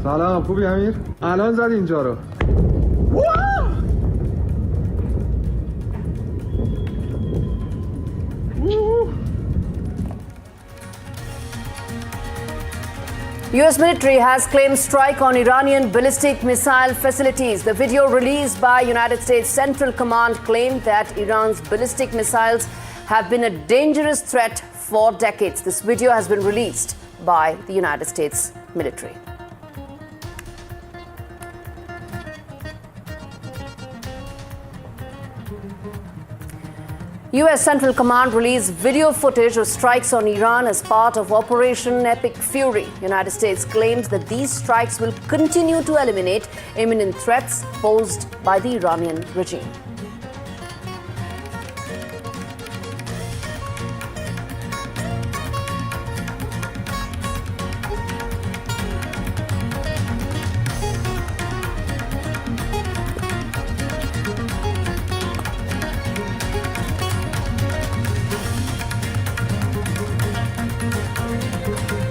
سلام خوبی امیر؟ الان زد اینجا رو. US military has claimed strike on Iranian ballistic missile facilities. The video released by United States Central Command claimed that Iran's ballistic missiles have been a dangerous threat for decades. This video has been released by the United States military. US Central Command released video footage of strikes on Iran as part of Operation Epic Fury. United States claims that these strikes will continue to eliminate imminent threats posed by the Iranian regime.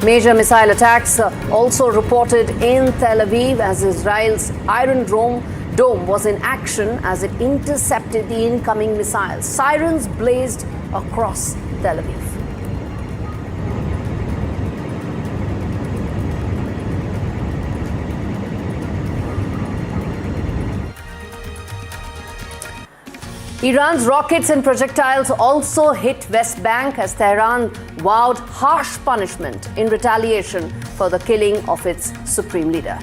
Major missile attacks also reported in Tel Aviv as Israel's Iron Dome was in action as it intercepted the incoming missiles. Sirens blazed across Tel Aviv. Iran's rockets and projectiles also hit West Bank as Tehran vowed harsh punishment in retaliation for the killing of its supreme leader.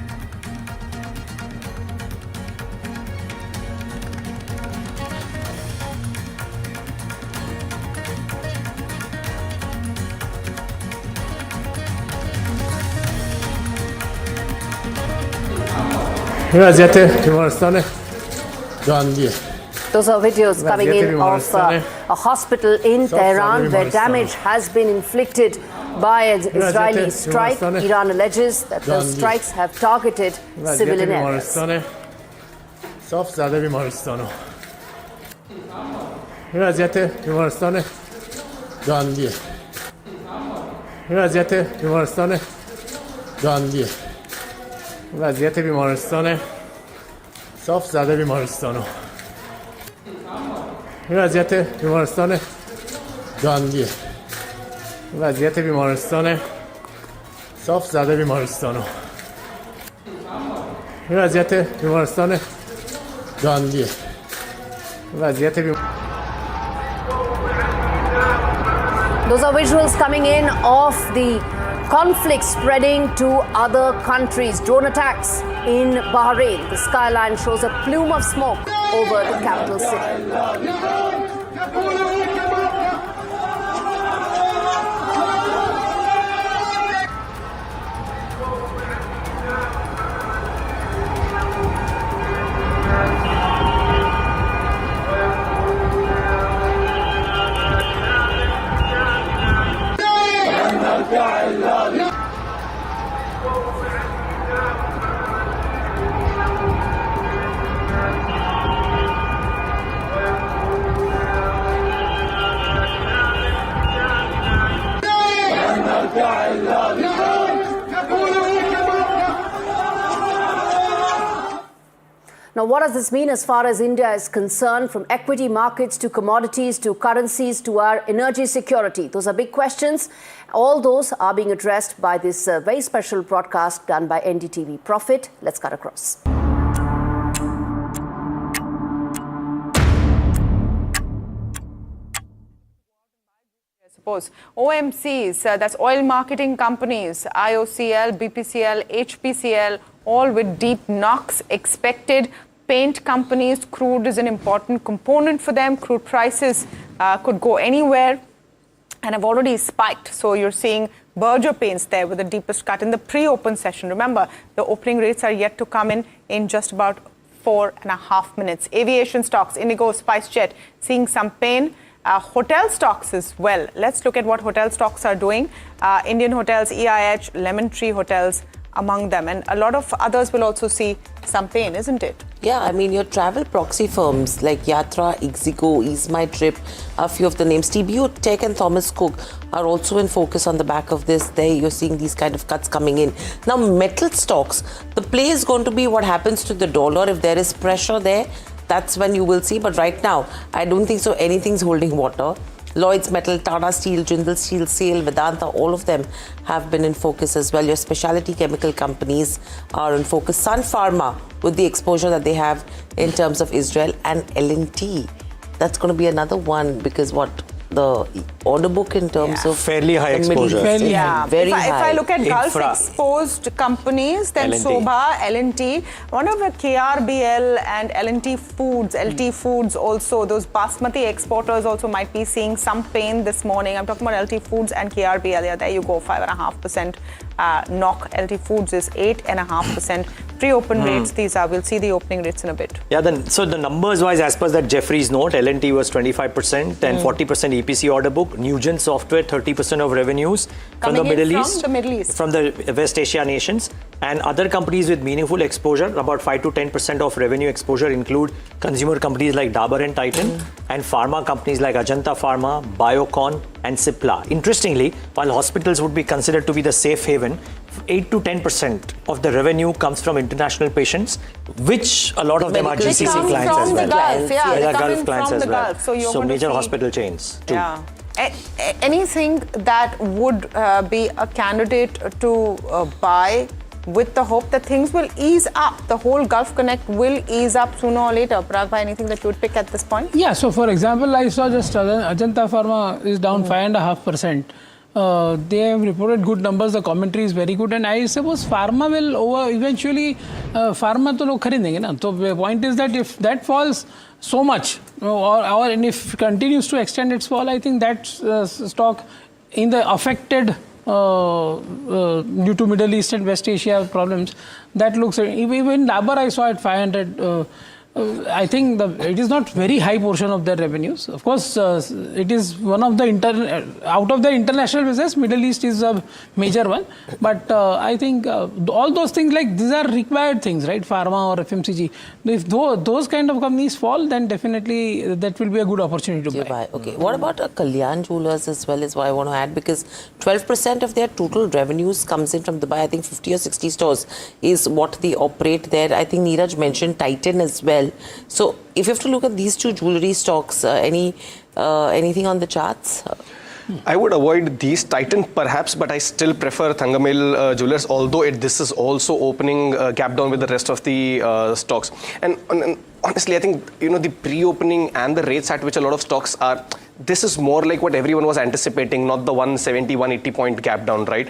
Those are videos coming in of a hospital in Tehran where damage has been inflicted by an Israeli strike. Iran alleges that those strikes have targeted civilian areas. وضعیت بیمارستان گاندیه وضعیت بیمارستان صاف زده بیمارستانو وضعیت بیمارستان گاندیه وضعیت Those are visuals coming in of the conflict spreading to other countries. Drone attacks in Bahrain. The skyline shows a plume of smoke over the capital city. Now, what does this mean as far as India is concerned, from equity markets to commodities to currencies to our energy security? Those are big questions. All those are being addressed by this very special broadcast done by NDTV Profit. Let's cut across. OMCs, that's oil marketing companies, IOCL, BPCL, HPCL, all with deep knocks expected. Paint companies, crude is an important component for them. Crude prices could go anywhere and have already spiked. So you're seeing Berger Paints there with the deepest cut in the pre-open session. Remember, the opening rates are yet to come in just about 4.5 minutes. Aviation stocks, Indigo, SpiceJet, seeing some pain. Hotel stocks as well. Let's look at what hotel stocks are doing. Indian Hotels, EIH, Lemon Tree Hotels among them. And a lot of others will also see some pain, isn't it? Yeah, I mean, your travel proxy firms like Yatra, Ixigo, Ease My Trip, a few of the names, TBO Tech and Thomas Cook are also in focus on the back of this. There you're seeing these kind of cuts coming in. Now, metal stocks, the play is going to be what happens to the dollar. If there is pressure there, that's when you will see. But right now, I don't think so anything's holding water. Lloyds Metal, Tata Steel, Jindal Steel, SAIL, Vedanta, all of them have been in focus as well. Your specialty chemical companies are in focus. Sun Pharma, with the exposure that they have in terms of Israel, and L&T. That's going to be another one because the order book in terms of fairly high the Middle exposure. East, Yeah, very if high. I look at Gulf Infra. exposed companies, then L&T. Sobha, L&T, one of the KRBL and L&T Foods, LT Foods also, those basmati exporters also might be seeing some pain this morning. I'm talking about LT Foods and KRBL. Yeah, there you go, 5.5% knock. LT Foods is 8.5%. Pre-open rates, these are. We'll see the opening rates in a bit. Yeah, so the numbers wise, as per that Jeffrey's note, L&T was 25% and 40% EPC order book. Nugent Software, 30% of revenues from the Middle East. From the West Asia nations. And other companies with meaningful exposure, about 5 to 10% of revenue exposure include consumer companies like Dabur and Titan and pharma companies like Ajanta Pharma, Biocon and Cipla. Interestingly, while hospitals would be considered to be the safe haven, 8 to 10% of the revenue comes from international patients, which a lot of them are GCC clients as well. Gulf, yeah, They are they come Gulf in clients from as the well. Gulf. So you're going to major see- hospital chains too. Yeah. Anything that would be a candidate to buy with the hope that things will ease up, the whole Gulf Connect will ease up sooner or later. Parag, anything that you would pick at this point? Yeah, so for example, I saw just Ajanta Pharma is down 5.5%. They have reported good numbers, the commentary is very good, and I suppose pharma will eventually, pharma to log kharidenge na. So the point is that if that falls so much, and if continues to extend its fall, I think that stock in the affected due to Middle East and West Asia problems, that looks, even Dabur I saw at 500. I think it is not very high portion of their revenues. Of course, it is one of the out of the international business, Middle East is a major one. But I think all those things, like these are required things, right? Pharma or FMCG. If those kind of companies fall, then definitely that will be a good opportunity to buy. Okay. What about Kalyan Jewelers as well is what I want to add, because 12% of their total revenues comes in from Dubai. I think 50 or 60 stores is what they operate there. I think Neeraj mentioned Titan as well. So if you have to look at these two jewelry stocks, anything on the charts? I would avoid these, Titan perhaps, but I still prefer Thangamil Jewelers, although this is also opening gap down with the rest of the stocks. And honestly, I think, the pre-opening and the rates at which a lot of stocks are, this is more like what everyone was anticipating, not the 170, 180 point gap down, right?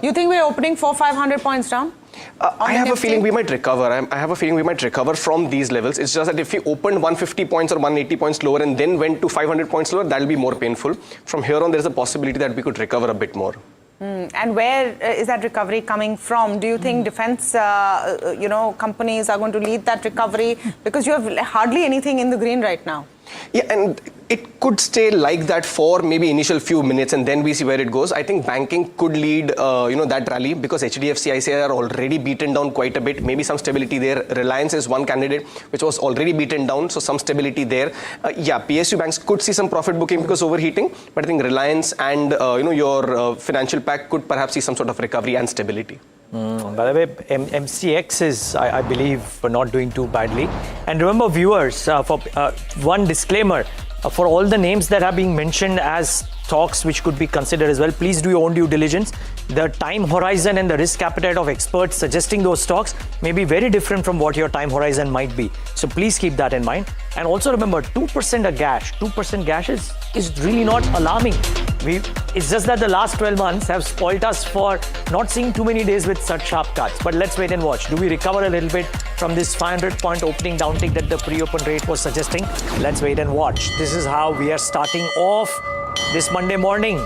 You think we're opening 400-500 points down? I have a feeling we might recover. I have a feeling we might recover from these levels. It's just that if we opened 150 points or 180 points lower and then went to 500 points lower, that'll be more painful. From here on, there's a possibility that we could recover a bit more. And where is that recovery coming from? Do you think defense, companies are going to lead that recovery? Because you have hardly anything in the green right now. Yeah, and it could stay like that for maybe initial few minutes and then we see where it goes. I think banking could lead, that rally because HDFC, ICICI are already beaten down quite a bit. Maybe some stability there. Reliance is one candidate which was already beaten down, so some stability there. PSU banks could see some profit booking because overheating, but I think Reliance and, your financial pack could perhaps see some sort of recovery and stability. By the way, MCX is, I believe, not doing too badly. And remember, viewers, for one disclaimer, for all the names that are being mentioned as stocks which could be considered as well, please do your own due diligence. The time horizon and the risk appetite of experts suggesting those stocks may be very different from what your time horizon might be. So please keep that in mind. And also remember, 2% a gash. 2% gash is really not alarming. It's just that the last 12 months have spoilt us for not seeing too many days with such sharp cuts. But let's wait and watch. Do we recover a little bit from this 500-point opening downtick that the pre-open rate was suggesting? Let's wait and watch. This is how we are starting off this Monday morning.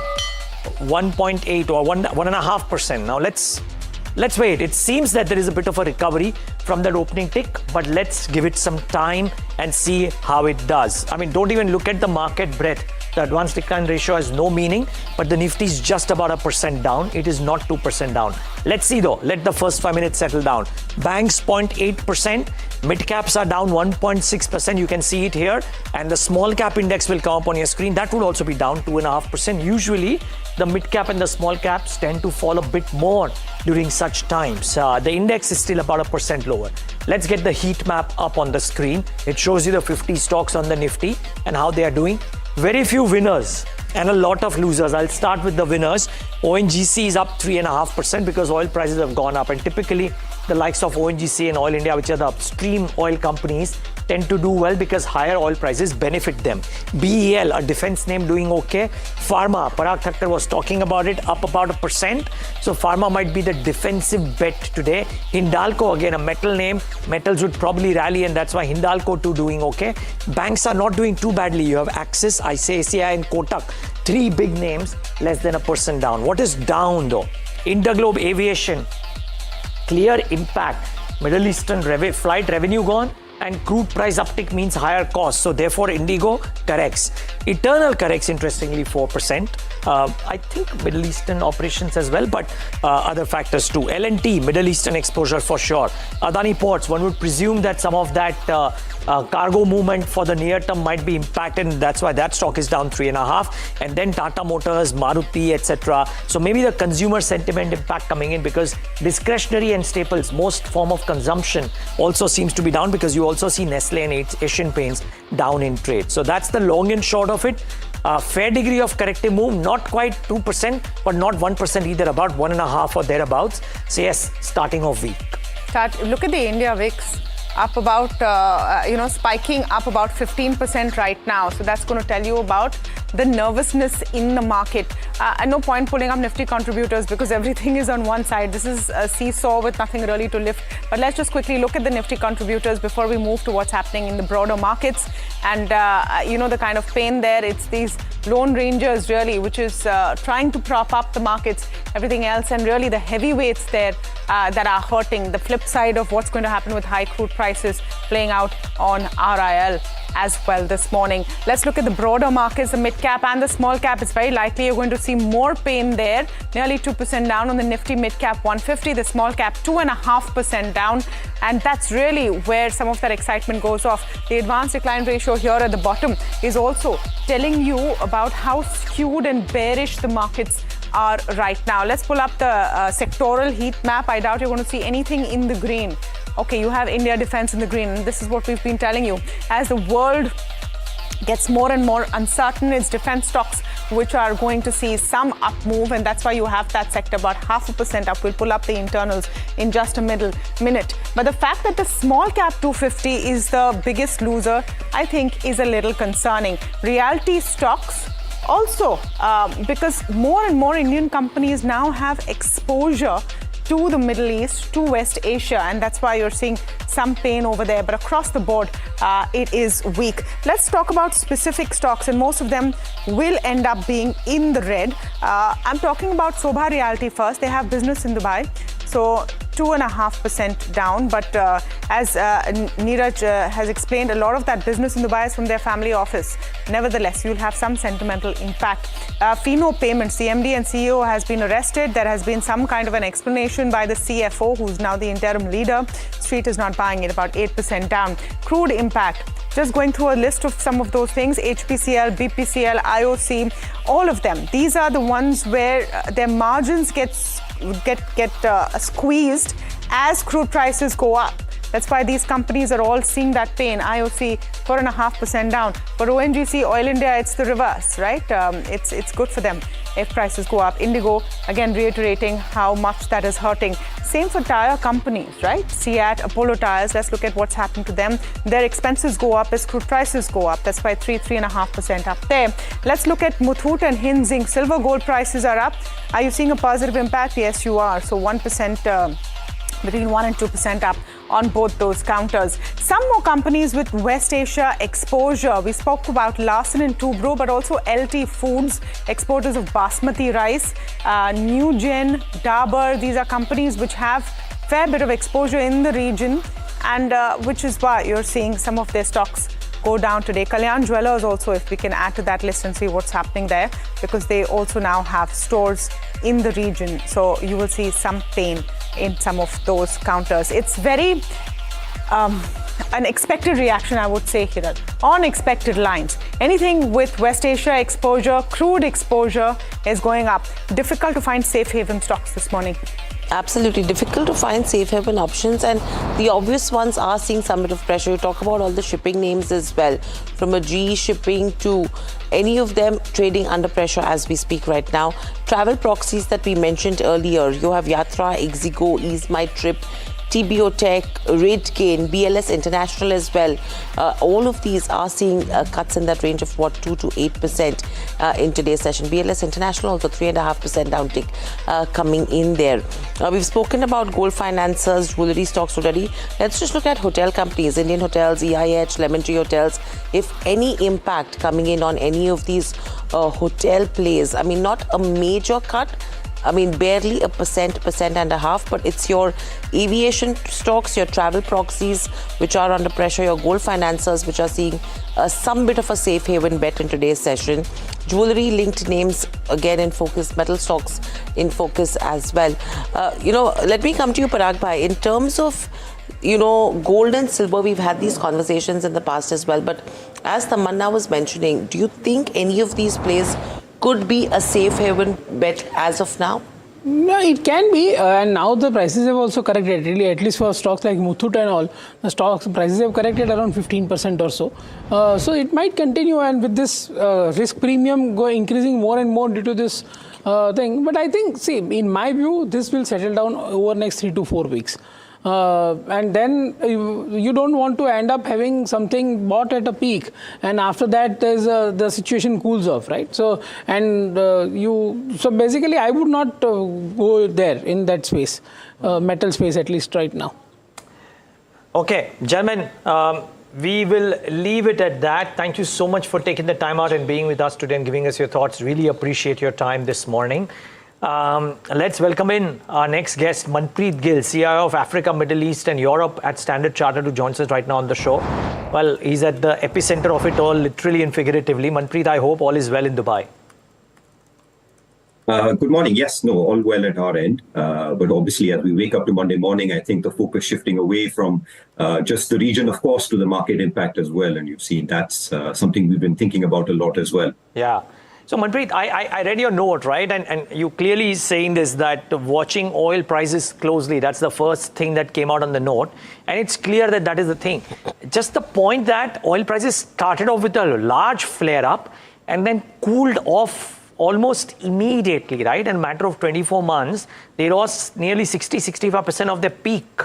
1.8 or 1.5%. Now let's wait. It seems that there is a bit of a recovery from that opening tick, but let's give it some time and see how it does. I mean, don't even look at the market breadth. The advanced decline ratio has no meaning, but the Nifty is just about 1% down. It is not 2% down. Let's see though. Let the first 5 minutes settle down. Banks 0.8%. Mid caps are down 1.6%. You can see it here. And the small cap index will come up on your screen. That would also be down 2.5%. Usually, the mid cap and the small caps tend to fall a bit more during such times. The index is still about 1% lower. Let's get the heat map up on the screen. It shows you the 50 stocks on the Nifty and how they are doing. Very few winners and a lot of losers. I'll start with the winners. ONGC is up 3.5% because oil prices have gone up, and typically the likes of ONGC and Oil India, which are the upstream oil companies, tend to do well because higher oil prices benefit them. BEL, a defense name, doing okay. Pharma, Parag Thakkar was talking about it, up about 1%. So Pharma might be the defensive bet today. Hindalco, again, a metal name. Metals would probably rally, and that's why Hindalco too doing okay. Banks are not doing too badly. You have Axis, ICICI and Kotak. Three big names, less than 1% down. What is down though? Interglobe Aviation, clear impact. Middle Eastern flight revenue gone, and crude price uptick means higher costs. So therefore, Indigo corrects. Eternal corrects, interestingly, 4%. I think Middle Eastern operations as well, but other factors too. L&T, Middle Eastern exposure for sure. Adani Ports, one would presume that some of that cargo movement for the near term might be impacted, and that's why that stock is down 3.5%. And then Tata Motors, Maruti, etc. So maybe the consumer sentiment impact coming in, because discretionary and staples, most form of consumption, also seems to be down, because you also see Nestle and Asian Paints down in trade. So that's the long and short of it. Fair degree of corrective move, not quite 2%, but not 1% either, about 1.5% or thereabouts. So yes, starting off weak. Look at the India VIX. Up about, spiking up about 15% right now. So that's going to tell you about the nervousness in the market. And no point pulling up Nifty contributors because everything is on one side. This is a seesaw with nothing really to lift. But let's just quickly look at the Nifty contributors before we move to what's happening in the broader markets. And, the kind of pain there, it's these lone rangers really, which is trying to prop up the markets, everything else, and really the heavyweights there that are hurting. The flip side of what's going to happen with high crude prices playing out on RIL as well this morning. Let's look at the broader markets, the mid cap and the small cap. It's very likely you're going to see more pain there. Nearly 2% down on the Nifty mid cap 150, the small cap 2.5% down. And that's really where some of that excitement goes off. The advanced decline ratio here at the bottom is also telling you about how skewed and bearish the markets are right now. Let's pull up the sectoral heat map. I doubt you're going to see anything in the green. Okay, you have India defense in the green, and this is what we've been telling you. As the world gets more and more uncertain, it's defense stocks which are going to see some up move, and that's why you have that sector about 0.5% up. We'll pull up the internals in just a minute. But the fact that the small cap 250 is the biggest loser, I think, is a little concerning. Realty stocks also, because more and more Indian companies now have exposure to the Middle East, to West Asia, and that's why you're seeing some pain over there. But across the board, it is weak. Let's talk about specific stocks, and most of them will end up being in the red. I'm talking about Sobha Realty first. They have business in Dubai. So 2.5% down, but as Neeraj has explained, a lot of that business in Dubai is from their family office. Nevertheless, you'll have some sentimental impact. Fino Payments, the MD and CEO has been arrested. There has been some kind of an explanation by the CFO, who's now the interim leader. Street is not buying it, about 8% down. Crude impact. Just going through a list of some of those things, HPCL, BPCL, IOC, all of them. These are the ones where their margins get squeezed as crude prices go up. That's why these companies are all seeing that pain. IOC 4.5% down, but ONGC, Oil India, it's the reverse, right? It's good for them if prices go up. Indigo, again reiterating how much that is hurting. Same for tire companies, right? SIAT, Apollo Tires. Let's look at what's happened to them. Their expenses go up as crude prices go up. That's why 3.5% up there. Let's look at Muthoot and Hind Zinc. Silver, gold prices are up. Are you seeing a positive impact? Yes, you are. So 1%. Between 1 and 2% up on both those counters. Some more companies with West Asia exposure. We spoke about Larsen & Toubro, but also LT Foods, exporters of basmati rice, Newgen, Dabur. These are companies which have fair bit of exposure in the region, and which is why you're seeing some of their stocks go down today. Kalyan Jewellers also, if we can add to that list and see what's happening there, because they also now have stores in the region. So you will see some pain in some of those counters. It's very an expected reaction, I would say, Hiral, on expected lines. Anything with West Asia exposure, crude exposure is going up. Difficult to find safe haven stocks this morning. Absolutely difficult to find safe haven options, and the obvious ones are seeing some bit of pressure. You talk about all the shipping names as well, from a GE Shipping to any of them trading under pressure as we speak right now. Travel proxies that we mentioned earlier, you have Yatra, Exigo, Ease My Trip, TBO Tech, RateGain, BLS International as well. All of these are seeing cuts in that range of 2 to 8% in today's session. BLS International also 3.5% downtick coming in there. We've spoken about gold financiers, jewelry stocks already. Let's just look at hotel companies, Indian Hotels, EIH, Lemon Tree Hotels. If any impact coming in on any of these hotel plays, I mean, not a major cut, I mean, barely a percent and a half, but it's your aviation stocks, your travel proxies, which are under pressure, your gold financiers, which are seeing some bit of a safe haven bet in today's session. Jewelry linked names again in focus, metal stocks in focus as well. Let me come to you, Parag Bhai. In terms of, gold and silver, we've had these conversations in the past as well, but as Tamanna was mentioning, do you think any of these plays could be a safe haven bet as of now? No, it can be, and now the prices have also corrected, really, at least for stocks like Muthoot and all. The stocks prices have corrected around 15% or so. So it might continue, and with this risk premium increasing more and more due to this thing. But I think, see, in my view, this will settle down over next 3 to 4 weeks. And then you don't want to end up having something bought at a peak, and after that the situation cools off, right? So basically I would not go there in that space, metal space, at least right now. Okay, gentlemen, we will leave it at that. Thank you so much for taking the time out and being with us today and giving us your thoughts. Really appreciate your time this morning. Let's welcome in our next guest, Manpreet Gill, CIO of Africa, Middle East and Europe at Standard Chartered, who joins us right now on the show. Well, he's at the epicenter of it all, literally and figuratively. Manpreet, I hope all is well in Dubai. Good morning. Yes, no, all well at our end. But obviously, as we wake up to Monday morning, I think the focus shifting away from just the region, of course, to the market impact as well. And you've seen that's something we've been thinking about a lot as well. Yeah. So Manpreet, I read your note, right? And you clearly saying this, that watching oil prices closely, that's the first thing that came out on the note. And it's clear that that is the thing. Just the point that oil prices started off with a large flare up and then cooled off almost immediately, right? In a matter of 24 months, they lost nearly 60-65% of their peak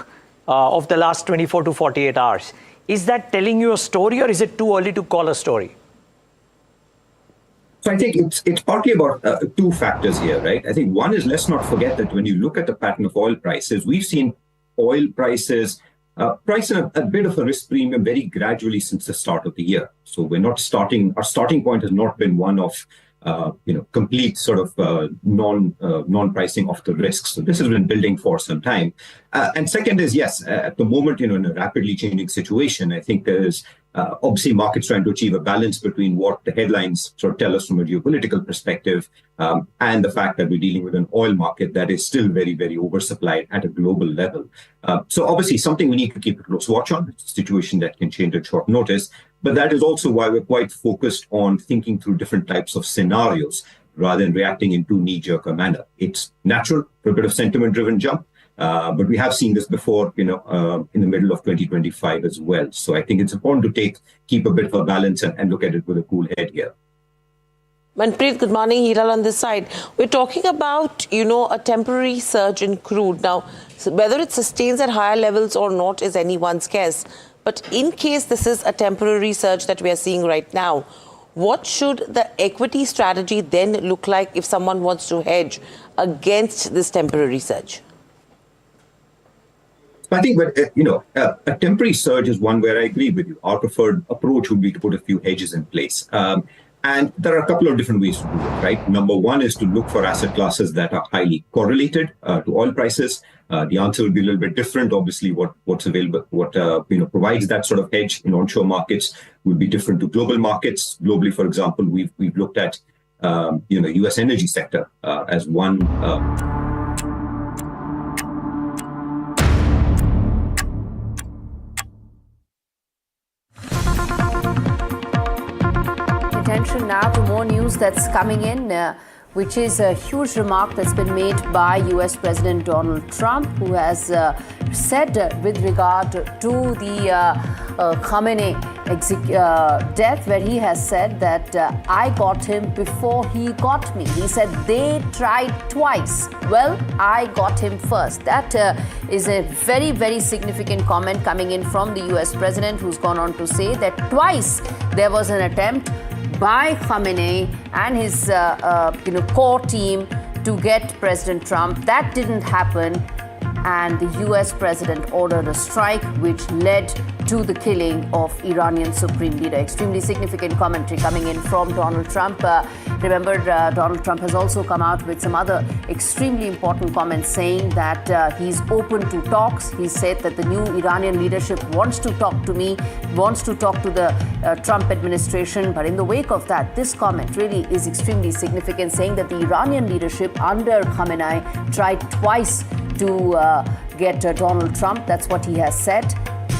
of the last 24 to 48 hours. Is that telling you a story, or is it too early to call a story? So I think it's partly about two factors here, right? I think one is, let's not forget that when you look at the pattern of oil prices, we've seen oil prices price in a bit of a risk premium very gradually since the start of the year. So we're not our starting point has not been one of complete sort of non-pricing of the risks. So this has been building for some time. And second is, yes, at the moment, in a rapidly changing situation, I think there is obviously markets trying to achieve a balance between what the headlines sort of tell us from a geopolitical perspective and the fact that we're dealing with an oil market that is still very, very oversupplied at a global level. So obviously something we need to keep a close watch on. It's a situation that can change at short notice. But that is also why we're quite focused on thinking through different types of scenarios rather than reacting in too knee-jerk a manner. It's natural for a bit of sentiment-driven jump, but we have seen this before, in the middle of 2025 as well. So I think it's important to keep a bit of a balance and look at it with a cool head here. Manpreet, good morning. Hiral on this side. We're talking about, a temporary surge in crude. Now, whether it sustains at higher levels or not is anyone's guess. But in case this is a temporary surge that we are seeing right now, what should the equity strategy then look like if someone wants to hedge against this temporary surge? I think a temporary surge is one where I agree with you. Our preferred approach would be to put a few hedges in place. And there are a couple of different ways to do it, right? Number one is to look for asset classes that are highly correlated to oil prices. The answer will be a little bit different. Obviously, what's available, provides that sort of hedge in onshore markets will be different to global markets. Globally, for example, we've looked at U.S. energy sector as one. Attention now to more news that's coming in, which is a huge remark that's been made by US President Donald Trump, who has said with regard to the Khamenei death, where he has said that I got him before he got me. He said they tried twice. Well, I got him first. That is a very, very significant comment coming in from the US President, who's gone on to say that twice there was an attempt by Khamenei and his core team to get President Trump. That didn't happen, and the US president ordered a strike which led to the killing of Iranian Supreme Leader. Extremely significant commentary coming in from Donald Trump. Remember, Donald Trump has also come out with some other extremely important comments saying that he's open to talks. He said that the new Iranian leadership wants to talk to me, wants to talk to the Trump administration. But in the wake of that, this comment really is extremely significant, saying that the Iranian leadership under Khamenei tried twice to get Donald Trump. That's what he has said.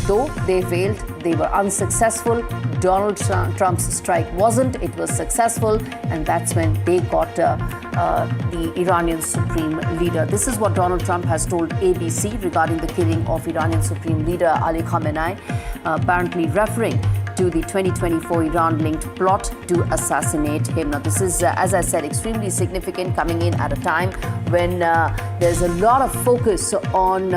Though they failed, they were unsuccessful. Donald Trump's strike wasn't. It was successful, and that's when they got the Iranian Supreme Leader. This is what Donald Trump has told ABC regarding the killing of Iranian Supreme Leader Ali Khamenei, apparently referring to the 2024 Iran-linked plot to assassinate him. Now, this is, as I said, extremely significant, coming in at a time when there's a lot of focus on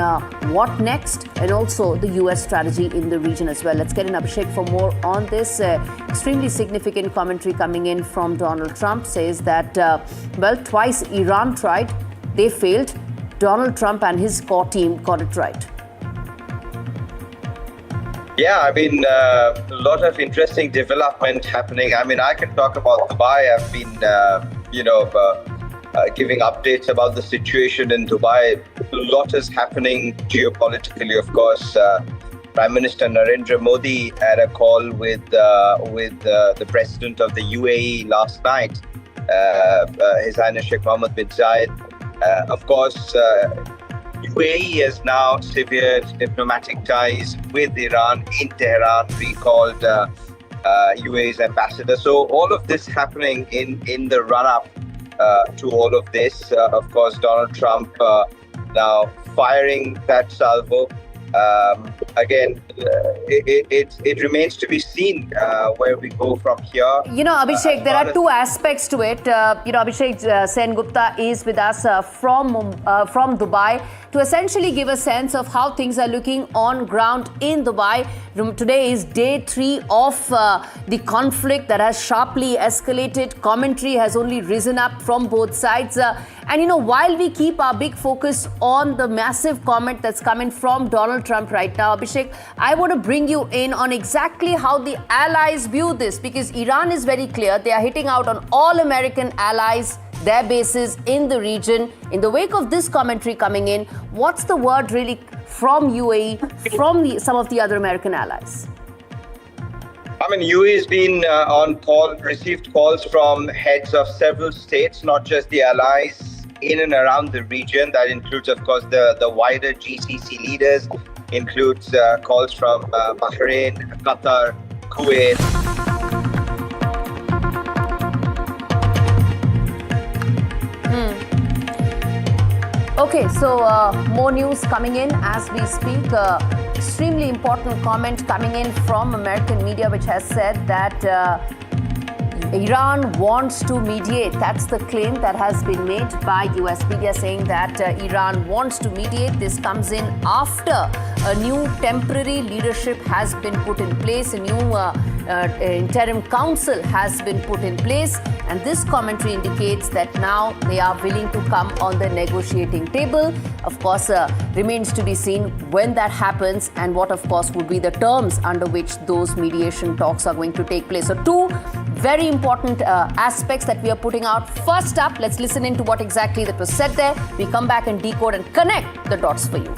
what next, and also the U.S. strategy in the region as well. Let's get in Abhishek for more on this. Extremely significant commentary coming in from Donald Trump, says that, twice Iran tried, they failed. Donald Trump and his core team got it right. Yeah, I mean, a lot of interesting development happening. I mean, I can talk about Dubai. I've been, giving updates about the situation in Dubai. A lot is happening geopolitically, of course. Prime Minister Narendra Modi had a call with the president of the UAE last night, His Highness Sheikh Mohammed bin Zayed. Of course, UAE has now severed diplomatic ties with Iran in Tehran, recalled UAE's ambassador. So all of this happening in the run-up to all of this. Of course, Donald Trump now firing that salvo. Again, it remains to be seen where we go from here. Abhishek, there are two aspects to it. Abhishek Sen Gupta is with us from Dubai to essentially give a sense of how things are looking on ground in Dubai. Today is day 3 of the conflict that has sharply escalated. Commentary has only risen up from both sides. And while we keep our big focus on the massive comment that's coming from Donald Trump right now, Abhishek, I want to bring you in on exactly how the allies view this, because Iran is very clear. They are hitting out on all American allies, their bases in the region. In the wake of this commentary coming in, what's the word really from UAE, from some of the other American allies? I mean, UAE has been on call, received calls from heads of several states, not just the allies in and around the region. That includes, of course, the wider GCC leaders, includes calls from Bahrain, Qatar, Kuwait. Okay, so more news coming in as we speak. Extremely important comment coming in from American media, which has said that Iran wants to mediate. That's the claim that has been made by US media, saying that Iran wants to mediate. This comes in after a new temporary leadership has been put in place, a new interim council has been put in place, and this commentary indicates that now they are willing to come on the negotiating table. Of course, remains to be seen when that happens and what, of course, would be the terms under which those mediation talks are going to take place. So two very important aspects that we are putting out. First up, let's listen into what exactly that was said there. We come back and decode and connect the dots for you.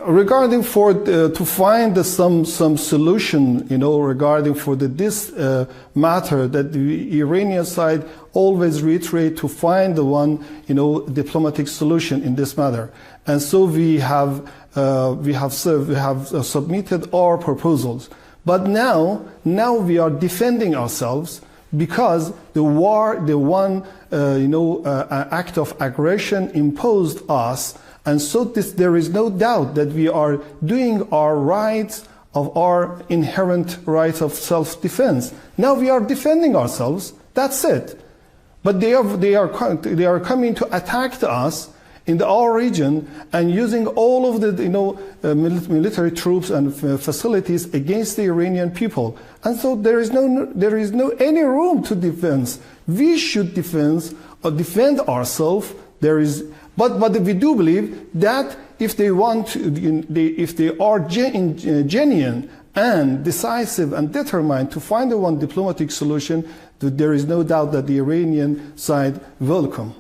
Regarding to find some solution, regarding for this matter, that the Iranian side always reiterate to find the one, diplomatic solution in this matter. And so we have submitted our proposals. But now we are defending ourselves because the one act of aggression imposed us. And so there is no doubt that we are doing our rights of our inherent right of self-defense. Now we are defending ourselves. That's it. But they are coming to attack us in our region and using all of the military troops and facilities against the Iranian people. And so there is no any room to defense. We should defend ourselves. But we do believe that if they are genuine and decisive and determined to find one diplomatic solution, there is no doubt that the Iranian side will come.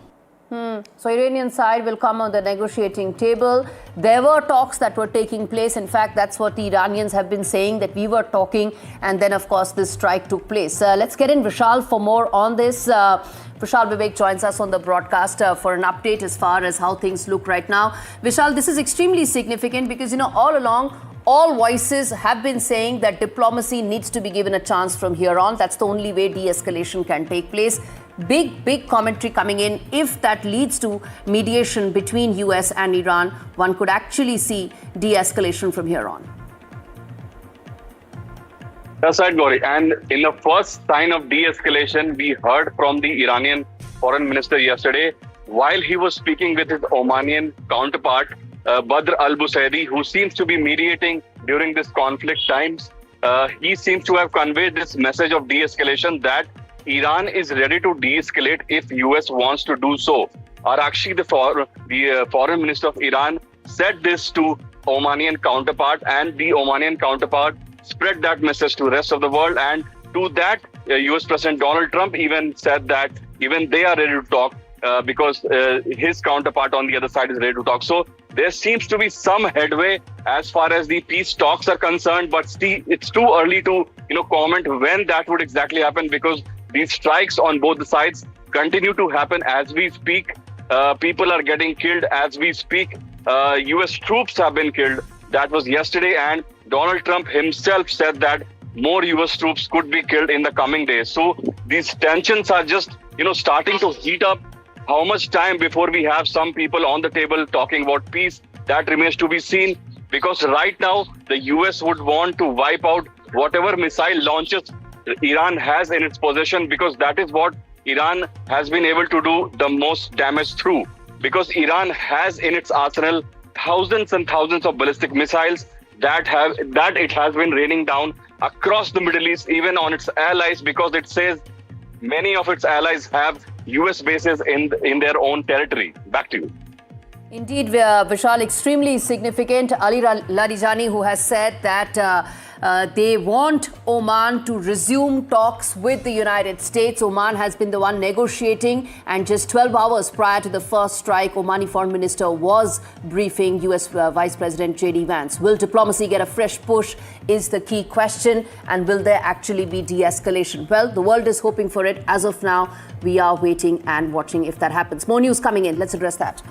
So Iranian side will come on the negotiating table. There were talks that were taking place. In fact, that's what the Iranians have been saying, that we were talking, and then, of course, this strike took place. Let's get in Vishal for more on this. Vishal Vivek joins us on the broadcast for an update as far as how things look right now. Vishal, this is extremely significant because, all along, all voices have been saying that diplomacy needs to be given a chance from here on. That's the only way de-escalation can take place. Big commentary coming in. If that leads to mediation between US and Iran, one could actually see de-escalation from here on. That's right, Gauri. And in the first sign of de-escalation, we heard from the Iranian foreign minister yesterday, while he was speaking with his Omanian counterpart, Badr al-Busaidi, who seems to be mediating during this conflict times. He seems to have conveyed this message of de-escalation, that Iran is ready to de-escalate if US wants to do so. Arakshi, the foreign minister of Iran, said this to Omanian counterpart, and the Omanian counterpart spread that message to the rest of the world. And to that, US President Donald Trump even said that even they are ready to talk because his counterpart on the other side is ready to talk. So there seems to be some headway as far as the peace talks are concerned, but it's too early to comment when that would exactly happen, because these strikes on both the sides continue to happen as we speak. People are getting killed as we speak. US troops have been killed. That was yesterday, and Donald Trump himself said that more US troops could be killed in the coming days. So these tensions are just, starting to heat up. How much time before we have some people on the table talking about peace? That remains to be seen, because right now the US would want to wipe out whatever missile launches Iran has in its possession, because that is what Iran has been able to do the most damage through. Because Iran has in its arsenal thousands and thousands of ballistic missiles that it has been raining down across the Middle East, even on its allies, because it says many of its allies have US bases in their own territory. Back to you. Indeed, Vishal, extremely significant. Ali Larijani, who has said that they want Oman to resume talks with the United States. Oman has been the one negotiating, and just 12 hours prior to the first strike, Omani Foreign Minister was briefing US Vice President J.D. Vance. Will diplomacy get a fresh push is the key question, and will there actually be de-escalation? Well, the world is hoping for it. As of now, we are waiting and watching if that happens. More news coming in. Let's address that.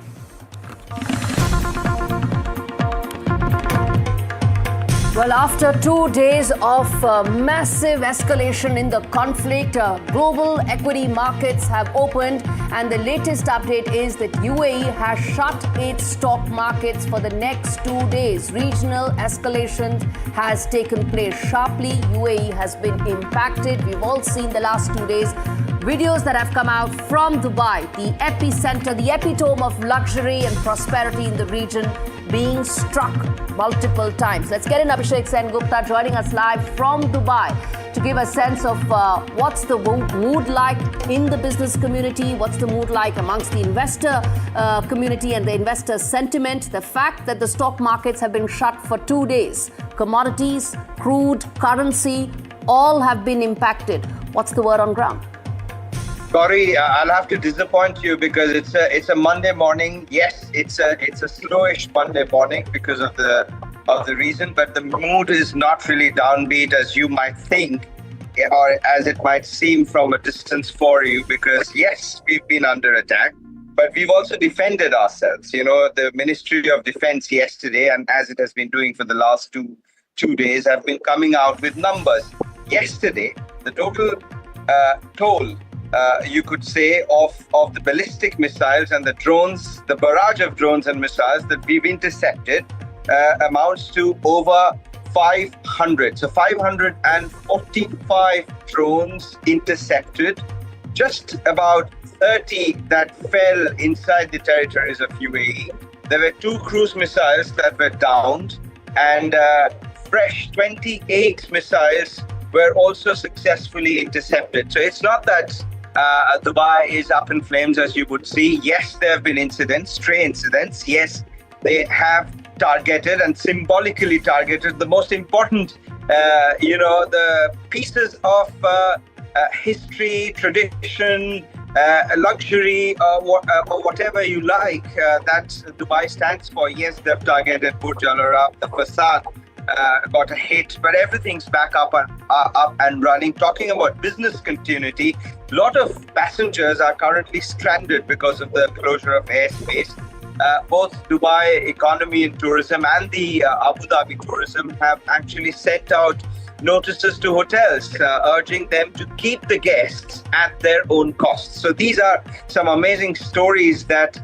Well, after 2 days of massive escalation in the conflict, global equity markets have opened, and the latest update is that UAE has shut its stock markets for the next 2 days. Regional escalation has taken place sharply. UAE has been impacted. We've all seen the last 2 days videos that have come out from Dubai, the epicenter, the epitome of luxury and prosperity in the region. being struck multiple times. Let's get in Abhishek Sen-Gupta joining us live from Dubai to give a sense of what's the mood like in the business community, what's the mood like amongst the investor community and the investor sentiment. The fact that the stock markets have been shut for 2 days, commodities, crude, currency, all have been impacted. What's the word on ground? Gauri, I'll have to disappoint you because it's a Monday morning. Yes, it's a slowish Monday morning because of the reason, but the mood is not really downbeat as you might think, or as it might seem from a distance for you. Because yes, we've been under attack, but we've also defended ourselves. You know, the Ministry of Defense yesterday, and as it has been doing for the last two days, have been coming out with numbers. Yesterday, the total toll, you could say, of the ballistic missiles and the drones, the barrage of drones and missiles that we've intercepted amounts to over 500. So 545 drones intercepted, just about 30 that fell inside the territories of UAE. There were 2 cruise missiles that were downed, and fresh 28 missiles were also successfully intercepted. So it's not that Dubai is up in flames, as you would see. Yes, there have been incidents, stray incidents. Yes, they have targeted and symbolically targeted the most important, the pieces of history, tradition, luxury, or whatever you like that Dubai stands for. Yes, they've targeted Burj Al Arab, the facade got a hit, but everything's back up and running. Talking about business continuity, a lot of passengers are currently stranded because of the closure of airspace. Both Dubai Economy and Tourism and the Abu Dhabi Tourism have actually sent out notices to hotels urging them to keep the guests at their own costs. So these are some amazing stories that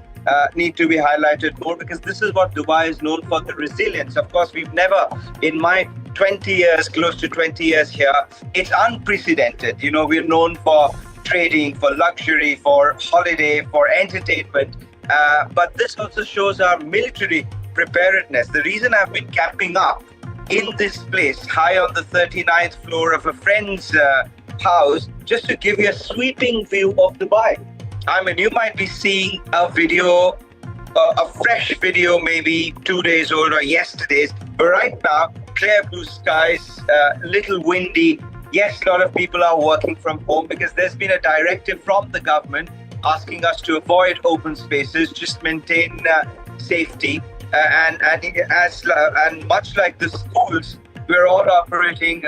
need to be highlighted more, because this is what Dubai is known for, the resilience. Of course, we've never, in my 20 years, close to 20 years here, it's unprecedented. You know, we're known for trading, for luxury, for holiday, for entertainment. But this also shows our military preparedness. The reason I've been camping up in this place, high on the 39th floor of a friend's house, just to give you a sweeping view of Dubai. I mean, you might be seeing a video, a fresh video, maybe 2 days old or yesterday's. But right now, clear blue skies, little windy. Yes, a lot of people are working from home because there's been a directive from the government asking us to avoid open spaces, just maintain safety. And much like the schools, we're all operating,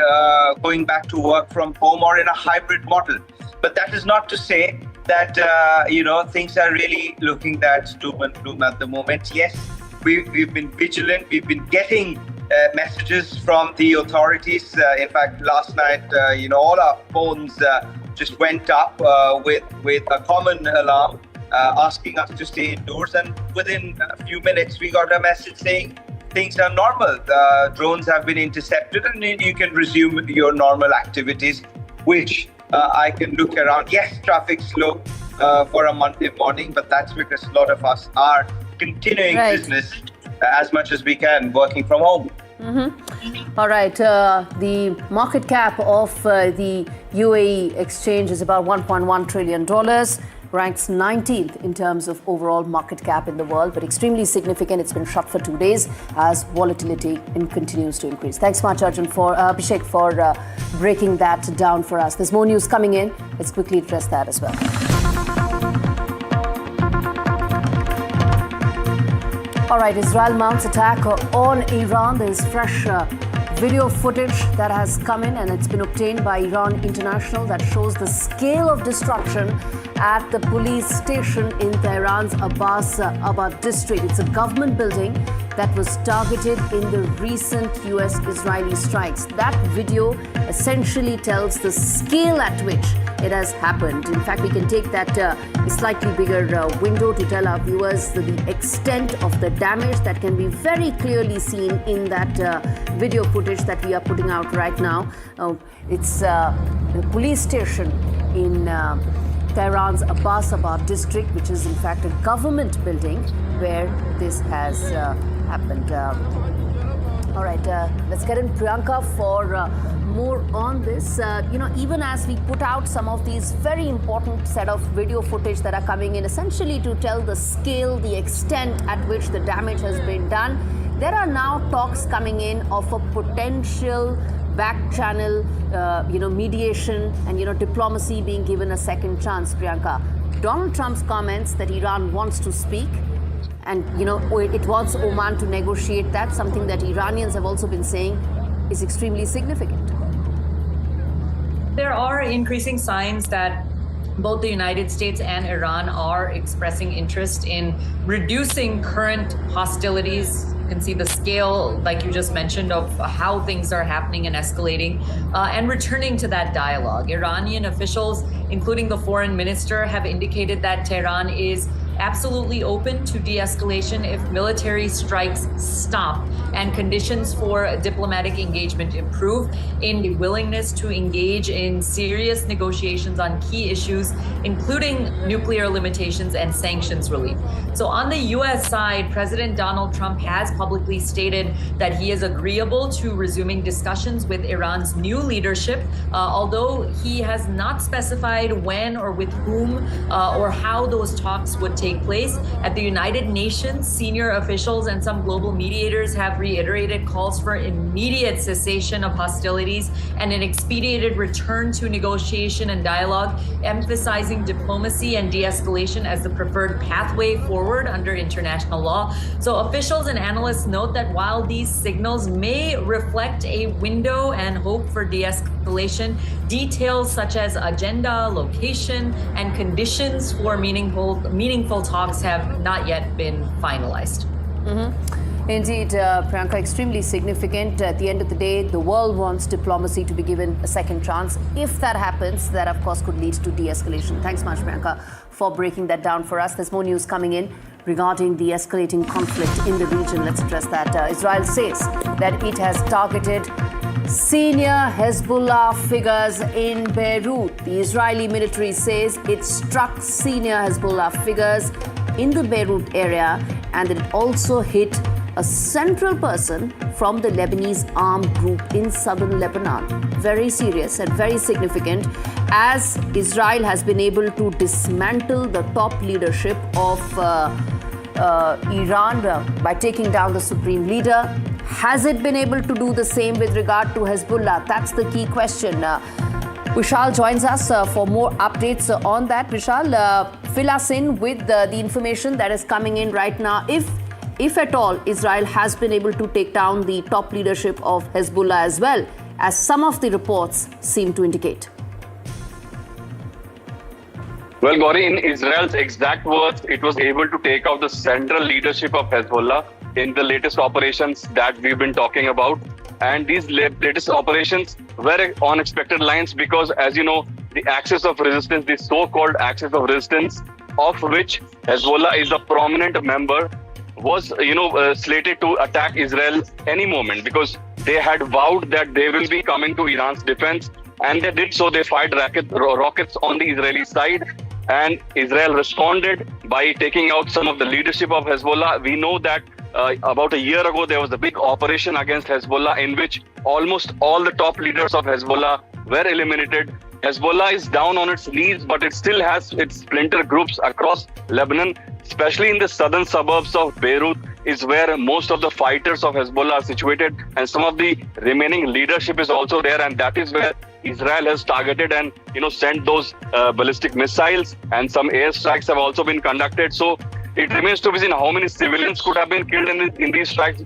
going back to work from home or in a hybrid model. But that is not to say that, things are really looking that doom and gloom at the moment. Yes, we've been vigilant. We've been getting messages from the authorities. In fact, last night, all our phones just went up with a common alarm asking us to stay indoors. And within a few minutes, we got a message saying things are normal. The drones have been intercepted and you can resume your normal activities, which I can look around. Yes, traffic's slow for a Monday morning, but that's because a lot of us are continuing business as much as we can, working from home. Mm-hmm. All right. The market cap of the UAE exchange is about $1.1 trillion, ranks 19th in terms of overall market cap in the world, but extremely significant. It's been shut for 2 days as volatility continues to increase. Thanks much, Arjun, Abhishek, for breaking that down for us. There's more news coming in. Let's quickly address that as well. All right, Israel mounts attack on Iran. There is fresh video footage that has come in, and it's been obtained by Iran International, that shows the scale of destruction at the police station in Tehran's Abbas Abad district. It's a government building that was targeted in the recent US-Israeli strikes. That video essentially tells the scale at which it has happened. In fact, we can take that slightly bigger window to tell our viewers the extent of the damage that can be very clearly seen in that video footage that we are putting out right now. It's a police station in Tehran's Abbas Abad district, which is in fact a government building where this has happened. All right, let's get in Priyanka for more on this. Even as we put out some of these very important set of video footage that are coming in, essentially to tell the scale, the extent at which the damage has been done, there are now talks coming in of a potential back channel, mediation and, diplomacy being given a second chance, Priyanka. Donald Trump's comments that Iran wants to speak and, it wants Oman to negotiate that, something that Iranians have also been saying is extremely significant. There are increasing signs that both the United States and Iran are expressing interest in reducing current hostilities. You can see the scale, like you just mentioned, of how things are happening and escalating, and returning to that dialogue. Iranian officials, including the foreign minister, have indicated that Tehran is absolutely open to de-escalation if military strikes stop and conditions for diplomatic engagement improve, in the willingness to engage in serious negotiations on key issues, including nuclear limitations and sanctions relief. So on the U.S. side, President Donald Trump has publicly stated that he is agreeable to resuming discussions with Iran's new leadership, although he has not specified when or with whom or how those talks would take place. At the United Nations, senior officials and some global mediators have reiterated calls for immediate cessation of hostilities and an expedited return to negotiation and dialogue, emphasizing diplomacy and de-escalation as the preferred pathway forward under international law. So officials and analysts note that while these signals may reflect a window and hope for de-escalation, details such as agenda, location, and conditions for meaningful talks have not yet been finalized. Indeed, Priyanka, extremely significant. At the end of the day, the world wants diplomacy to be given a second chance. If that happens, that of course could lead to de-escalation. Thanks much, Priyanka, for breaking that down for us. There's more news coming in regarding the escalating conflict in the region. Let's address that. Israel says that it has targeted senior Hezbollah figures in Beirut. The Israeli military says it struck senior Hezbollah figures in the Beirut area and that it also hit a central person from the Lebanese armed group in southern Lebanon. Very serious and very significant, as Israel has been able to dismantle the top leadership of Iran by taking down the supreme leader. Has it been able to do the same with regard to Hezbollah? That's the key question. Vishal joins us for more updates on that. Vishal, fill us in with the information that is coming in right now. If at all, Israel has been able to take down the top leadership of Hezbollah as well, as some of the reports seem to indicate. Well, Gauri, in Israel's exact words, it was able to take out the central leadership of Hezbollah in the latest operations that we've been talking about. And these latest operations were on expected lines because, as you know, the axis of resistance, the so-called axis of resistance, of which Hezbollah is a prominent member, was, slated to attack Israel any moment because they had vowed that they will be coming to Iran's defense, and they did so. They fired rockets on the Israeli side, and Israel responded by taking out some of the leadership of Hezbollah. We know that about a year ago, there was a big operation against Hezbollah in which almost all the top leaders of Hezbollah were eliminated. Hezbollah is down on its knees, but it still has its splinter groups across Lebanon, especially in the southern suburbs of Beirut, is where most of the fighters of Hezbollah are situated, and some of the remaining leadership is also there, and that is where Israel has targeted and sent those ballistic missiles, and some airstrikes have also been conducted. So it remains to be seen how many civilians could have been killed in these strikes,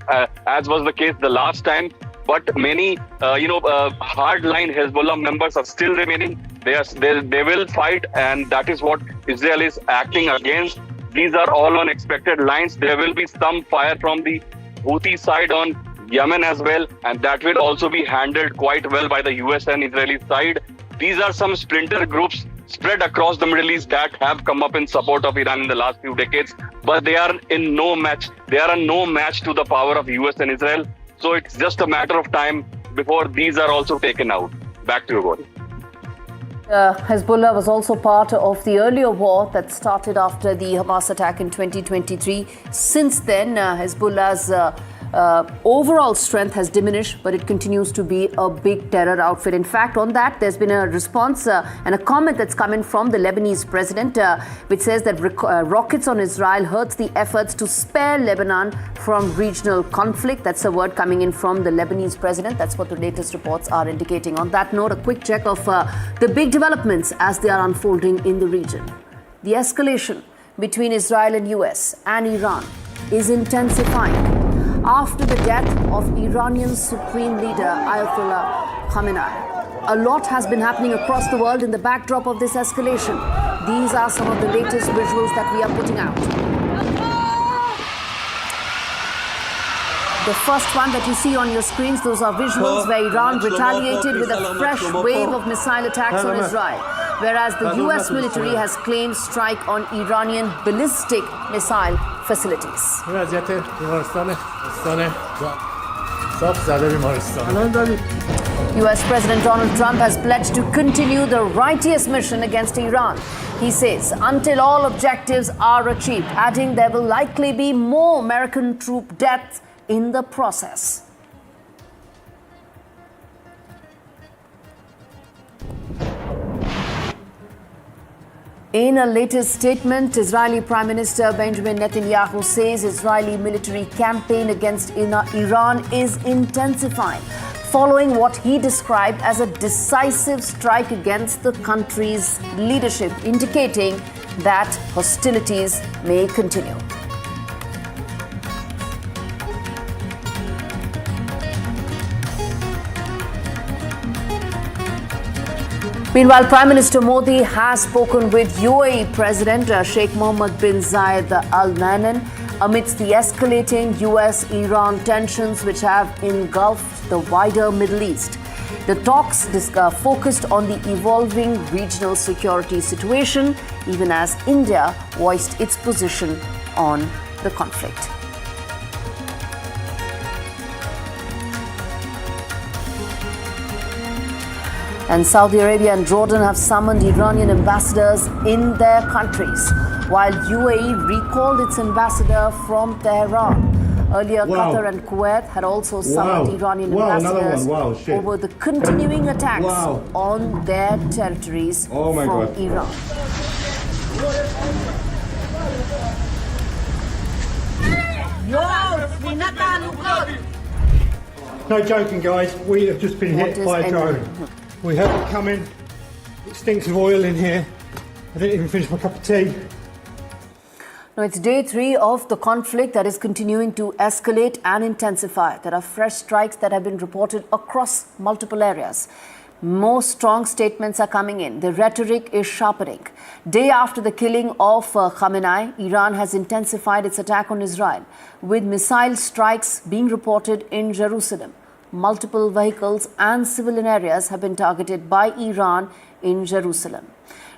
as was the case the last time. But many, hardline Hezbollah members are still remaining. They will fight, and that is what Israel is acting against. These are all on expected lines. There will be some fire from the Houthi side on Yemen as well, and that will also be handled quite well by the US and Israeli side. These are some splinter groups spread across the Middle East that have come up in support of Iran in the last few decades, but they are in no match. They are no match to the power of US and Israel. So it's just a matter of time before these are also taken out. Back to you, Gauri. Hezbollah was also part of the earlier war that started after the Hamas attack in 2023. Since then, Hezbollah's overall strength has diminished, but it continues to be a big terror outfit. In fact, on that, there's been a response and a comment that's come in from the Lebanese president, which says that rockets on Israel hurts the efforts to spare Lebanon from regional conflict. That's a word coming in from the Lebanese president. That's what the latest reports are indicating. On that note, a quick check of the big developments as they are unfolding in the region. The escalation between Israel and US and Iran is intensifying after the death of Iranian Supreme Leader Ayatollah Khamenei. A lot has been happening across the world in the backdrop of this escalation. These are some of the latest visuals that we are putting out. The first one that you see on your screens, those are visuals where Iran retaliated with a fresh wave of missile attacks on Israel, whereas the US military has claimed strike on Iranian ballistic missile facilities. US President Donald Trump has pledged to continue the righteous mission against Iran. He says, until all objectives are achieved, adding there will likely be more American troop deaths in the process. In a latest statement, Israeli Prime Minister Benjamin Netanyahu says Israeli military campaign against Iran is intensifying, following what he described as a decisive strike against the country's leadership, indicating that hostilities may continue. Meanwhile, Prime Minister Modi has spoken with UAE President Sheikh Mohammed bin Zayed Al Nahyan amidst the escalating US-Iran tensions which have engulfed the wider Middle East. The talks focused on the evolving regional security situation, even as India voiced its position on the conflict. And Saudi Arabia and Jordan have summoned Iranian ambassadors in their countries, while UAE recalled its ambassador from Tehran. Earlier, Qatar and Kuwait had also summoned Iranian ambassadors over the continuing attacks on their territories from Iran. No joking, guys. We have just been hit by a drone. We heard it coming. It stinks of oil in here. I didn't even finish my cup of tea. Now, it's day 3 of the conflict that is continuing to escalate and intensify. There are fresh strikes that have been reported across multiple areas. More strong statements are coming in. The rhetoric is sharpening. Day after the killing of Khamenei, Iran has intensified its attack on Israel, with missile strikes being reported in Jerusalem. Multiple vehicles and civilian areas have been targeted by Iran in Jerusalem.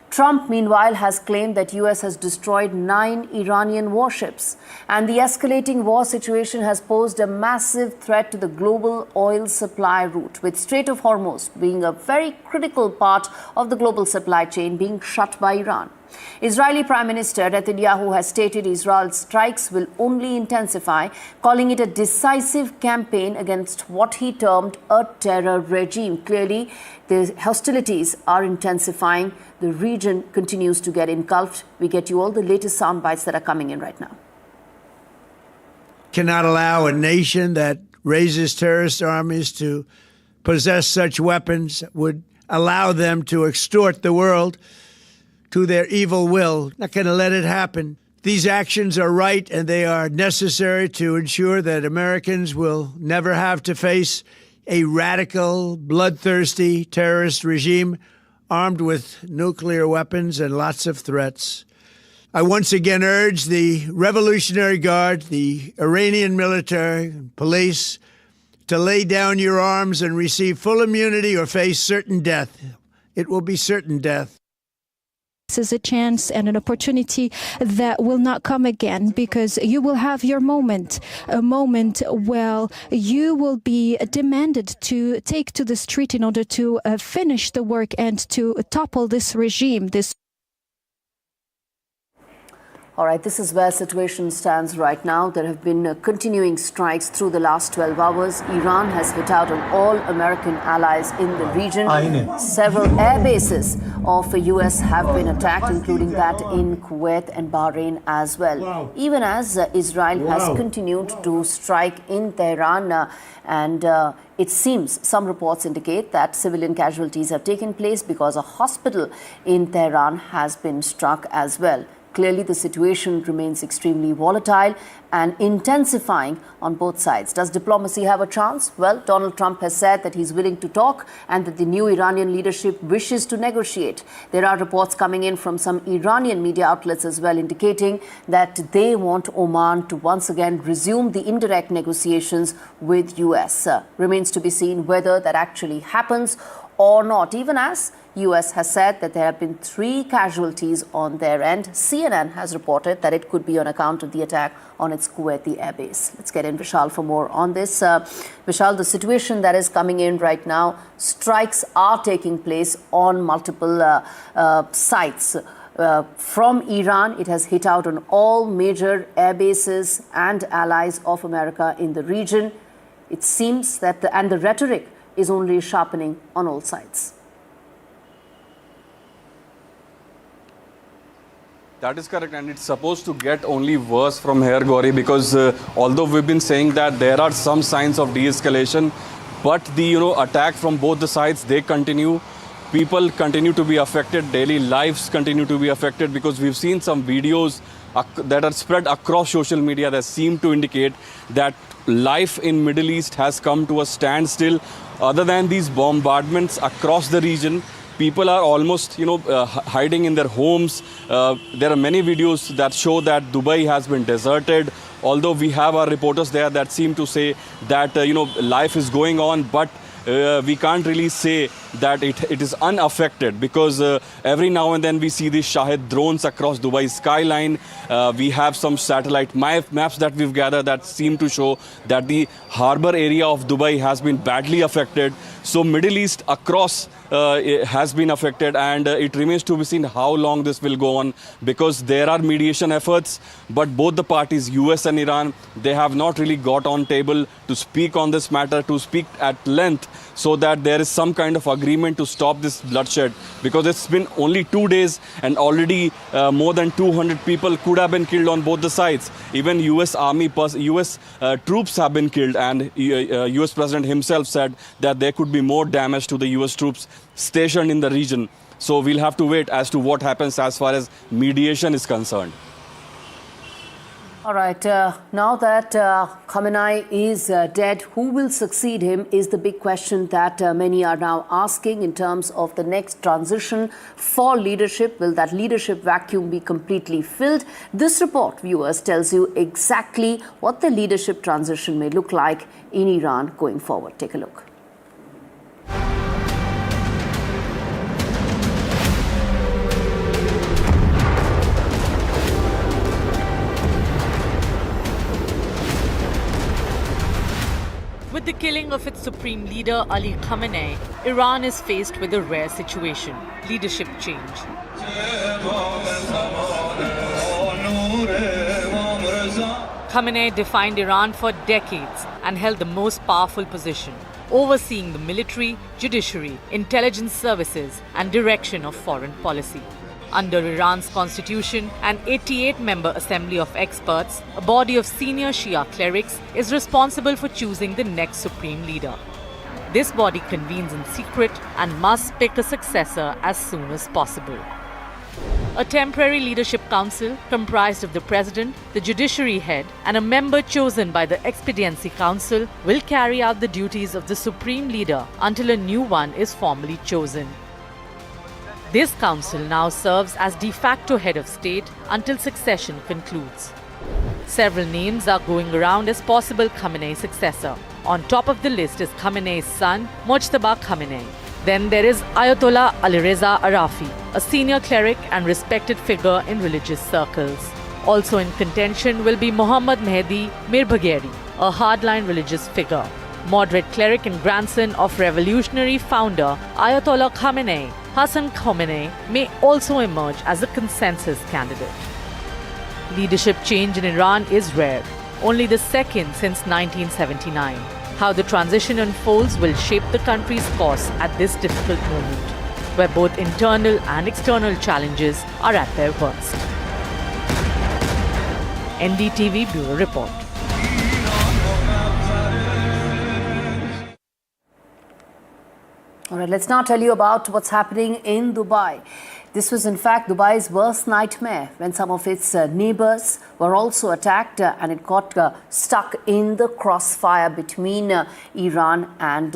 Trump, meanwhile, has claimed that US has destroyed 9 Iranian warships, and the escalating war situation has posed a massive threat to the global oil supply route, with Strait of Hormuz being a very critical part of the global supply chain being shut by Iran. Israeli Prime Minister Netanyahu has stated Israel's strikes will only intensify, calling it a decisive campaign against what he termed a terror regime. Clearly, the hostilities are intensifying. The region continues to get engulfed. We get you all the latest sound bites that are coming in right now. Cannot allow a nation that raises terrorist armies to possess such weapons, would allow them to extort the world to their evil will. Not going to let it happen. These actions are right and they are necessary to ensure that Americans will never have to face a radical, bloodthirsty terrorist regime armed with nuclear weapons and lots of threats. I once again urge the Revolutionary Guard, the Iranian military, police, to lay down your arms and receive full immunity or face certain death. It will be certain death. This is a chance and an opportunity that will not come again, because you will have your moment, a moment where you will be demanded to take to the street in order to finish the work and to topple this regime. All right, this is where situation stands right now. There have been continuing strikes through the last 12 hours. Iran has hit out on all American allies in the region. Several air bases of the US have been attacked, including that in Kuwait and Bahrain as well. Even as Israel has continued to strike in Tehran, and it seems some reports indicate that civilian casualties have taken place because a hospital in Tehran has been struck as well. Clearly, the situation remains extremely volatile and intensifying on both sides. Does diplomacy have a chance? Well, Donald Trump has said that he's willing to talk and that the new Iranian leadership wishes to negotiate. There are reports coming in from some Iranian media outlets as well, indicating that they want Oman to once again resume the indirect negotiations with US. Remains to be seen whether that actually happens or not, even as US has said that there have been 3 casualties on their end. CNN has reported that it could be on account of the attack on its Kuwaiti airbase. Let's get in Vishal for more on this. Vishal, the situation that is coming in right now, strikes are taking place on multiple sites. From Iran, it has hit out on all major air bases and allies of America in the region. It seems that the rhetoric is only sharpening on all sides. That is correct, and it's supposed to get only worse from here, Gauri, because although we've been saying that there are some signs of de-escalation, but the attack from both the sides, they continue. People continue to be affected, daily lives continue to be affected, because we've seen some videos that are spread across social media that seem to indicate that life in Middle East has come to a standstill. Other than these bombardments across the region, people are almost, hiding in their homes. There are many videos that show that Dubai has been deserted. Although we have our reporters there that seem to say that, life is going on, but we can't really say that it is unaffected, because every now and then we see these Shahid drones across Dubai's skyline. We have some satellite maps that we've gathered that seem to show that the harbor area of Dubai has been badly affected. So Middle East across has been affected, and it remains to be seen how long this will go on, because there are mediation efforts, but both the parties, US and Iran, they have not really got on table to speak on this matter, to speak at length, so that there is some kind of agreement to stop this bloodshed, because it's been only 2 days and already more than 200 people could have been killed on both the sides. Even US troops have been killed, and US President himself said that there could be more damage to the US troops stationed in the region. So we'll have to wait as to what happens as far as mediation is concerned. All right, now that Khamenei is dead, who will succeed him is the big question that many are now asking in terms of the next transition for leadership. Will that leadership vacuum be completely filled? This report, viewers, tells you exactly what the leadership transition may look like in Iran going forward. Take a look. With the killing of its supreme leader Ali Khamenei, Iran is faced with a rare situation: leadership change. Khamenei defined Iran for decades and held the most powerful position, overseeing the military, judiciary, intelligence services, and direction of foreign policy. Under Iran's constitution, an 88-member assembly of experts, a body of senior Shia clerics, is responsible for choosing the next supreme leader. This body convenes in secret and must pick a successor as soon as possible. A temporary leadership council comprised of the president, the judiciary head, and a member chosen by the Expediency Council will carry out the duties of the supreme leader until a new one is formally chosen. This council now serves as de facto head of state until succession concludes. Several names are going around as possible Khamenei successor. On top of the list is Khamenei's son, Mojtaba Khamenei. Then there is Ayatollah Alireza Arafi, a senior cleric and respected figure in religious circles. Also in contention will be Muhammad Mehdi Mirbagheri, a hardline religious figure. Moderate cleric and grandson of revolutionary founder Ayatollah Khamenei, Hassan Khamenei, may also emerge as a consensus candidate. Leadership change in Iran is rare, only the second since 1979. How the transition unfolds will shape the country's course at this difficult moment, where both internal and external challenges are at their worst. NDTV Bureau Report. All right, let's now tell you about what's happening in Dubai. This was in fact Dubai's worst nightmare when some of its neighbors were also attacked and it got stuck in the crossfire between Iran and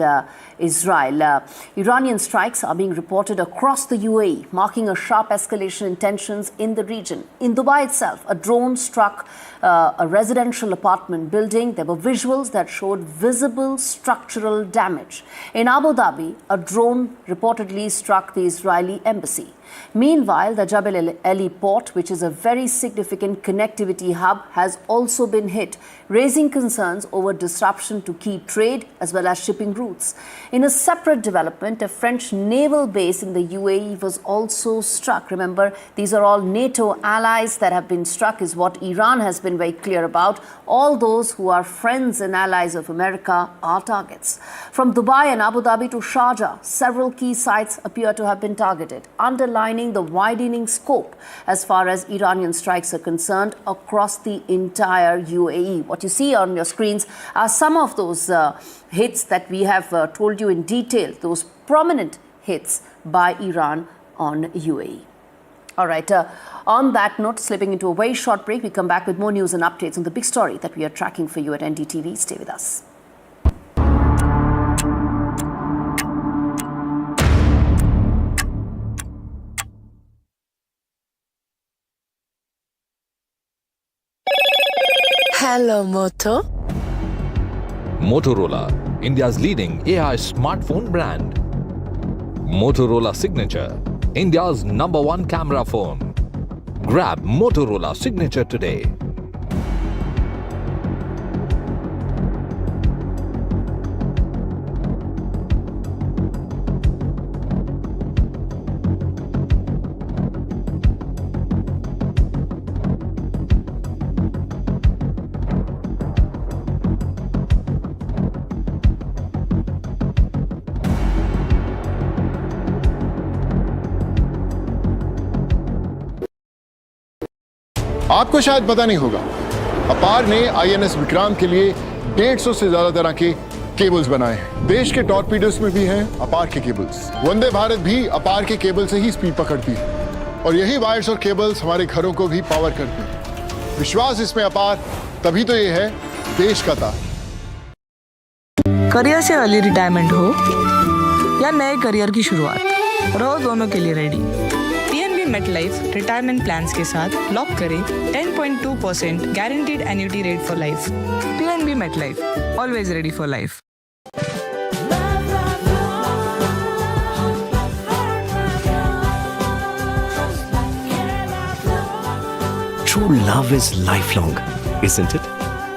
Israel. Iranian strikes are being reported across the UAE, marking a sharp escalation in tensions in the region. In Dubai itself, a drone struck a residential apartment building. There were visuals that showed visible structural damage. In Abu Dhabi, a drone reportedly struck the Israeli embassy. Meanwhile, the Jebel Ali port, which is a very significant connectivity hub, has also been hit, raising concerns over disruption to key trade as well as shipping routes. In a separate development, a French naval base in the UAE was also struck. Remember, these are all NATO allies that have been struck, is what Iran has been very clear about. All those who are friends and allies of America are targets. From Dubai and Abu Dhabi to Sharjah, several key sites appear to have been targeted, underlining the widening scope as far as Iranian strikes are concerned across the entire UAE. What you see on your screens are some of those hits that we have told you in detail, those prominent hits by Iran on UAE. All right, on that note, slipping into a very short break, we come back with more news and updates on the big story that we are tracking for you at NDTV. Stay with us. Hello, Moto. Motorola, India's leading AI smartphone brand. Motorola Signature, India's #1 camera phone. Grab Motorola Signature today. आपको शायद पता नहीं होगा, अपार ने INS Vikrant के लिए 150 से ज्यादा तरह के केबल्स बनाए हैं। देश के टॉर्पीडोस में भी हैं अपार के केबल्स। वंदे भारत भी अपार के केबल से ही स्पीड पकड़ती है और यही वायर्स और केबल्स हमारे घरों को भी पावर करती हैं। विश्वास इसमें अपार, तभी तो ये है देश का तार। करियर से अर्ली रिटायरमेंट हो या नए करियर की शुरुआत, रहो दोनों के लिए ready. PNB MetLife retirement plans के साथ लॉक करें 10.2% guaranteed annuity rate for life. PNB MetLife, always ready for life. True love is lifelong, isn't it?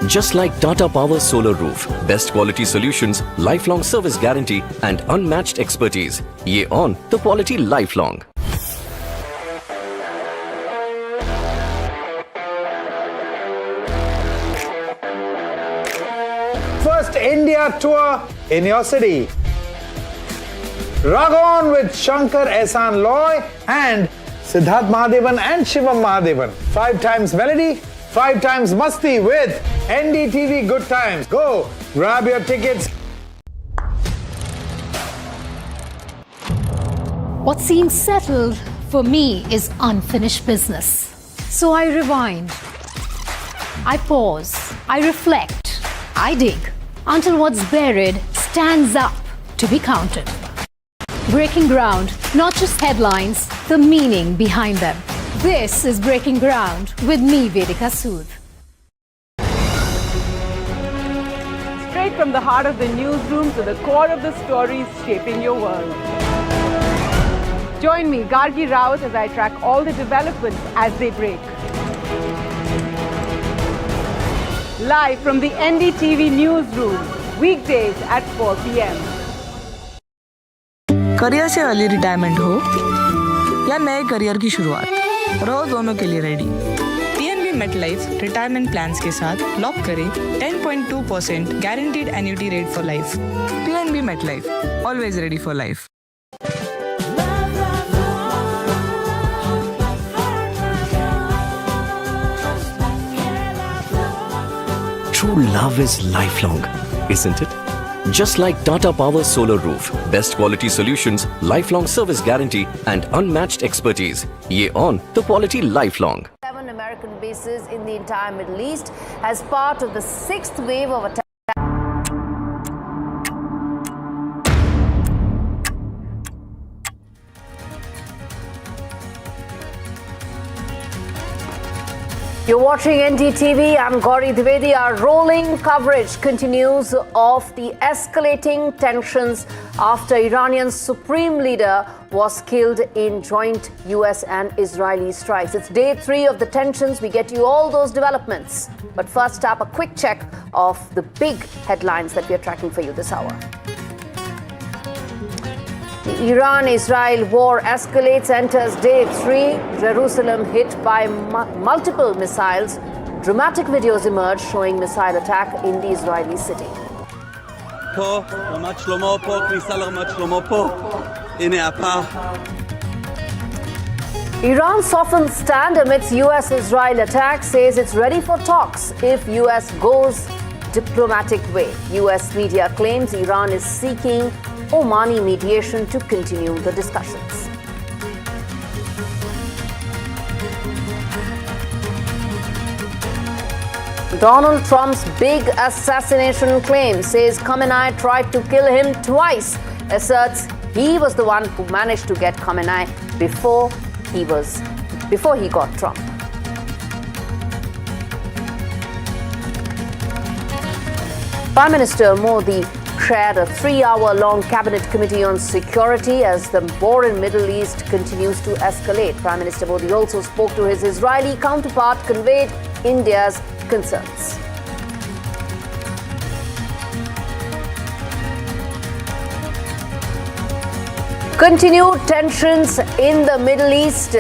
Just like Tata Power's solar roof, best quality solutions, lifelong service guarantee and unmatched expertise. Ye on the quality lifelong. First India tour in your city. Rock on with Shankar Ehsan Loy and Siddharth Mahadevan and Shivam Mahadevan. 5 times melody, 5 times masti with NDTV Good Times. Go, grab your tickets. What seems settled for me is unfinished business. So I rewind, I pause, I reflect, I dig until what's buried stands up to be counted. Breaking ground, not just headlines, the meaning behind them. This is Breaking Ground with me, Vedika Sood. Straight from the heart of the newsroom to the core of the stories shaping your world. Join me, Gargi Raut, as I track all the developments as they break. Live from the NDTV newsroom, weekdays at 4 p.m. Career से early retirement हो या नए career की शुरुआत, रहो दोनों के लिए ready. PNB MetLife retirement plans के साथ लॉक करें 10.2% guaranteed annuity rate for life. PNB MetLife, always ready for life. True love is lifelong, isn't it? Just like Tata Power Solar Roof, best quality solutions, lifelong service guarantee and unmatched expertise. Ye on the quality lifelong. 7 American bases in the entire Middle East as part of the 6th wave of attacks. You're watching NDTV. I'm Gauri Dwivedi. Our rolling coverage continues of the escalating tensions after Iranian supreme leader was killed in joint US and Israeli strikes. It's day 3 of the tensions. We get you all those developments. But first up, a quick check of the big headlines that we are tracking for you this hour. The Iran-Israel war escalates, enters day 3. Jerusalem hit by multiple missiles. Dramatic videos emerge showing missile attack in the Israeli city. Iran softens stand amidst US-Israel attack, says it's ready for talks if US goes diplomatic way. US media claims Iran is seeking Omani mediation to continue the discussions. Donald Trump's big assassination claim, says Khamenei tried to kill him twice, asserts he was the one who managed to get Khamenei before he got Trump. Prime Minister Modi chaired a 3-hour-long cabinet committee on security as the war in Middle East continues to escalate. Prime Minister Modi also spoke to his Israeli counterpart, conveyed India's concerns. Continued tensions in the Middle East.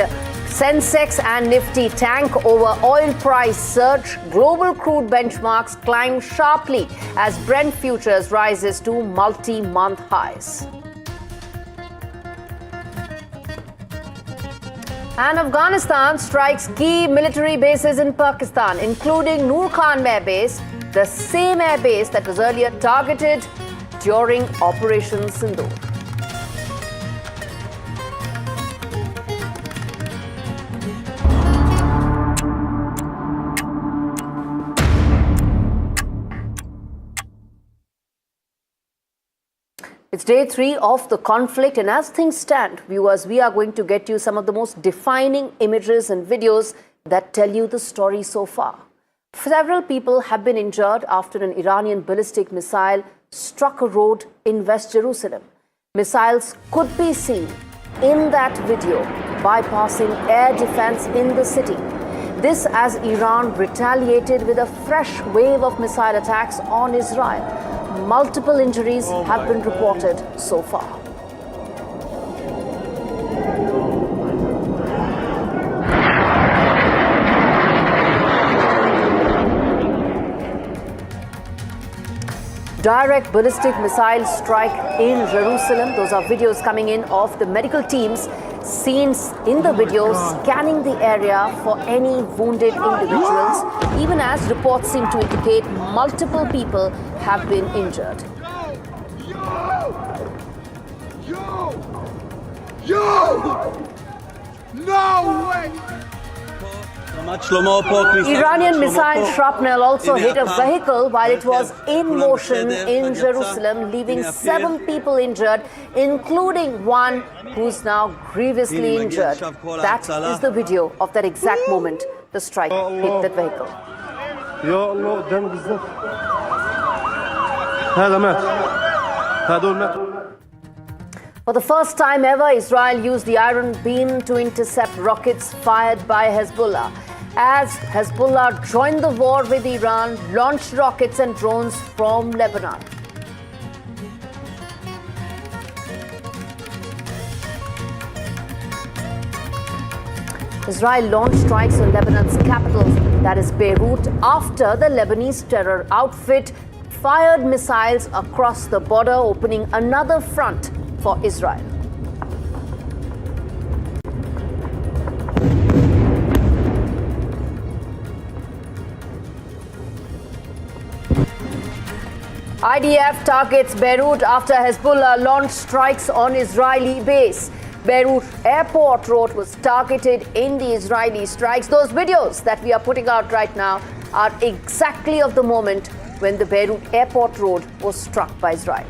Sensex and Nifty tank over oil price surge. Global crude benchmarks climb sharply as Brent futures rises to multi-month highs. And Afghanistan strikes key military bases in Pakistan, including Noor Khan Air Base, the same air base that was earlier targeted during Operation Sindoor. It's day 3 of the conflict, and as things stand, viewers, we are going to get you some of the most defining images and videos that tell you the story so far. Several people have been injured after an Iranian ballistic missile struck a road in West Jerusalem. Missiles could be seen in that video bypassing air defense in the city. This as Iran retaliated with a fresh wave of missile attacks on Israel. Multiple injuries have been reported so far. Direct ballistic missile strike in Jerusalem. Those are videos coming in of the medical teams seen in the video scanning the area for any wounded individuals, even as reports seem to indicate multiple people have been injured. No way! Iranian missile shrapnel also hit a vehicle while it was in motion in Jerusalem, leaving 7 people injured, including one who's now grievously injured. That is the video of that exact moment the strike hit that vehicle. For the first time ever, Israel used the Iron Beam to intercept rockets fired by Hezbollah. As Hezbollah joined the war with Iran, launched rockets and drones from Lebanon. Israel launched strikes on Lebanon's capital, that is Beirut, after the Lebanese terror outfit fired missiles across the border, opening another front for Israel. IDF targets Beirut after Hezbollah launched strikes on Israeli base. Beirut Airport Road was targeted in the Israeli strikes. Those videos that we are putting out right now are exactly of the moment when the Beirut Airport Road was struck by Israel.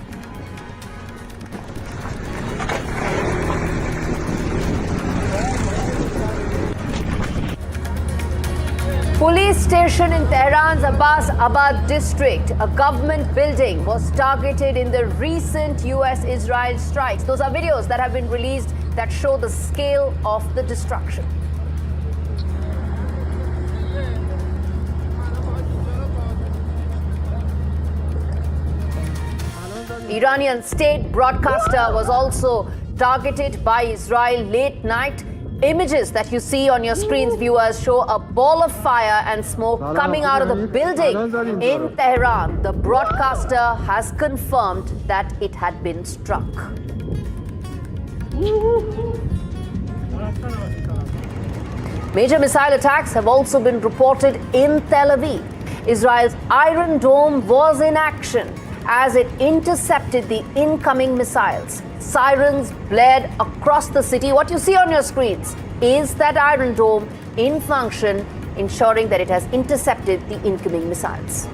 Police station in Tehran's Abbas Abad district, a government building, was targeted in the recent US-Israel strikes. Those are videos that have been released that show the scale of the destruction. Iranian state broadcaster was also targeted by Israel late night. Images that you see on your screens, viewers, show a ball of fire and smoke coming out of the building in Tehran. The broadcaster has confirmed that it had been struck. Major missile attacks have also been reported in Tel Aviv. Israel's Iron Dome was in action as it intercepted the incoming missiles. Sirens blared across the city. What you see on your screens is that Iron Dome in function, ensuring that it has intercepted the incoming missiles.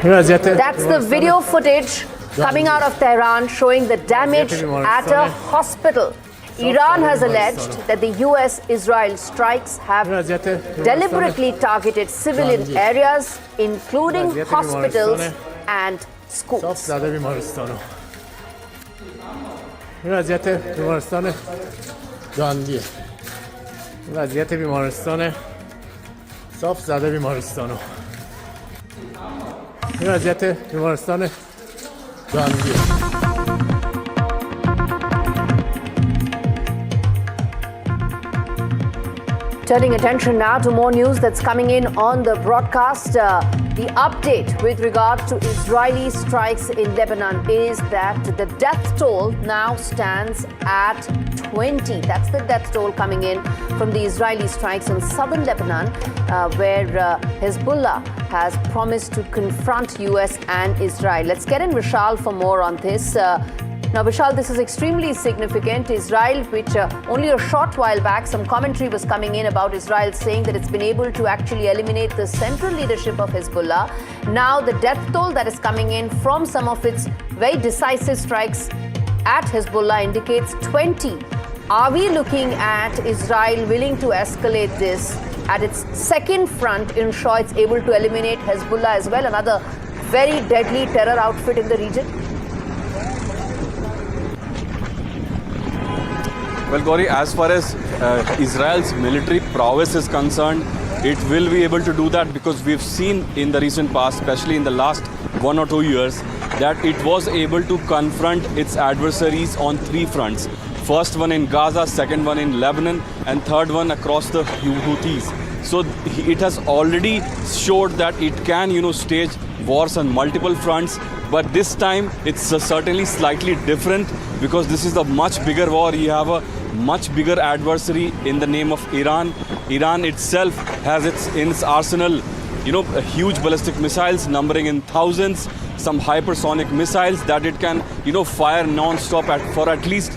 That's the video footage coming out of Tehran showing the damage at a hospital. Iran has alleged that the US-Israel strikes have deliberately targeted civilian areas, including hospitals and schools. Turning attention now to more news that's coming in on the broadcast. The update with regard to Israeli strikes in Lebanon is that the death toll now stands at 20. That's the death toll coming in from the Israeli strikes in southern Lebanon, where Hezbollah has promised to confront US and Israel. Let's get in Vishal for more on this. Now, Vishal, this is extremely significant. Israel, which only a short while back, some commentary was coming in about Israel saying that it's been able to actually eliminate the central leadership of Hezbollah. Now, the death toll that is coming in from some of its very decisive strikes at Hezbollah indicates 20. Are we looking at Israel willing to escalate this at its second front, ensure it's able to eliminate Hezbollah as well, another very deadly terror outfit in the region? Well, Gauri, as far as Israel's military prowess is concerned, it will be able to do that because we've seen in the recent past, especially in the last 1 or 2 years, that it was able to confront its adversaries on 3 fronts. First one in Gaza, second one in Lebanon, and third one across the Houthis. So it has already showed that it can, stage wars on multiple fronts. But this time it's certainly slightly different because this is a much bigger war. You have a much bigger adversary in the name of Iran. Iran itself has in its arsenal, huge ballistic missiles numbering in thousands, some hypersonic missiles that it can, fire non-stop for at least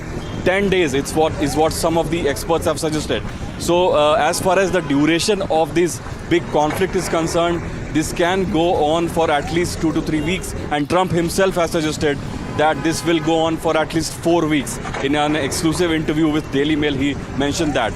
10 days. It's what some of the experts have suggested. So as far as the duration of this big conflict is concerned, this can go on for at least 2 to 3 weeks. And Trump himself has suggested that this will go on for at least 4 weeks. In an exclusive interview with Daily Mail, he mentioned that.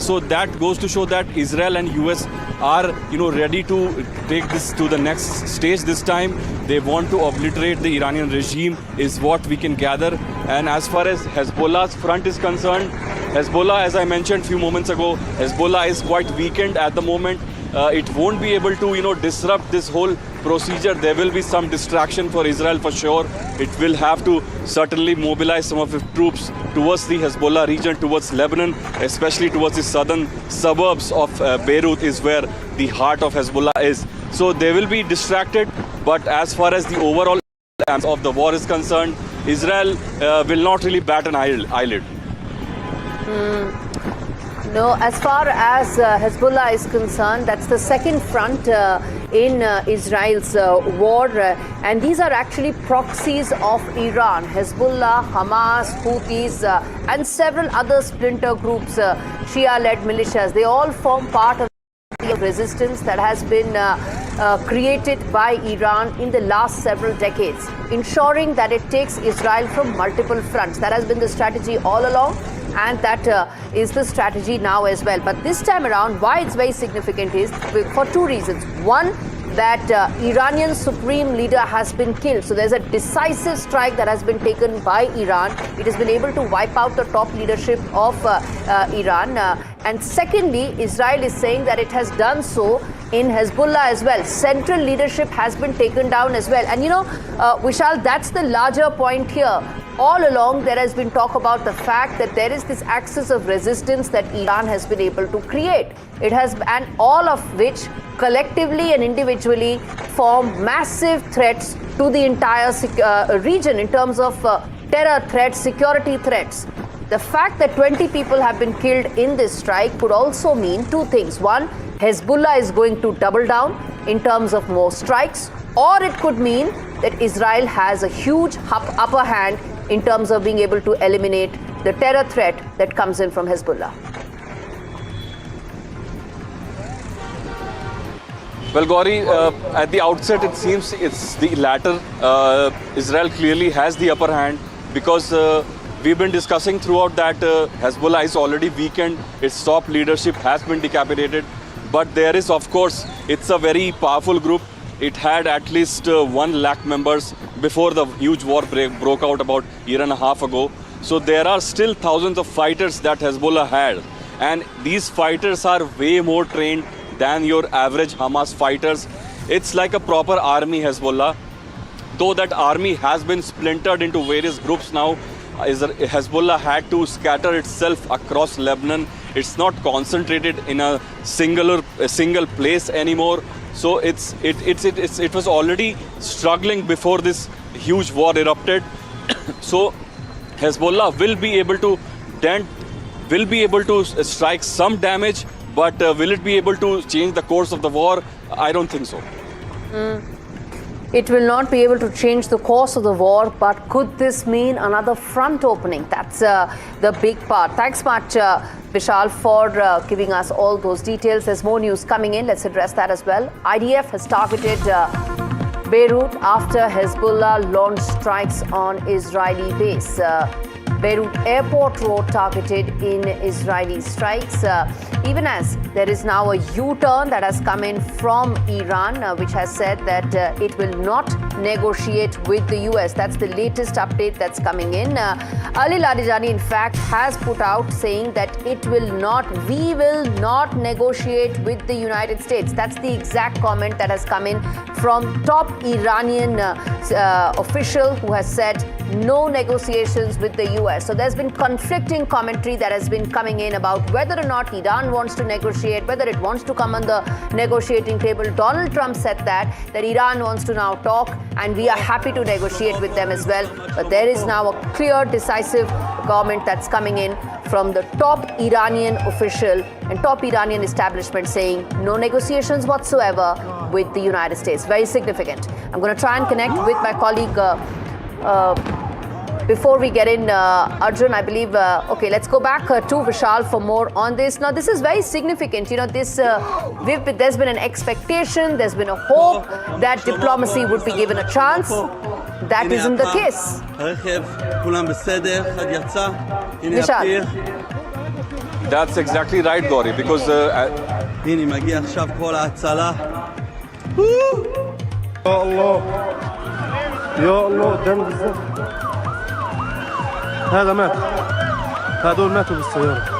So that goes to show that Israel and US are, ready to take this to the next stage this time. They want to obliterate the Iranian regime, is what we can gather. And as far as Hezbollah's front is concerned, Hezbollah, as I mentioned a few moments ago, Hezbollah is quite weakened at the moment. It won't be able to, disrupt this whole procedure. There will be some distraction for Israel for sure. It will have to certainly mobilize some of its troops towards the Hezbollah region, towards Lebanon, especially towards the southern suburbs of Beirut is where the heart of Hezbollah is. So they will be distracted. But as far as the overall of the war is concerned, Israel will not really bat an eyelid. No, as far as Hezbollah is concerned, that's the second front in Israel's war. And these are actually proxies of Iran. Hezbollah, Hamas, Houthis, and several other splinter groups, Shia-led militias. They all form part of the resistance that has been created by Iran in the last several decades, ensuring that it takes Israel from multiple fronts. That has been the strategy all along. And that is the strategy now as well. But this time around, why it's very significant is for two reasons. One, that Iranian supreme leader has been killed. So there's a decisive strike that has been taken by Iran. It has been able to wipe out the top leadership of Iran. And secondly, Israel is saying that it has done so in Hezbollah as well. Central leadership has been taken down as well. And Vishal, that's the larger point here. All along, there has been talk about the fact that there is this axis of resistance that Iran has been able to create. It has, and all of which collectively and individually form massive threats to the entire region in terms of terror threats, security threats. The fact that 20 people have been killed in this strike could also mean two things. One, Hezbollah is going to double down in terms of more strikes, or it could mean that Israel has a huge upper hand in terms of being able to eliminate the terror threat that comes in from Hezbollah. Well, Gauri, at the outset, it seems it's the latter. Israel clearly has the upper hand because we've been discussing throughout that Hezbollah is already weakened. Its top leadership has been decapitated. But there is, of course, it's a very powerful group. It had at least 1 lakh members before the huge war broke out about a year and a half ago. So there are still thousands of fighters that Hezbollah had. And these fighters are way more trained than your average Hamas fighters. It's like a proper army, Hezbollah. Though that army has been splintered into various groups now, Hezbollah had to scatter itself across Lebanon. It's not concentrated in a single place anymore. So it was already struggling before this huge war erupted. So Hezbollah will be able to strike some damage, but will it be able to change the course of the war? I don't think so. It will not be able to change the course of the war, but could this mean another front opening? That's the big part. Thanks much, Vishal, for giving us all those details. There's more news coming in. Let's address that as well. IDF has targeted Beirut after Hezbollah launched strikes on Israeli base. Beirut airport road targeted in Israeli strikes. Even as there is now a U-turn that has come in from Iran, which has said that it will not negotiate with the US. That's the latest update that's coming in. Ali Larijani, in fact, has put out saying that we will not negotiate with the United States. That's the exact comment that has come in from top Iranian official who has said no negotiations with the US. So there's been conflicting commentary that has been coming in about whether or not Iran wants to negotiate, whether it wants to come on the negotiating table. Donald Trump said that Iran wants to now talk and we are happy to negotiate with them as well. But there is now a clear, decisive comment that's coming in from the top Iranian official and top Iranian establishment saying no negotiations whatsoever with the United States. Very significant. I'm going to try and connect with my colleague before we get in, Arjun, I believe, okay, let's go back to Vishal for more on this. Now, this is very significant. There's been an expectation, there's been a hope that diplomacy would be given a chance. that isn't the case. Vishal. That's exactly right, Gauri, because يا الله قدام بالظبط هذا مات هذول ماتوا بالسيارة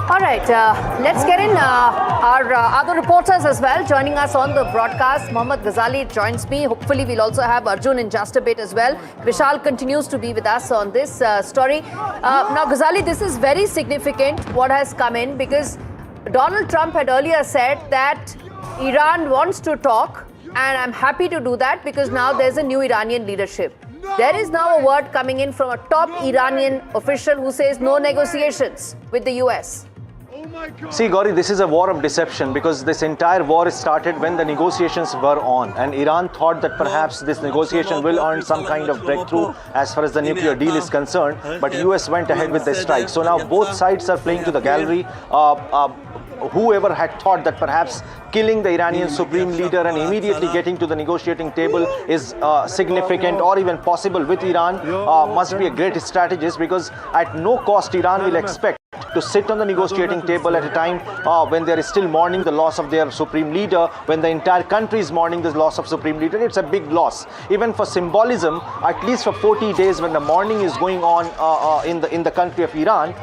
All right, let's get in our other reporters as well joining us on the broadcast. Mohammad Ghazali joins me. Hopefully, we'll also have Arjun in just a bit as well. Vishal continues to be with us on this story. Now, Ghazali, this is very significant what has come in because Donald Trump had earlier said that Iran wants to talk, and I'm happy to do that because now there's a new Iranian leadership. There is now a word coming in from a top Iranian official who says no negotiations with the US. See, Gauri, this is a war of deception because this entire war started when the negotiations were on, and Iran thought that perhaps this negotiation will earn some kind of breakthrough as far as the nuclear deal is concerned, but US went ahead with the strike. So now both sides are playing to the gallery. Whoever had thought that perhaps killing the Iranian supreme leader and immediately getting to the negotiating table is significant or even possible with Iran must be a great strategist, because at no cost Iran will expect to sit on the negotiating table at a time when they are still mourning the loss of their supreme leader, when the entire country is mourning the loss of supreme leader. It's a big loss. Even for symbolism, at least for 40 days when the mourning is going on in the country of Iran,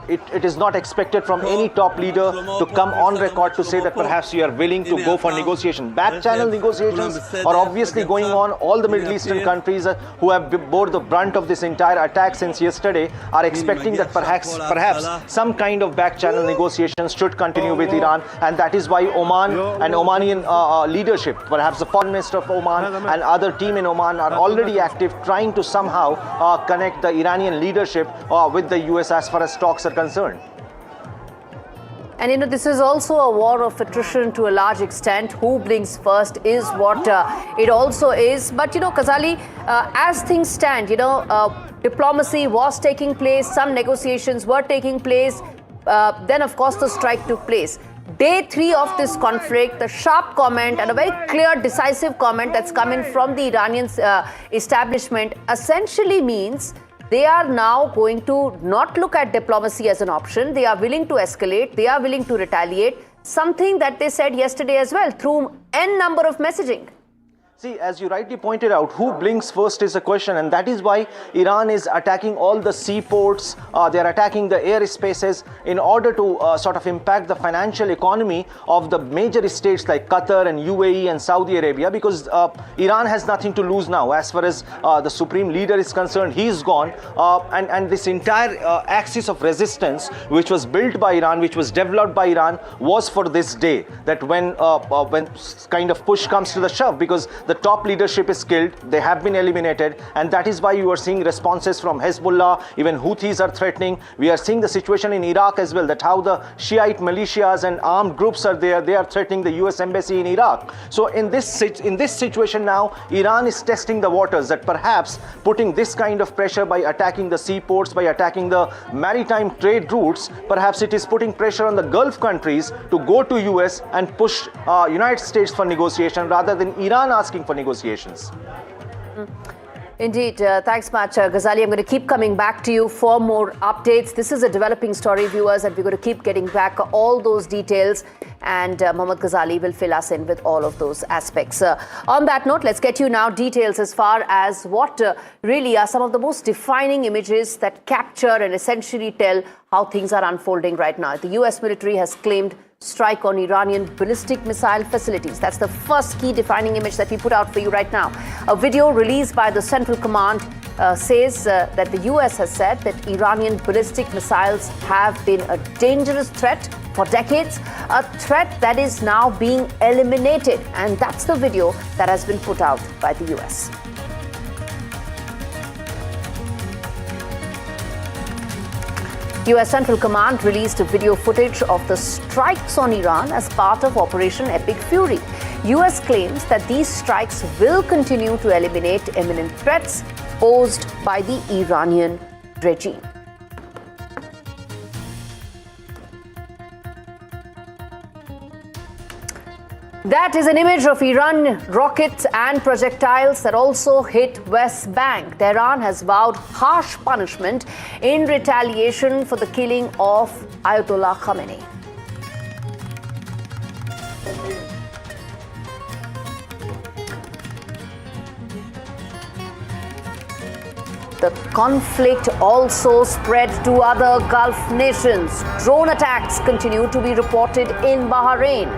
it is not expected from any top leader to come on record to say that perhaps you are willing to go for negotiation. Back channel negotiations are obviously going on. All the Middle Eastern countries who have bore the brunt of this entire attack since yesterday are expecting that perhaps some kind of back channel negotiations should continue with Iran, and that is why Oman and Omanian leadership, perhaps the foreign minister of Oman and other team in Oman, are already active trying to somehow connect the Iranian leadership with the US as far as talks are concerned. And this is also a war of attrition to a large extent. Who blinks first is what it also is. But Ghazali, as things stand, diplomacy was taking place, some negotiations were taking place, then of course the strike took place. Day 3 of this conflict, the sharp comment and a very clear, decisive comment that's coming from the Iranian establishment essentially means they are now going to not look at diplomacy as an option. They are willing to escalate. They are willing to retaliate. Something that they said yesterday as well through N number of messaging. See, as you rightly pointed out, who blinks first is a question, and that is why Iran is attacking all the seaports. They are attacking the airspaces in order to sort of impact the financial economy of the major states like Qatar and UAE and Saudi Arabia, because Iran has nothing to lose now. As far as the supreme leader is concerned, he is gone. And this entire axis of resistance, which was built by Iran, which was developed by Iran, was for this day, that when kind of push comes to the shove, because the top leadership is killed, they have been eliminated, and that is why you are seeing responses from Hezbollah, even Houthis are threatening. We are seeing the situation in Iraq as well, that how the Shiite militias and armed groups are there, they are threatening the US embassy in Iraq. So in this situation now, Iran is testing the waters, that perhaps putting this kind of pressure by attacking the seaports, by attacking the maritime trade routes, perhaps it is putting pressure on the Gulf countries to go to US and push United States for negotiation rather than Iran asking for negotiations. Indeed. Thanks much, Ghazali. I'm going to keep coming back to you for more updates. This is a developing story, viewers, and we're going to keep getting back all those details. And Mohammad Ghazali will fill us in with all of those aspects. On that note, let's get you now details as far as what really are some of the most defining images that capture and essentially tell how things are unfolding right now. The US military has claimed strike on Iranian ballistic missile facilities. That's the first key defining image that we put out for you right now. A video released by the Central Command says that the US has said that Iranian ballistic missiles have been a dangerous threat for decades, a threat that is now being eliminated. And that's the video that has been put out by the US. US Central Command released a video footage of the strikes on Iran as part of Operation Epic Fury. US claims that these strikes will continue to eliminate imminent threats posed by the Iranian regime. That is an image of Iran rockets and projectiles that also hit West Bank. Tehran has vowed harsh punishment in retaliation for the killing of Ayatollah Khamenei. The conflict also spread to other Gulf nations. Drone attacks continue to be reported in Bahrain.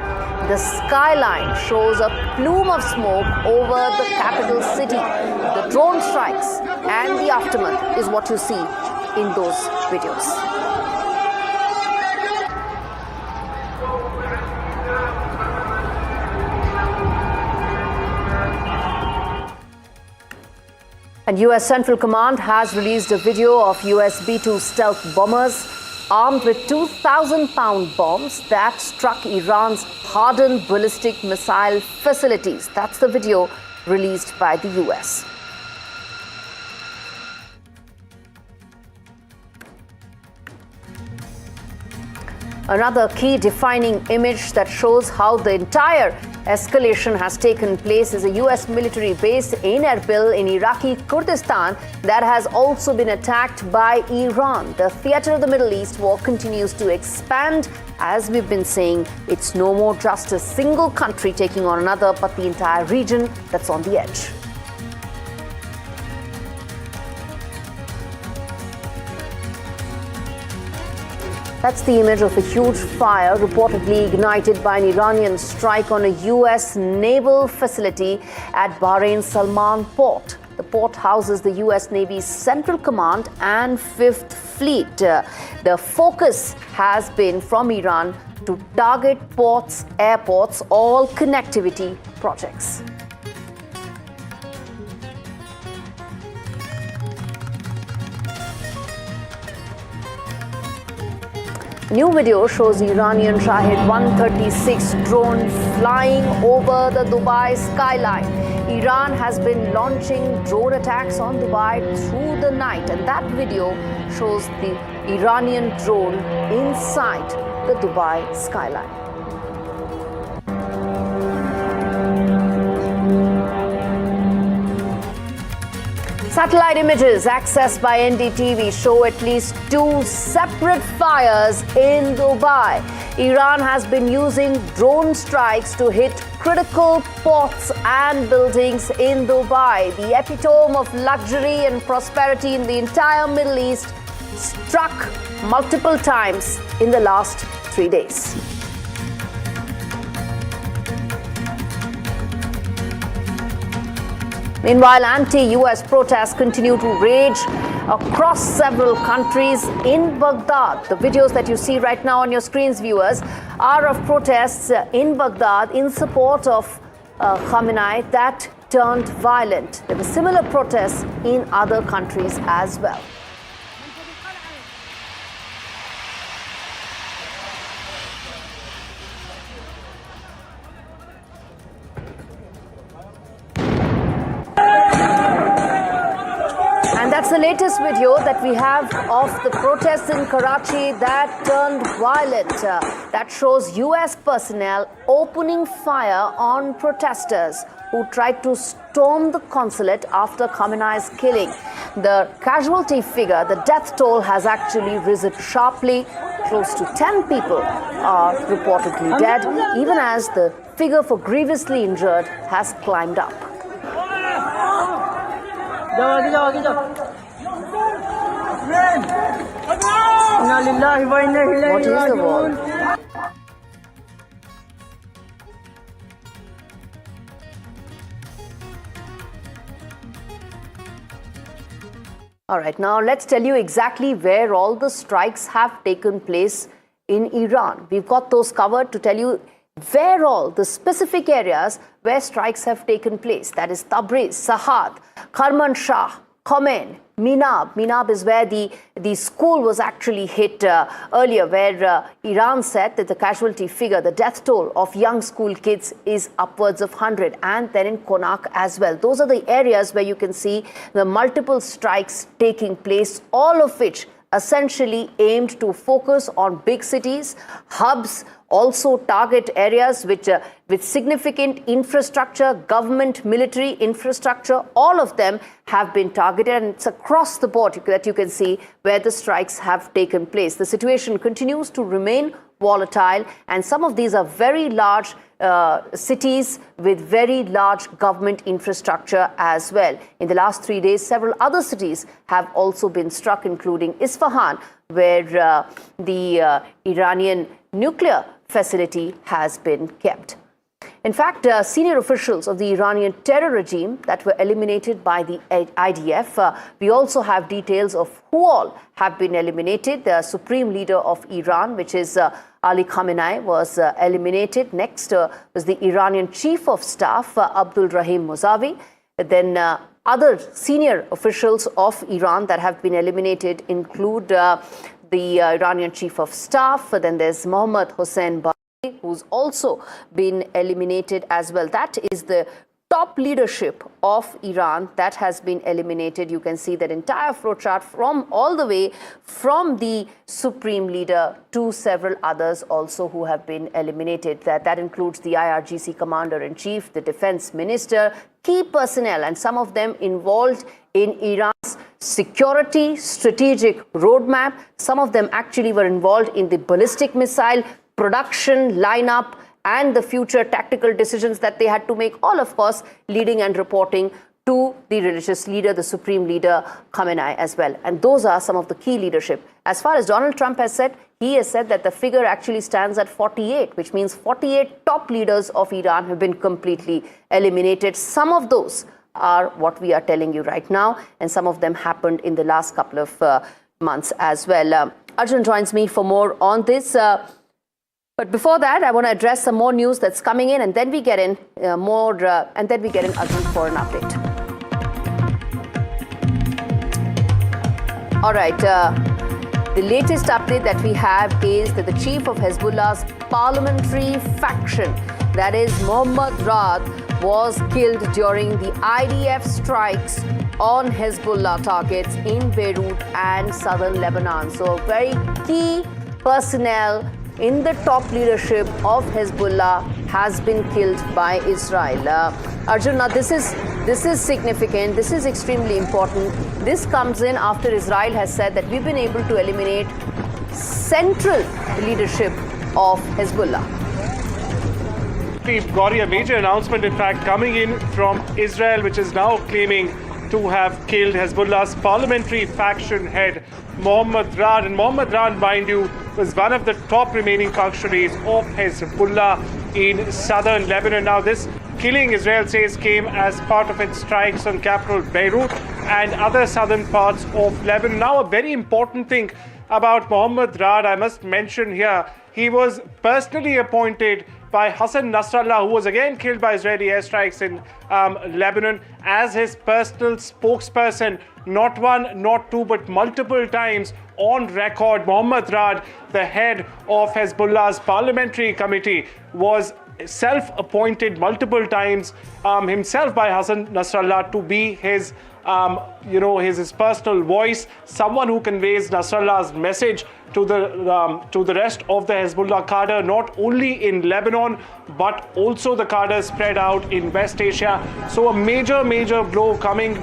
The skyline shows a plume of smoke over the capital city. The drone strikes and the aftermath is what you see in those videos. And US Central Command has released a video of US B-2 stealth bombers armed with 2,000-pound bombs that struck Iran's hardened ballistic missile facilities. That's the video released by the US. Another key defining image that shows how the entire escalation has taken place is a US military base in Erbil in Iraqi Kurdistan that has also been attacked by Iran. The theater of the Middle East war continues to expand. As we've been saying, it's no more just a single country taking on another, but the entire region that's on the edge. That's the image of a huge fire reportedly ignited by an Iranian strike on a US naval facility at Bahrain's Salman port. The port houses the US Navy's Central Command and 5th Fleet. The focus has been from Iran to target ports, airports, all connectivity projects. New video shows Iranian Shahid 136 drone flying over the Dubai skyline. Iran has been launching drone attacks on Dubai through the night, and that video shows the Iranian drone inside the Dubai skyline. Satellite images accessed by NDTV show at least 2 separate fires in Dubai. Iran has been using drone strikes to hit critical ports and buildings in Dubai. The epitome of luxury and prosperity in the entire Middle East struck multiple times in the last 3 days. Meanwhile, anti-US protests continue to rage across several countries. In Baghdad, the videos that you see right now on your screens, viewers, are of protests in Baghdad in support of Khamenei that turned violent. There were similar protests in other countries as well. That's the latest video that we have of the protests in Karachi that turned violent. That shows US personnel opening fire on protesters who tried to storm the consulate after Khamenei's killing. The casualty figure, the death toll, has actually risen sharply. Close to 10 people are reportedly dead, even as the figure for grievously injured has climbed up. What is the wall? All right, now let's tell you exactly where all the strikes have taken place in Iran. We've got those covered to tell you where all the specific areas where strikes have taken place. That is Tabriz, Sahad, Kermanshah, Khomein, Minab. Minab is where the school was actually hit earlier, where Iran said that the casualty figure, the death toll of young school kids is upwards of 100, and then in Konak as well. Those are the areas where you can see the multiple strikes taking place, all of which essentially aimed to focus on big cities, hubs, also target areas which with significant infrastructure, government, military infrastructure. All of them have been targeted, and it's across the board that you can see where the strikes have taken place. The situation continues to remain volatile, and some of these are very large cities with very large government infrastructure as well. In the last 3 days, several other cities have also been struck, including Isfahan, where the Iranian nuclear facility has been kept. In fact, senior officials of the Iranian terror regime that were eliminated by the IDF, we also have details of who all have been eliminated. The supreme leader of Iran, which is Ali Khamenei, was eliminated. Next was the Iranian chief of staff, Abdul Rahim Mousavi. Then other senior officials of Iran that have been eliminated include the Iranian chief of staff. Then there's Mohammad Hossein Baghdadi, who's also been eliminated as well. That is the top leadership of Iran that has been eliminated. You can see that entire flowchart from all the way from the supreme leader to several others also who have been eliminated. That includes the IRGC commander-in-chief, the defense minister, key personnel, and some of them involved in Iran's security strategic roadmap. Some of them actually were involved in the ballistic missile production lineup and the future tactical decisions that they had to make, all of course leading and reporting to the religious leader, the supreme leader Khamenei as well. And those are some of the key leadership. As far as Donald Trump has said, he has said that the figure actually stands at 48, which means 48 top leaders of Iran have been completely eliminated. Some of those are what we are telling you right now, and some of them happened in the last couple of months as well. Arjun joins me for more on this. But before that, I want to address some more news that's coming in, and then we get in Arjun for an update. All right. The latest update that we have is that the chief of Hezbollah's parliamentary faction, that is Mohammad Raad, was killed during the IDF strikes on Hezbollah targets in Beirut and southern Lebanon. So very key personnel in the top leadership of Hezbollah has been killed by Israel. Arjun, now this is significant. This is extremely important. This comes in after Israel has said that we've been able to eliminate central leadership of Hezbollah. Gauri, a major announcement, in fact, coming in from Israel, which is now claiming to have killed Hezbollah's parliamentary faction head, Mohammad Raad. And Mohammad Raad, mind you, was one of the top remaining functionaries of Hezbollah in southern Lebanon. Now, this killing, Israel says, came as part of its strikes on capital Beirut and other southern parts of Lebanon. Now, a very important thing about Mohammad Raad, I must mention here, he was personally appointed by Hassan Nasrallah, who was again killed by Israeli airstrikes in Lebanon, as his personal spokesperson, not one, not two, but multiple times on record. Mohammad Raad, the head of Hezbollah's parliamentary committee, was self-appointed multiple times himself by Hassan Nasrallah to be his his personal voice, someone who conveys Nasrallah's message to the rest of the Hezbollah cadre, not only in Lebanon, but also the cadre spread out in West Asia. So a major blow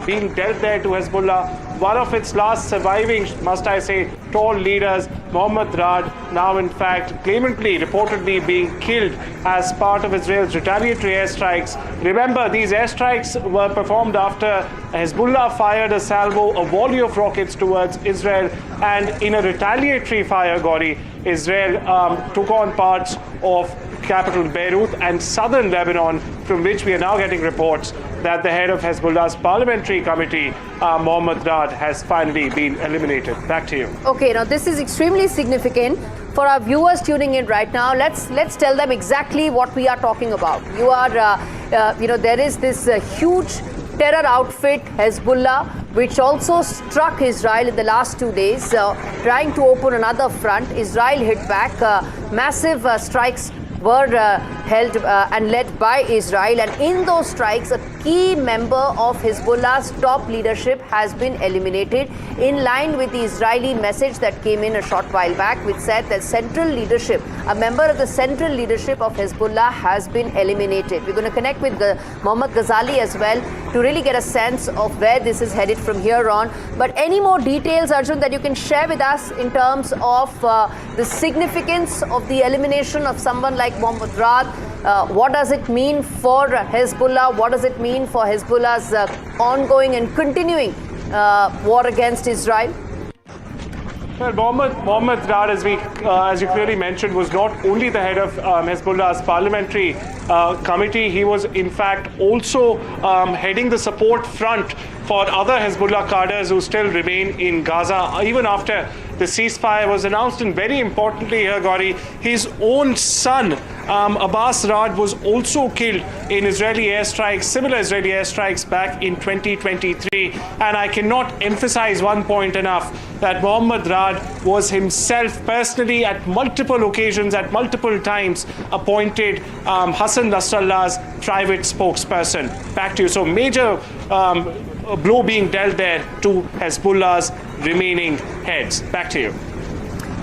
being dealt there to Hezbollah. One of its last surviving, must I say, tall leaders, Mohammad Raad, now in fact reportedly being killed as part of Israel's retaliatory airstrikes. Remember, these airstrikes were performed after Hezbollah fired a volley of rockets towards Israel, and in a retaliatory fire, Gauri, Israel took on parts of capital Beirut and southern Lebanon, from which we are now getting reports that the head of Hezbollah's parliamentary committee, Mohammad Raad, has finally been eliminated. Back to you. Okay, now this is extremely significant for our viewers tuning in right now. Let's tell them exactly what we are talking about. There is this huge terror outfit, Hezbollah, which also struck Israel in the last 2 days, trying to open another front. Israel hit back. Massive strikes were held and led by Israel. And in those strikes, a key member of Hezbollah's top leadership has been eliminated, in line with the Israeli message that came in a short while back, which said that central leadership, a member of the central leadership of Hezbollah has been eliminated. We're going to connect with Mohammad Ghazali as well to really get a sense of where this is headed from here on. But any more details, Arjun, that you can share with us in terms of the significance of the elimination of someone like Mohammad Raad? What does it mean for Hezbollah? What does it mean for Hezbollah's ongoing and continuing war against Israel? Well, Mohammad Raad, as you clearly mentioned, was not only the head of Hezbollah's parliamentary committee, he was in fact also heading the support front for other Hezbollah cadres who still remain in Gaza, even after the ceasefire was announced. And very importantly here, Gauri, his own son, Abbas Raad, was also killed in Israeli airstrikes, similar Israeli airstrikes back in 2023. And I cannot emphasize one point enough, that Mohammad Raad was himself personally at multiple occasions, at multiple times, appointed Hassan Nasrallah's private spokesperson. Back to you. So major blow being dealt there to Hezbollah's remaining heads. Back to you.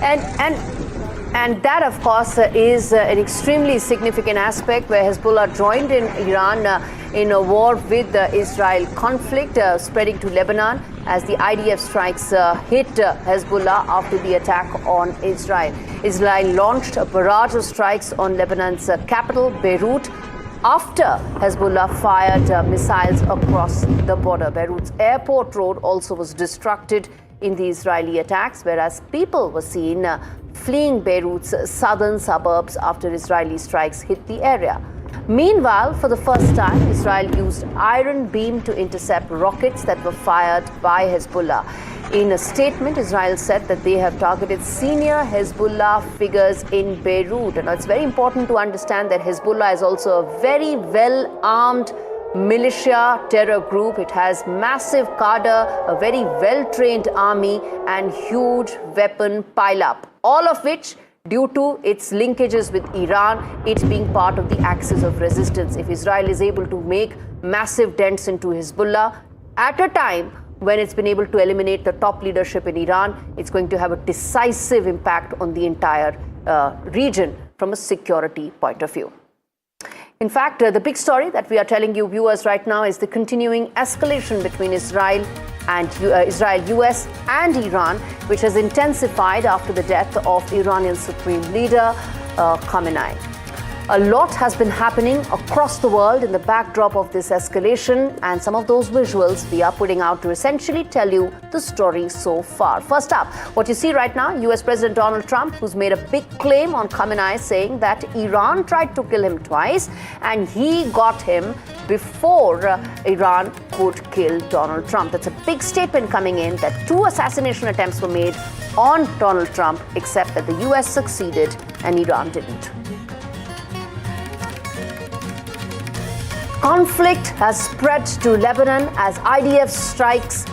And that, of course, is an extremely significant aspect, where Hezbollah joined in Iran in a war with the Israel conflict, spreading to Lebanon as the IDF strikes hit Hezbollah after the attack on Israel. Israel launched a barrage of strikes on Lebanon's capital, Beirut, after Hezbollah fired missiles across the border. Beirut's airport road also was destructed in the Israeli attacks, whereas people were seen fleeing Beirut's southern suburbs after Israeli strikes hit the area. Meanwhile, for the first time, Israel used iron beam to intercept rockets that were fired by Hezbollah. In a statement, Israel said that they have targeted senior Hezbollah figures in Beirut. And it's very important to understand that Hezbollah is also a very well-armed militia terror group. It has massive cadre, a very well-trained army, and huge weapon pile-up. All of which due to its linkages with Iran, it being part of the axis of resistance. If Israel is able to make massive dents into Hezbollah at a time when it's been able to eliminate the top leadership in Iran, it's going to have a decisive impact on the entire region from a security point of view. In fact, the big story that we are telling you viewers right now is the continuing escalation between Israel, US and Iran, which has intensified after the death of Iranian Supreme Leader Khamenei. A lot has been happening across the world in the backdrop of this escalation, and some of those visuals we are putting out to essentially tell you the story so far. First up, what you see right now, US President Donald Trump, who's made a big claim on Khamenei, saying that Iran tried to kill him twice and he got him before Iran could kill Donald Trump. That's a big statement coming in that 2 assassination attempts were made on Donald Trump, except that the US succeeded and Iran didn't. Conflict has spread to Lebanon as IDF strikes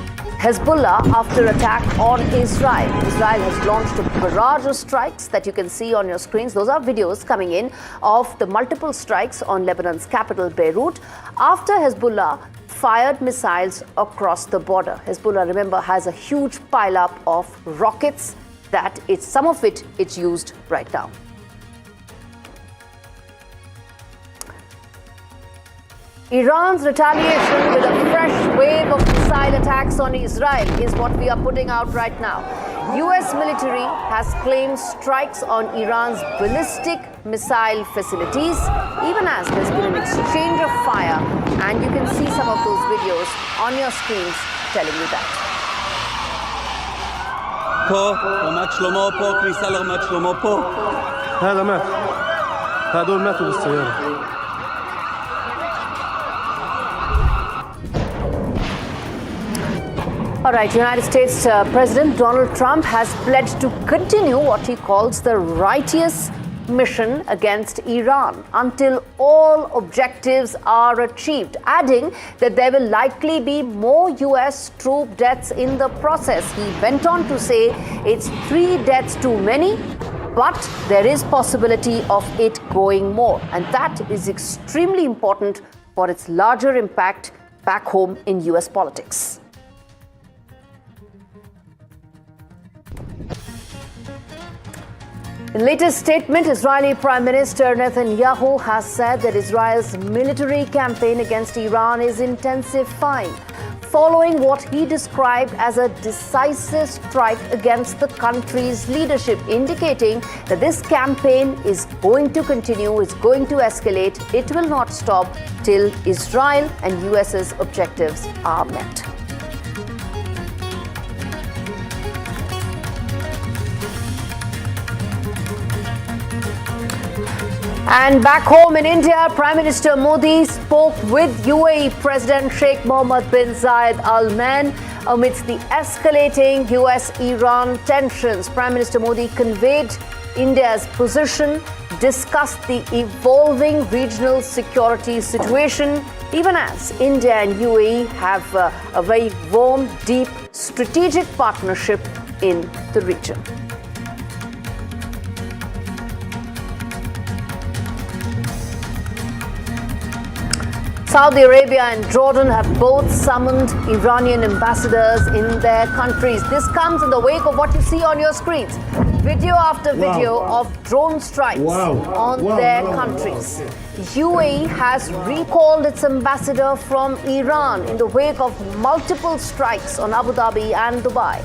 Hezbollah after attack on Israel. Israel has launched a barrage of strikes that you can see on your screens. Those are videos coming in of the multiple strikes on Lebanon's capital, Beirut, after Hezbollah fired missiles across the border. Hezbollah, remember, has a huge pile-up of rockets that some of it it's used right now. Iran's retaliation with a fresh wave of missile attacks on Israel is what we are putting out right now. US military has claimed strikes on Iran's ballistic missile facilities, even as there's been an exchange of fire, and you can see some of those videos on your screens telling you that. All right, United States President Donald Trump has pledged to continue what he calls the righteous mission against Iran until all objectives are achieved, adding that there will likely be more US troop deaths in the process. He went on to say it's 3 deaths too many, but there is possibility of it going more, and that is extremely important for its larger impact back home in US politics. In the latest statement, Israeli Prime Minister Netanyahu has said that Israel's military campaign against Iran is intensifying, following what he described as a decisive strike against the country's leadership, indicating that this campaign is going to continue, is going to escalate. It will not stop till Israel and US's objectives are met. And back home in India, Prime Minister Modi spoke with UAE President Sheikh Mohammed bin Zayed Al Nahyan amidst the escalating US-Iran tensions. Prime Minister Modi conveyed India's position, discussed the evolving regional security situation, even as India and UAE have a very warm, deep, strategic partnership in the region. Saudi Arabia and Jordan have both summoned Iranian ambassadors in their countries. This comes in the wake of what you see on your screens. Video after video of drone strikes on their countries. UAE has recalled its ambassador from Iran in the wake of multiple strikes on Abu Dhabi and Dubai.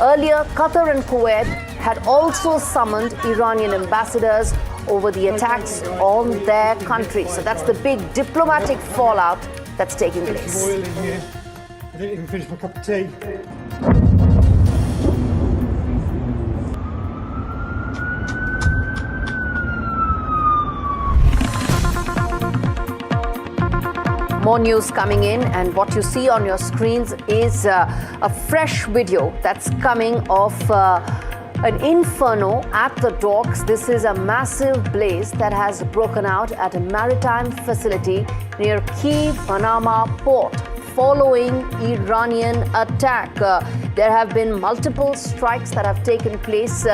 Earlier, Qatar and Kuwait had also summoned Iranian ambassadors over the attacks on their country. So that's the big diplomatic fallout that's taking place. Oil in here. I didn't even finish my cup of tea. More news coming in, and what you see on your screens is a fresh video that's coming of an inferno at the docks. This is a massive blaze that has broken out at a maritime facility near Key Panama port following Iranian attack. There have been multiple strikes that have taken place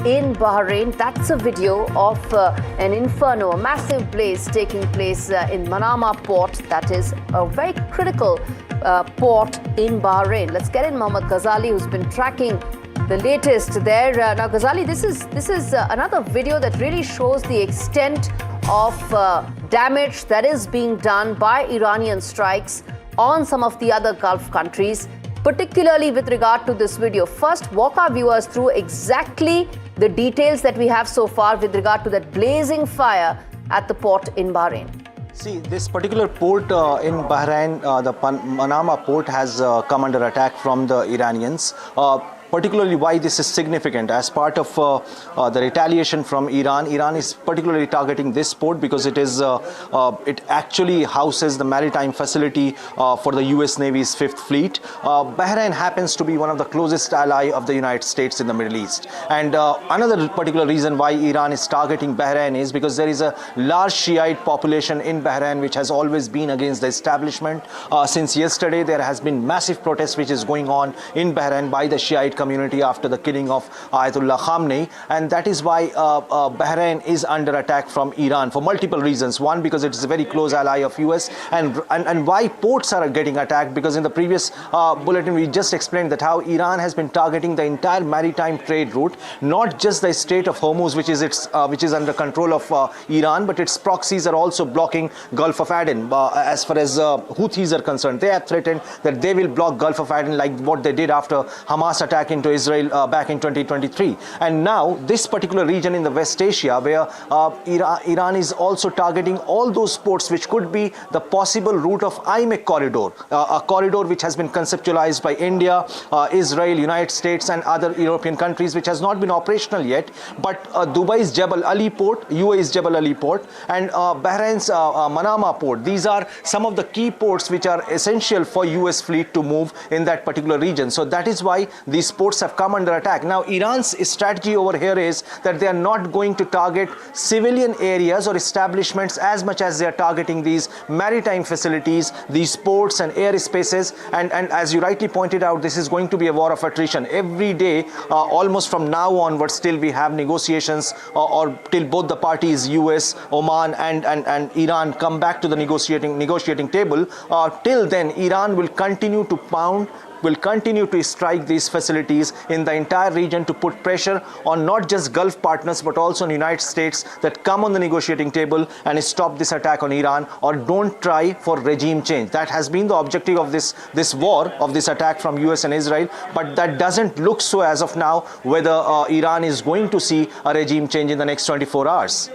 in Bahrain. That's a video of an inferno, a massive blaze taking place in Manama port. That is a very critical port in Bahrain. Let's get in Mohammed Ghazali, who's been tracking the latest there. Now, Ghazali, this is another video that really shows the extent of damage that is being done by Iranian strikes on some of the other Gulf countries, particularly with regard to this video. First, walk our viewers through exactly the details that we have so far with regard to that blazing fire at the port in Bahrain. See, this particular port in Bahrain, the Manama port, has come under attack from the Iranians. Particularly why this is significant, as part of the retaliation from Iran. Iran is particularly targeting this port because it actually houses the maritime facility for the US Navy's 5th Fleet. Bahrain happens to be one of the closest ally of the United States in the Middle East. And another particular reason why Iran is targeting Bahrain is because there is a large Shiite population in Bahrain which has always been against the establishment. Since yesterday, there has been massive protest which is going on in Bahrain by the Shiite community after the killing of Ayatollah Khamenei, and that is why Bahrain is under attack from Iran for multiple reasons. One, because it is a very close ally of US, and why ports are getting attacked, because in the previous bulletin we just explained that how Iran has been targeting the entire maritime trade route, not just the Strait of Hormuz, which is under control of Iran, but its proxies are also blocking Gulf of Aden. As far as Houthis are concerned, they have threatened that they will block Gulf of Aden like what they did after Hamas attack into Israel back in 2023. And now this particular region in the West Asia, where Iran is also targeting all those ports which could be the possible route of IMEC corridor, a corridor which has been conceptualized by India, Israel, United States and other European countries, which has not been operational yet. But Dubai's Jebel Ali port, UAE's Jebel Ali port, and Bahrain's Manama port, these are some of the key ports which are essential for US fleet to move in that particular region. So that is why these ports have come under attack. Now, Iran's strategy over here is that they are not going to target civilian areas or establishments as much as they are targeting these maritime facilities, these ports and airspaces. And as you rightly pointed out, this is going to be a war of attrition. Every day, almost from now onwards, till we have negotiations or till both the parties, US, Oman and Iran, come back to the negotiating table. Till then, Iran will continue to pound, will continue to strike these facilities in the entire region to put pressure on not just Gulf partners but also on the United States that come on the negotiating table and stop this attack on Iran or don't try for regime change. That has been the objective of this war, of this attack from US and Israel, but that doesn't look so as of now whether Iran is going to see a regime change in the next 24 hours.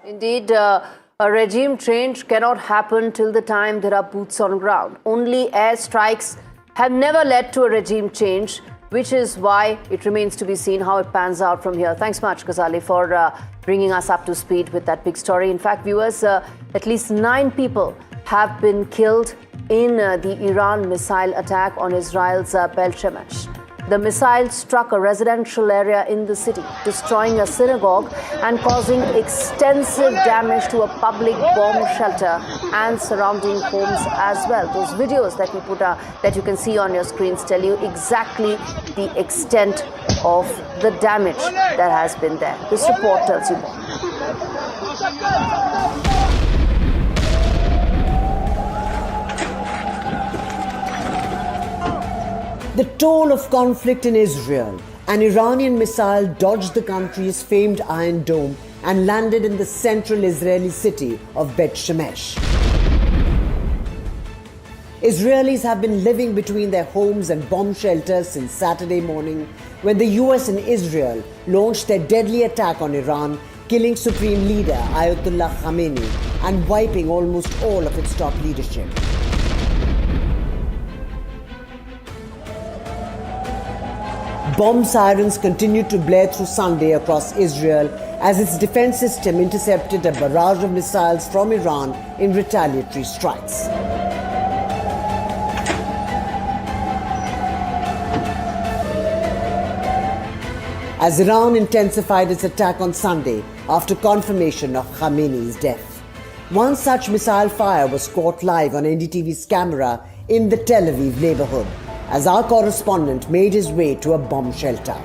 Indeed, a regime change cannot happen till the time there are boots on ground. Only airstrikes have never led to a regime change, which is why it remains to be seen how it pans out from here. Thanks much, Ghazali, for bringing us up to speed with that big story. In fact, viewers, at least 9 people have been killed in the Iran missile attack on Israel's Beit Shemesh. The missile struck a residential area in the city, destroying a synagogue and causing extensive damage to a public bomb shelter and surrounding homes as well. Those videos that we put that you can see on your screens tell you exactly the extent of the damage that has been there. This report tells you more. The toll of conflict in Israel. An Iranian missile dodged the country's famed Iron Dome and landed in the central Israeli city of Beit Shemesh. Israelis have been living between their homes and bomb shelters since Saturday morning when the US and Israel launched their deadly attack on Iran, killing Supreme Leader Ayatollah Khamenei and wiping almost all of its top leadership. Bomb sirens continued to blare through Sunday across Israel as its defense system intercepted a barrage of missiles from Iran in retaliatory strikes. As Iran intensified its attack on Sunday after confirmation of Khamenei's death. One such missile fire was caught live on NDTV's camera in the Tel Aviv neighborhood, as our correspondent made his way to a bomb shelter.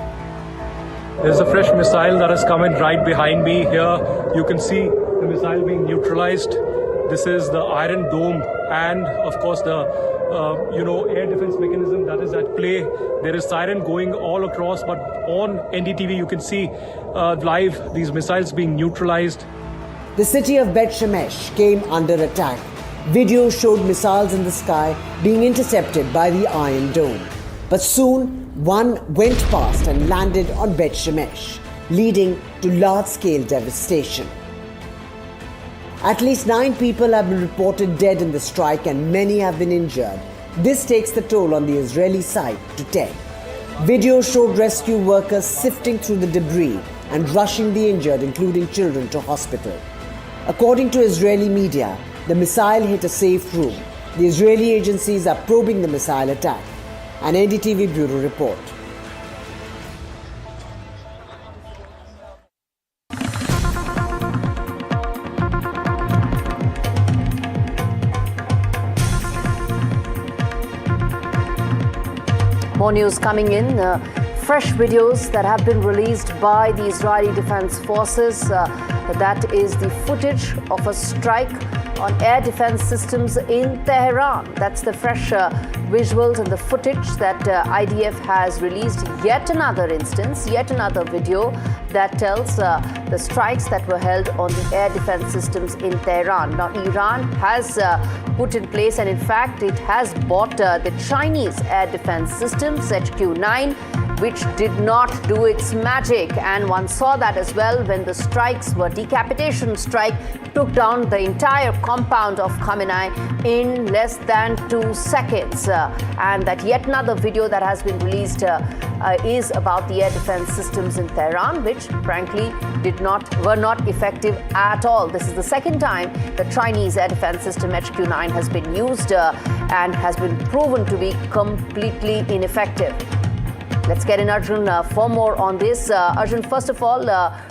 There's a fresh missile that has come in right behind me here. You can see the missile being neutralized. This is the Iron Dome and, of course, the air defense mechanism that is at play. There is siren going all across, but on NDTV you can see live these missiles being neutralized. The city of Beit Shemesh came under attack. Videos showed missiles in the sky being intercepted by the Iron Dome. But soon, one went past and landed on Beit Shemesh, leading to large-scale devastation. At least 9 people have been reported dead in the strike and many have been injured. This takes the toll on the Israeli side to 10. Videos showed rescue workers sifting through the debris and rushing the injured, including children, to hospital. According to Israeli media, the missile hit a safe room. The Israeli agencies are probing the missile attack. An NDTV Bureau report. More news coming in. Fresh videos that have been released by the Israeli Defense Forces. That is the footage of a strike on air defense systems in Tehran. That's the fresh visuals and the footage that IDF has released. Yet another instance, yet another video that tells the strikes that were held on the air defense systems in Tehran. Now, Iran has put in place, and in fact, it has bought the Chinese air defense systems, HQ-9, which did not do its magic. And one saw that as well when the strikes were decapitation strike, took down the entire compound of Khamenei in less than 2 seconds. And that yet another video that has been released is about the air defense systems in Tehran, which frankly were not effective at all. This is the second time the Chinese air defense system HQ-9 has been used and has been proven to be completely ineffective. Let's get in Arjun for more on this. Arjun, first of all,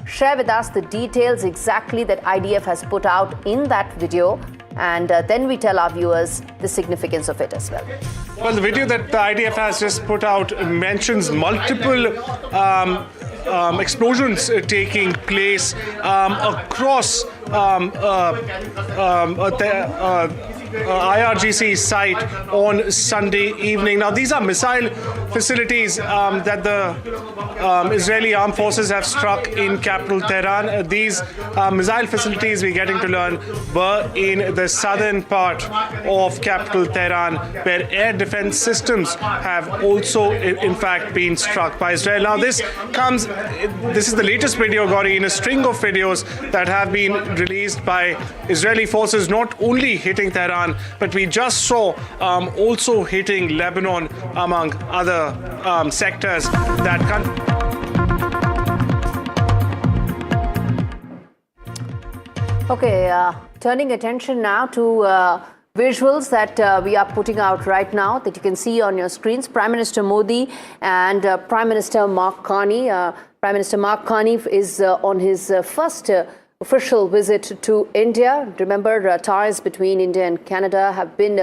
share with us the details exactly that IDF has put out in that video, and then we tell our viewers the significance of it as well. Well, the video that the IDF has just put out mentions multiple explosions taking place across IRGC site on Sunday evening. Now, these are missile facilities that the Israeli armed forces have struck in capital Tehran. These missile facilities, we're getting to learn, were in the southern part of capital Tehran, where air defense systems have also, in fact, been struck by Israel. Now, this is the latest video, Gauri, in a string of videos that have been released by Israeli forces, not only hitting Tehran, but we just saw also hitting Lebanon, among other sectors that Okay, turning attention now to visuals that we are putting out right now that you can see on your screens. Prime Minister Modi and Prime Minister Mark Carney. Prime Minister Mark Carney is on his first official visit to India. Remember, ties between India and Canada have been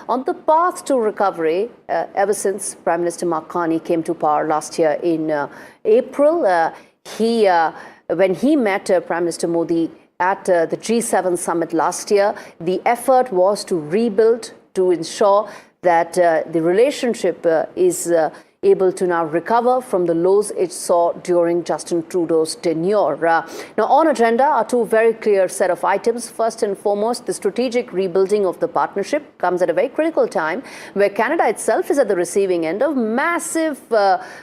on the path to recovery ever since Prime Minister Mark Carney came to power last year in April. When he met Prime Minister Modi at the G7 summit last year, the effort was to rebuild, to ensure that the relationship is able to now recover from the lows it saw during Justin Trudeau's tenure. Now, on agenda are two very clear set of items. First and foremost, the strategic rebuilding of the partnership comes at a very critical time where Canada itself is at the receiving end of massive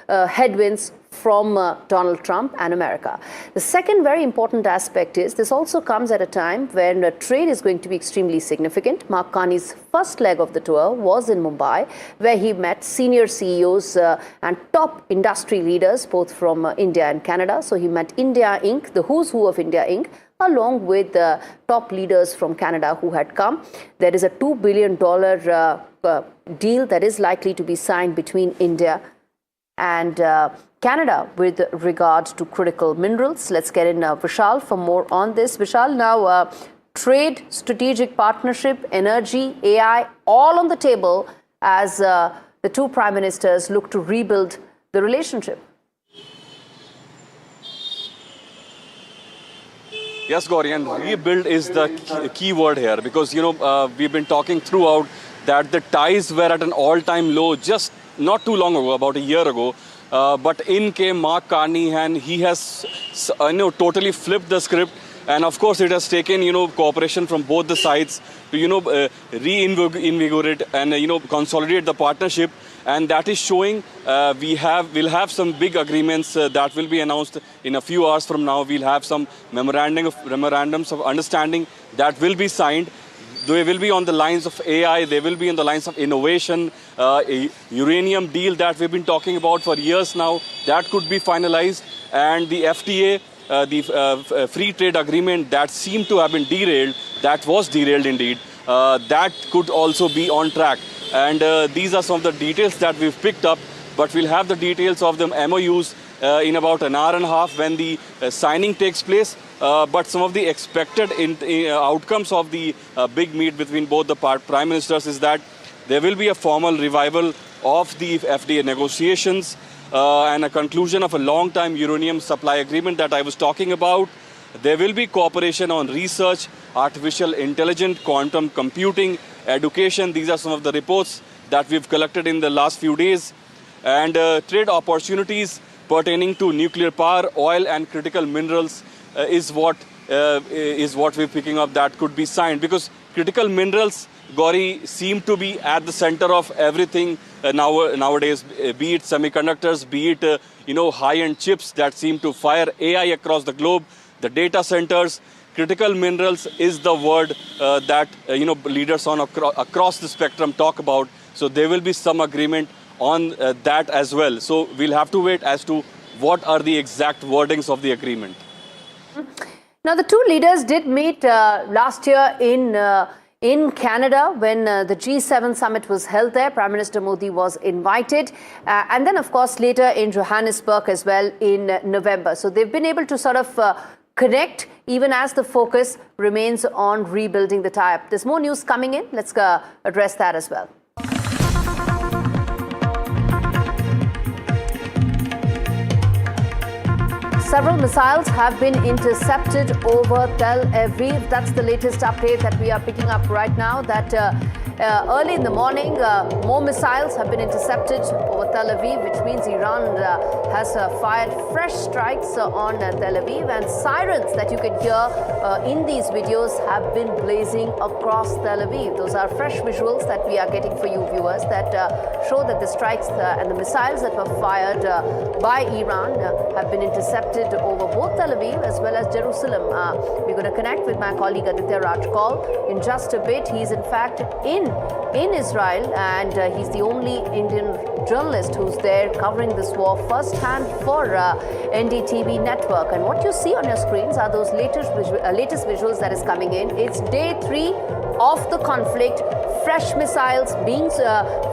headwinds from Donald Trump and America. The second very important aspect is this also comes at a time when trade is going to be extremely significant. Mark Carney's first leg of the tour was in Mumbai, where he met senior CEOs and top industry leaders, both from India and Canada. So he met India Inc., the who's who of India Inc., along with top leaders from Canada who had come. There is a $2 billion deal that is likely to be signed between India and Canada with regard to critical minerals. Let's get in Vishal for more on this. Vishal, now trade, strategic partnership, energy, AI, all on the table as the two prime ministers look to rebuild the relationship. Yes, Gauri, and rebuild is the key word here because, we've been talking throughout that the ties were at an all-time low just not too long ago, about a year ago. But in came Mark Carney, and he has, totally flipped the script. And of course, it has taken, cooperation from both the sides to, reinvigorate and, consolidate the partnership. And that is showing we'll have some big agreements that will be announced in a few hours from now. We'll have some memorandums of understanding that will be signed. They will be on the lines of AI, they will be on the lines of innovation, a uranium deal that we've been talking about for years now, that could be finalized. And the FTA, the free trade agreement that seemed to have been derailed, that was derailed indeed, that could also be on track. And these are some of the details that we've picked up, but we'll have the details of the MOUs in about an hour and a half when the signing takes place. But some of the expected outcomes of the big meet between both the prime ministers is that there will be a formal revival of the FTA negotiations and a conclusion of a long-time uranium supply agreement that I was talking about. There will be cooperation on research, artificial intelligence, quantum computing, education. These are some of the reports that we've collected in the last few days. And trade opportunities pertaining to nuclear power, oil and critical minerals is what we're picking up that could be signed. Because critical minerals, Gauri, seem to be at the center of everything nowadays, be it semiconductors, be it high-end chips that seem to fire AI across the globe, the data centers. Critical minerals is the word that leaders on across the spectrum talk about. So there will be some agreement on that as well. So we'll have to wait as to what are the exact wordings of the agreement. Now, the two leaders did meet last year in in Canada when the G7 summit was held there. Prime Minister Modi was invited. And then, of course, later in Johannesburg as well in November. So they've been able to sort of connect even as the focus remains on rebuilding the tie-up. There's more news coming in. Let's address that as well. Several missiles have been intercepted over Tel Aviv. That's the latest update that we are picking up right now, that early in the morning, more missiles have been intercepted over Tel Aviv, which means Iran has fired fresh strikes on Tel Aviv. And sirens that you can hear in these videos have been blazing across Tel Aviv. Those are fresh visuals that we are getting for you viewers that show that the strikes and the missiles that were fired by Iran have been intercepted over both Tel Aviv as well as Jerusalem. We're going to connect with my colleague Aditya Rajkal in just a bit. He's in fact in Israel, and he's the only Indian journalist who's there covering this war firsthand for NDTV network. And what you see on your screens are those latest visuals that is coming in. It's day 3 of the conflict. Fresh missiles being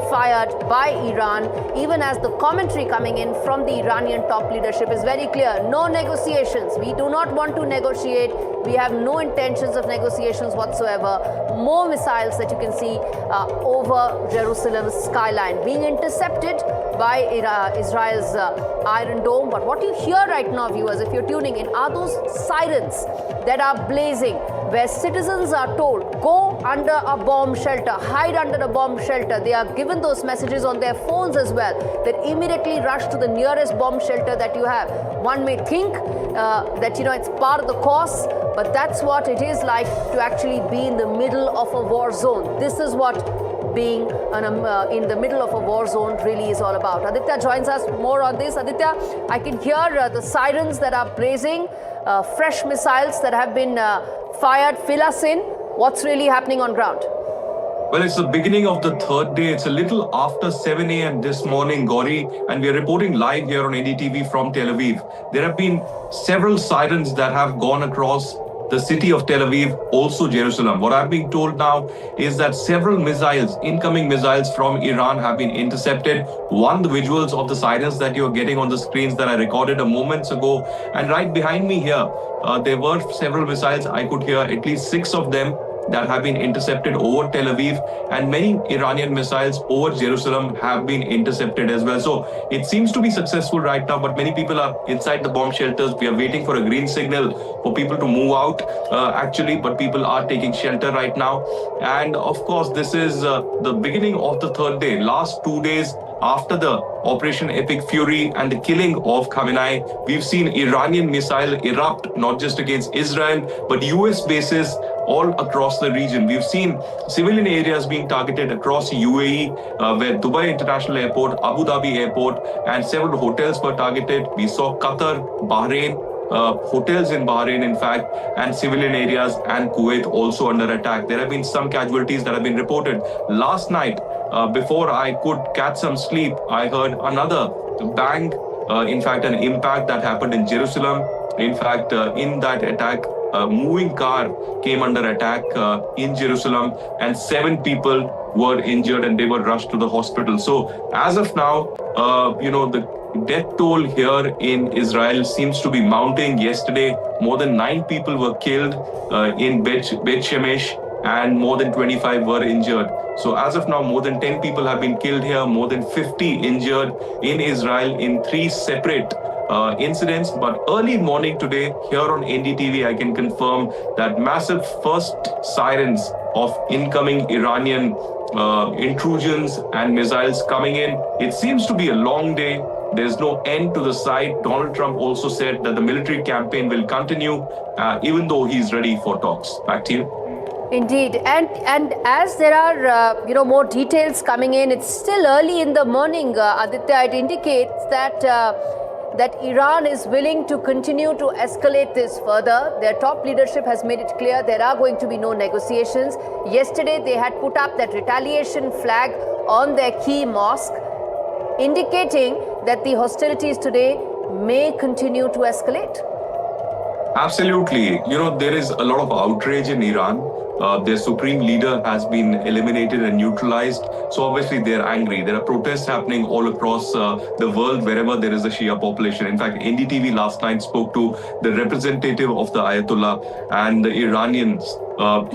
fired by Iran, even as the commentary coming in from the Iranian top leadership is very clear. No negotiations. We do not want to negotiate. We have no intentions of negotiations whatsoever. More missiles that you can see over Jerusalem's skyline being intercepted by Israel's Iron Dome. But what you hear right now, viewers, if you're tuning in, are those sirens that are blazing, where citizens are told, go under a bomb shelter, hide under a bomb shelter. They are given those messages on their phones as well, that immediately rush to the nearest bomb shelter that you have. One may think that, it's part of the course, but that's what it is like to actually be in the middle of a war zone. This is what being in the middle of a war zone really is all about. Aditya joins us more on this. Aditya, I can hear the sirens that are blazing, fresh missiles that have been fired. Fill us in. What's really happening on ground? Well, it's the beginning of the third day. It's a little after 7 a.m. this morning, Gauri, and we are reporting live here on NDTV from Tel Aviv. There have been several sirens that have gone across the city of Tel Aviv, also Jerusalem. What I'm being told now is that several missiles, incoming missiles from Iran, have been intercepted. One, the visuals of the sirens that you're getting on the screens that I recorded a moment ago. And right behind me here, there were several missiles. I could hear at least 6 of them that have been intercepted over Tel Aviv, and many Iranian missiles over Jerusalem have been intercepted as well. So it seems to be successful right now, but many people are inside the bomb shelters. We are waiting for a green signal for people to move out, but people are taking shelter right now. And of course, this is the beginning of the third day. Last 2 days after the Operation Epic Fury and the killing of Khamenei, we've seen Iranian missile erupt, not just against Israel, but US bases all across the region. We've seen civilian areas being targeted across UAE, where Dubai International Airport, Abu Dhabi Airport, and several hotels were targeted. We saw Qatar, Bahrain, hotels in Bahrain, in fact, and civilian areas, and Kuwait also under attack. There have been some casualties that have been reported. Last night, before I could catch some sleep, I heard another bang, in fact, an impact that happened in Jerusalem. In fact, in that attack, a moving car came under attack in Jerusalem, and 7 people were injured and they were rushed to the hospital. So as of now, the death toll here in Israel seems to be mounting. Yesterday, more than 9 people were killed in Beit Shemesh, and more than 25 were injured. So as of now, more than 10 people have been killed here, more than 50 injured in Israel in 3 separate incidents. But early morning today, here on NDTV, I can confirm that massive first sirens of incoming Iranian intrusions and missiles coming in. It seems to be a long day. There's no end to the sight. Donald Trump also said that the military campaign will continue, even though he's ready for talks. Back to you. Indeed, and as there are more details coming in, it's still early in the morning. Aditya, it indicates that that Iran is willing to continue to escalate this further. Their top leadership has made it clear there are going to be no negotiations. Yesterday, they had put up that retaliation flag on their key mosque, indicating that the hostilities today may continue to escalate. Absolutely. There is a lot of outrage in Iran their supreme leader has been eliminated and neutralized. So obviously they're angry. There are protests happening all across the world wherever there is a Shia population. In fact, NDTV last night spoke to the representative of the Ayatollah and the Iranians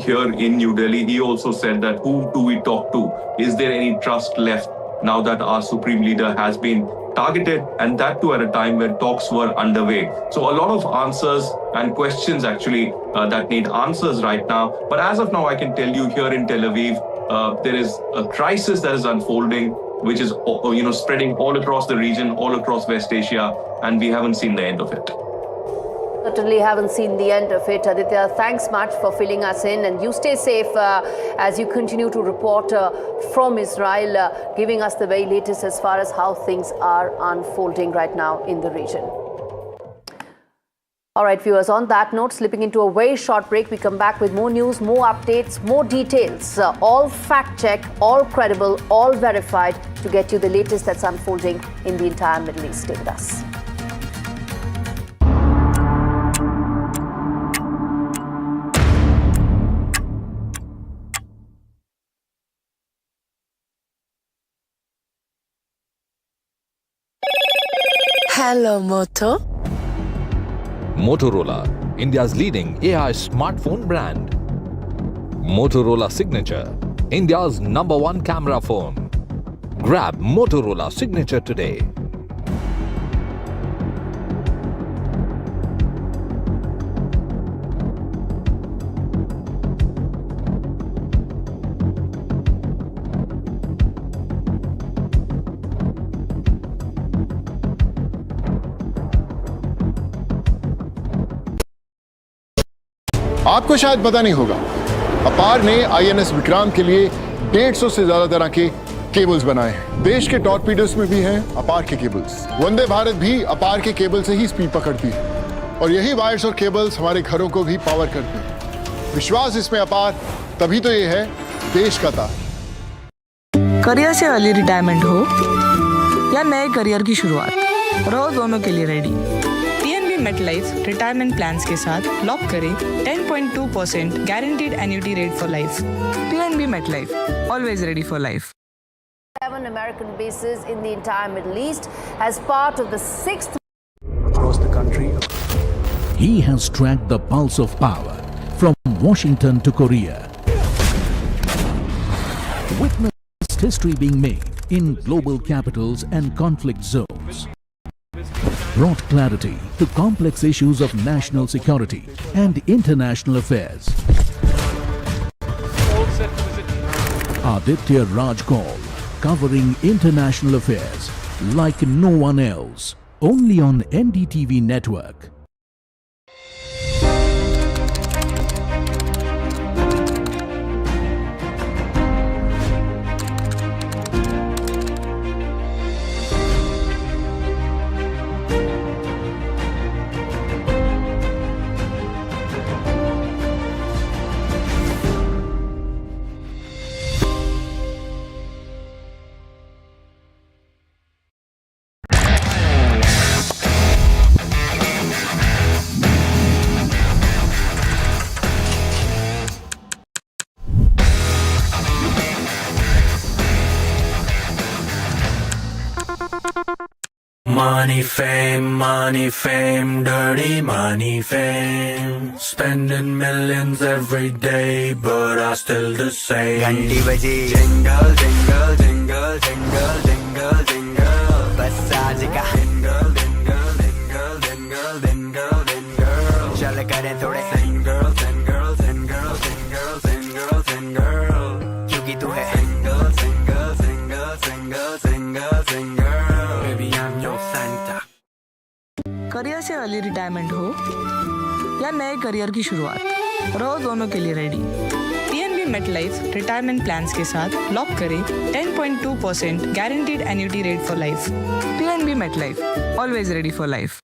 here in New Delhi. He also said that who do we talk to? Is there any trust left now that our supreme leader has been targeted, and that too at a time when talks were underway? So a lot of answers and questions actually that need answers right now. But as of now, I can tell you here in Tel Aviv, there is a crisis that is unfolding, which is spreading all across the region, all across West Asia, and we haven't seen the end of it. Certainly haven't seen the end of it. Aditya, thanks much for filling us in, and you stay safe as you continue to report from Israel, giving us the very latest as far as how things are unfolding right now in the region. All right, viewers, on that note, slipping into a very short break, we come back with more news, more updates, more details, all fact-checked, all credible, all verified, to get you the latest that's unfolding in the entire Middle East. Stay with us. Hello, Moto. Motorola, India's leading AI smartphone brand. Motorola Signature, India's #1 camera phone. Grab Motorola Signature today. आपको शायद पता नहीं होगा, अपार ने INS Vikrant के लिए 150 से ज्यादा तरह के केबल्स बनाए हैं। देश के टॉर्पीडोस में भी हैं अपार के केबल्स। वंदे भारत भी अपार के केबल से ही स्पीड पकड़ती है, और यही वायर्स और केबल्स हमारे घरों को भी पावर करते हैं। विश्वास इसमें अपार, तभी तो ये है देश का तार। करियर से अर्ली रिटायरमेंट हो या नए करियर की शुरुआत, रहो दोनों के लिए रेडी। MetLife रिटायरमेंट प्लान्स के साथ लॉक करें 10.2% guaranteed annuity rate for life. PNB MetLife, always ready for life. 7 American bases in the entire Middle East as part of the 6th across the country. He has tracked the pulse of power from Washington to Korea. Witnessed history being made in global capitals and conflict zones. Brought clarity to complex issues of national security and international affairs. Aditya Raj Kaul, covering international affairs like no one else, only on NDTV network. Money, fame, dirty money, fame. Spending millions every day, but I still the same. घंटी बजी, jingle, jingle, jingle, jingle, jingle, jingle. बस आज का jingle, jingle, jingle, jingle, jingle, jingle. चल करें थोड़े single, single, single, single, single, single. क्योंकि तू है single, single, single, single, single, single. Baby, I'm your Santa. Career से अर्ली रिटायरमेंट हो या नए करियर की शुरुआत, रहो दोनों के लिए ready. PNB MetLife retirement plans के साथ लॉक करें 10.2% guaranteed annuity rate for life. PNB MetLife, always ready for life.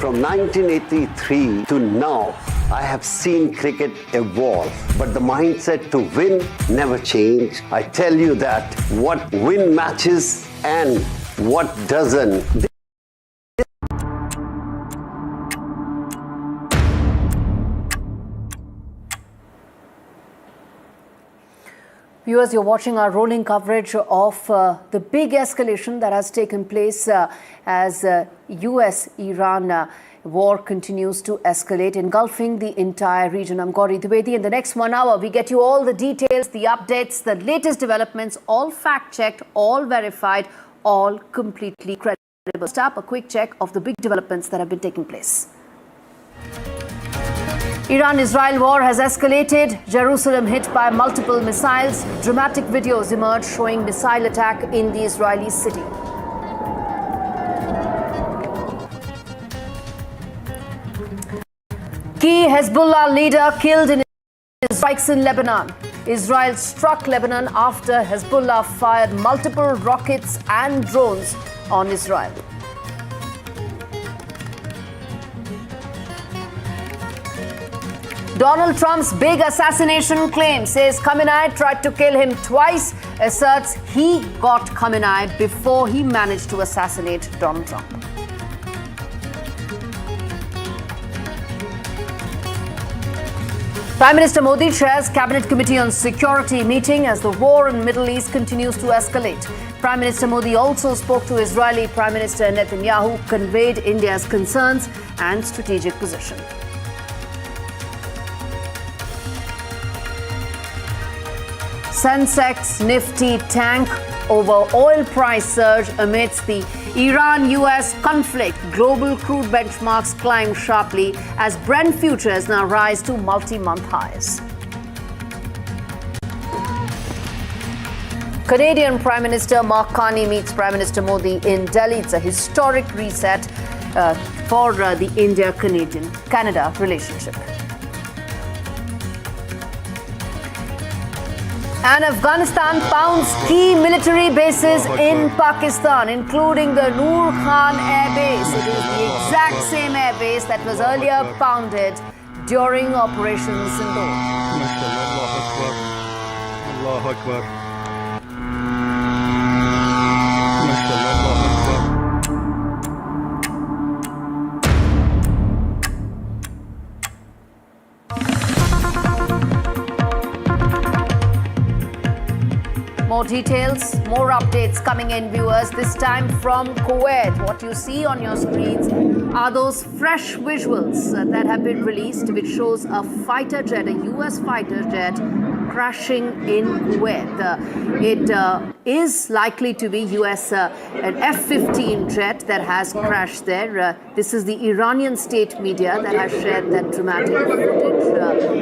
From 1983 to now, I have seen cricket evolve, but the mindset to win never changed. I tell you that what win matches and what doesn't. Viewers, you're watching our rolling coverage of the big escalation that has taken place as US-Iran war continues to escalate, engulfing the entire region. I'm Gauri Dwivedi. In the next 1 hour, we get you all the details, the updates, the latest developments, all fact-checked, all verified, all completely credible. Stop a quick check of the big developments that have been taking place. Iran-Israel war has escalated. Jerusalem hit by multiple missiles. Dramatic videos emerged showing missile attack in the Israeli city. Key Hezbollah leader killed in strikes in Lebanon. Israel struck Lebanon after Hezbollah fired multiple rockets and drones on Israel. Donald Trump's big assassination claim says Khamenei tried to kill him twice, asserts he got Khamenei before he managed to assassinate Donald Trump. Prime Minister Modi chairs Cabinet Committee on Security meeting as the war in the Middle East continues to escalate. Prime Minister Modi also spoke to Israeli Prime Minister Netanyahu, conveyed India's concerns and strategic position. Sensex Nifty tank over oil price surge amidst the Iran-US conflict. Global crude benchmarks climb sharply as Brent futures now rise to multi-month highs. Canadian Prime Minister Mark Carney meets Prime Minister Modi in Delhi. It's a historic reset for the India-Canada relationship. And Afghanistan pounds key military bases in Pakistan, including the Noor Khan Air Base. It is the exact same air base that was earlier pounded during Operation Sindoor. Allahu Akbar. More details, more updates coming in, viewers, this time from Kuwait. What you see on your screens are those fresh visuals that have been released, which shows a fighter jet, a US fighter jet, crashing in Kuwait. It is likely to be an F-15 jet that has crashed there. This is the Iranian state media that has shared that dramatic footage.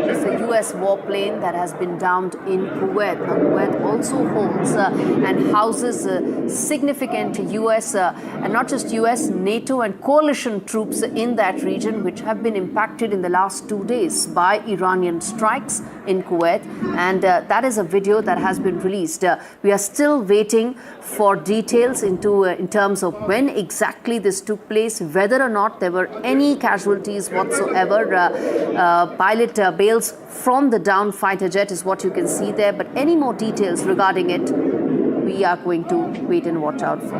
It's a US warplane that has been downed in Kuwait. Now, Kuwait also holds and houses significant US, and not just US, NATO and coalition troops in that region, which have been impacted in the last 2 days by Iranian strikes in Kuwait. And that is a video that has been released. We are still waiting for details in terms of when exactly this took place, whether or not there were any casualties whatsoever. Pilot bails from the downed fighter jet is what you can see there. But any more details regarding it, we are going to wait and watch out for.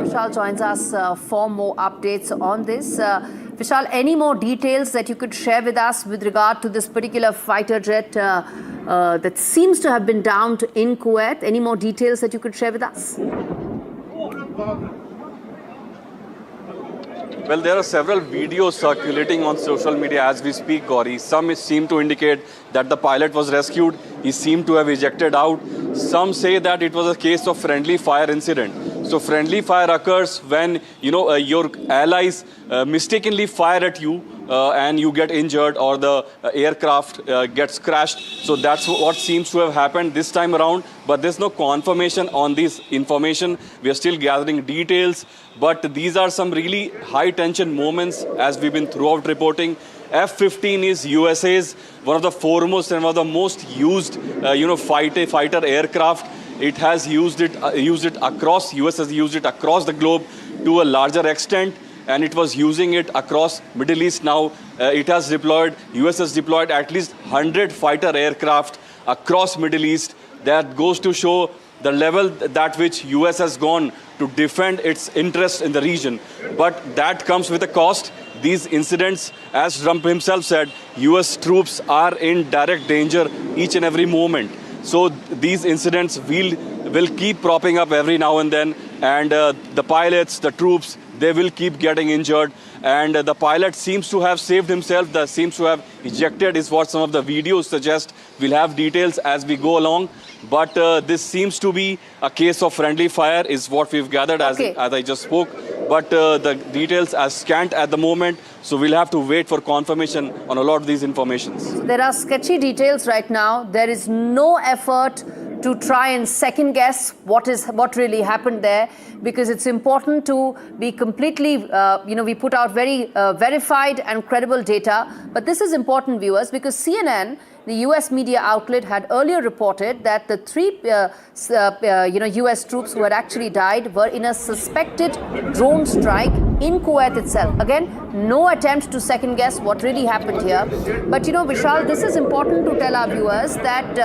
Vishal joins us for more updates on this. Vishal, any more details that you could share with us with regard to this particular fighter jet that seems to have been downed in Kuwait? Any more details that you could share with us? Well, there are several videos circulating on social media as we speak, Gauri. Some seem to indicate that the pilot was rescued. He seemed to have ejected out. Some say that it was a case of friendly fire incident. So friendly fire occurs when, your allies mistakenly fire at you and you get injured, or the aircraft gets crashed. So that's what seems to have happened this time around. But there's no confirmation on this information. We are still gathering details. But these are some really high-tension moments as we've been throughout reporting. F-15 is USA's one of the foremost and one of the most used, fighter aircraft. it has used it across, US has used it across the globe to a larger extent, and it was using it across Middle East. Now it has deployed, US has deployed at least 100 fighter aircraft across Middle East. That goes to show the level that which US has gone to defend its interest in the region. But that comes with a cost. These incidents, as Trump himself said, US troops are in direct danger each and every moment. So these incidents will keep propping up every now and then, and the pilots, the troops, they will keep getting injured. And the pilot seems to have saved himself, seems to have ejected, is what some of the videos suggest. We'll have details as we go along. But this seems to be a case of friendly fire, is what we've gathered as I just spoke. But the details are scant at the moment, so we'll have to wait for confirmation on a lot of these informations. So there are sketchy details right now. There is no effort to try and second guess what really happened there, because it's important to be completely, we put out very verified and credible data. But this is important, viewers, because CNN, the US media outlet, had earlier reported that the 3 US troops who had actually died were in a suspected drone strike in Kuwait itself. Again, no attempt to second guess what really happened here. But Vishal, this is important to tell our viewers that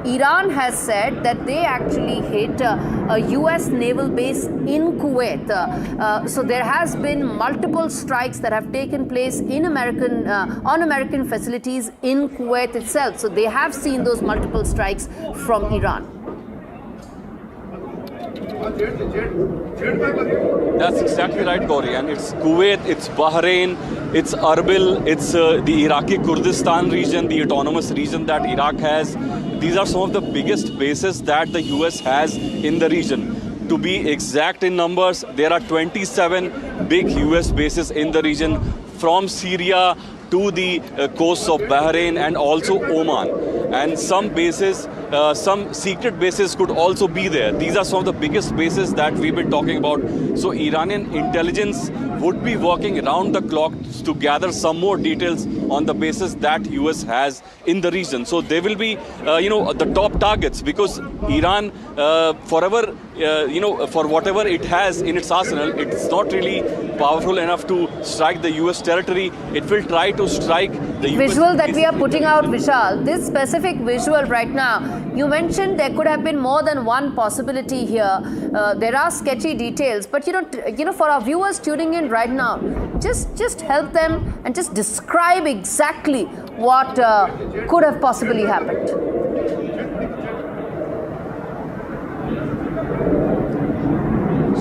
Iran has said that they actually hit a US naval base in Kuwait. So there has been multiple strikes that have taken place in on American facilities in Kuwait itself. So they have seen those multiple strikes from Iran. That's exactly right, Gauri. And it's Kuwait, it's Bahrain, it's Erbil, it's the Iraqi Kurdistan region, the autonomous region that Iraq has. These are some of the biggest bases that the US has in the region. To be exact in numbers, there are 27 big US bases in the region, from Syria to the coasts of Bahrain and also Oman. And some bases, some secret bases could also be there. These are some of the biggest bases that we've been talking about. So Iranian intelligence would be working around the clock to gather some more details on the bases that US has in the region. So they will be, the top targets, because Iran, forever, for whatever it has in its arsenal, it's not really powerful enough to strike the US territory. It will try to strike the US visual that we are putting out, Vishal, this specific visual right now, you mentioned there could have been more than one possibility here. There are sketchy details, but for our viewers tuning in right now, just help them and just describe exactly what could have possibly happened.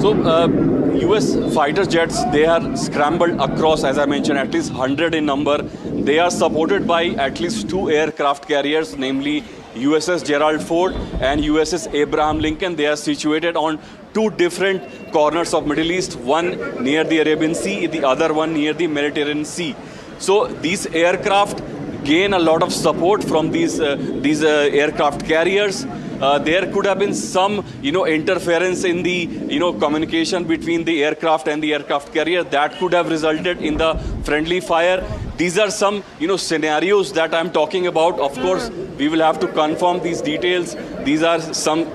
So US fighter jets, they are scrambled across, as I mentioned, at least 100 in number. They are supported by at least 2 aircraft carriers, namely USS Gerald Ford and USS Abraham Lincoln. They are situated on 2 different corners of Middle East, one near the Arabian Sea, the other one near the Mediterranean Sea. So these aircraft gain a lot of support from these aircraft carriers. There could have been some, interference in the, communication between the aircraft and the aircraft carrier that could have resulted in the friendly fire. These are some, scenarios that I'm talking about. Of course, we will have to confirm these details. These are some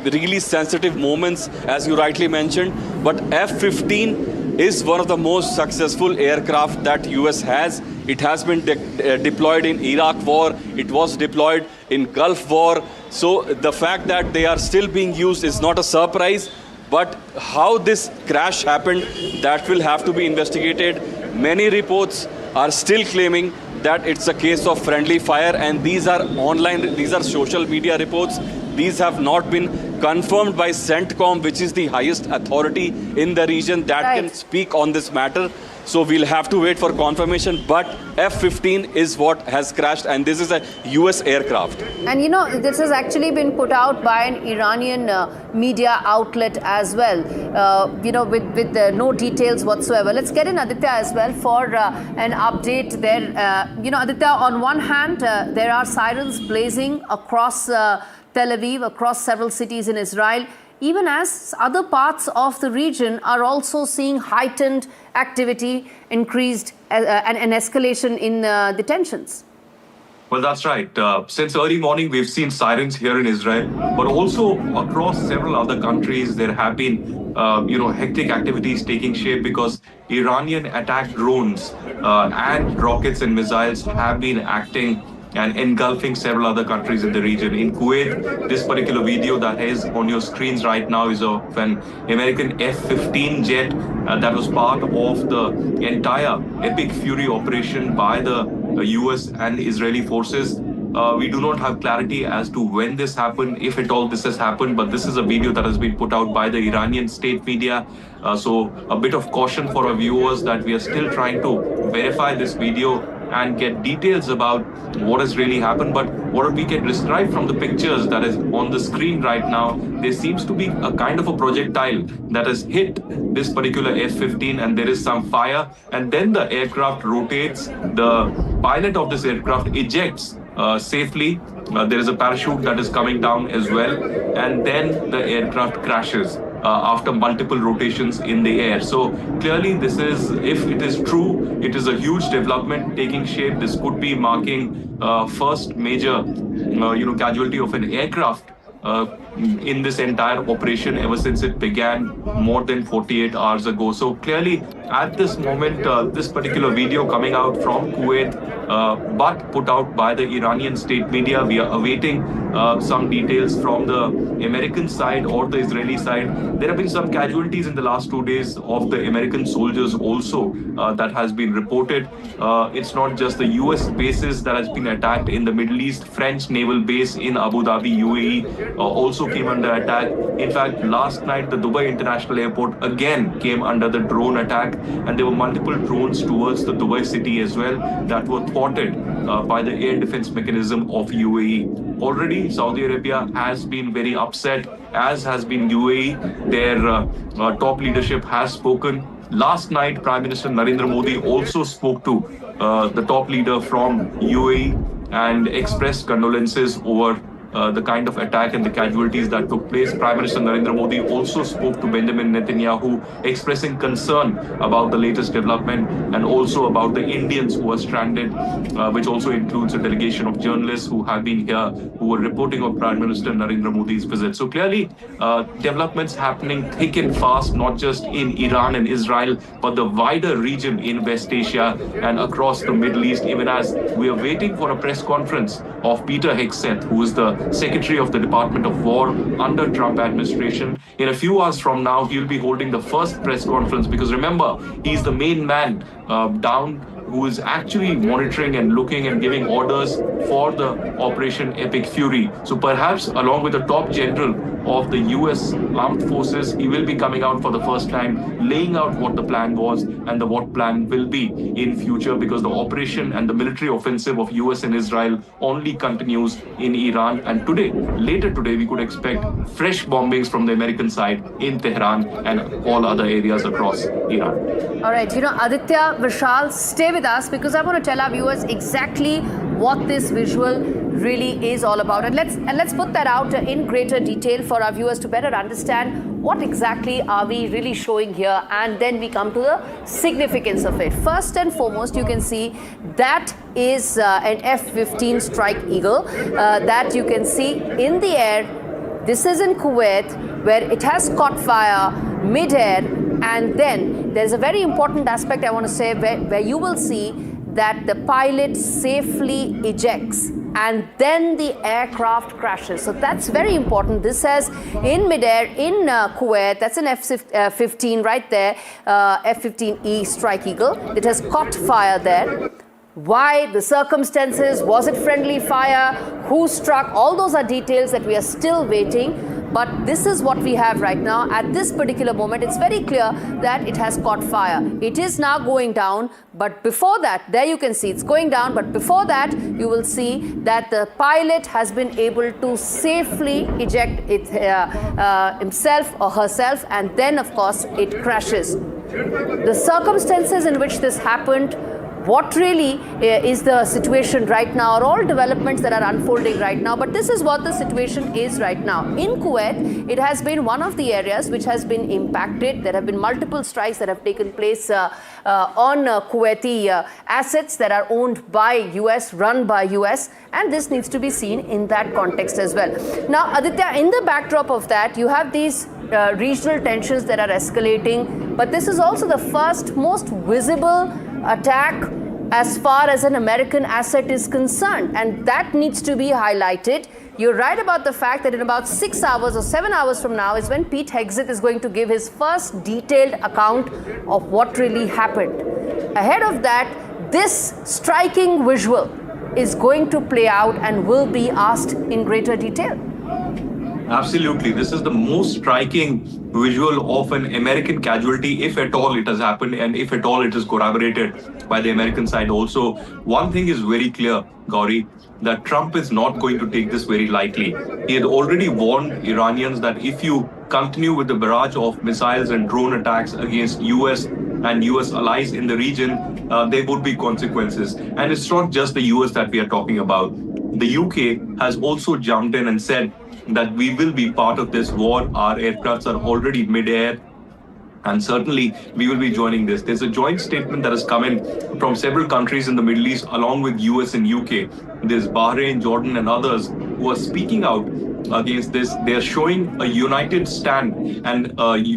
really sensitive moments, as you rightly mentioned. But F-15 is one of the most successful aircraft that US has. It has been deployed in Iraq War. It was deployed in Gulf War. So the fact that they are still being used is not a surprise. But how this crash happened, that will have to be investigated. Many reports are still claiming that it's a case of friendly fire, and these are online, these are social media reports. These have not been confirmed by CENTCOM, which is the highest authority in the region that can speak on this matter. So we'll have to wait for confirmation. But F-15 is what has crashed, and this is a US aircraft. And this has actually been put out by an Iranian media outlet as well, with no details whatsoever. Let's get in Aditya as well for an update there. Aditya, on one hand, there are sirens blazing across Tel Aviv, across several cities in Israel, even as other parts of the region are also seeing heightened activity, increased and escalation in the tensions. Well, that's right. Since early morning, we've seen sirens here in Israel, but also across several other countries, there have been, hectic activities taking shape because Iranian attack drones and rockets and missiles have been acting and engulfing several other countries in the region. In Kuwait, this particular video that is on your screens right now is of an American F-15 jet that was part of the entire Epic Fury operation by the US and Israeli forces. We do not have clarity as to when this happened, if at all this has happened, but this is a video that has been put out by the Iranian state media. So a bit of caution for our viewers that we are still trying to verify this video and get details about what has really happened. But what we can describe from the pictures that is on the screen right now, there seems to be a kind of a projectile that has hit this particular F-15 and there is some fire, and then the aircraft rotates. The pilot of this aircraft ejects safely. There is a parachute that is coming down as well, and then the aircraft crashes after multiple rotations in the air. So clearly this is, if it is true, it is a huge development taking shape. This could be marking first major casualty of an aircraft in this entire operation ever since it began more than 48 hours ago. So clearly at this moment, this particular video coming out from Kuwait, but put out by the Iranian state media, we are awaiting some details from the American side or the Israeli side. There have been some casualties in the last 2 days of the American soldiers also that has been reported. It's not just the US bases that has been attacked in the Middle East. French naval base in Abu Dhabi, UAE also came under attack. In fact, last night the Dubai International Airport again came under the drone attack, and there were multiple drones towards the Dubai city as well that were thwarted by the air defense mechanism of UAE. Already Saudi Arabia has been very upset, as has been UAE. Their top leadership has spoken. Last night, Prime Minister Narendra Modi also spoke to the top leader from UAE and expressed condolences over the kind of attack and the casualties that took place. Prime Minister Narendra Modi also spoke to Benjamin Netanyahu, expressing concern about the latest development and also about the Indians who are stranded, which also includes a delegation of journalists who have been here, who were reporting on Prime Minister Narendra Modi's visit. So clearly, developments happening thick and fast, not just in Iran and Israel, but the wider region in West Asia and across the Middle East, even as we are waiting for a press conference of Peter Hegseth, who is the Secretary of the Department of War under Trump administration. In a few hours from now, he'll be holding the first press conference because remember, he's the main man down who is actually monitoring and looking and giving orders for the Operation Epic Fury. So perhaps along with the top general of the US armed forces, he will be coming out for the first time, laying out what the plan was and what plan will be in future, because the operation and the military offensive of US and Israel only continues in Iran. And today, later today, we could expect fresh bombings from the American side in Tehran and all other areas across Iran. All right, Aditya, Vishal, stay with us because I want to tell our viewers exactly what this visual really is all about, and let's put that out in greater detail for our viewers to better understand what exactly are we really showing here, and then we come to the significance of it. First and foremost, you can see that is an F-15 Strike Eagle that you can see in the air. This is in Kuwait, where it has caught fire mid-air, and then there's a very important aspect I want to say where you will see that the pilot safely ejects and then the aircraft crashes. So that's very important. This says in midair in Kuwait, that's an F-15 right there, F-15E Strike Eagle. It has caught fire there. Why, the circumstances, was it friendly fire, who struck, all those are details that we are still waiting. But this is what we have right now. At this particular moment, it's very clear that it has caught fire. It is now going down, but before that, there you can see it's going down, but before that, you will see that the pilot has been able to safely eject it, himself or herself, and then, of course, it crashes. The circumstances in which this happened what really is the situation right now, are all developments that are unfolding right now. But this is what the situation is right now. In Kuwait, it has been one of the areas which has been impacted. There have been multiple strikes that have taken place on Kuwaiti assets that are owned by US, run by US, and this needs to be seen in that context as well. Now, Aditya, in the backdrop of that, you have these regional tensions that are escalating, but this is also the first most visible attack as far as an American asset is concerned, and that needs to be highlighted. You're right about the fact that in about 6 hours or 7 hours from now is when Pete Hegseth is going to give his first detailed account of what really happened. Ahead of that, this striking visual is going to play out and will be asked in greater detail. Absolutely. This is the most striking visual of an American casualty, if at all it has happened, and if at all it is corroborated by the American side also. One thing is very clear, Gauri, that Trump is not going to take this very lightly. He had already warned Iranians that if you continue with the barrage of missiles and drone attacks against US and US allies in the region, there would be consequences. And it's not just the US that we are talking about. The UK has also jumped in and said that we will be part of this war. Our aircrafts are already mid-air, and certainly we will be joining this. There's a joint statement that has come in from several countries in the Middle East, along with US and UK. There's Bahrain, Jordan, and others who are speaking out against this. They are showing a united stand and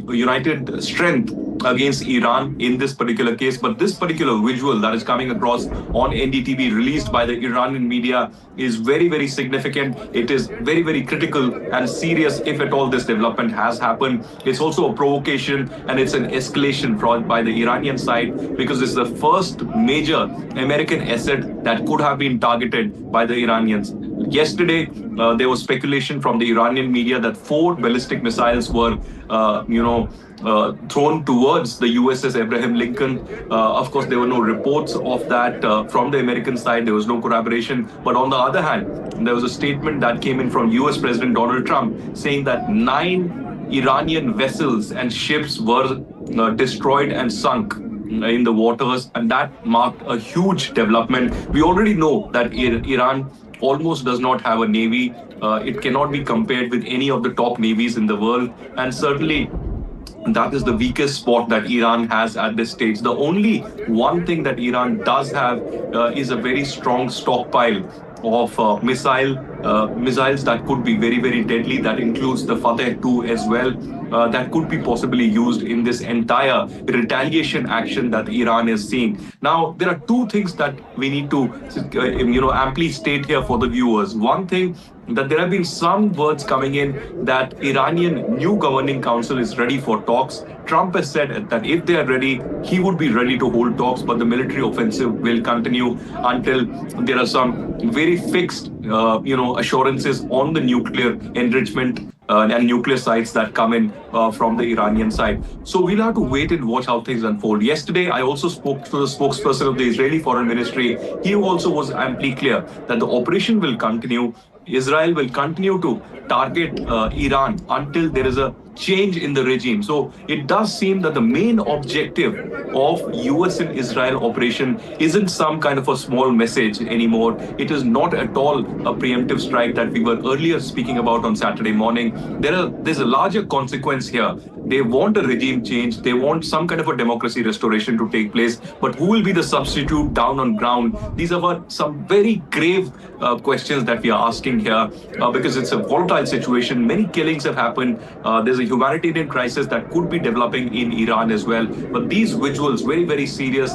united strength against Iran in this particular case. But this particular visual that is coming across on NDTV, released by the Iranian media, is very, very significant. It is very, very critical and serious if at all this development has happened. It's also a provocation and it's an escalation by the Iranian side, because it's the first major American asset that could have been targeted by the Iranians. Yesterday, there was speculation from the Iranian media that 4 ballistic missiles were, thrown towards the USS Abraham Lincoln. Of course, there were no reports of that from the American side. There was no corroboration. But on the other hand, there was a statement that came in from US President Donald Trump saying that 9 Iranian vessels and ships were destroyed and sunk in the waters, and that marked a huge development. We already know that Iran almost does not have a navy. It cannot be compared with any of the top navies in the world, and certainly that is the weakest spot that Iran has at this stage. The only one thing that Iran does have is a very strong stockpile of missiles that could be very, very deadly. That includes the Fateh 2 as well. That could be possibly used in this entire retaliation action that Iran is seeing. Now, there are 2 things that we need to, amply state here for the viewers. One thing, that there have been some words coming in that Iranian new governing council is ready for talks. Trump has said that if they are ready, he would be ready to hold talks, but the military offensive will continue until there are some very fixed, assurances on the nuclear enrichment and nuclear sites that come in from the Iranian side. So we'll have to wait and watch how things unfold. Yesterday, I also spoke to the spokesperson of the Israeli Foreign Ministry. He also was amply clear that the operation will continue. Israel will continue to target Iran until there is a change in the regime. So it does seem that the main objective of US and Israel operation isn't some kind of a small message anymore. It is not at all a preemptive strike that we were earlier speaking about on Saturday morning. There's a larger consequence here. They want a regime change. They want some kind of a democracy restoration to take place. But who will be the substitute down on ground? These are some very grave questions that we are asking here because it's a volatile situation. Many killings have happened. There's a humanitarian crisis that could be developing in Iran as well. But these visuals, very, very serious,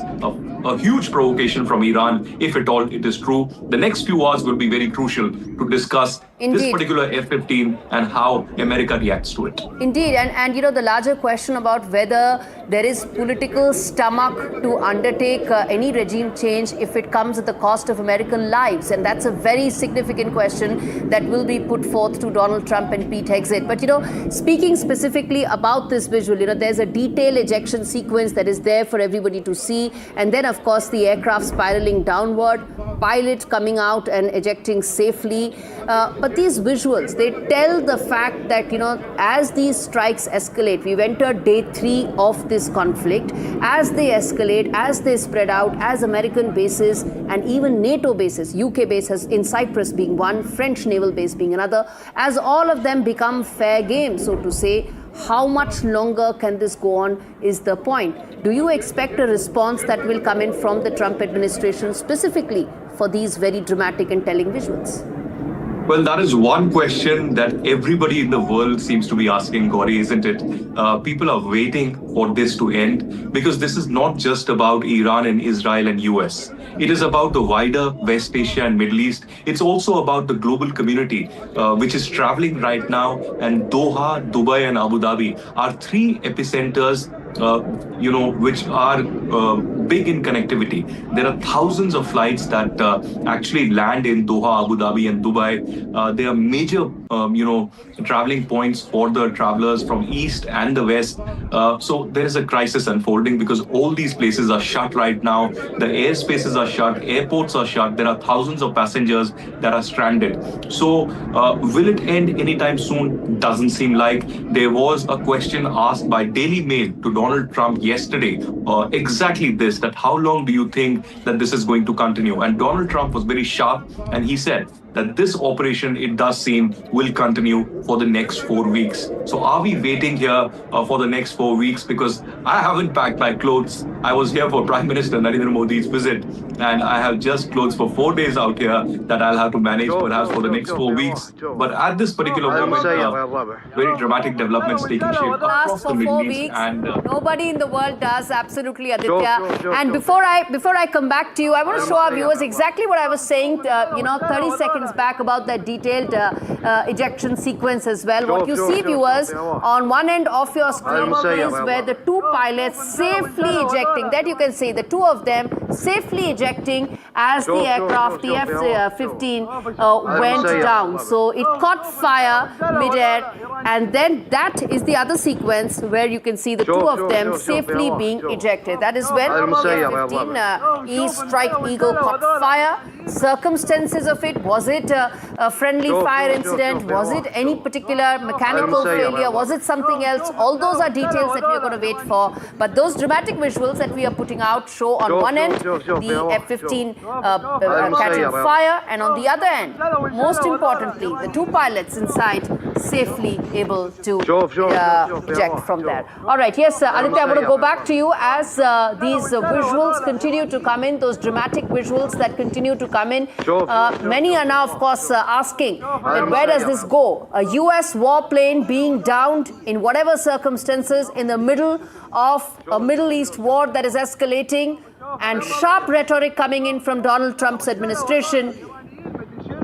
a huge provocation from Iran, if at all it is true. The next few hours will be very crucial to discuss this particular F-15 and how America reacts to it. Indeed, and the larger question about whether there is political stomach to undertake any regime change if it comes at the cost of American lives, and that's a very significant question that will be put forth to Donald Trump and Pete Hegseth. But speaking specifically about this visual, there's a detailed ejection sequence that is there for everybody to see, and then of course the aircraft spiraling downward. pilot coming out and ejecting safely. But these visuals, they tell the fact that, as these strikes escalate, we've entered day 3 of this conflict. As they escalate, as they spread out, as American bases and even NATO bases, UK base has in Cyprus being one, French naval base being another, as all of them become fair game, so to say, how much longer can this go on is the point. Do you expect a response that will come in from the Trump administration specifically for these very dramatic and telling visuals? Well, that is one question that everybody in the world seems to be asking, Gauri, isn't it? People are waiting for this to end because this is not just about Iran and Israel and US. It is about the wider West Asia and Middle East. It's also about the global community, which is traveling right now. And Doha, Dubai, and Abu Dhabi are 3 epicenters which are big in connectivity. There are thousands of flights that actually land in Doha, Abu Dhabi, and Dubai. They are major, traveling points for the travelers from East and the West. So there is a crisis unfolding because all these places are shut right now. The airspaces are shut, airports are shut. There are thousands of passengers that are stranded. So will it end anytime soon? Doesn't seem like. There was a question asked by Daily Mail to Donald Trump yesterday, exactly this, that how long do you think that this is going to continue? And Donald Trump was very sharp and he said that this operation, it does seem, will continue for the next 4 weeks. So are we waiting here for the next 4 weeks? Because I haven't packed my clothes. I was here for Prime Minister Narendra Modi's visit and I have just clothes for 4 days out here that I'll have to manage perhaps for the next 4 weeks. But at this particular moment, very dramatic developments taking shape across the Middle East. And nobody in the world does, absolutely, Aditya. And before I come back to you, I want to show our viewers exactly what I was saying, 30 seconds back about that detailed ejection sequence as well. What you see, viewers, on one end of your screen is where the 2 pilots safely ejecting. That you can see the 2 of them safely ejecting as the aircraft, the F-15, went down. So it caught fire mid-air, and then that is the other sequence where you can see the 2 of them safely being ejected. That is when the F-15E Strike Eagle caught fire. Circumstances of it, was it a friendly fire incident? Was it any particular mechanical failure? Was it something else? All those are details that we are going to wait for. But those dramatic visuals that we are putting out show on one end the F-15 catching fire, and on the other end, most importantly, the 2 pilots inside safely able to eject from there. All right, yes, Aditya, I want to go back to you as these visuals continue to come in, those dramatic visuals that continue to come in. Many are now, of course, asking that where does this go? A US warplane being downed in whatever circumstances in the middle of a Middle East war that is escalating, and sharp rhetoric coming in from Donald Trump's administration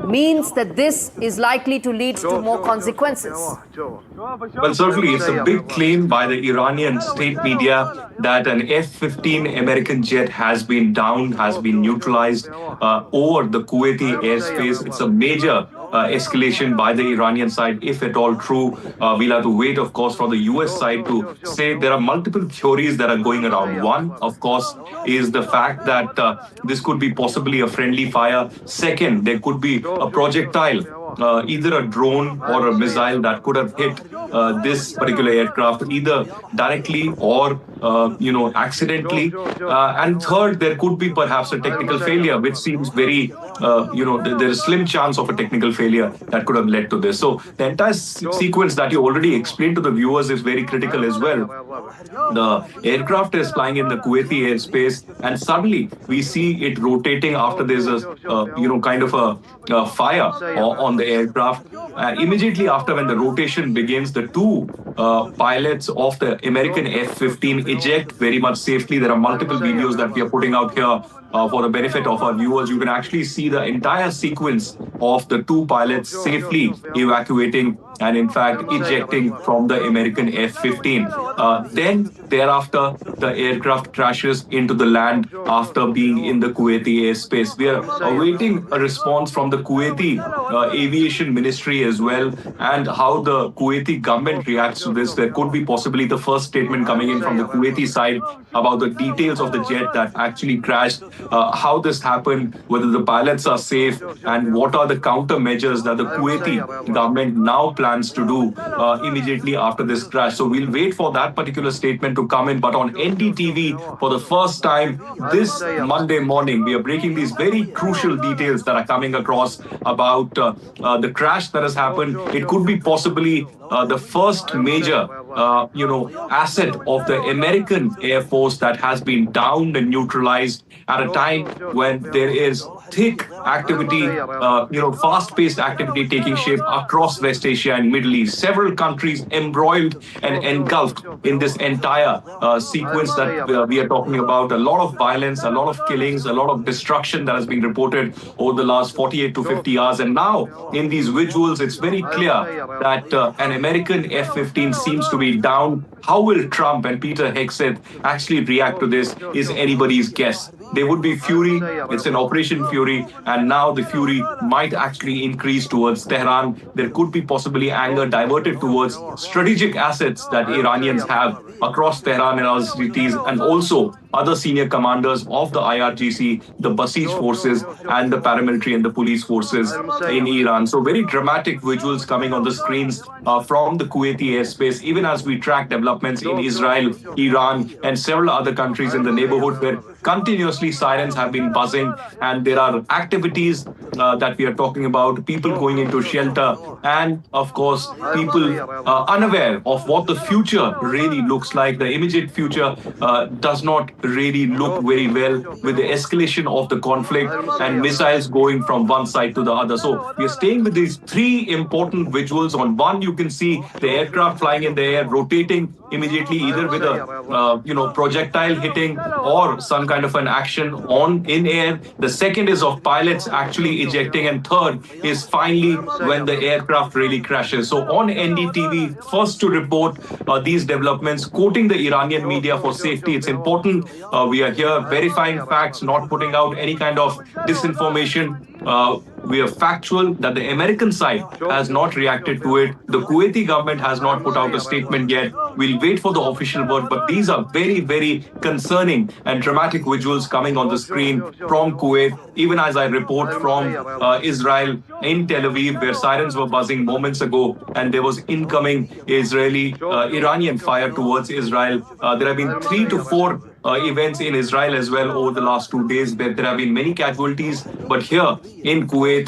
means that this is likely to lead to more consequences. Well, certainly it's a big claim by the Iranian state media that an F-15 American jet has been downed, has been neutralized over the Kuwaiti airspace. It's a major escalation by the Iranian side, if at all true. We'll have to wait, of course, for the US side to say. There are multiple theories that are going around. One, of course, is the fact that this could be possibly a friendly fire. Second, there could be a projectile, either a drone or a missile that could have hit this particular aircraft, either directly or accidentally. And third, there could be perhaps a technical failure, which seems very, there is slim chance of a technical failure that could have led to this. So the entire sequence that you already explained to the viewers is very critical as well. The aircraft is flying in the Kuwaiti airspace, and suddenly we see it rotating after there's a, kind of a fire on the aircraft. Immediately after, when the rotation begins, the 2 pilots of the American F-15 eject very much safely. There are multiple videos that we are putting out here for the benefit of our viewers. You can actually see the entire sequence of the 2 pilots safely evacuating and in fact ejecting from the American F-15. Then thereafter, the aircraft crashes into the land after being in the Kuwaiti airspace. We are awaiting a response from the Kuwaiti Aviation Ministry as well, and how the Kuwaiti government reacts to this. There could be possibly the first statement coming in from the Kuwaiti side about the details of the jet that actually crashed, how this happened, whether the pilots are safe, and what are the countermeasures that the Kuwaiti government now plans to do immediately after this crash. So we'll wait for that particular statement to come in. But on NDTV, for the first time this Monday morning, we are breaking these very crucial details that are coming across about the crash that has happened. It could be possibly the first major asset of the American Air Force that has been downed and neutralized at a time when there is thick activity, fast-paced activity taking shape across West Asia and Middle East. Several countries embroiled and engulfed in this entire sequence that we are talking about. A lot of violence, a lot of killings, a lot of destruction that has been reported over the last 48 to 50 hours. And now, in these visuals, it's very clear that an American F-15 seems to be down. How will Trump and Peter Hegseth actually react to this is anybody's guess. There would be fury. It's an Operation Fury, and now the fury might actually increase towards Tehran. There could be possibly anger diverted towards strategic assets that Iranians have across Tehran and other cities, and also other senior commanders of the IRGC, the Basij forces, and the paramilitary and the police forces in Iran. So very dramatic visuals coming on the screens from the Kuwaiti airspace, even as we track developments in Israel, Iran, and several other countries in the neighborhood where continuously sirens have been buzzing, and there are activities that we are talking about, people going into shelter, and of course, people unaware of what the future really looks like. The immediate future does not really look very well with the escalation of the conflict and missiles going from one side to the other. So we are staying with these three important visuals. On one, you can see the aircraft flying in the air, rotating immediately, either with a projectile hitting or some kind of an action in air. The second is of pilots actually ejecting, and third is finally when the aircraft really crashes. So on NDTV, first to report these developments, quoting the Iranian media for safety. It's important. We are here verifying facts, not putting out any kind of disinformation. We are factual that the American side has not reacted to it. The Kuwaiti government has not put out a statement yet. We'll wait for the official word, but these are very, very concerning and dramatic visuals coming on the screen from Kuwait, even as I report from Israel in Tel Aviv, where sirens were buzzing moments ago, and there was incoming Iranian fire towards Israel. There have been 3 to 4 events in Israel as well over the last 2 days, where there have been many casualties. But here in Kuwait,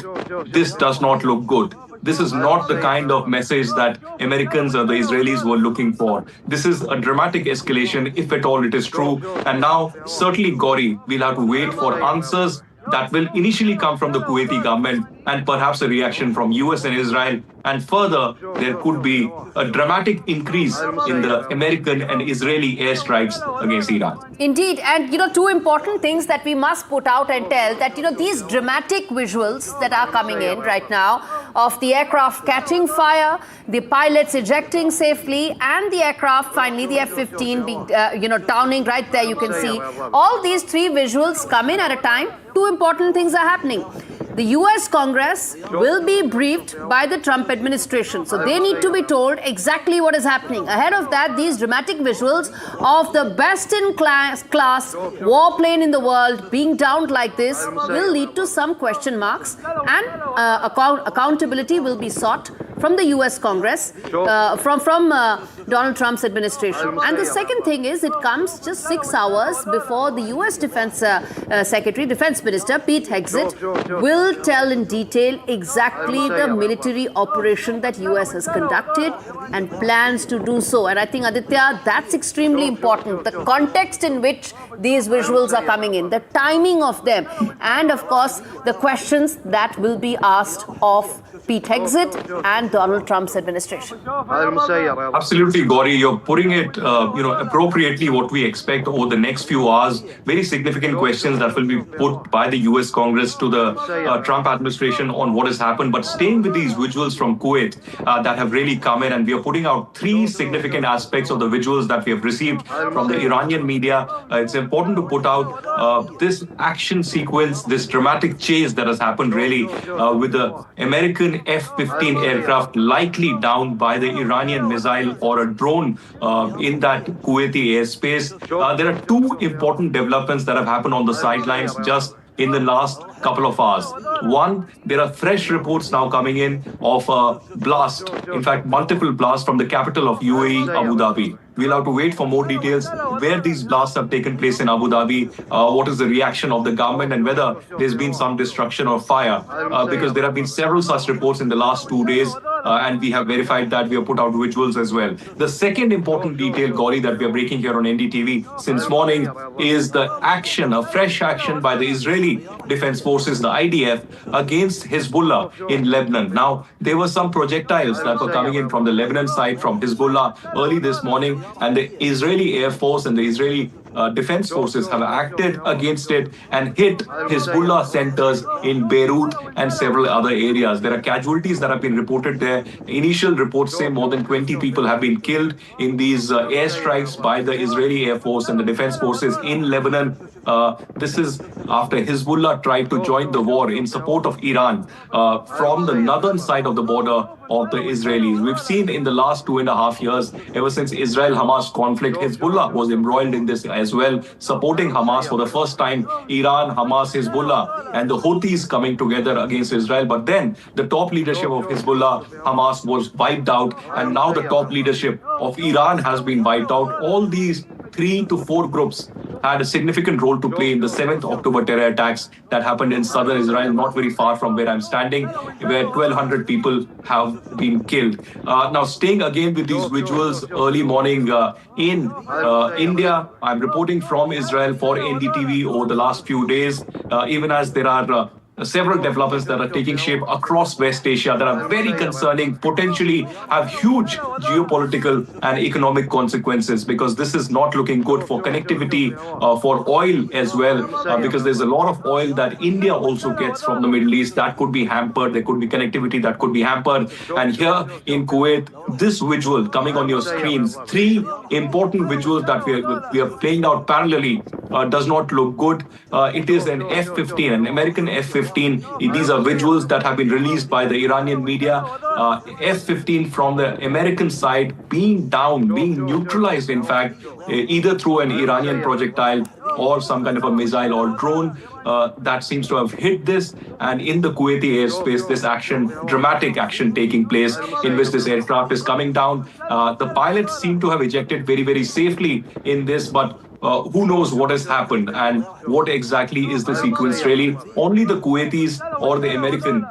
this does not look good. This is not the kind of message that Americans or the Israelis were looking for. This is a dramatic escalation, if at all it is true. And now, certainly, Gauri, we'll have to wait for answers that will initially come from the Kuwaiti government, and perhaps a reaction from US and Israel. And further, there could be a dramatic increase in the American and Israeli airstrikes against Iran. Indeed. And, two important things that we must put out and tell that, these dramatic visuals that are coming in right now of the aircraft catching fire, the pilots ejecting safely, and the aircraft, finally, the F-15 being, downing right there, you can see. All these three visuals come in at a time. Two important things are happening. The US Congress will be briefed by the Trump administration. So they need to be told exactly what is happening. Ahead of that, these dramatic visuals of the best-in-class warplane in the world being downed like this will lead to some question marks, and accountability will be sought from the US Congress, from Donald Trump's administration. And the second thing is, it comes just 6 hours before the US Defense Secretary, Defense Minister Pete Hegseth will tell in detail exactly the military operation that US has conducted and plans to do so. And I think, Aditya, that's extremely important. The context in which these visuals are coming in, the timing of them, and of course, the questions that will be asked of Pete Hegseth and Donald Trump's administration. Absolutely, Gauri. You're putting it, appropriately what we expect over the next few hours. Very significant questions that will be put by the U.S. Congress to the Trump administration on what has happened. But staying with these visuals from Kuwait that have really come in, and we are putting out three significant aspects of the visuals that we have received from the Iranian media. It's important to put out this action sequence, this dramatic chase that has happened really with the American F-15 aircraft likely downed by the Iranian missile or a drone in that Kuwaiti airspace. There are two important developments that have happened on the sidelines just in the last couple of hours. One, there are fresh reports now coming in of a blast, in fact, multiple blasts from the capital of UAE, Abu Dhabi. We'll have to wait for more details where these blasts have taken place in Abu Dhabi, what is the reaction of the government, and whether there's been some destruction or fire, because there have been several such reports in the last 2 days, and we have verified that. We have put out visuals as well. The second important detail, Gauri, that we are breaking here on NDTV since morning is the action, a fresh action by the Israeli Defense Forces, the IDF, against Hezbollah in Lebanon. Now, there were some projectiles that were coming in from the Lebanon side, from Hezbollah early this morning, and the Israeli Air Force and the Israeli Defense Forces have acted against it and hit Hezbollah centers in Beirut and several other areas. There are casualties that have been reported there. Initial reports say more than 20 people have been killed in these airstrikes by the Israeli Air Force and the Defense Forces in Lebanon. This is after Hezbollah tried to join the war in support of Iran from the northern side of the border of the Israelis. We've seen in the last 2.5 years, ever since Israel-Hamas conflict, Hezbollah was embroiled in this as well, supporting Hamas for the first time. Iran, Hamas, Hezbollah, and the Houthis coming together against Israel. But then the top leadership of Hezbollah, Hamas, was wiped out, and now the top leadership of Iran has been wiped out. All these 3 to 4 groups had a significant role to play in the 7th October terror attacks that happened in southern Israel, not very far from where I'm standing, where 1,200 people have been killed. Now, staying again with these visuals early morning in India, I'm reporting from Israel for NDTV over the last few days, even as there are several developments that are taking shape across West Asia that are very concerning, potentially have huge geopolitical and economic consequences, because this is not looking good for connectivity, for oil as well, because there's a lot of oil that India also gets from the Middle East that could be hampered. There could be connectivity that could be hampered. And here in Kuwait, this visual coming on your screens, 3 important visuals that we are playing out parallelly, does not look good. It is an F-15, an American F-15. These are visuals that have been released by the Iranian media. F-15 from the American side being down, being neutralized, in fact, either through an Iranian projectile or some kind of a missile or drone that seems to have hit this. And in the Kuwaiti airspace, this action, dramatic action taking place in which this aircraft is coming down. The pilots seem to have ejected very, very safely in this, but who knows what has happened and what exactly is the sequence really. Only the Kuwaitis or the American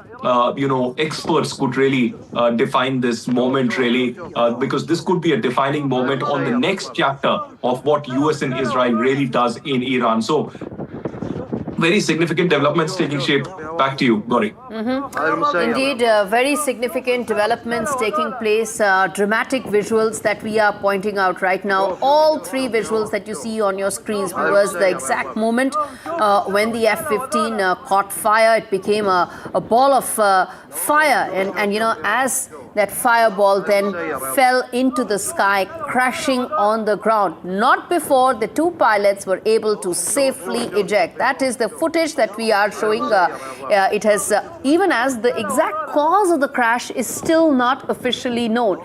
experts could really define this moment really, because this could be a defining moment on the next chapter of what US and Israel really does in Iran. So very significant developments taking shape. Back to you, Gauri. Indeed, very significant developments taking place, dramatic visuals that we are pointing out right now. All 3 visuals that you see on your screens, viewers, the exact moment when the F-15 caught fire. It became a ball of fire, and as that fireball then fell into the sky, crashing on the ground. Not before the 2 pilots were able to safely eject. That is the footage that we are showing. It has, even as the exact cause of the crash is still not officially known.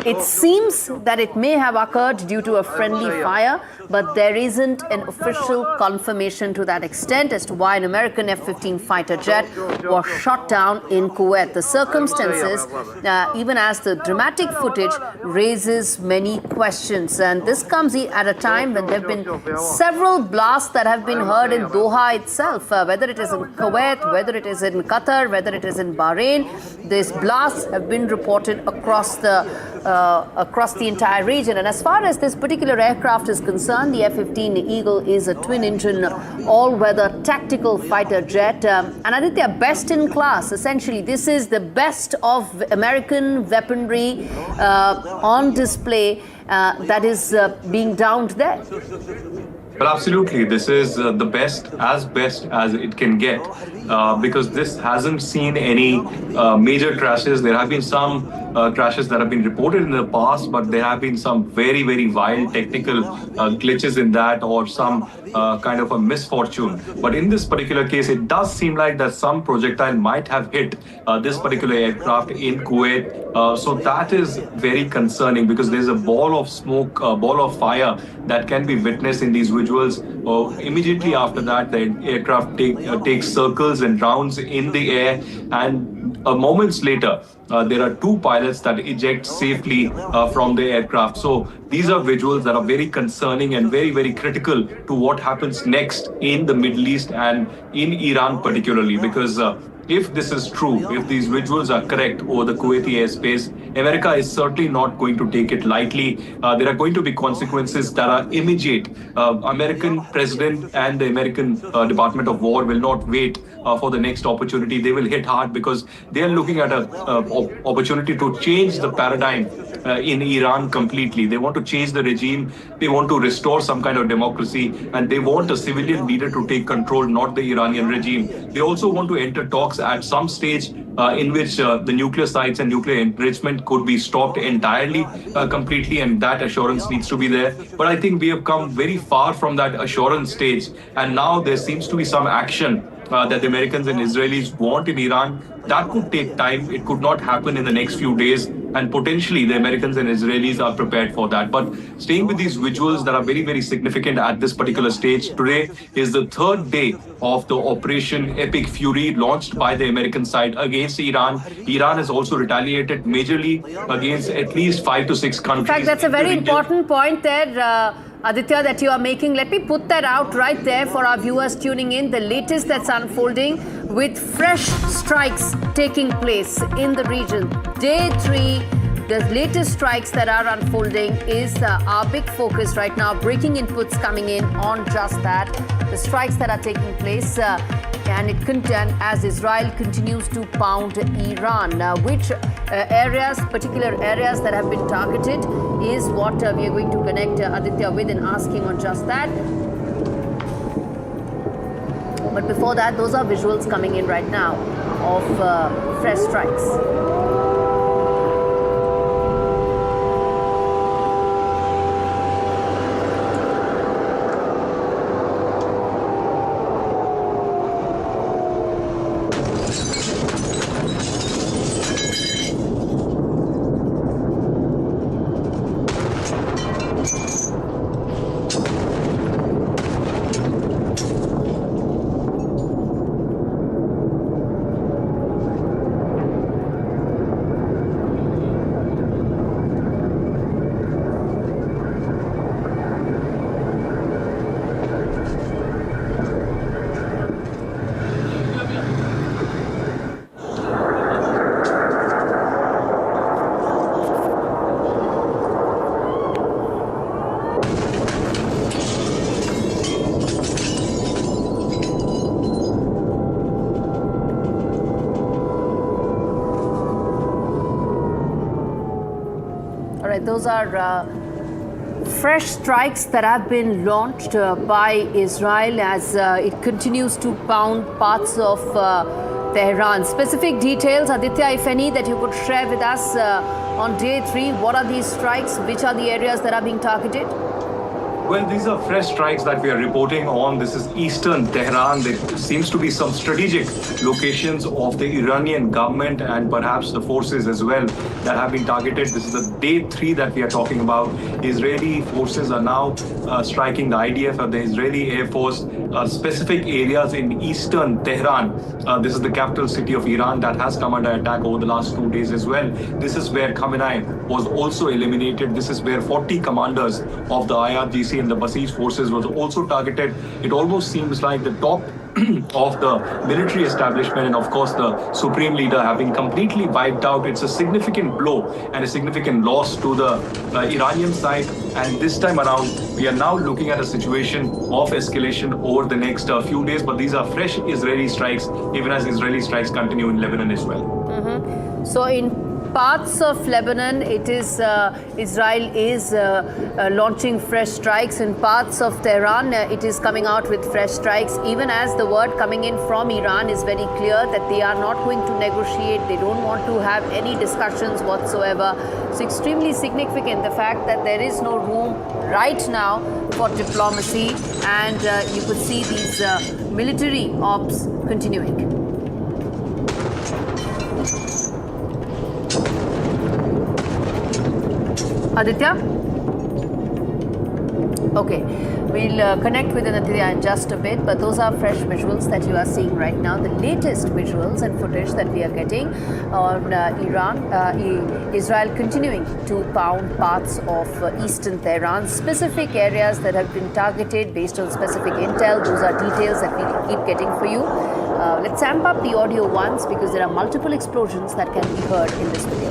It seems that it may have occurred due to a friendly fire, but there isn't an official confirmation to that extent as to why an American F-15 fighter jet was shot down in Kuwait. The circumstances, even as the dramatic footage, raises many questions. And this comes at a time when there have been several blasts that have been heard in Doha itself, whether it is in Kuwait, whether it is in Qatar, whether it is in Bahrain. These blasts have been reported across the across the entire region. And as far as this particular aircraft is concerned, the F-15 Eagle is a twin-engine, all-weather tactical fighter jet. And Aditya, best in class. Essentially, this is the best of American weaponry on display that is being downed there. Well, absolutely. This is the best as it can get, because this hasn't seen any major crashes. There have been some crashes that have been reported in the past, but there have been some very, very wild technical glitches in that, or some kind of a misfortune. But in this particular case, it does seem like that some projectile might have hit this particular aircraft in Kuwait. So that is very concerning, because there's a ball of smoke, a ball of fire that can be witnessed in these visuals. Immediately after that, the aircraft takes circles and rounds in the air, and moments later, there are two pilots that eject safely from the aircraft. So these are visuals that are very concerning and very, very critical to what happens next in the Middle East and in Iran particularly, because if this is true, if these visuals are correct over the Kuwaiti airspace, America is certainly not going to take it lightly. There are going to be consequences that are immediate. American president and the American Department of War will not wait for the next opportunity. They will hit hard, because they are looking at an opportunity to change the paradigm in Iran completely. They want to change the regime. They want to restore some kind of democracy, and they want a civilian leader to take control, not the Iranian regime. They also want to enter talks at some stage in which the nuclear sites and nuclear enrichment could be stopped entirely, completely, and that assurance needs to be there. But I think we have come very far from that assurance stage, and now there seems to be some action that the Americans and Israelis want in Iran. That could take time. It could not happen in the next few days, and potentially the Americans and Israelis are prepared for that. But staying with these visuals that are very, very significant at this particular stage, today is the third day of the Operation Epic Fury launched by the American side against Iran. Iran has also retaliated majorly against at least 5 to 6 countries. In fact, that's a very important point there, Aditya, that you are making. Let me put that out right there for our viewers tuning in. The latest that's unfolding, with fresh strikes taking place in the region. Day 3, the latest strikes that are unfolding is our big focus right now. Breaking inputs coming in on just that. The strikes that are taking place, and as Israel continues to pound Iran. Which particular areas that have been targeted is what we are going to connect Aditya with and asking on just that. But before that, those are visuals coming in right now of fresh strikes. Those are fresh strikes that have been launched by Israel as it continues to pound parts of Tehran. Specific details, Aditya, if any, that you could share with us on day 3. What are these strikes? Which are the areas that are being targeted? Well, these are fresh strikes that we are reporting on. This is eastern Tehran. There seems to be some strategic locations of the Iranian government and perhaps the forces as well that have been targeted. This is the day 3 that we are talking about. Israeli forces are now striking the IDF and the Israeli Air Force specific areas in eastern Tehran. This is the capital city of Iran that has come under attack over the last 2 days as well. This is where Khamenei was also eliminated. This is where 40 commanders of the IRGC and the Basij forces was also targeted. It almost seems like the top of the military establishment and of course the supreme leader have been completely wiped out. It's a significant blow and a significant loss to the Iranian side. And this time around, we are now looking at a situation of escalation over the next few days. But these are fresh Israeli strikes, even as Israeli strikes continue in Lebanon as well. So in parts of Lebanon, it is Israel is launching fresh strikes. In parts of Tehran, it is coming out with fresh strikes, even as the word coming in from Iran is very clear that they are not going to negotiate. They don't want to have any discussions whatsoever. It's extremely significant, the fact that there is no room right now for diplomacy, and you could see these military ops continuing. Aditya? Okay, we'll connect with Aditya in just a bit, but those are fresh visuals that you are seeing right now. The latest visuals and footage that we are getting on Israel continuing to pound parts of eastern Tehran, specific areas that have been targeted based on specific intel. Those are details that we keep getting for you. Let's amp up the audio once because there are multiple explosions that can be heard in this video.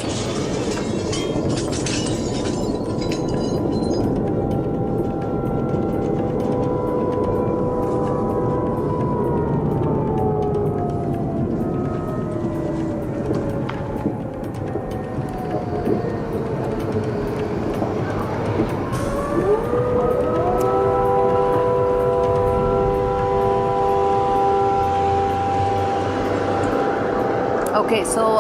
Okay, so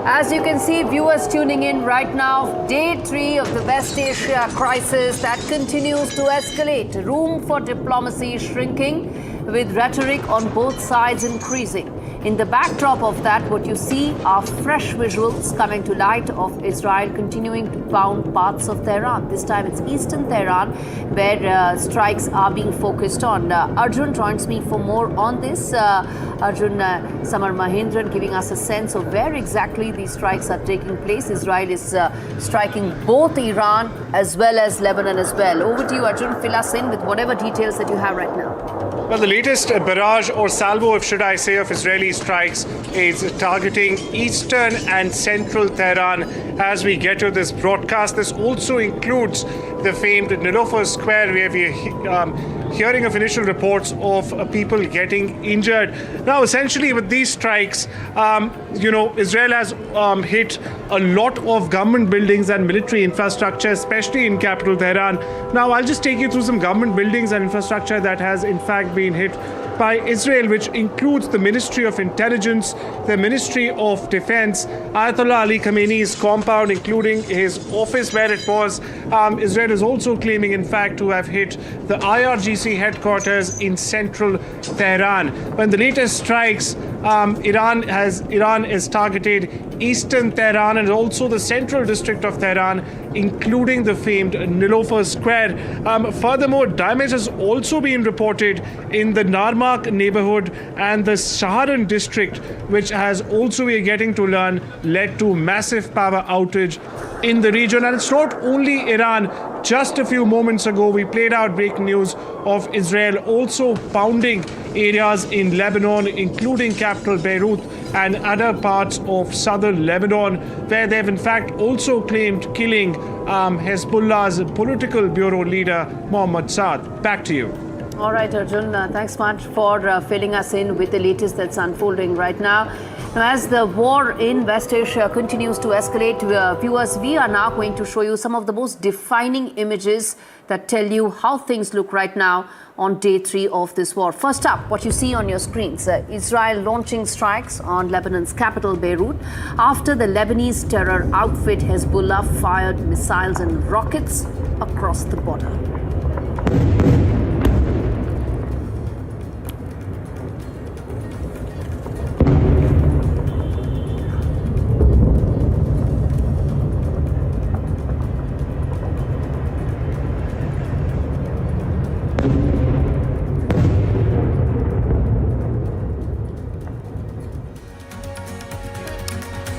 as you can see, viewers tuning in right now, day 3 of the West Asia crisis that continues to escalate. Room for diplomacy shrinking, with rhetoric on both sides increasing. In the backdrop of that, what you see are fresh visuals coming to light of Israel continuing to pound parts of Tehran. This time it's eastern Tehran, where strikes are being focused on. Arjun joins me for more on this. Arjun, Samar Mahendran giving us a sense of where exactly these strikes are taking place. Israel is striking both Iran as well as Lebanon as well. Over to you, Arjun. Fill us in with whatever details that you have right now. Well, the latest barrage or salvo, should I say, of Israeli strikes is targeting eastern and central Tehran as we get to this broadcast. This also includes the famed Nilofer Square, where we are hearing of initial reports of people getting injured. Now, essentially, with these strikes, Israel has hit a lot of government buildings and military infrastructure, especially in capital Tehran. Now, I'll just take you through some government buildings and infrastructure that has, in fact, been hit by Israel, which includes the Ministry of Intelligence, the Ministry of Defense, Ayatollah Ali Khamenei's compound, including his office where it was. Israel is also claiming, in fact, to have hit the IRGC headquarters in central Tehran. When the latest strikes, Iran has targeted eastern Tehran and also the central district of Tehran, including the famed Nilofer Square. Furthermore, damage has also been reported in the Narmak neighborhood and the Saharan district, which has also, we are getting to learn, led to massive power outage in the region. And it's not only Iran. Just a few moments ago, we played out breaking news of Israel also pounding areas in Lebanon, including capital Beirut and other parts of southern Lebanon, where they've in fact also claimed killing Hezbollah's political bureau leader, Mohammad Saad. Back to you. All right, Arjun, thanks much for filling us in with the latest that's unfolding right now. Now, as the war in West Asia continues to escalate, viewers, we are now going to show you some of the most defining images that tell you how things look right now on day 3 of this war. First up, what you see on your screens, Israel launching strikes on Lebanon's capital, Beirut, after the Lebanese terror outfit Hezbollah fired missiles and rockets across the border.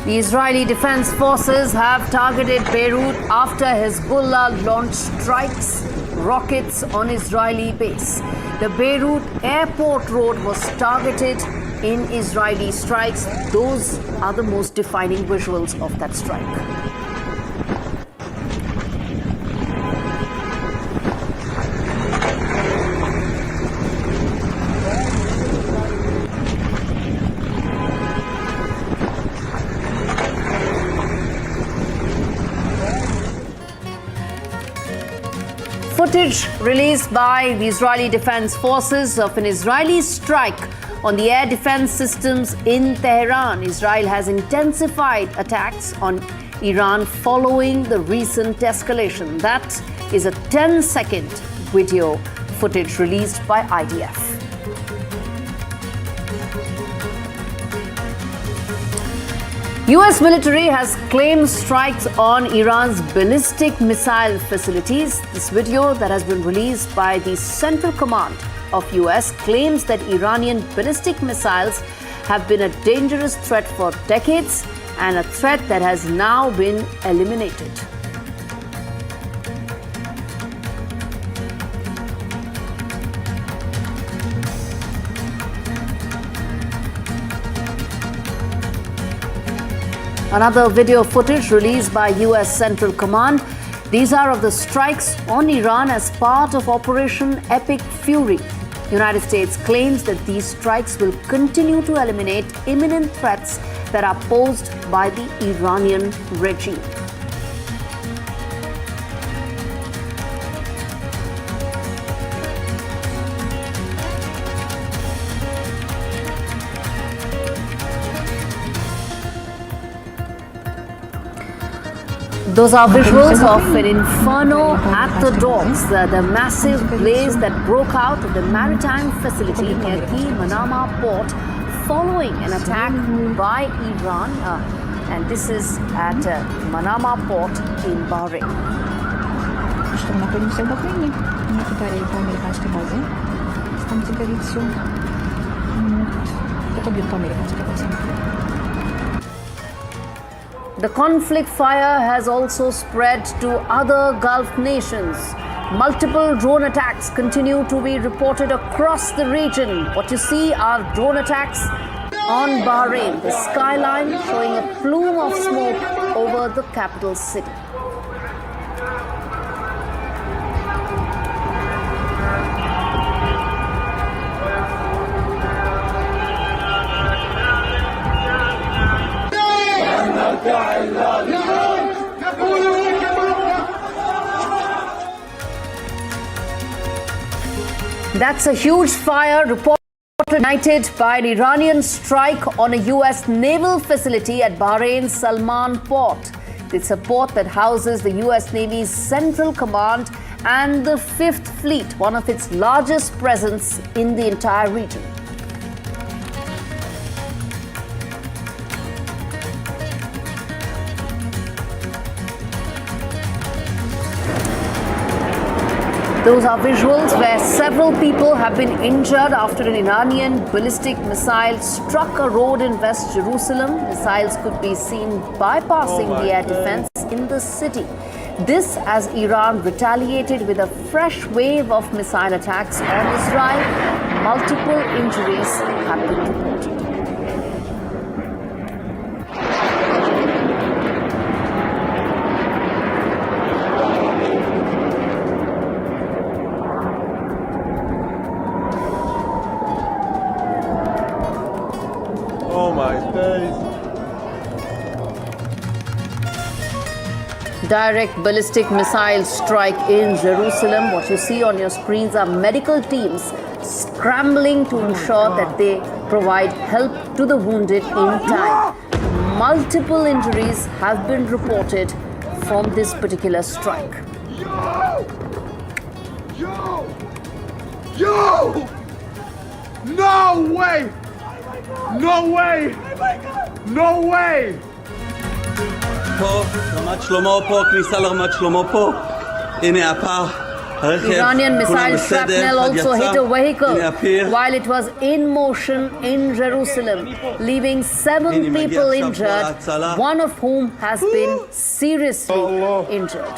The Israeli Defense Forces have targeted Beirut after Hezbollah launched strikes, rockets on Israeli base. The Beirut airport road was targeted in Israeli strikes. Those are the most defining visuals of that strike. Footage released by the Israeli Defense Forces of an Israeli strike on the air defense systems in Tehran. Israel has intensified attacks on Iran following the recent escalation. That is a 10-second video footage released by IDF. US military has claimed strikes on Iran's ballistic missile facilities. This video that has been released by the Central Command of US claims that Iranian ballistic missiles have been a dangerous threat for decades and a threat that has now been eliminated. Another video footage released by US Central Command. These are of the strikes on Iran as part of Operation Epic Fury. United States claims that these strikes will continue to eliminate imminent threats that are posed by the Iranian regime. Those are visuals of an inferno at the docks, the massive blaze that broke out at the maritime facility near the Manama port following an attack by Iran. And this is at Manama port in Bahrain. Что мы находимся в Бахрейне, неподалеку по американской базе. Там горит все. Это бьет по американской базе. The conflict fire has also spread to other Gulf nations. Multiple drone attacks continue to be reported across the region. What you see are drone attacks on Bahrain, the skyline showing a plume of smoke over the capital city. That's a huge fire reported ignited by an Iranian strike on a US naval facility at Bahrain's Salman port. It's a port that houses the US Navy's Central Command and the Fifth Fleet, one of its largest presence in the entire region. Those are visuals where several people have been injured after an Iranian ballistic missile struck a road in West Jerusalem. Missiles could be seen bypassing the air defense in the city. This as Iran retaliated with a fresh wave of missile attacks on Israel. Multiple injuries have been reported. Oh my days. Direct ballistic missile strike in Jerusalem. What you see on your screens are medical teams scrambling to ensure that they provide help to the wounded in time. Multiple injuries have been reported from this particular strike. Yo! No way! No way! No way! פה, רמת שלמה פה, כניסה לרמת שלמה פה. הנה הפער, Iranian missile shrapnel also hit a vehicle while it was in motion in Jerusalem, leaving 7 people injured, one of whom has been seriously injured.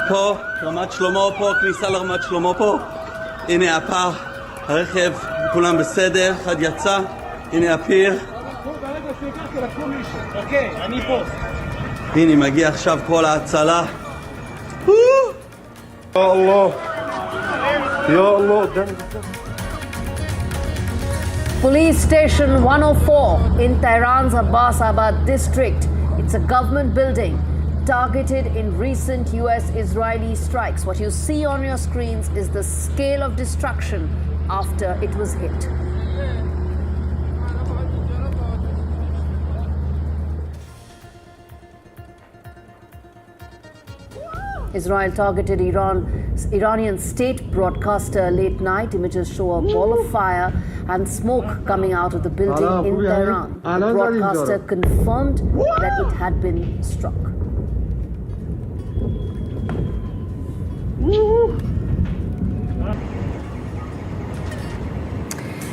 פה, רמת שלמה פה, כניסה לרמת שלמה פה. הנה הפר, הרכב, כולם בסדר, אחד יצא. הנה הפיר. הנה מגיע עכשיו כל ההצלה. Police Station 104 in Tehran's Abbasabad district. It's a government building targeted in recent US-Israeli strikes. What you see on your screens is the scale of destruction after it was hit. Israel targeted Iranian state broadcaster late night. Images show a ball of fire and smoke coming out of the building in Tehran. The broadcaster confirmed that it had been struck.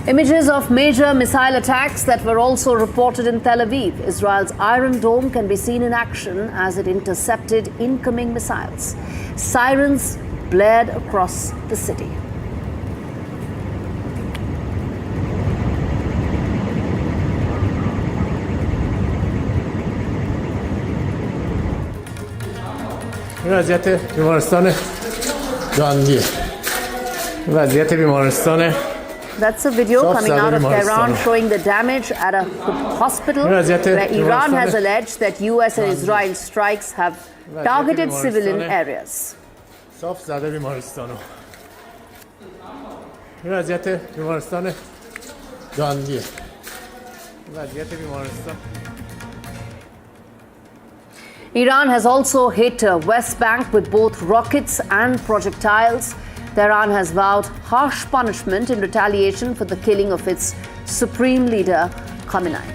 Images of major missile attacks that were also reported in Tel Aviv. Israel's Iron Dome can be seen in action as it intercepted incoming missiles. Sirens blared across the city. وضعیت بیمارستان جانگیر وضعیت بیمارستان That's a video coming out of Tehran showing the damage at a hospital where Iran has alleged that US and Israel strikes have targeted civilian areas. Iran has also hit West Bank with both rockets and projectiles. Tehran has vowed harsh punishment in retaliation for the killing of its supreme leader, Khamenei.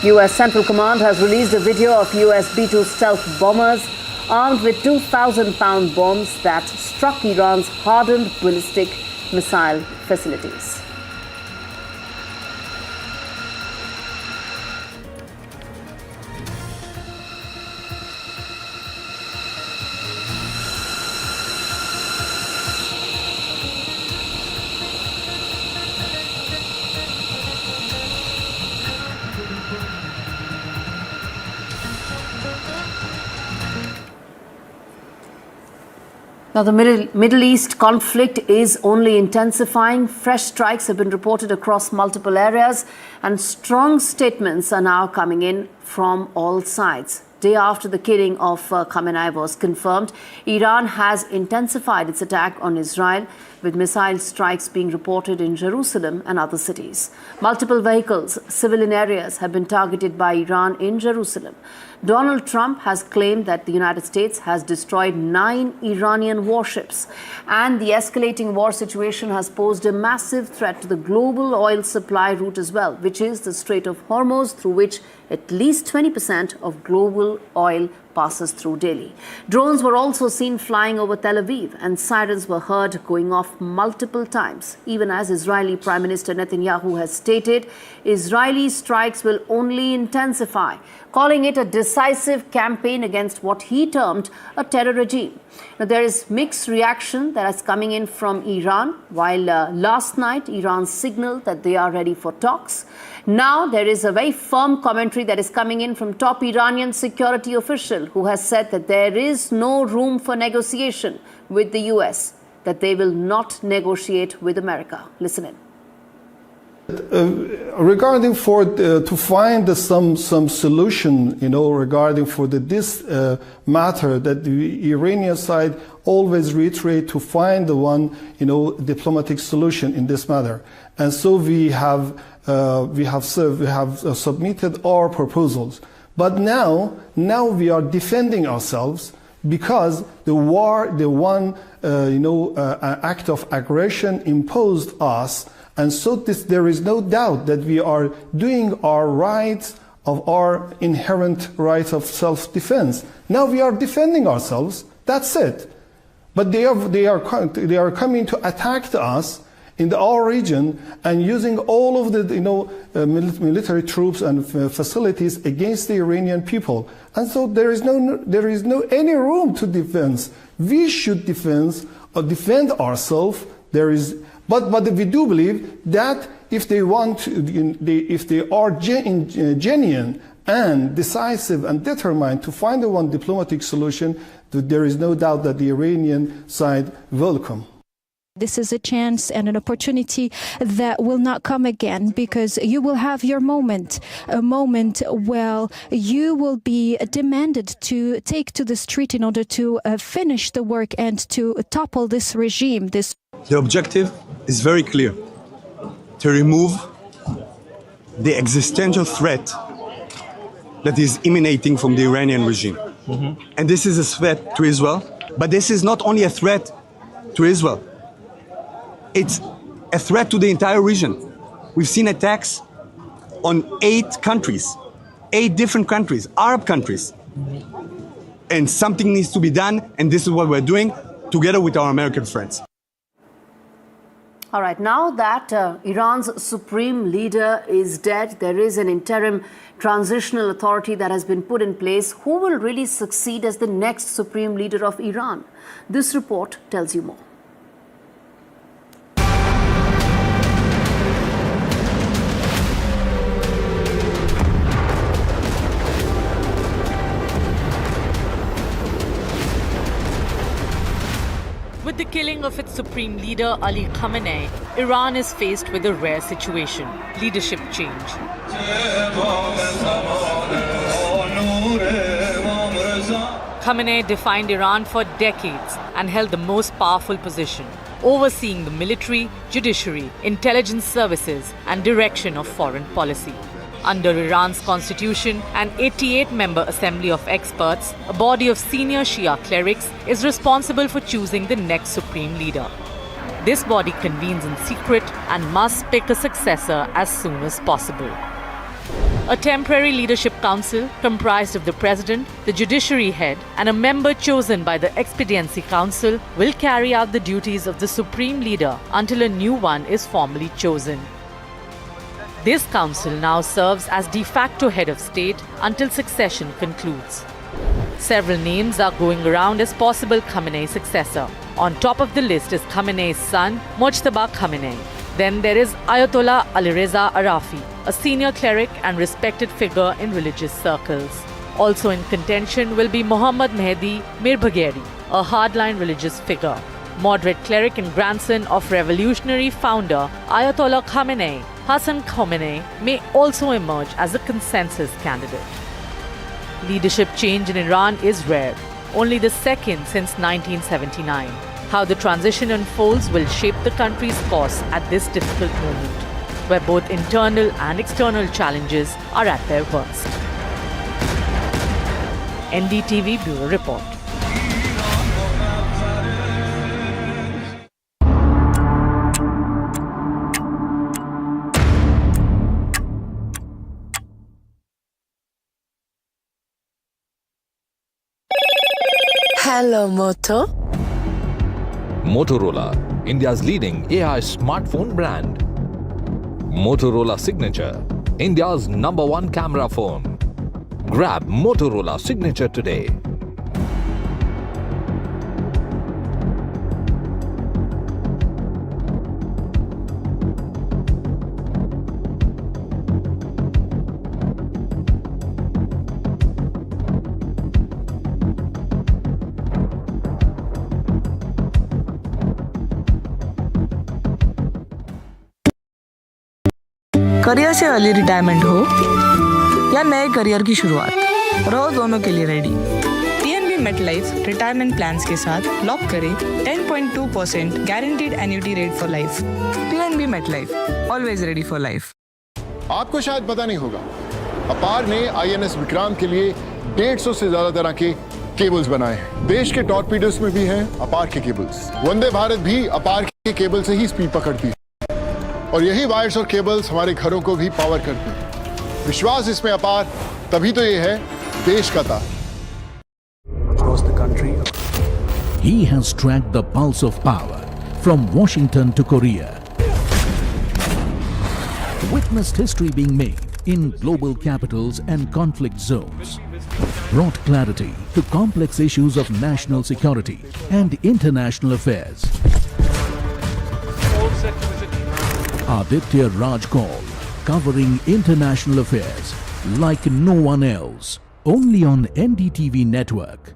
US Central Command has released a video of US B-2 stealth bombers armed with 2,000-pound bombs that struck Iran's hardened ballistic missile facilities. Now, the Middle East conflict is only intensifying. Fresh strikes have been reported across multiple areas, and strong statements are now coming in from all sides. Day after the killing of Khamenei was confirmed, Iran has intensified its attack on Israel, with missile strikes being reported in Jerusalem and other cities. Multiple vehicles, civilian areas have been targeted by Iran in Jerusalem. Donald Trump has claimed that the United States has destroyed 9 Iranian warships, and the escalating war situation has posed a massive threat to the global oil supply route as well, which is the Strait of Hormuz, through which at least 20% of global oil passes through daily. Drones were also seen flying over Tel Aviv, and sirens were heard going off multiple times. Even as Israeli Prime Minister Netanyahu has stated, Israeli strikes will only intensify, calling it a decisive campaign against what he termed a terror regime. Now, there is mixed reaction that is coming in from Iran. While last night Iran signaled that they are ready for talks, now there is a very firm commentary that is coming in from top Iranian security official who has said that there is no room for negotiation with the US, that they will not negotiate with America. Listen in. Regarding to find some solution, regarding for this matter, that the Iranian side always reiterate to find the one, diplomatic solution in this matter, and so we have submitted our proposals. But now we are defending ourselves because the war, the one act of aggression imposed us And so there is no doubt that we are doing our rights of our inherent right of self-defense. Now we are defending ourselves. That's it. But they are coming to attack us in our region and using all of the military troops and facilities against the Iranian people. And so there is no any room to defense. We should defend ourselves. But we do believe that if they are genuine and decisive and determined to find one diplomatic solution, there is no doubt that the Iranian side will come. This is a chance and an opportunity that will not come again, because you will have your moment, a moment where you will be demanded to take to the street in order to finish the work and to topple this regime. The objective is very clear: to remove the existential threat that is emanating from the Iranian regime. And this is a threat to Israel, but this is not only a threat to Israel. It's a threat to the entire region. We've seen attacks on 8 countries, 8 different countries, Arab countries. And something needs to be done, and this is what we're doing together with our American friends. All right, now that Iran's supreme leader is dead, there is an interim transitional authority that has been put in place. Who will really succeed as the next supreme leader of Iran? This report tells you more. With the killing of its supreme leader, Ali Khamenei, Iran is faced with a rare situation: leadership change. Khamenei defined Iran for decades and held the most powerful position, overseeing the military, judiciary, intelligence services, and direction of foreign policy. Under Iran's constitution, an 88-member assembly of experts, a body of senior Shia clerics, is responsible for choosing the next supreme leader. This body convenes in secret and must pick a successor as soon as possible. A temporary leadership council comprised of the president, the judiciary head, and a member chosen by the Expediency Council will carry out the duties of the supreme leader until a new one is formally chosen. This council now serves as de facto head of state until succession concludes. Several names are going around as possible Khamenei successor. On top of the list is Khamenei's son, Mojtaba Khamenei. Then there is Ayatollah Alireza Arafi, a senior cleric and respected figure in religious circles. Also in contention will be Mohammad Mehdi Mirbagheri, a hardline religious figure. Moderate cleric and grandson of revolutionary founder Ayatollah Khamenei, Hassan Khamenei, may also emerge as a consensus candidate. Leadership change in Iran is rare, only the second since 1979. How the transition unfolds will shape the country's course at this difficult moment, where both internal and external challenges are at their worst. NDTV Bureau Report. Hello, Moto. Motorola, India's leading AI smartphone brand. Motorola Signature, India's #1 camera phone. Grab Motorola Signature today. Career से early retirement हो या नए career की शुरुआत, रहो दोनों के लिए ready. PNB MetLife retirement plans के साथ लॉक करें 10.2% guaranteed annuity rate for life. PNB MetLife, always ready for life. आपको शायद पता नहीं होगा, अपार ने आईएनएस विक्रांत के लिए 150 से ज्यादा तरह के केबल्स बनाए हैं। देश के टॉर्पीडोस में भी हैं अपार के केबल्स। वंदे भारत भी अपार के केबल से ही स्पीड पकड़ती है। और यही वायर्स और केबल्स हमारे घरों को भी पावर करते हैं। विश्वास इसमें अपार, तभी तो ये है देश का तार। Across the country, he has tracked the pulse of power from Washington to Korea. Witnessed history being made in global capitals and conflict zones. Brought clarity to complex issues of national security and international affairs. Aditya Raj Kaul, covering international affairs like no one else. Only on NDTV Network.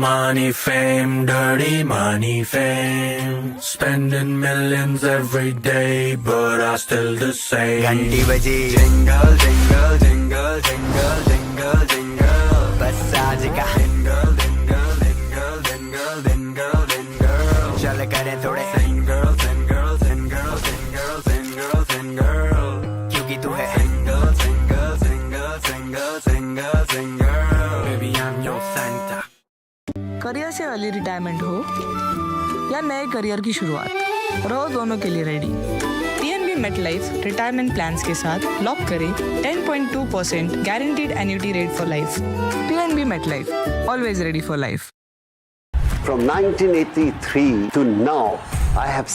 Money, fame, dirty money, fame. Spending millions every day, but I still the same. घंटी बजी, jingle, jingle, jingle, jingle, jingle, jingle. बस आज का jingle, jingle, jingle, jingle, jingle, jingle. चल करें थोड़े single, single, single, single, single, single. क्योंकि तू है single, single, single, single, single, single. Baby, I'm your Santa. Career से अर्ली रिटायरमेंट हो या नए करियर की शुरुआत, रहो दोनों के लिए ready. PNB MetLife retirement plans के साथ लॉक करें 10.2% guaranteed annuity rate for life. PNB MetLife, always ready for life. From 1983 to now, I have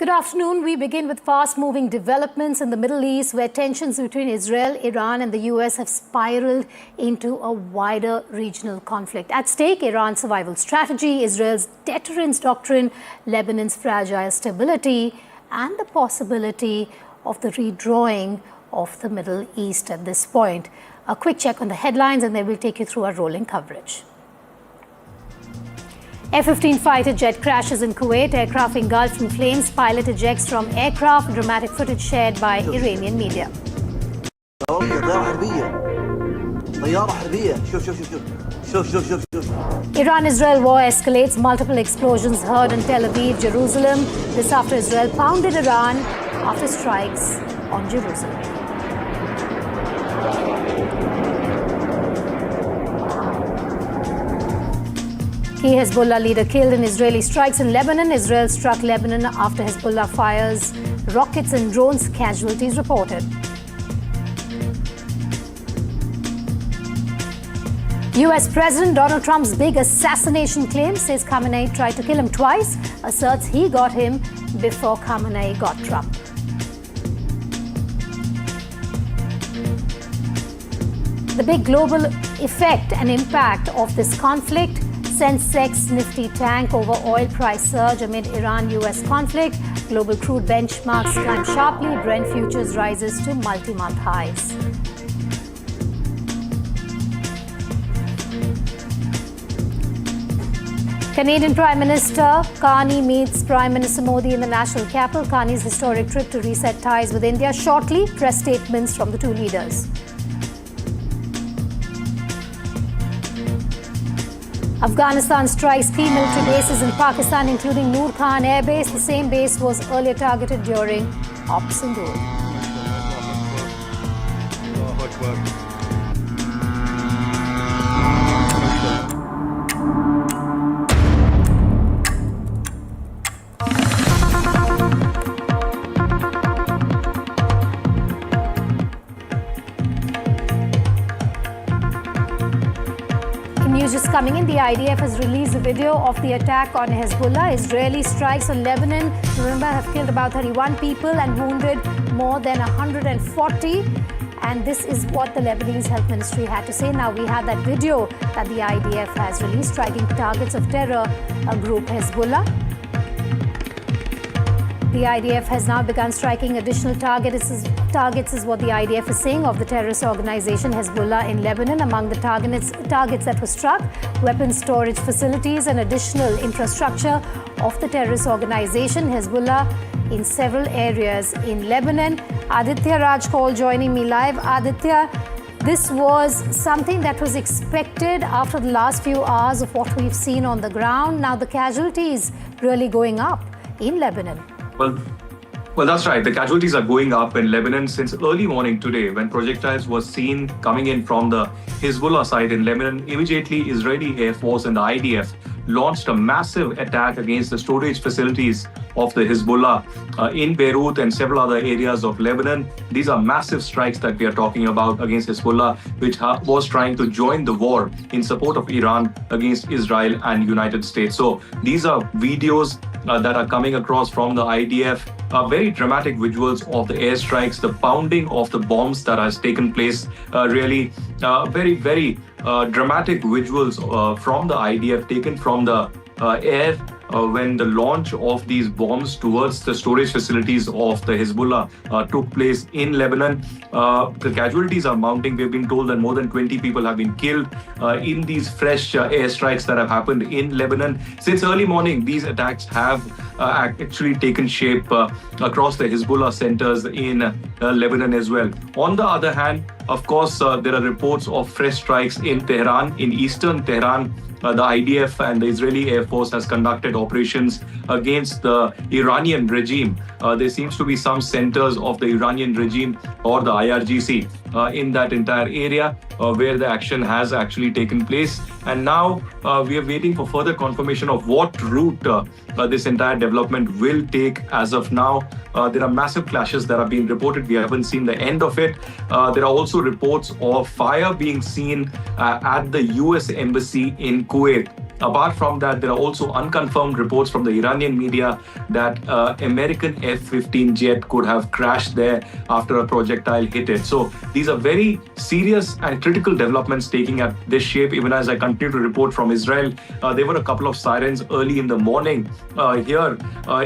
Good afternoon. We begin with fast-moving developments in the Middle East, where tensions between Israel, Iran and the US have spiraled into a wider regional conflict. At stake, Iran's survival strategy, Israel's deterrence doctrine, Lebanon's fragile stability, and the possibility of the redrawing of the Middle East at this point. A quick check on the headlines, and then we'll take you through our rolling coverage. F-15 fighter jet crashes in Kuwait, aircraft engulfed in flames, pilot ejects from aircraft, dramatic footage shared by Iranian media. Iran-Israel war escalates, multiple explosions heard in Tel Aviv, Jerusalem. This after Israel pounded Iran after strikes on Jerusalem. Key Hezbollah leader killed in Israeli strikes in Lebanon. Israel struck Lebanon after Hezbollah fires rockets and drones. Casualties reported. US President Donald Trump's big assassination claim, says Khamenei tried to kill him twice, asserts he got him before Khamenei got Trump. The big global effect and impact of this conflict. Sensex Nifty tank over oil price surge amid Iran-US conflict. Global crude benchmarks climb sharply. Brent futures rises to multi-month highs. Canadian Prime Minister Carney meets Prime Minister Modi in the national capital. Carney's historic trip to reset ties with India shortly. Press statements from the two leaders. Afghanistan strikes key military bases in Pakistan, including Noor Khan Air Base. The same base was earlier targeted during Op Sindoor. just coming in. The IDF has released a video of the attack on Hezbollah. Israeli strikes on Lebanon, remember, have killed about 31 people and wounded more than 140. And this is what the Lebanese Health Ministry had to say. Now, we have that video that the IDF has released, striking targets of terror group Hezbollah. The IDF has now begun striking additional targets is what the IDF is saying of the terrorist organization Hezbollah in Lebanon. Among the targets that were struck, weapons storage facilities and additional infrastructure of the terrorist organization Hezbollah in several areas in Lebanon. Aditya Rajkol joining me live. Aditya, this was something that was expected after the last few hours of what we've seen on the ground. Now the casualties really going up in Lebanon. Well, that's right. The casualties are going up in Lebanon since early morning today when projectiles were seen coming in from the Hezbollah side in Lebanon. Immediately, Israeli Air Force and the IDF launched a massive attack against the storage facilities of the Hezbollah in Beirut and several other areas of Lebanon. These are massive strikes that we are talking about against Hezbollah, which was trying to join the war in support of Iran against Israel and United States. So these are videos that are coming across from the IDF. Very dramatic visuals of the airstrikes, the pounding of the bombs that has taken place. Really very, very dramatic visuals from the IDF taken from the air when the launch of these bombs towards the storage facilities of the Hezbollah took place in Lebanon. The casualties are mounting. We've been told that more than 20 people have been killed in these fresh airstrikes that have happened in Lebanon. Since early morning, these attacks have actually taken shape across the Hezbollah centers in Lebanon as well. On the other hand, of course, there are reports of fresh strikes in Tehran, in eastern Tehran. The IDF and the Israeli Air Force has conducted operations against the Iranian regime. There seems to be some centers of the Iranian regime or the IRGC in that entire area where the action has actually taken place. And now we are waiting for further confirmation of what route this entire development will take as of now. There are massive clashes that are being reported. We haven't seen the end of it. There are also reports of fire being seen at the US Embassy in Kuwait. Apart from that, there are also unconfirmed reports from the Iranian media that American F-15 jet could have crashed there after a projectile hit it. So these are very serious and critical developments taking at this shape. Even as I continue to report from Israel, there were a couple of sirens early in the morning here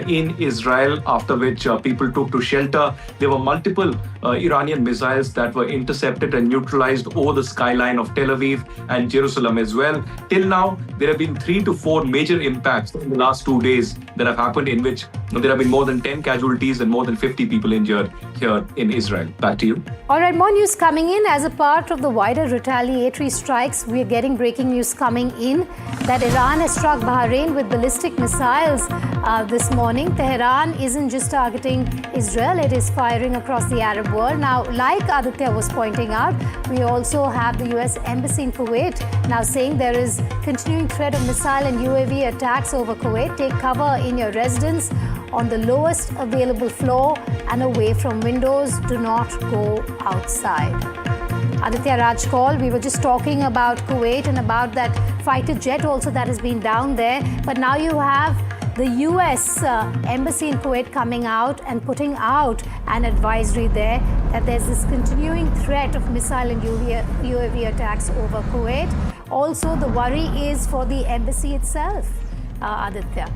in Israel, after which people took to shelter. There were multiple Iranian missiles that were intercepted and neutralized over the skyline of Tel Aviv and Jerusalem as well. Till now, there have been 3 to 4 major impacts in the last 2 days that have happened, in which there have been more than 10 casualties and more than 50 people injured here in Israel. Back to you. All right, more news coming in as a part of the wider retaliatory strikes. We're getting breaking news coming in that Iran has struck Bahrain with ballistic missiles this morning. Tehran isn't just targeting Israel, it is firing across the Arab world. Now, like Aditya was pointing out, we also have the US Embassy in Kuwait now saying there is continuing threat of missile and UAV attacks over Kuwait. Take cover in your residence on the lowest available floor and away from windows. Do not go outside. Aditya Rajkol, we were just talking about Kuwait and about that fighter jet also that has been down there. But now you have the US Embassy in Kuwait coming out and putting out an advisory there that there's this continuing threat of missile and UAV attacks over Kuwait. Also, the worry is for the embassy itself, Aditya.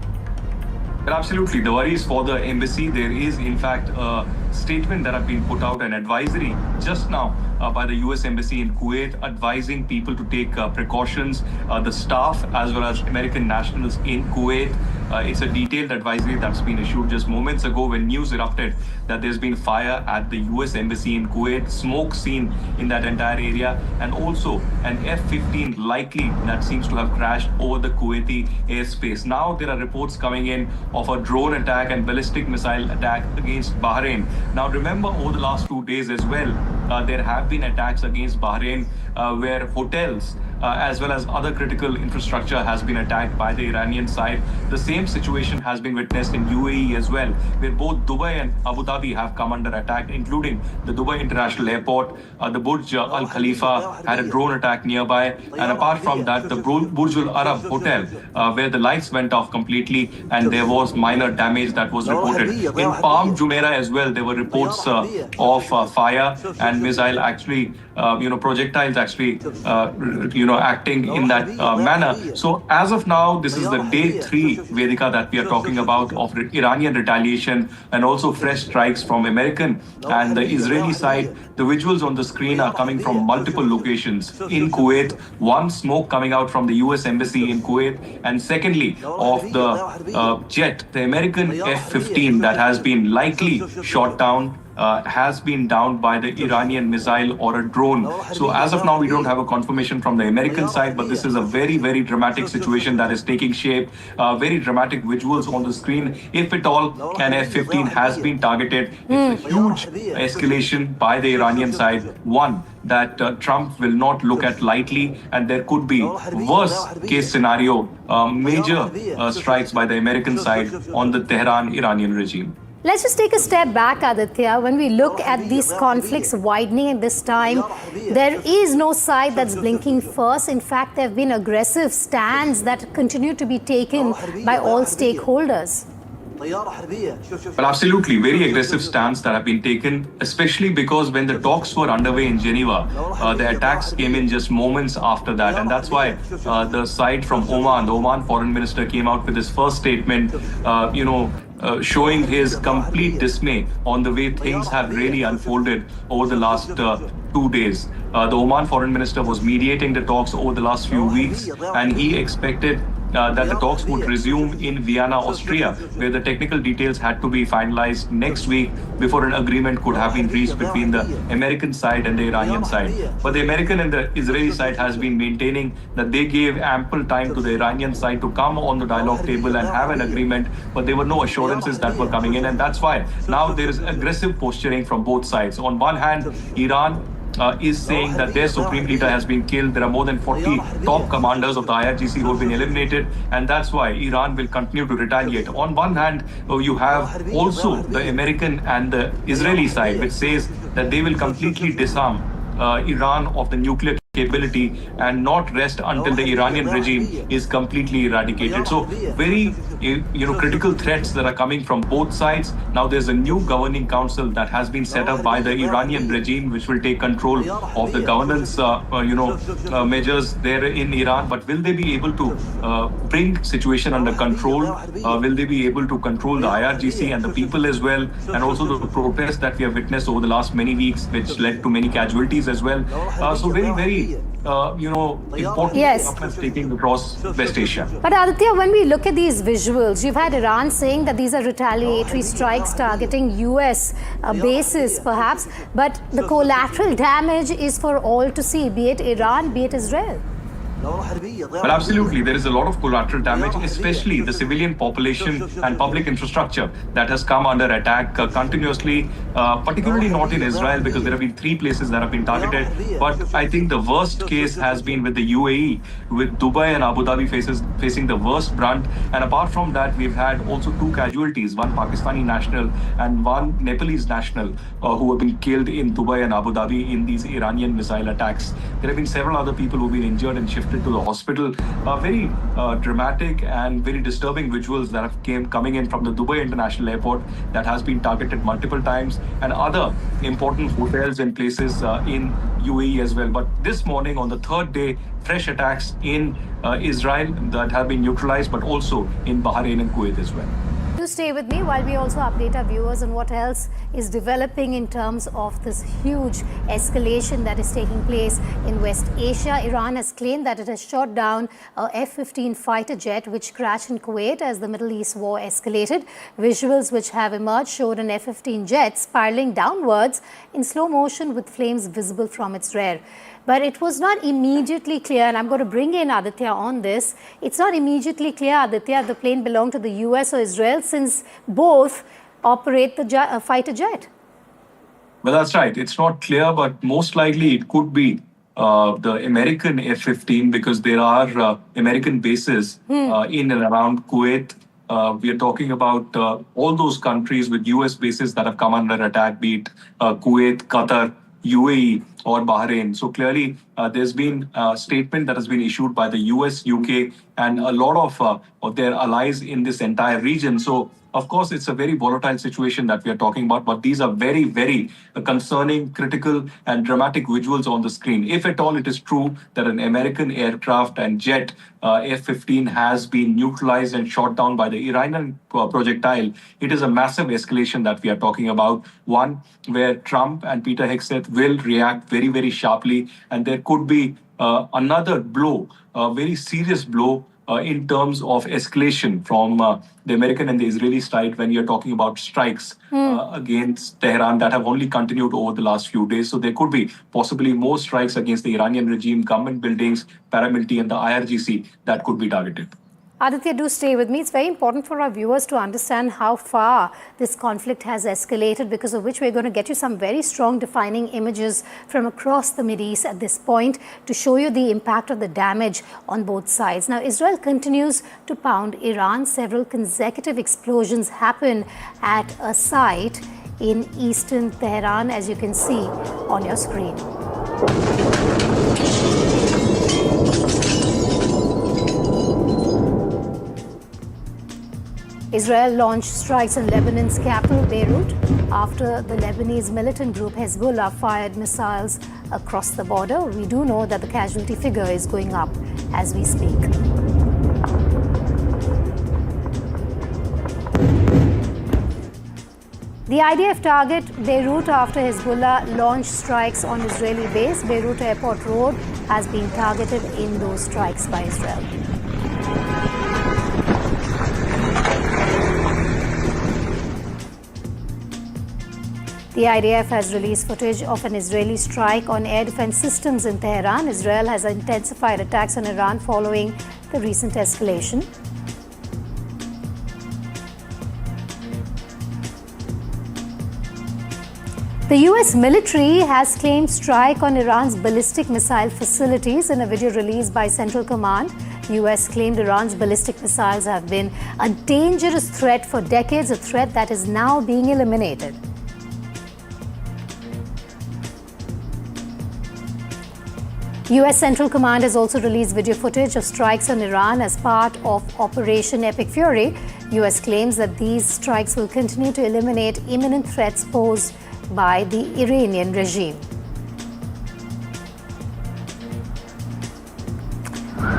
Well, absolutely. The worry is for the embassy. There is, in fact, a statement that have been put out, an advisory just now by the US Embassy in Kuwait, advising people to take precautions, the staff as well as American nationals in Kuwait. It's a detailed advisory that's been issued just moments ago when news erupted that there's been fire at the US Embassy in Kuwait, smoke seen in that entire area, and also an F-15 likely that seems to have crashed over the Kuwaiti airspace. Now there are reports coming in of a drone attack and ballistic missile attack against Bahrain. Now remember, over the last 2 days as well, there have been attacks against Bahrain where hotels as well as other critical infrastructure has been attacked by the Iranian side. The same situation has been witnessed in UAE as well, where both Dubai and Abu Dhabi have come under attack, including the Dubai International Airport. The Burj Al Khalifa had a drone attack nearby. And apart from that, the Burj Al Arab Hotel, where the lights went off completely and there was minor damage that was reported. In Palm Jumeirah as well, there were reports of fire and missile actually, projectiles actually, acting in that manner. So as of now, this is the day 3, Vedika, that we are talking about of Iranian retaliation and also fresh strikes from American and the Israeli side. The visuals on the screen are coming from multiple locations. In Kuwait, one, smoke coming out from the US Embassy in Kuwait, and secondly, of the jet, the American F-15 that has been likely shot down, has been downed by the Iranian missile or a drone. So as of now, we don't have a confirmation from the American side, but this is a very, very dramatic situation that is taking shape. Very dramatic visuals on the screen. If at all an F-15 has been targeted, it's a huge escalation by the Iranian side. One, that Trump will not look at lightly, and there could be worst case scenario, major strikes by the American side on the Tehran Iranian regime. Let's just take a step back, Aditya. When we look at these conflicts widening at this time, there is no side that's blinking first. In fact, there have been aggressive stands that continue to be taken by all stakeholders. Well, absolutely. Very aggressive stance that have been taken, especially because when the talks were underway in Geneva, the attacks came in just moments after that. And that's why the side from Oman, the Oman foreign minister, came out with his first statement, showing his complete dismay on the way things have really unfolded over the last 2 days. The Oman foreign minister was mediating the talks over the last few weeks, and he expected that the talks would resume in Vienna, Austria, where the technical details had to be finalized next week before an agreement could have been reached between the American side and the Iranian side. But the American and the Israeli side has been maintaining that they gave ample time to the Iranian side to come on the dialogue table and have an agreement, but there were no assurances that were coming in, and that's why now there is aggressive posturing from both sides. On one hand, Iran is saying that their supreme leader has been killed. There are more than 40 top commanders of the IRGC who have been eliminated, and that's why Iran will continue to retaliate. On one hand, you have also the American and the Israeli side, which says that they will completely disarm Iran of the nuclear capability and not rest until the Iranian regime is completely eradicated. So very critical threats that are coming from both sides. Now there's a new governing council that has been set up by the Iranian regime, which will take control of the governance measures there in Iran. But will they be able to bring situation under control? Will they be able to control the IRGC and the people as well, and also the protests that we have witnessed over the last many weeks, which led to many casualties as well? So very important developments taking across West Asia. But Aditya, when we look at these visuals, you've had Iran saying that these are retaliatory strikes targeting US bases perhaps, but the collateral damage is for all to see, be it Iran, be it Israel. Well, absolutely. There is a lot of collateral damage, especially the civilian population and public infrastructure that has come under attack continuously, particularly not in Israel, because there have been 3 places that have been targeted. But I think the worst case has been with the UAE, with Dubai and Abu Dhabi facing the worst brunt. And apart from that, we've had also 2 casualties, one Pakistani national and one Nepalese national who have been killed in Dubai and Abu Dhabi in these Iranian missile attacks. There have been several other people who have been injured and shifted to the hospital. Very dramatic and very disturbing visuals that have coming in from the Dubai International Airport that has been targeted multiple times, and other important hotels and places in UAE as well. But this morning, on the 3rd day, fresh attacks in Israel that have been neutralized, but also in Bahrain and Kuwait as well. Do stay with me while we also update our viewers on what else is developing in terms of this huge escalation that is taking place in West Asia. Iran has claimed that it has shot down a F-15 fighter jet which crashed in Kuwait as the Middle East war escalated. Visuals which have emerged showed an F-15 jet spiraling downwards in slow motion with flames visible from its rear. But it was not immediately clear, and I'm going to bring in Aditya on this. It's not immediately clear, Aditya, if the plane belonged to the US or Israel, since both operate the fighter jet. Well, that's right. It's not clear, but most likely it could be the American F-15 because there are American bases in and around Kuwait. We are talking about all those countries with US bases that have come under attack, be it Kuwait, Qatar, UAE or Bahrain. So clearly there's been a statement that has been issued by the US, UK and a lot of their allies in this entire region. So of course, it's a very volatile situation that we are talking about, but these are very, very concerning, critical, and dramatic visuals on the screen. If at all it is true that an American aircraft and jet F-15 has been neutralized and shot down by the Iranian projectile, it is a massive escalation that we are talking about. One where Trump and Peter Hegseth will react very, very sharply, and there could be another blow, a very serious blow in terms of escalation from the American and the Israeli side when you're talking about strikes against Tehran that have only continued over the last few days. So there could be possibly more strikes against the Iranian regime, government buildings, paramilitary and the IRGC that could be targeted. Aditya, do stay with me. It's very important for our viewers to understand how far this conflict has escalated, because of which we're going to get you some very strong defining images from across the Mideast at this point to show you the impact of the damage on both sides. Now, Israel continues to pound Iran. Several consecutive explosions happen at a site in eastern Tehran, as you can see on your screen. Israel launched strikes on Lebanon's capital, Beirut, after the Lebanese militant group Hezbollah fired missiles across the border. We do know that the casualty figure is going up as we speak. The IDF target Beirut after Hezbollah launched strikes on Israeli base. Beirut Airport Road has been targeted in those strikes by Israel. The IDF has released footage of an Israeli strike on air defense systems in Tehran. Israel has intensified attacks on Iran following the recent escalation. The US military has claimed strike on Iran's ballistic missile facilities in a video released by Central Command. US claimed Iran's ballistic missiles have been a dangerous threat for decades, a threat that is now being eliminated. US Central Command has also released video footage of strikes on Iran as part of Operation Epic Fury. US claims that these strikes will continue to eliminate imminent threats posed by the Iranian regime.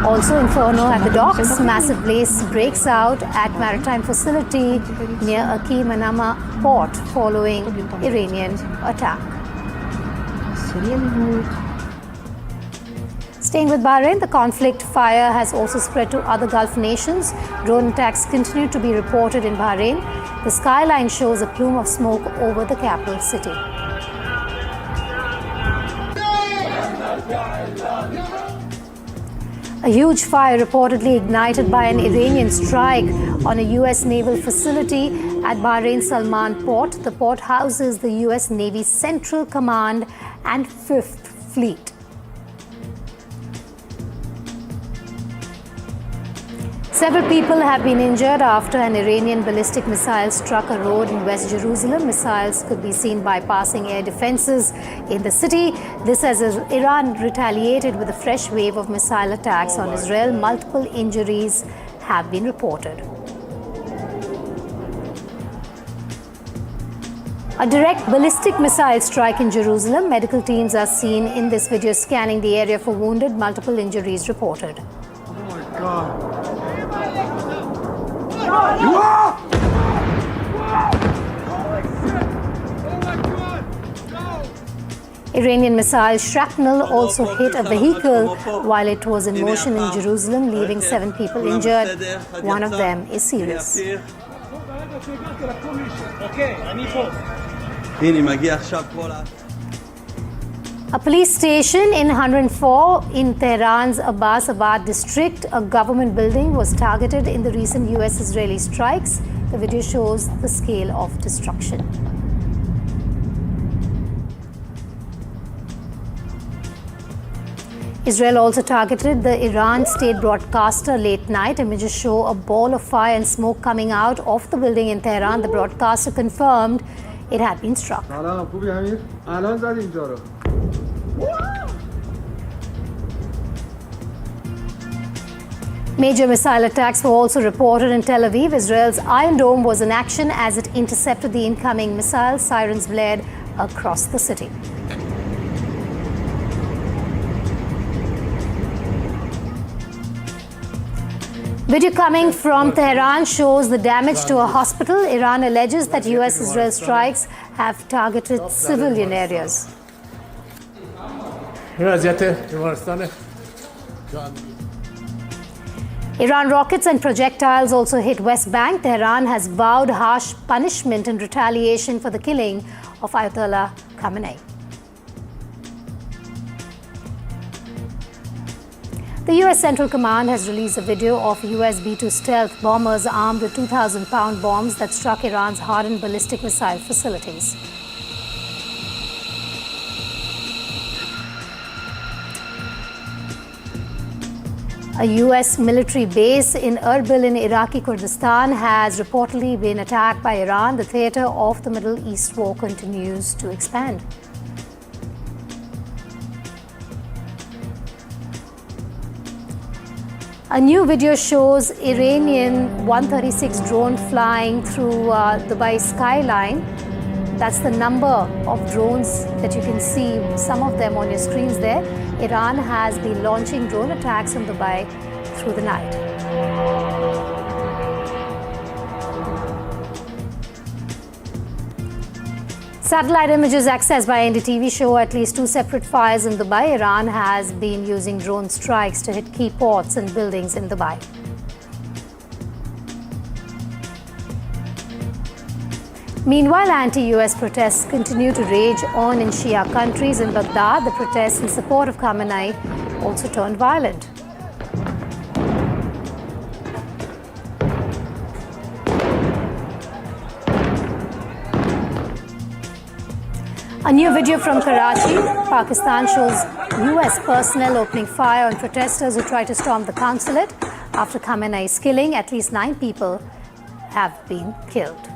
Also, inferno at the docks. Massive blaze breaks out at maritime facility near Akim Manama port following Iranian attack. Staying with Bahrain, the conflict fire has also spread to other Gulf nations. Drone attacks continue to be reported in Bahrain. The skyline shows a plume of smoke over the capital city. A huge fire reportedly ignited by an Iranian strike on a US naval facility at Bahrain's Salman port. The port houses the US Navy's Central Command and 5th Fleet. Several people have been injured after an Iranian ballistic missile struck a road in West Jerusalem. Missiles could be seen bypassing air defenses in the city. This as Iran retaliated with a fresh wave of missile attacks on Israel. Multiple injuries have been reported. A direct ballistic missile strike in Jerusalem. Medical teams are seen in this video scanning the area for wounded. Multiple injuries reported. Oh my God. Iranian missile shrapnel also hit a vehicle while it was in motion in Jerusalem, leaving 7 people injured. One of them is serious. A police station in 104 in Tehran's Abbasabad district, a government building, was targeted in the recent US-Israeli strikes. The video shows the scale of destruction. Israel also targeted the Iran state broadcaster late night. Images show a ball of fire and smoke coming out of the building in Tehran. The broadcaster confirmed it had been struck. Major missile attacks were also reported in Tel Aviv. Israel's Iron Dome was in action as it intercepted the incoming missiles. Sirens blared across the city. Video coming from Tehran shows the damage to a hospital. Iran alleges that US-Israel strikes have targeted civilian areas. Iran rockets and projectiles also hit West Bank. Tehran has vowed harsh punishment in retaliation for the killing of Ayatollah Khamenei. The US Central Command has released a video of US B-2 stealth bombers armed with 2,000-pound bombs that struck Iran's hardened ballistic missile facilities. A US military base in Erbil in Iraqi Kurdistan has reportedly been attacked by Iran. The theater of the Middle East war continues to expand. A new video shows Iranian 136 drone flying through Dubai skyline. That's the number of drones that you can see, some of them on your screens there. Iran has been launching drone attacks on Dubai through the night. Satellite images accessed by NDTV show at least 2 separate fires in Dubai. Iran has been using drone strikes to hit key ports and buildings in Dubai. Meanwhile, anti-US protests continue to rage on in Shia countries. In Baghdad, the protests in support of Khamenei also turned violent. A new video from Karachi, Pakistan shows US personnel opening fire on protesters who try to storm the consulate. After Khamenei's killing, at least 9 people have been killed.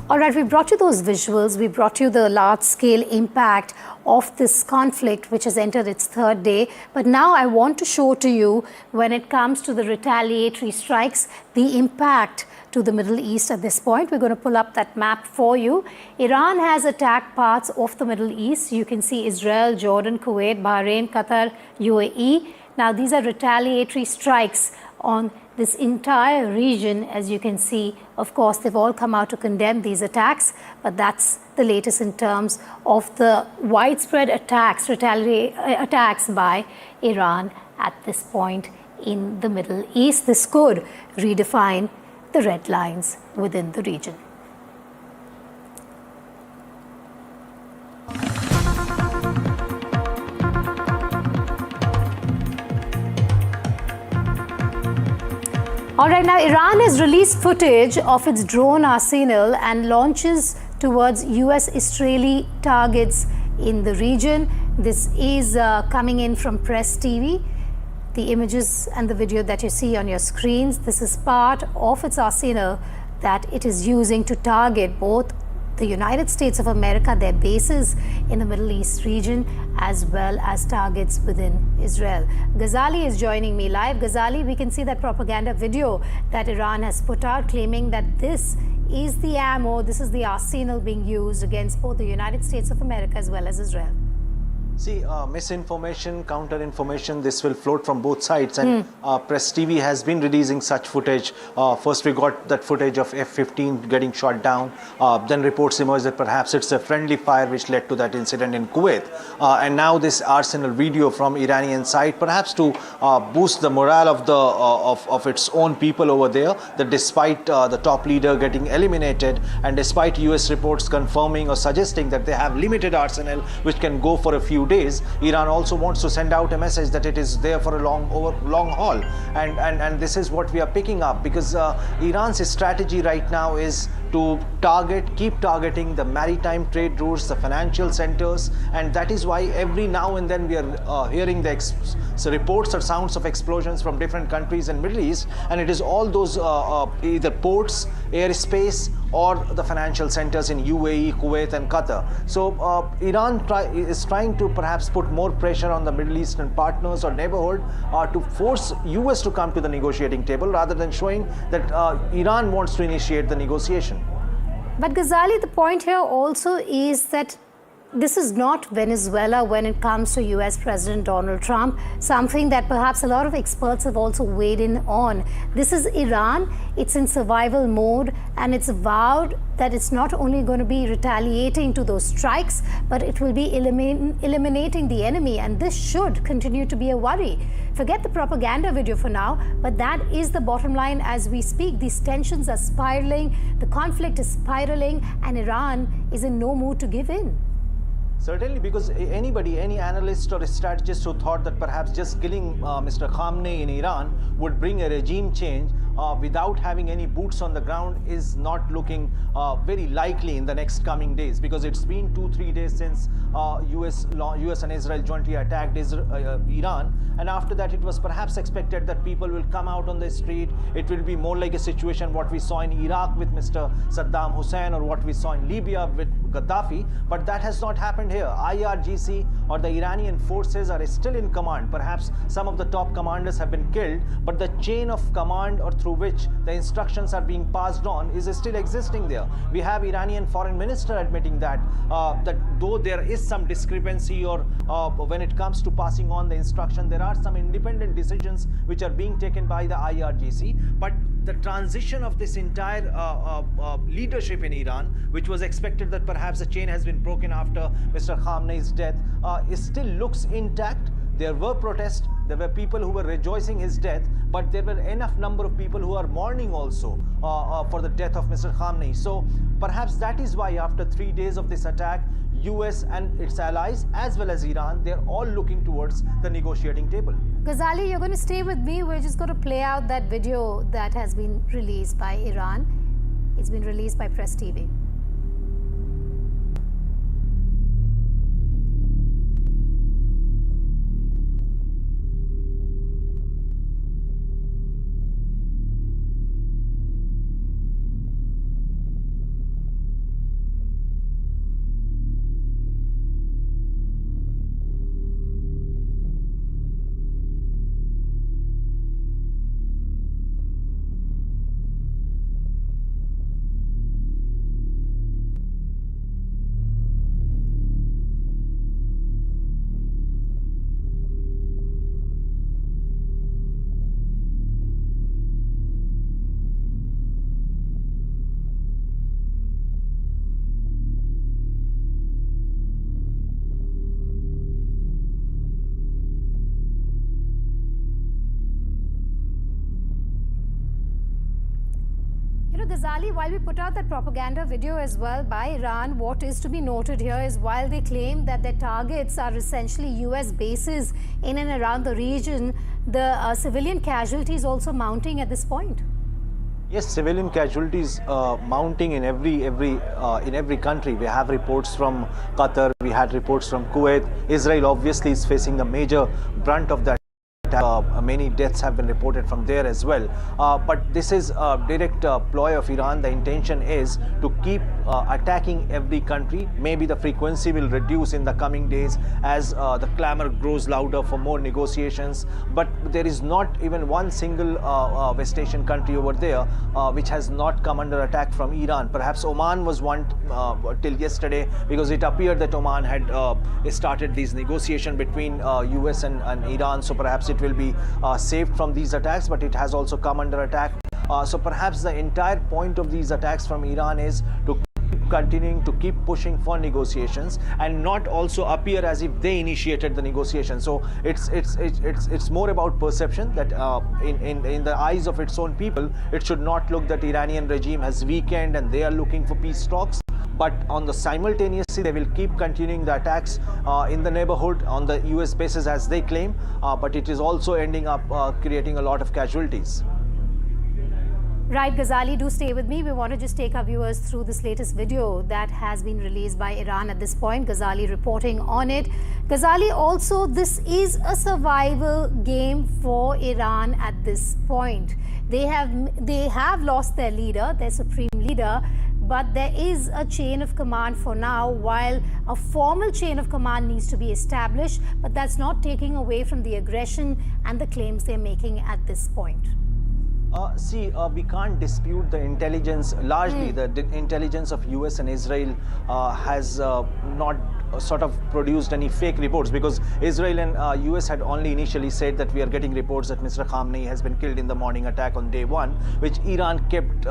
All right, we brought you those visuals. We brought you the large-scale impact of this conflict, which has entered its 3rd day. But now I want to show to you, when it comes to the retaliatory strikes, the impact to the Middle East at this point. We're going to pull up that map for you. Iran has attacked parts of the Middle East. You can see Israel, Jordan, Kuwait, Bahrain, Qatar, UAE. Now, these are retaliatory strikes on this entire region. As you can see, of course, they've all come out to condemn these attacks, but that's the latest in terms of the widespread attacks, attacks by Iran at this point in the Middle East. This could redefine the red lines within the region. All right, now Iran has released footage of its drone arsenal and launches towards US-Israeli targets in the region. This is coming in from Press TV. The images and the video that you see on your screens, this is part of its arsenal that it is using to target both the United States of America, their bases in the Middle East region, as well as targets within Israel. Ghazali is joining me live. Ghazali, we can see that propaganda video that Iran has put out claiming that this is the ammo, this is the arsenal being used against both the United States of America as well as Israel. See, misinformation, counter-information, this will float from both sides, and Press TV has been releasing such footage. First we got that footage of F-15 getting shot down, then reports emerged that perhaps it's a friendly fire which led to that incident in Kuwait, and now this arsenal video from Iranian side, perhaps to boost the morale of the of its own people over there, that despite the top leader getting eliminated, and despite US reports confirming or suggesting that they have limited arsenal which can go for a few days, Iran also wants to send out a message that it is there for a long haul, and this is what we are picking up, because Iran's strategy right now is to keep targeting the maritime trade routes, the financial centers, and that is why every now and then we are hearing the reports or sounds of explosions from different countries in Middle East, and it is all those either ports, airspace, or the financial centers in UAE, Kuwait, and Qatar. So Iran is trying to perhaps put more pressure on the Middle Eastern partners or neighborhood to force US to come to the negotiating table rather than showing that Iran wants to initiate the negotiation. But Ghazali, the point here also is that this is not Venezuela when it comes to US President Donald Trump, something that perhaps a lot of experts have also weighed in on. This is Iran, it's in survival mode, and it's vowed that it's not only going to be retaliating to those strikes, but it will be eliminating the enemy, and this should continue to be a worry. Forget the propaganda video for now, but that is the bottom line as we speak. These tensions are spiraling, the conflict is spiraling, and Iran is in no mood to give in. Certainly, because any analyst or a strategist who thought that perhaps just killing Mr. Khamenei in Iran would bring a regime change without having any boots on the ground is not looking very likely in the next coming days, because it's been 2-3 days since US and Israel jointly attacked Iran, and after that it was perhaps expected that people will come out on the street. It will be more like a situation what we saw in Iraq with Mr. Saddam Hussein, or what we saw in Libya with Gaddafi, but that has not happened here. IRGC or the Iranian forces are still in command. Perhaps some of the top commanders have been killed, but the chain of command or through which the instructions are being passed on is still existing there. We have Iranian foreign minister admitting that that though there is some discrepancy or when it comes to passing on the instruction, there are some independent decisions which are being taken by the IRGC, but the transition of this entire leadership in Iran, which was expected that perhaps the chain has been broken after Mr. Khamenei's death, still looks intact. There were protests, there were people who were rejoicing his death, but there were enough number of people who are mourning also for the death of Mr. Khamenei. So perhaps that is why after 3 days of this attack, US and its allies as well as Iran, they're all looking towards the negotiating table. Ghazali, you're going to stay with me. We're just going to play out that video that has been released by Iran. It's been released by Press TV. Ghazali, while we put out that propaganda video as well by Iran, what is to be noted here is while they claim that their targets are essentially US bases in and around the region, the civilian casualties also mounting at this point. Yes, civilian casualties mounting in every country. We have reports from Qatar, we had reports from Kuwait. Israel obviously is facing the major brunt of that. Many deaths have been reported from there as well. But this is a direct ploy of Iran. The intention is to keep attacking every country. Maybe the frequency will reduce in the coming days as the clamor grows louder for more negotiations. But there is not even one single West Asian country over there which has not come under attack from Iran. Perhaps Oman was one till yesterday, because it appeared that Oman had started these negotiations between US and Iran. So perhaps it will be saved from these attacks, but it has also come under attack. So perhaps the entire point of these attacks from Iran is to keep continuing to keep pushing for negotiations and not also appear as if they initiated the negotiation. So it's more about perception that in the eyes of its own people, it should not look that Iranian regime has weakened and they are looking for peace talks. But on the simultaneously, they will keep continuing the attacks in the neighborhood on the US bases as they claim, but it is also ending up creating a lot of casualties. Right, Ghazali, do stay with me. We want to just take our viewers through this latest video that has been released by Iran at this point. Ghazali reporting on it. Ghazali, also, this is a survival game for Iran at this point. They have lost their leader, their supreme leader, but there is a chain of command for now, while a formal chain of command needs to be established, but that's not taking away from the aggression and the claims they're making at this point. We can't dispute the intelligence. Largely, the intelligence of US and Israel has not sort of produced any fake reports, because Israel and US had only initially said that we are getting reports that Mr. Khamenei has been killed in the morning attack on day one, which Iran kept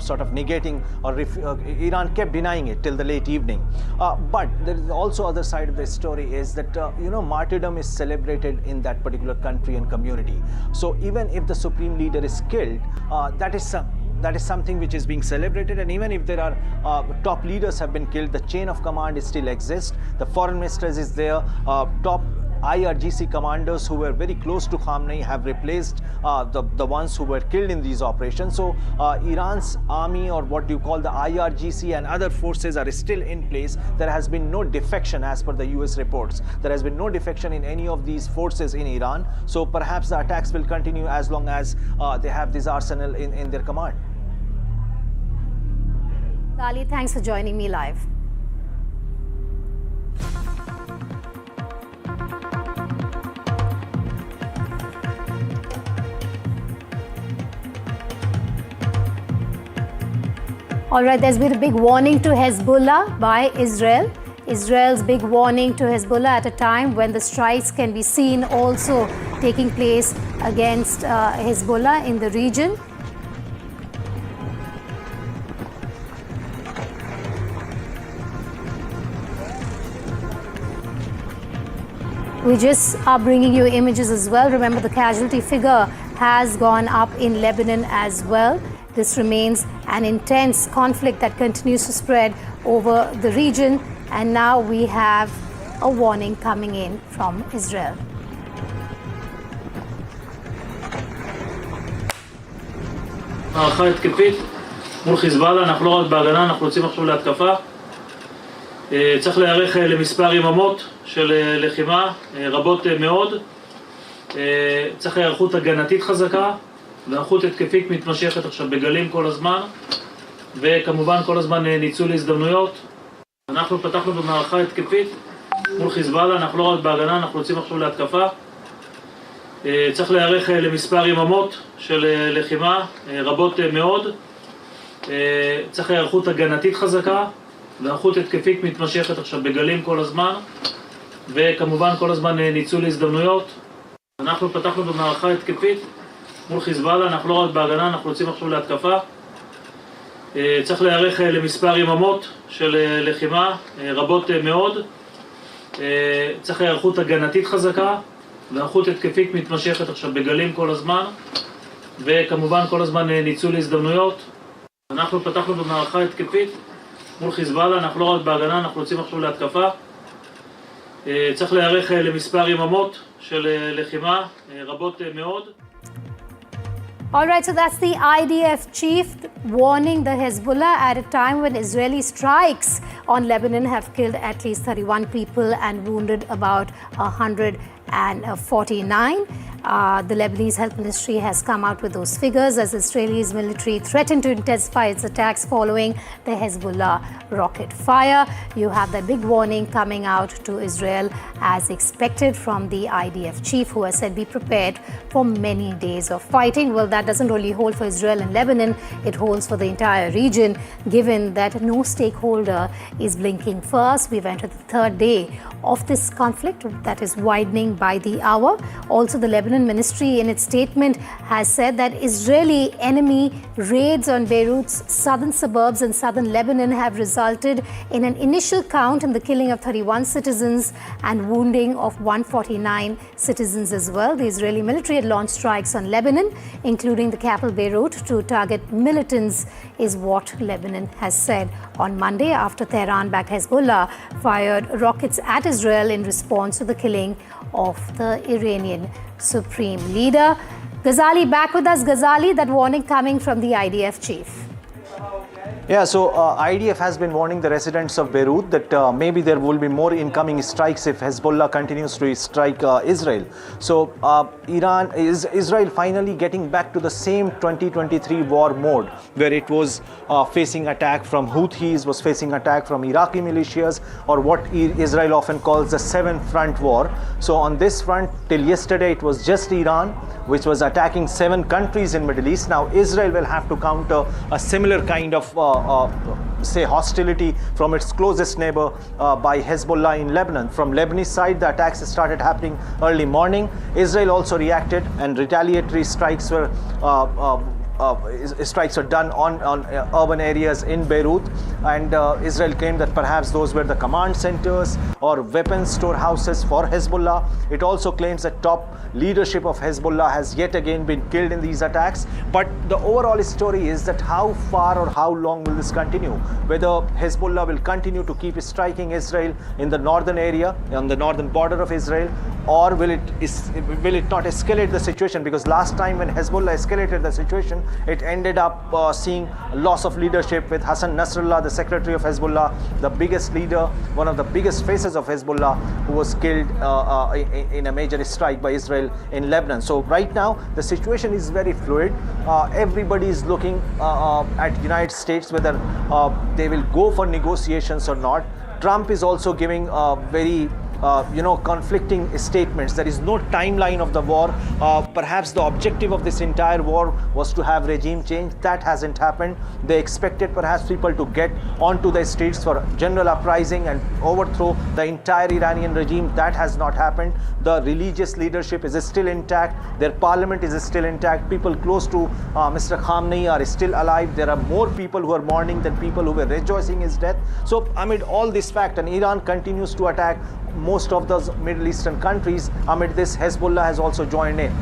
sort of negating, or Iran kept denying it till the late evening. But there is also other side of the story is that martyrdom is celebrated in that particular country and community. So even if the supreme leader is killed, that is something which is being celebrated, and even if there are top leaders have been killed, the chain of command still exists. The foreign ministers is there. Top IRGC commanders who were very close to Khamenei have replaced the ones who were killed in these operations. So Iran's army, or what you call the IRGC and other forces, are still in place. There has been no defection as per the US reports. There has been no defection in any of these forces in Iran. So perhaps the attacks will continue as long as they have this arsenal in their command. Ali, thanks for joining me live. All right, there's been a big warning to Hezbollah by Israel. Israel's big warning to Hezbollah at a time when the strikes can be seen also taking place against Hezbollah in the region. We just are bringing you images as well. Remember, the casualty figure has gone up in Lebanon as well. This remains an intense conflict that continues to spread over the region, and now we have a warning coming in from Israel. מערכה התקפית מול חיזבאללה, אנחנו לא רק בהגנה, אנחנו יוצאים עכשיו להתקפה. צריך להיערך למספר יממות של לחימה, רבות מאוד. צריך היערכות הגנתית חזקה, והיערכות התקפית מתמשכת עכשיו בגלים כל הזמן, וכמובן כל הזמן ניצול הזדמנויות. אנחנו פתחנו במערכה התקפית מול חיזבאללה, אנחנו לא רק בהגנה, אנחנו יוצאים עכשיו להתקפה. צריך להיערך למספר יממות של לחימה, רבות מאוד. צריך היערכות הגנתית חזקה, והיערכות התקפית מתמשכת עכשיו בגלים כל הזמן, וכמובן כל הזמן ניצול הזדמנויות. אנחנו פתחנו במערכה התקפית מול חיזבאללה, אנחנו לא רק בהגנה, אנחנו יוצאים עכשיו להתקפה. צריך להיערך למספר יממות של לחימה, רבות מאוד. צריך היערכות הגנתית חזקה, והיערכות התקפית מתמשכת עכשיו בגלים כל הזמן, וכמובן כל הזמן ניצול הזדמנויות. אנחנו פתחנו במערכה התקפית מול חיזבאללה, אנחנו לא רק בהגנה, אנחנו יוצאים עכשיו להתקפה. צריך להיערך למספר יממות של לחימה, רבות מאוד. All right, so that's the IDF chief warning the Hezbollah at a time when Israeli strikes on Lebanon have killed at least 31 people and wounded about 149. The Lebanese Health Ministry has come out with those figures as Israel's military threatened to intensify its attacks following the Hezbollah rocket fire. You have that big warning coming out to Israel as expected from the IDF chief, who has said be prepared for many days of fighting. Well, that doesn't only hold for Israel and Lebanon, it holds for the entire region, given that no stakeholder is blinking first. We've entered the third day of this conflict that is widening by the hour. Also, the Lebanon ministry in its statement has said that Israeli enemy raids on Beirut's southern suburbs in southern Lebanon have resulted in an initial count in the killing of 31 citizens and wounding of 149 citizens as well. The Israeli military had launched strikes on Lebanon, including the capital Beirut, to target militants, is what Lebanon has said on Monday after Tehran-backed Hezbollah fired rockets at Israel in response to the killing of the Iranian supreme leader. Ghazali back with us. Ghazali, that warning coming from the IDF chief. Yeah, so IDF has been warning the residents of Beirut that maybe there will be more incoming strikes if Hezbollah continues to strike Israel. So Israel finally getting back to the same 2023 war mode where it was facing attack from Houthis, was facing attack from Iraqi militias, or what Israel often calls the seven front war. So on this front, till yesterday it was just Iran which was attacking 7 countries in Middle East. Now Israel will have to counter a similar kind of say hostility from its closest neighbor by Hezbollah in Lebanon. From Lebanese side, the attacks started happening early morning. Israel also reacted, and retaliatory strikes were done on urban areas in Beirut, and Israel claimed that perhaps those were the command centers or weapons storehouses for Hezbollah. It also claims that top leadership of Hezbollah has yet again been killed in these attacks. But the overall story is that how far or how long will this continue? Whether Hezbollah will continue to keep striking Israel in the northern area, on the northern border of Israel, or will it not escalate the situation? Because last time when Hezbollah escalated the situation, it ended up seeing loss of leadership with Hassan Nasrallah, the secretary of Hezbollah, the biggest leader, one of the biggest faces of Hezbollah, who was killed in a major strike by Israel in Lebanon. So right now the situation is very fluid. Everybody is looking at United States whether they will go for negotiations or not. Trump is also giving very conflicting statements. There is no timeline of the war. Perhaps the objective of this entire war was to have regime change. That hasn't happened. They expected perhaps people to get onto the streets for general uprising and overthrow the entire Iranian regime. That has not happened. The religious leadership is still intact. Their parliament is still intact. People close to Mr. Khamenei are still alive. There are more people who are mourning than people who were rejoicing his death. So amid all this fact, and Iran continues to attack most of those Middle Eastern countries, amid this, Hezbollah has also joined in.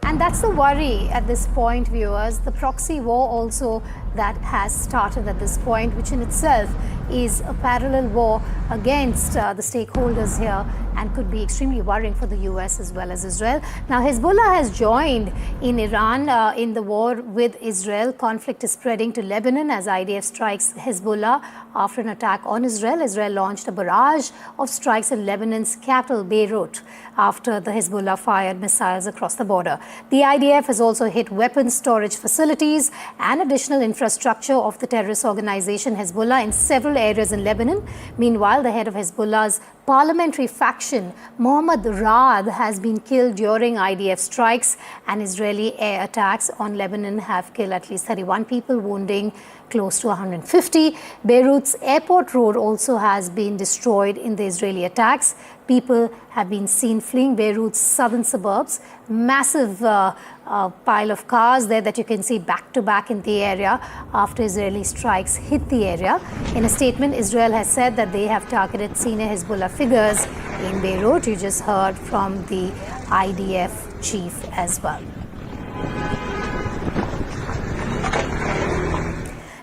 And that's the worry at this point, viewers. The proxy war also that has started at this point, which in itself is a parallel war against the stakeholders here, and could be extremely worrying for the US as well as Israel. Now, Hezbollah has joined in Iran in the war with Israel. Conflict is spreading to Lebanon as IDF strikes Hezbollah after an attack on Israel. Israel launched a barrage of strikes in Lebanon's capital, Beirut, after the Hezbollah fired missiles across the border. The IDF has also hit weapons storage facilities and additional infrastructure of the terrorist organization Hezbollah in several areas in Lebanon. Meanwhile, the head of Hezbollah's parliamentary faction, Mohammad Raad, has been killed during IDF strikes, and Israeli air attacks on Lebanon have killed at least 31 people, wounding close to 150. Beirut's airport road also has been destroyed in the Israeli attacks. People have been seen fleeing Beirut's southern suburbs. Massive pile of cars there that you can see back to back in the area after Israeli strikes hit the area. In a statement, Israel has said that they have targeted senior Hezbollah figures in Beirut. You just heard from the IDF chief as well.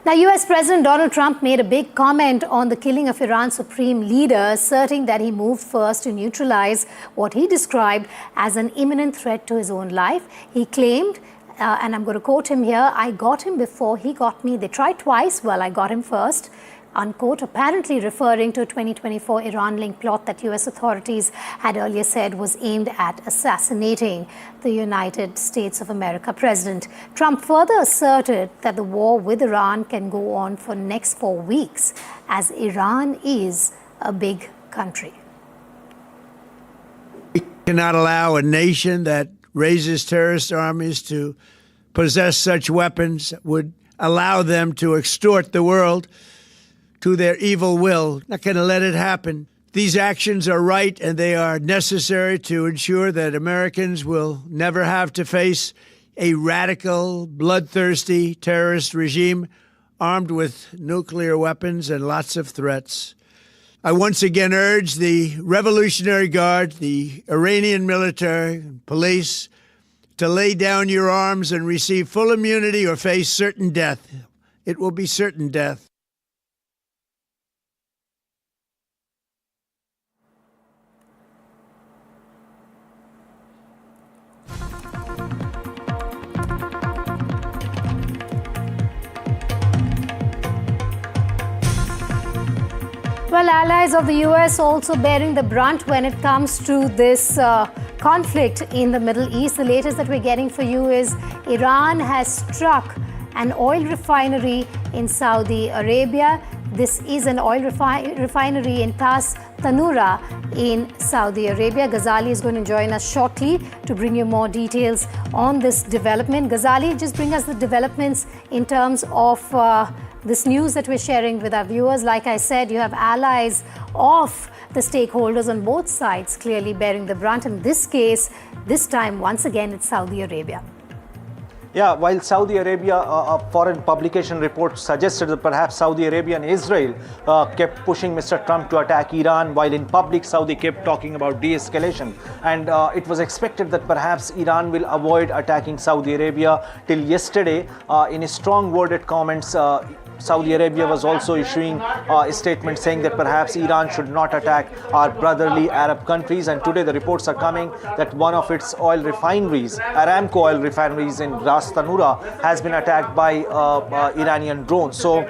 Now, US President Donald Trump made a big comment on the killing of Iran's supreme leader, asserting that he moved first to neutralize what he described as an imminent threat to his own life. He claimed, and I'm going to quote him here, "I got him before he got me. They tried twice. Well, I got him first." Unquote, apparently referring to a 2024 Iran-linked plot that US authorities had earlier said was aimed at assassinating the United States of America president. Trump further asserted that the war with Iran can go on for next 4 weeks, as Iran is a big country. We cannot allow a nation that raises terrorist armies to possess such weapons that would allow them to extort the world to their evil will. Not going to let it happen. These actions are right, and they are necessary to ensure that Americans will never have to face a radical, bloodthirsty terrorist regime armed with nuclear weapons and lots of threats. I once again urge the Revolutionary Guard, the Iranian military, and police to lay down your arms and receive full immunity or face certain death. It will be certain death. Well, allies of the US also bearing the brunt when it comes to this conflict in the Middle East. The latest that we're getting for you is Iran has struck an oil refinery in Saudi Arabia. This is an oil refinery in Tas Tanura in Saudi Arabia. Ghazali is going to join us shortly to bring you more details on this development. Ghazali, just bring us the developments in terms of this news that we're sharing with our viewers. Like I said, you have allies of the stakeholders on both sides clearly bearing the brunt. In this case, this time, once again, it's Saudi Arabia. Yeah, while Saudi Arabia, a foreign publication report suggested that perhaps Saudi Arabia and Israel kept pushing Mr. Trump to attack Iran, while in public Saudi kept talking about de-escalation. And it was expected that perhaps Iran will avoid attacking Saudi Arabia. Till yesterday, in a strong worded comments, Saudi Arabia was also issuing a statement saying that perhaps Iran should not attack our brotherly Arab countries. And today the reports are coming that one of its oil refineries, Aramco oil refineries in Ras Tanura, has been attacked by Iranian drones. So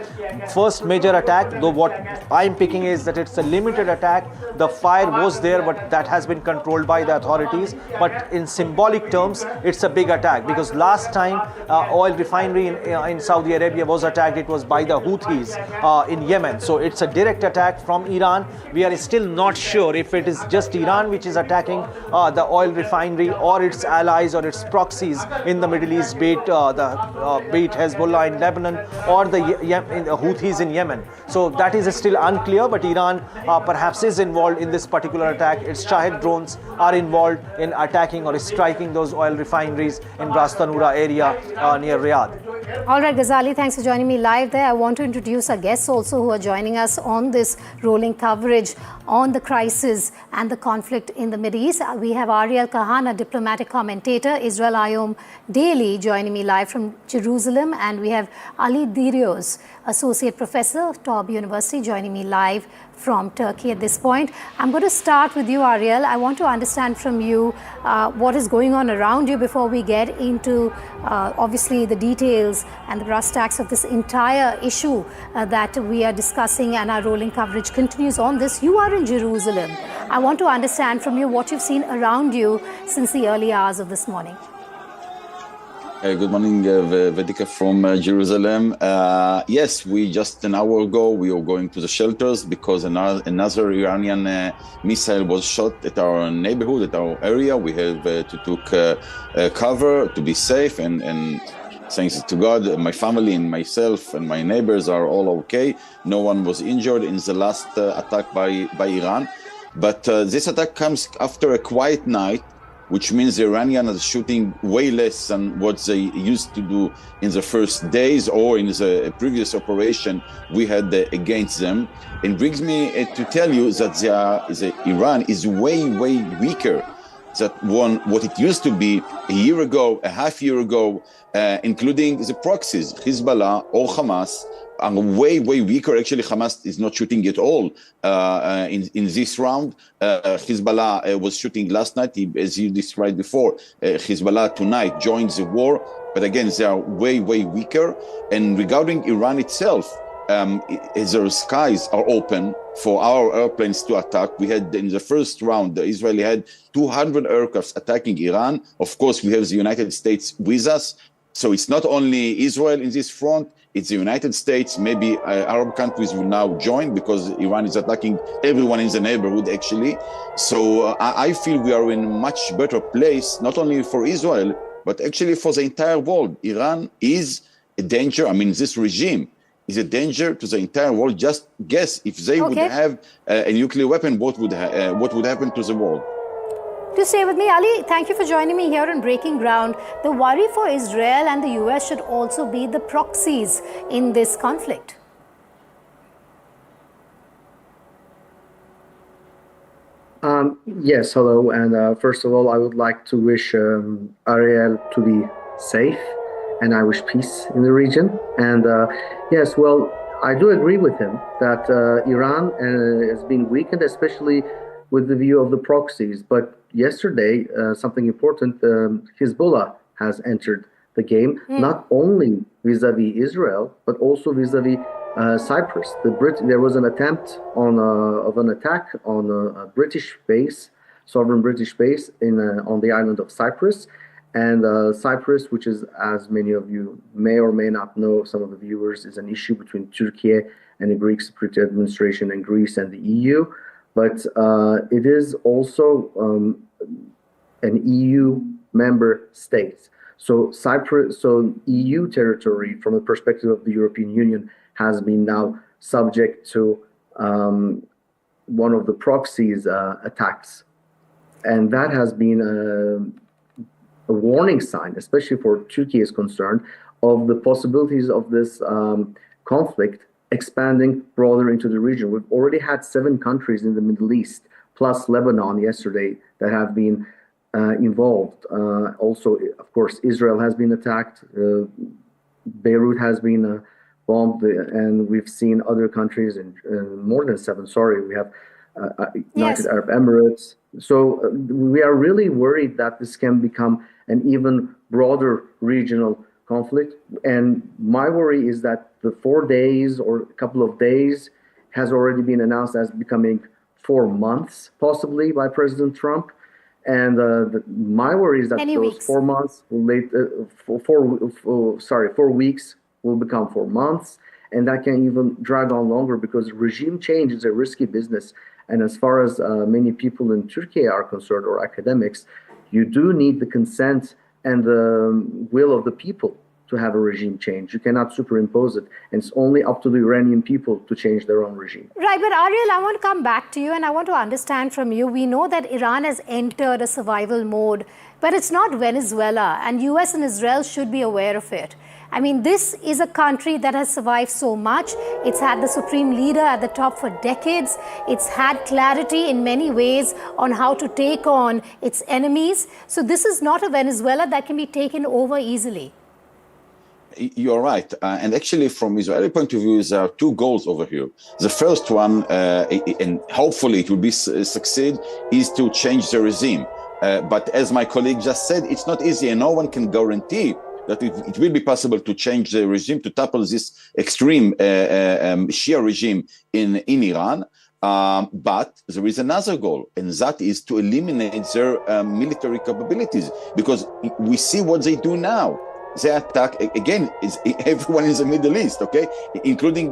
first major attack, though what I'm picking is that it's a limited attack. The fire was there, but that has been controlled by the authorities. But in symbolic terms, it's a big attack, because last time oil refinery in Saudi Arabia was attacked, it was by the Houthis in Yemen. So it's a direct attack from Iran. We are still not sure if it is just Iran which is attacking the oil refinery, or its allies or its proxies in the Middle East, be it Hezbollah in Lebanon or the Houthis in Yemen. So that is still unclear, but Iran perhaps is involved in this particular attack. Its Shahed drones are involved in attacking or striking those oil refineries in Ras Tanura area near Riyadh. All right, Ghazali, thanks for joining me live there. I want to introduce our guests also who are joining us on this rolling coverage on the crisis and the conflict in the Middle East. We have Ariel Kahana, diplomatic commentator, Israel Ayom Daily joining me live from Jerusalem, and we have Ali Dirios, associate professor, Taub University, joining me live from Turkey at this point. I'm going to start with you, Ariel. I want to understand from you what is going on around you before we get into obviously the details and the brass tacks of this entire issue that we are discussing, and our rolling coverage continues on this. You are in Jerusalem. I want to understand from you what you've seen around you since the early hours of this morning. Good morning, Vedika from Jerusalem. Yes, we just an hour ago, we were going to the shelters because another Iranian missile was shot at our neighborhood, at our area. We have to take cover to be safe, and thanks to God, my family and myself and my neighbors are all okay. No one was injured in the last attack by Iran. But this attack comes after a quiet night, which means the Iranians are shooting way less than what they used to do in the first days or in the previous operation we had against them. It brings me to tell you that Iran is way, way weaker than what it used to be a year ago, a half year ago, including the proxies, Hezbollah or Hamas, are way, way weaker. Actually, Hamas is not shooting at all in this round. Hezbollah was shooting last night, as you described before. Hezbollah tonight joins the war, but again, they are way, way weaker. And regarding Iran itself, their skies are open for our airplanes to attack. We had in the first round, the Israeli had 200 aircrafts attacking Iran. Of course, we have the United States with us. So it's not only Israel in this front, it's the United States. Maybe Arab countries will now join because Iran is attacking everyone in the neighborhood, actually. So I feel we are in a much better place, not only for Israel, but actually for the entire world. Iran is a danger. I mean, this regime is a danger to the entire world. Just guess if they would have a nuclear weapon, what would happen to the world? To stay with me, Ali, thank you for joining me here on Breaking Ground. The worry for Israel and the US should also be the proxies in this conflict. Yes, hello. And first of all, I would like to wish Ariel to be safe, and I wish peace in the region. And yes, well, I do agree with him that Iran has been weakened, especially with the view of the proxies. But yesterday, something important, Hezbollah has entered the game, not only vis-a-vis Israel, but also vis-a-vis Cyprus. There was an attempt of an attack on a British base, sovereign British base on the island of Cyprus. And Cyprus, which is, as many of you may or may not know, some of the viewers, is an issue between Turkey and the Greek Security Administration and Greece and the EU. But it is also an EU member state. So EU territory, from the perspective of the European Union, has been now subject to one of the proxies attacks. And that has been a warning sign, especially for Turkey is concerned, of the possibilities of this conflict expanding broader into the region. We've already had 7 countries in the Middle East, plus Lebanon yesterday, that have been involved. Also, of course, Israel has been attacked. Beirut has been bombed, and we've seen other countries, more than 7, sorry. We have United Arab Emirates. So we are really worried that this can become an even broader regional conflict. And my worry is that the 4 days or a couple of days has already been announced as becoming 4 months, possibly, by President Trump. And my worry is that those 4 months will 4 weeks will become 4 months, and that can even drag on longer because regime change is a risky business. And as far as many people in Turkey are concerned, or academics, you do need the consent and the will of the people to have a regime change. You cannot superimpose it. And it's only up to the Iranian people to change their own regime. Right, but Ariel, I want to come back to you and I want to understand from you. We know that Iran has entered a survival mode, but it's not Venezuela, and US and Israel should be aware of it. I mean, this is a country that has survived so much. It's had the supreme leader at the top for decades. It's had clarity in many ways on how to take on its enemies. So this is not a Venezuela that can be taken over easily. You're right. And actually, from Israeli point of view, there are 2 goals over here. The first one, and hopefully it will be succeed, is to change the regime. But as my colleague just said, it's not easy, and no one can guarantee that it will be possible to change the regime, to topple this extreme Shia regime in Iran. But there is another goal, and that is to eliminate their military capabilities, because we see what they do now. They attack, again, everyone in the Middle East, okay, including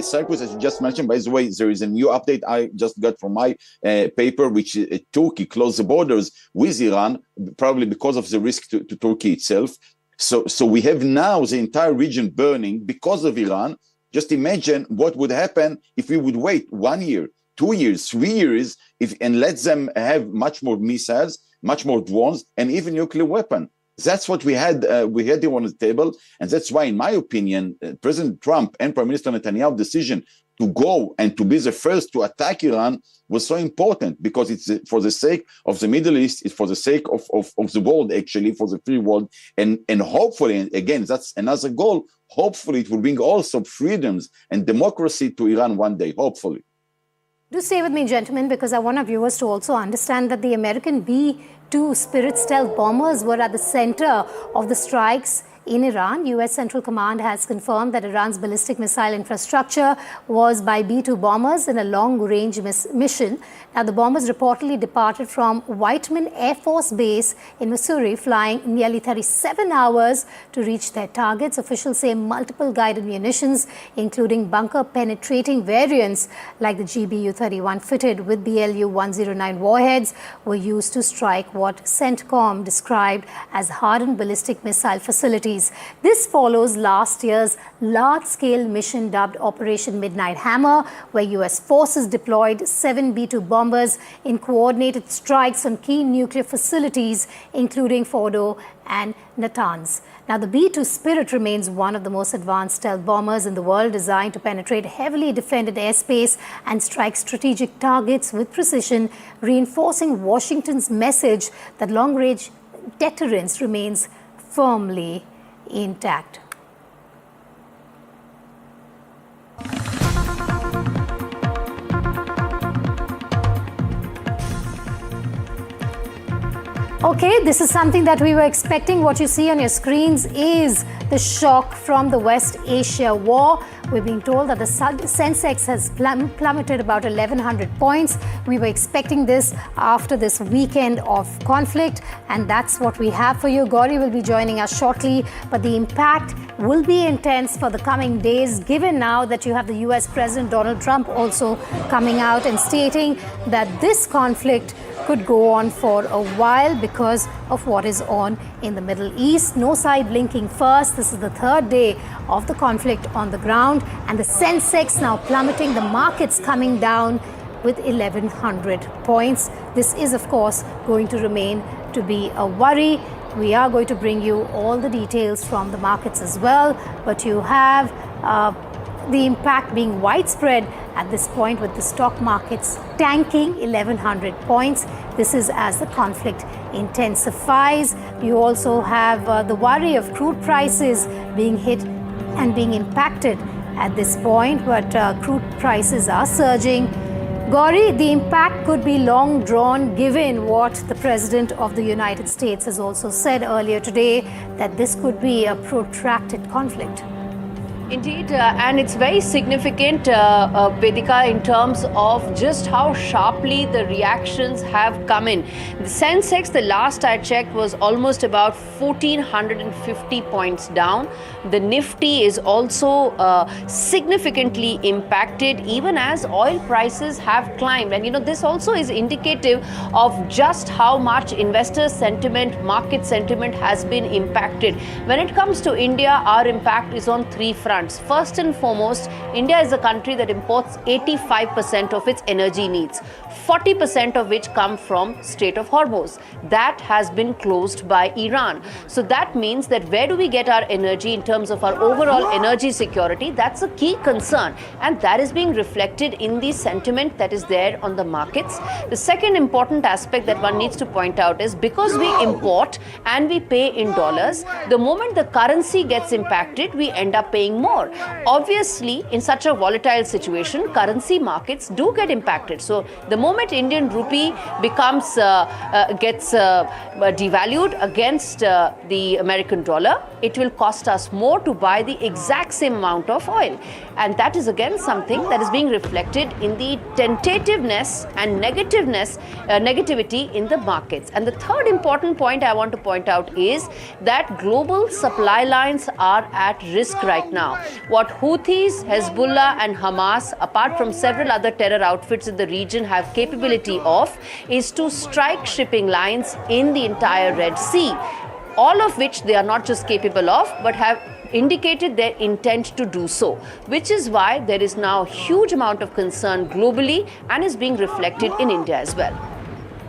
Cyprus, as you just mentioned. By the way, there is a new update I just got from my paper, which Turkey closed the borders with Iran, probably because of the risk to Turkey itself. So we have now the entire region burning because of Iran. Just imagine what would happen if we would wait 1 year, 2 years, 3 years, and let them have much more missiles, much more drones, and even nuclear weapon. That's what we had here on the table. And that's why, in my opinion, President Trump and Prime Minister Netanyahu's decision to go and to be the first to attack Iran was so important, because it's for the sake of the Middle East, it's for the sake of the world, actually, for the free world. And hopefully, and again, that's another goal, hopefully it will bring also freedoms and democracy to Iran one day, hopefully. Do stay with me, gentlemen, because I want our viewers to also understand that the American B-2 Spirit stealth bombers were at the center of the strikes in Iran. US Central Command has confirmed that Iran's ballistic missile infrastructure was by B-2 bombers in a long-range mission. Now, the bombers reportedly departed from Whiteman Air Force Base in Missouri, flying nearly 37 hours to reach their targets. Officials say multiple guided munitions, including bunker-penetrating variants like the GBU-31 fitted with BLU-109 warheads, were used to strike what CENTCOM described as hardened ballistic missile facilities. This follows last year's large-scale mission dubbed Operation Midnight Hammer, where US forces deployed 7 B-2 bombers in coordinated strikes on key nuclear facilities, including Fordo and Natanz. Now, the B-2 Spirit remains one of the most advanced stealth bombers in the world, designed to penetrate heavily defended airspace and strike strategic targets with precision, reinforcing Washington's message that long-range deterrence remains firmly intact. Okay, this is something that we were expecting. What you see on your screens is the shock from the West Asia war. We're being told that the Sensex has plummeted about 1,100 points. We were expecting this after this weekend of conflict, and that's what we have for you. Gauri will be joining us shortly, but the impact will be intense for the coming days, given now that you have the US President Donald Trump also coming out and stating that this conflict could go on for a while because of what is on in the Middle East. No side blinking first. This is the third day of the conflict on the ground, and the Sensex now plummeting, the markets coming down with 1,100 points. This is, of course, going to remain to be a worry. We are going to bring you all the details from the markets as well, but you have the impact being widespread at this point, with the stock markets tanking 1,100 points. This is as the conflict intensifies. You also have the worry of crude prices being hit and being impacted at this point, but crude prices are surging. Gauri, the impact could be long drawn, given what the President of the United States has also said earlier today, that this could be a protracted conflict. Indeed, and it's very significant, Vedika, in terms of just how sharply the reactions have come in. The Sensex, the last I checked, was almost about 1,450 points down. The Nifty is also significantly impacted, even as oil prices have climbed. And, you know, this also is indicative of just how much investor sentiment, market sentiment has been impacted. When it comes to India, our impact is on three fronts. First and foremost, India is a country that imports 85% of its energy needs, 40% of which come from Strait of Hormuz. That has been closed by Iran. So that means that where do we get our energy in terms of our overall energy security? That's a key concern, and that is being reflected in the sentiment that is there on the markets. The second important aspect that one needs to point out is, because we import and we pay in dollars, the moment the currency gets impacted, we end up paying more. Obviously, in such a volatile situation, currency markets do get impacted. So the moment Indian rupee becomes gets devalued against the American dollar, it will cost us more to buy the exact same amount of oil. And that is again something that is being reflected in the tentativeness and negativity in the markets. And the third important point I want to point out is that global supply lines are at risk right now. What Houthis, Hezbollah and Hamas, apart from several other terror outfits in the region, have capability of is to strike shipping lines in the entire Red Sea, all of which they are not just capable of, but have indicated their intent to do so, which is why there is now a huge amount of concern globally and is being reflected in India as well.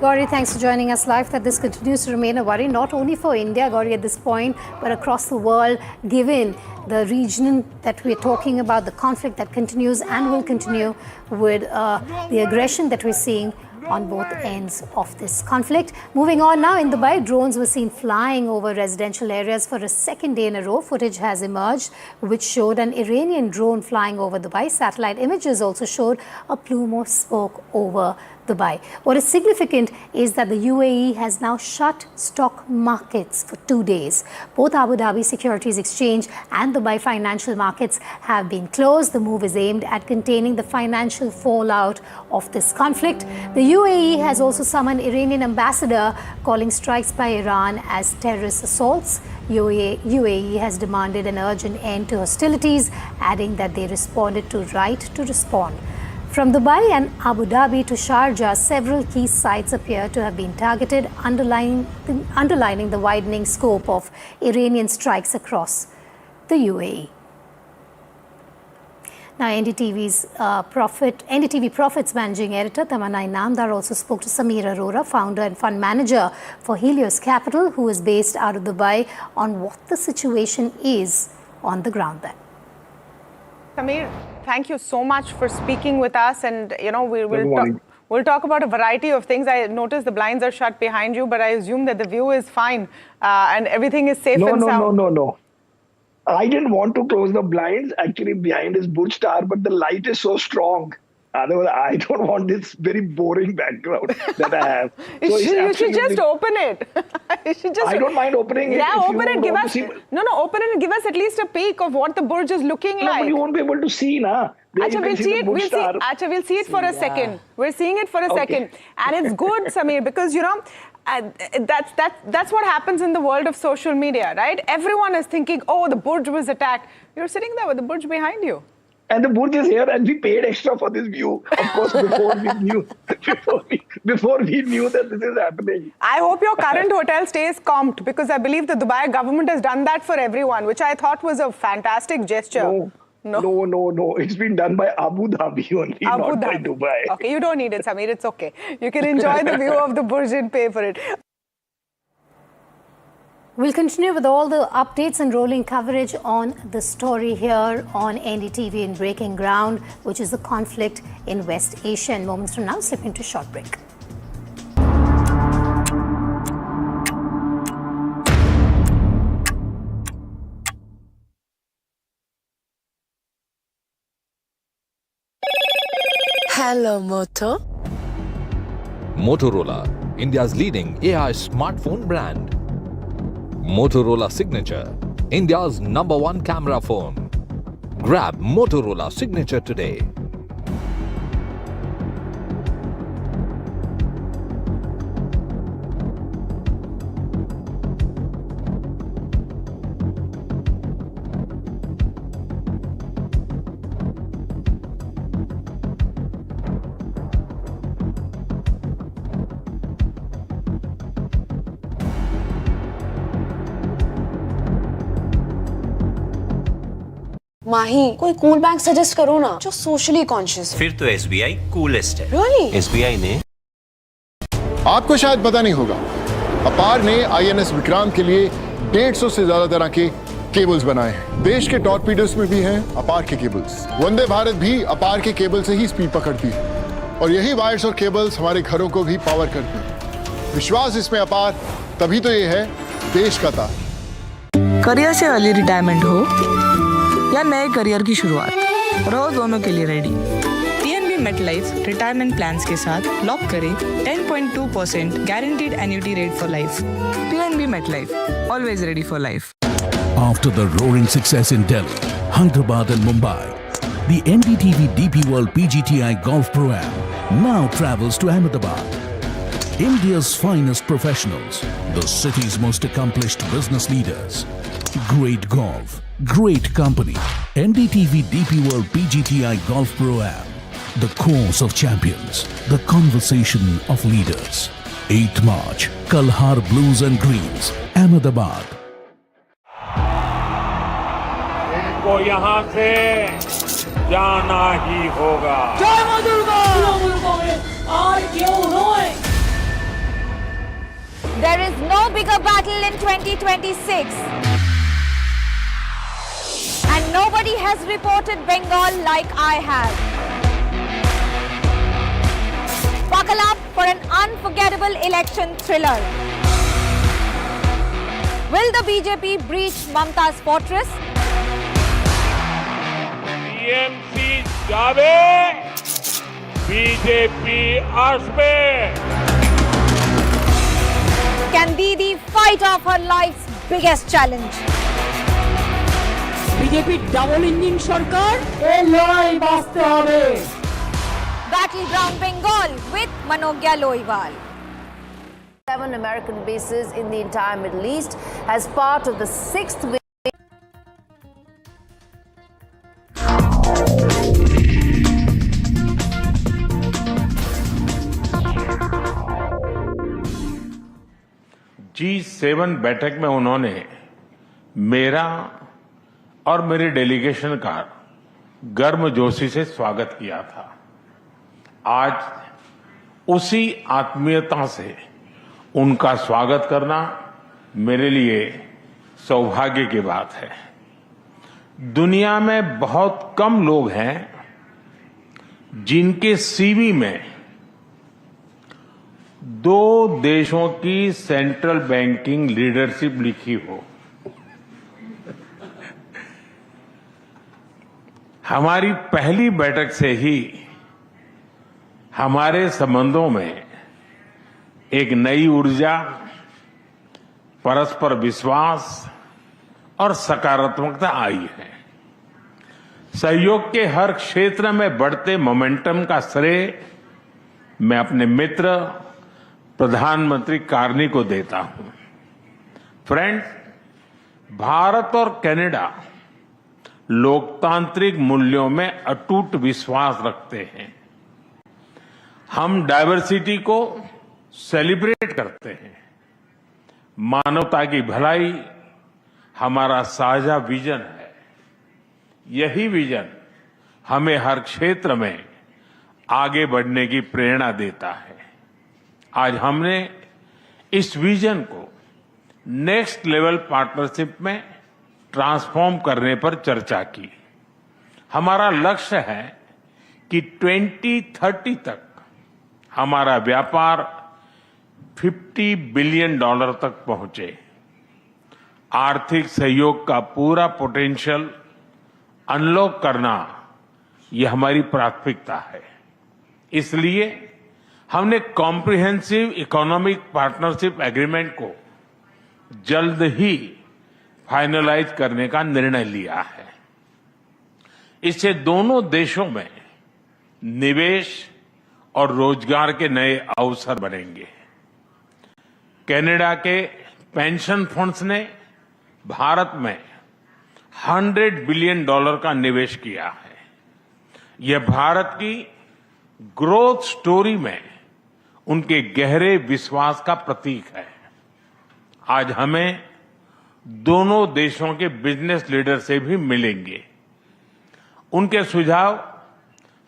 Gauri, thanks for joining us live. That this continues to remain a worry, not only for India, Gauri, at this point, but across the world, given the region that we're talking about, the conflict that continues and will continue with the aggression that we're seeing on both ends of this conflict. Moving on now, in Dubai, drones were seen flying over residential areas for a second day in a row. Footage has emerged which showed an Iranian drone flying over Dubai. Satellite images also showed a plume of smoke over Dubai. What is significant is that the UAE has now shut stock markets for 2 days. Both Abu Dhabi Securities Exchange and Dubai financial markets have been closed. The move is aimed at containing the financial fallout of this conflict. The UAE has also summoned Iranian ambassador, calling strikes by Iran as terrorist assaults. UAE has demanded an urgent end to hostilities, adding that they responded to right to respond. From Dubai and Abu Dhabi to Sharjah, several key sites appear to have been targeted, underlining the widening scope of Iranian strikes across the UAE. Now, NDTV Profit's managing editor, Tamanna Inamdar, also spoke to Samir Arora, founder and fund manager for Helios Capital, who is based out of Dubai, on what the situation is on the ground there. Samir, thank you so much for speaking with us, and we'll talk about a variety of things. I noticed the blinds are shut behind you, but I assume that the view is fine and everything is safe and sound. No. I didn't want to close the blinds. Actually, behind is Burj Tower, but the light is so strong Otherwise, I don't want this very boring background that I have. So you should just open it. You should just. I don't mind opening it. Yeah, if open you it. Give want us. to see. Open it and give us at least a peek of what the Burj is looking like. But you won't be able to see, na. Acha, we'll see it. We'll see it for a second. We're seeing it for a second, and it's good, Samir, because that's what happens in the world of social media, right? Everyone is thinking, oh, the Burj was attacked. You're sitting there with the Burj behind you. And the Burj is here, and we paid extra for this view, of course, before we knew that this is happening. I hope your current hotel stays comped, because I believe the Dubai government has done that for everyone, which I thought was a fantastic gesture. No. It's been done by Abu Dhabi only, not by Dubai. Okay, you don't need it, Samir. It's okay. You can enjoy the view of the Burj and pay for it. We'll continue with all the updates and rolling coverage on the story here on NDTV in Breaking Ground, which is the conflict in West Asia. And moments from now, slip into a short break. Hello, Moto. Motorola, India's leading AI smartphone brand. Motorola Signature, India's #1 camera phone. Grab Motorola Signature today. माही कोई cool bank suggest करो ना जो socially conscious फिर तो SBI coolest है। Really? SBI ने आपको शायद पता नहीं होगा, अपार ने INS विक्रांत के लिए 150 से ज्यादा तरह के केबल्स बनाए हैं। देश के टॉर्पीडोस में भी हैं अपार के केबल्स। वंदे भारत भी अपार के केबल से ही स्पीड पकड़ती है और यही वायर्स और केबल्स हमारे घरों को भी पावर करते हैं। विश्वास इसमें अपार, तभी तो ये है देश का ताज। करियर से अर्ली रिटायरमेंट हो या नए करियर की शुरुआत, रहो दोनों के लिए ready. PNB MetLife retirement plans के साथ लॉक करें 10.2% guaranteed annuity rate for life. PNB MetLife, always ready for life. After the roaring success in Delhi, Hyderabad and Mumbai, the NDTV DP World PGTI Golf Pro-Am now travels to Ahmedabad. India's finest professionals, the city's most accomplished business leaders. Great golf, great company. NDTV DP World PGTI Golf Pro-Am. The course of champions, the conversation of leaders. 8th March, Kalhar Blues and Greens, Ahmedabad. इनको यहाँ से जाना ही होगा। जय मां Durga! There is no bigger battle in 2026. And nobody has reported Bengal like I have. Buckle up for an unforgettable election thriller. Will the BJP breach Mamta's fortress? TMC जावे, BJP आसपे। Can Didi fight off her life's biggest challenge? BJP double engine সরকার এই লড়াই বাঁচতে হবে। Battleground Bengal with Manogya Loiwal. 7 American bases in the entire Middle East as part of the 6th wave. G7 बैठक में उन्होंने मेरा और मेरी डेलीगेशन का गर्मजोशी से स्वागत किया था। आज उसी आत्मीयता से उनका स्वागत करना मेरे लिए सौभाग्य की बात है। दुनिया में बहुत कम लोग हैं जिनके सीवी में 2 देशों की सेंट्रल बैंकिंग लीडरशिप लिखी हो। हमारी पहली बैठक से ही हमारे संबंधों में एक नई ऊर्जा, परस्पर विश्वास और सकारात्मकता आई है। सहयोग के हर क्षेत्र में बढ़ते मोमेंटम का श्रेय मैं अपने मित्र प्रधानमंत्री कार्नी को देता हूं। फ्रेंड्स, भारत और कनाडा लोकतांत्रिक मूल्यों में अटूट विश्वास रखते हैं। हम डाइवर्सिटी को सेलिब्रेट करते हैं। मानवता की भलाई हमारा साझा विजन है। यही विजन हमें हर क्षेत्र में आगे बढ़ने की प्रेरणा देता है। आज हमने इस विजन को नेक्स्ट लेवल पार्टनरशिप में ट्रांसफॉर्म करने पर चर्चा की। हमारा लक्ष्य है कि 2030 तक हमारा व्यापार $50 बिलियन तक पहुंचे। आर्थिक सहयोग का पूरा पोटेंशियल अनलॉक करना यह हमारी प्राथमिकता है। इसलिए हमने कॉम्प्रिहेंसिव इकोनॉमिक पार्टनरशिप एग्रीमेंट को जल्द ही फाइनलाइज करने का निर्णय लिया है। इससे दोनों देशों में निवेश और रोजगार के नए अवसर बनेंगे। कनाडा के पेंशन फंड्स ने भारत में $100 बिलियन का निवेश किया है। यह भारत की ग्रोथ स्टोरी में उनके गहरे विश्वास का प्रतीक है। आज हमें दोनों देशों के बिजनेस लीडर से भी मिलेंगे। उनके सुझाव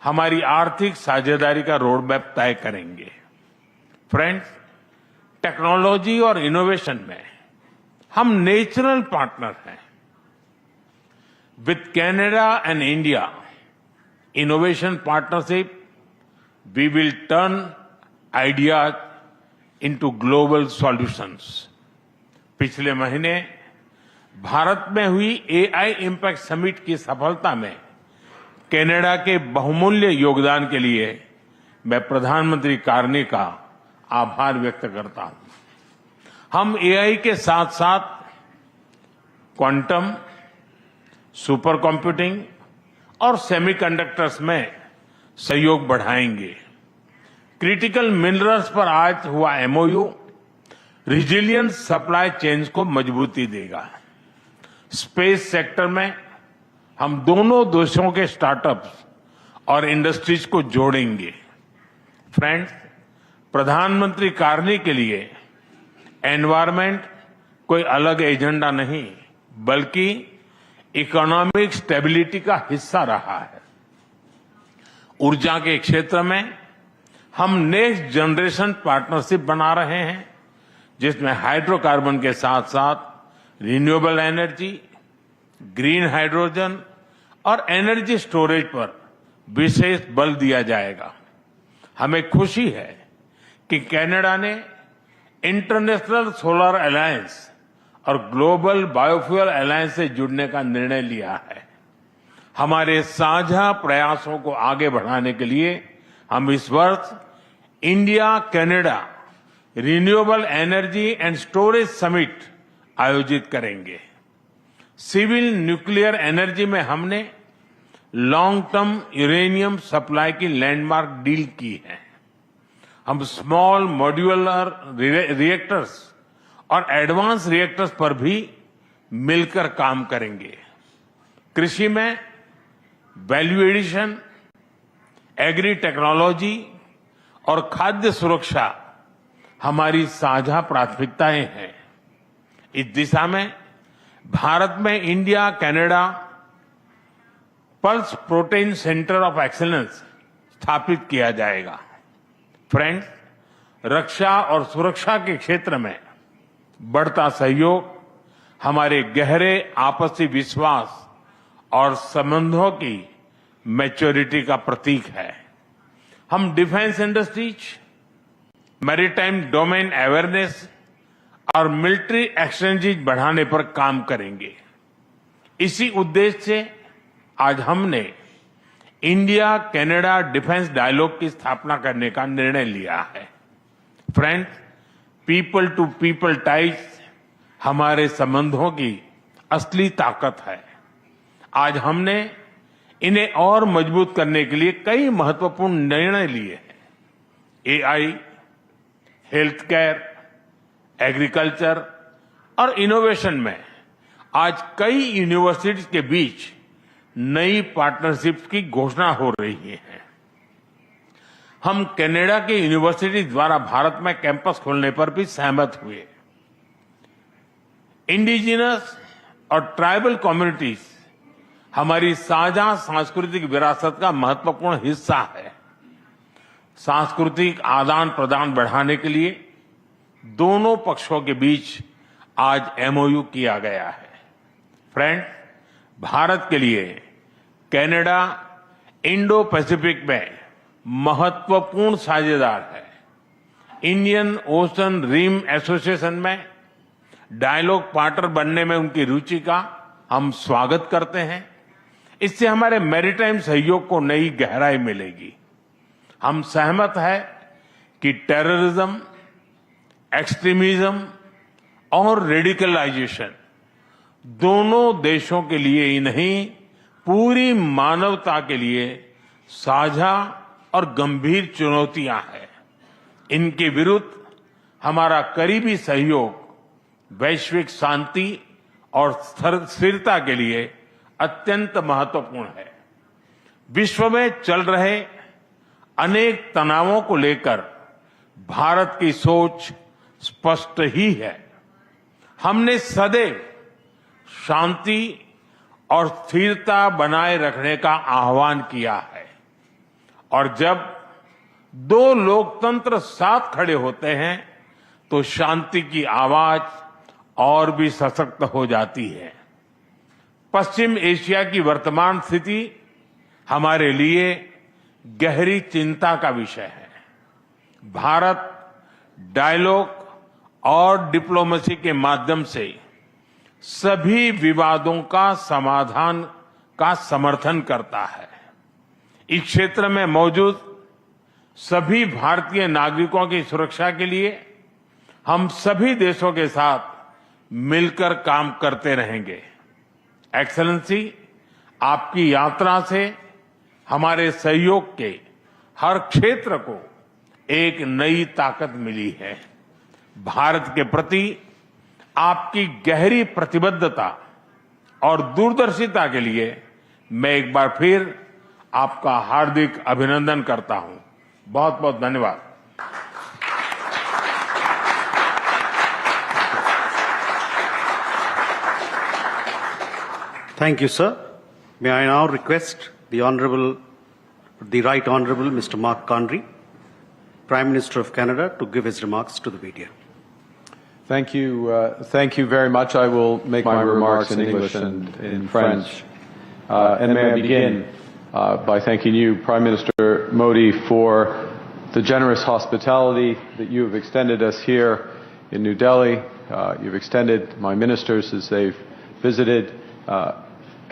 हमारी आर्थिक साझेदारी का रोड मैप तय करेंगे। फ्रेंड्स, टेक्नोलॉजी और इनोवेशन में हम नेचुरल पार्टनर हैं। With Canada and India innovation partnership we will turn ideas into global solutions. पिछले महीने भारत में हुई एआई इम्पैक्ट समिट की सफलता में कनाडा के बहुमूल्य योगदान के लिए मैं प्रधानमंत्री कार्नी का आभार व्यक्त करता हूं। हम एआई के साथ साथ क्वांटम, सुपर कंप्यूटिंग और सेमीकंडक्टर्स में सहयोग बढ़ाएंगे। क्रिटिकल मिनरल्स पर आज हुआ एमओयू रिजिलियंट सप्लाई चेन्स को मजबूती देगा। स्पेस सेक्टर में हम दोनों देशों के स्टार्टअप्स और इंडस्ट्रीज को जोड़ेंगे। फ्रेंड्स, प्रधानमंत्री कार्नी के लिए एनवायरमेंट कोई अलग एजेंडा नहीं, बल्कि इकोनॉमिक स्टेबिलिटी का हिस्सा रहा है। ऊर्जा के क्षेत्र में हम नेक्स्ट जनरेशन पार्टनरशिप बना रहे हैं, जिसमें हाइड्रोकार्बन के साथ साथ रिन्यूएबल एनर्जी, ग्रीन हाइड्रोजन और एनर्जी स्टोरेज पर विशेष बल दिया जाएगा। हमें खुशी है कि कनाडा ने इंटरनेशनल सोलर अलायंस और ग्लोबल बायोफ्यूल अलायंस से जुड़ने का निर्णय लिया है। हमारे साझा प्रयासों को आगे बढ़ाने के लिए हम इस वर्ष India Canada renewable energy and storage summit आयोजित करेंगे। सिविल न्यूक्लियर एनर्जी में हमने लॉन्ग टर्म यूरेनियम सप्लाई की लैंडमार्क डील की है। हम स्मॉल मॉड्यूलर रिएक्टर्स और एडवांस रिएक्टर्स पर भी मिलकर काम करेंगे। कृषि में वैल्यू एडिशन, एग्री टेक्नोलॉजी और खाद्य सुरक्षा हमारी साझा प्राथमिकताएं हैं। इस दिशा में भारत में India Canada pulse protein centre of excellence स्थापित किया जाएगा। फ्रेंड्स, रक्षा और सुरक्षा के क्षेत्र में बढ़ता सहयोग हमारे गहरे आपसी विश्वास और संबंधों की मैच्योरिटी का प्रतीक है। हम defence industries, maritime domain awareness और मिलिट्री एक्सचेंजेज बढ़ाने पर काम करेंगे। इसी उद्देश्य से आज हमने इंडिया कनाडा डिफेंस डायलॉग की स्थापना करने का निर्णय लिया है। Friends, people to people ties हमारे संबंधों की असली ताकत है। आज हमने इन्हें और मजबूत करने के लिए कई महत्वपूर्ण निर्णय लिए हैं। एआई, हेल्थ केयर, एग्रीकल्चर और इनोवेशन में आज कई यूनिवर्सिटीज के बीच नई पार्टनरशिप की घोषणा हो रही है। हम कनाडा के यूनिवर्सिटी द्वारा भारत में कैंपस खोलने पर भी सहमत हुए। इंडिजिनस और ट्राइबल कम्युनिटीज हमारी साझा सांस्कृतिक विरासत का महत्वपूर्ण हिस्सा है। सांस्कृतिक आदान प्रदान बढ़ाने के लिए दोनों पक्षों के बीच आज एमओयू किया गया है। फ्रेंड्स, भारत के लिए कनाडा इंडो पैसिफिक में महत्वपूर्ण साझेदार है। इंडियन ओशन रिम एसोसिएशन में डायलॉग पार्टनर बनने में उनकी रुचि का हम स्वागत करते हैं। इससे हमारे मैरीटाइम सहयोग को नई गहराई मिलेगी। हम सहमत है कि टेररिज्म, एक्सट्रीमिज्म और रेडिकलाइजेशन दोनों देशों के लिए ही नहीं, पूरी मानवता के लिए साझा और गंभीर चुनौतियां हैं। इनके विरुद्ध हमारा करीबी सहयोग वैश्विक शांति और स्थिरता के लिए अत्यंत महत्वपूर्ण है। विश्व में चल रहे अनेक तनावों को लेकर भारत की सोच स्पष्ट ही है। हमने सदैव शांति और स्थिरता बनाए रखने का आह्वान किया है और जब दो लोकतंत्र साथ खड़े होते हैं तो शांति की आवाज और भी सशक्त हो जाती है। पश्चिम एशिया की वर्तमान स्थिति हमारे लिए गहरी चिंता का विषय है। भारत डायलॉग और डिप्लोमेसी के माध्यम से सभी विवादों का समाधान का समर्थन करता है। इस क्षेत्र में मौजूद सभी भारतीय नागरिकों की सुरक्षा के लिए हम सभी देशों के साथ मिलकर काम करते रहेंगे। एक्सेलेंसी, आपकी यात्रा से हमारे सहयोग के हर क्षेत्र को एक नई ताकत मिली है। भारत के प्रति आपकी गहरी प्रतिबद्धता और दूरदर्शिता के लिए मैं एक बार फिर आपका हार्दिक अभिनंदन करता हूं। बहुत बहुत धन्यवाद। Thank you, sir. May I now request the Right Honourable Mr. Mark Conry, Prime Minister of Canada, to give his remarks to the media. Thank you very much. I will make my remarks in English and in French. And may I begin by thanking you, Prime Minister Modi, for the generous hospitality that you have extended us here in New Delhi. You've extended my ministers as they've visited,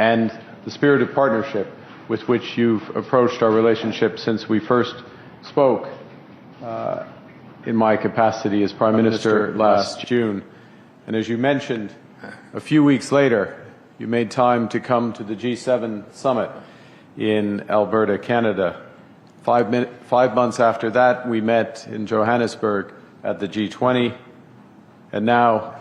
and the spirit of partnership with which you've approached our relationship since we first spoke in my capacity as Prime Minister last June. And as you mentioned, a few weeks later, you made time to come to the G7 summit in Alberta, Canada. 5 months after that, we met in Johannesburg at the G20. And now,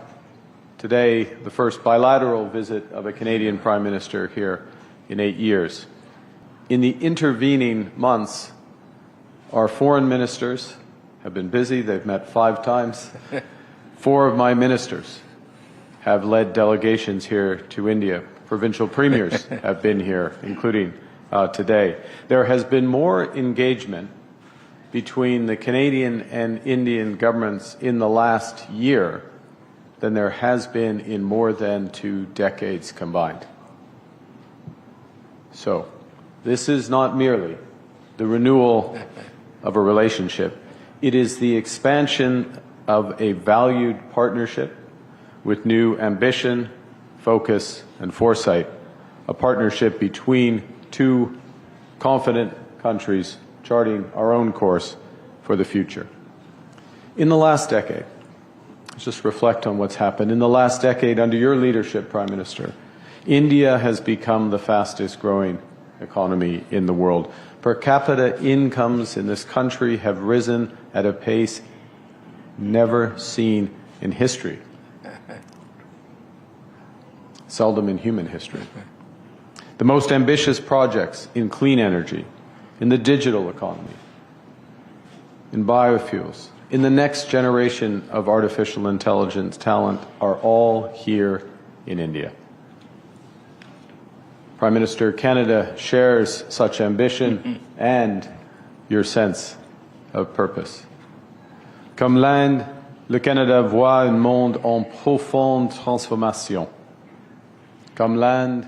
today, the first bilateral visit of a Canadian Prime Minister here in 8 years. In the intervening months, our foreign ministers have been busy. They've met 5 times. 4 of my ministers have led delegations here to India. Provincial premiers have been here, including today. There has been more engagement between the Canadian and Indian governments in the last year than there has been in more than 2 decades combined. So, this is not merely the renewal of a relationship. It is the expansion of a valued partnership with new ambition, focus, and foresight, a partnership between 2 confident countries charting our own course for the future. In the last decade, let's just reflect on what's happened. In the last decade, under your leadership, Prime Minister, India has become the fastest growing economy in the world. Per capita incomes in this country have risen at a pace never seen in history. Seldom in human history. The most ambitious projects in clean energy, in the digital economy, in biofuels, in the next generation of artificial intelligence talent are all here in India. Prime Minister, Canada shares such ambition and your sense of purpose. Comme l'Inde, le Canada voit un monde en profonde transformation. Comme l'Inde,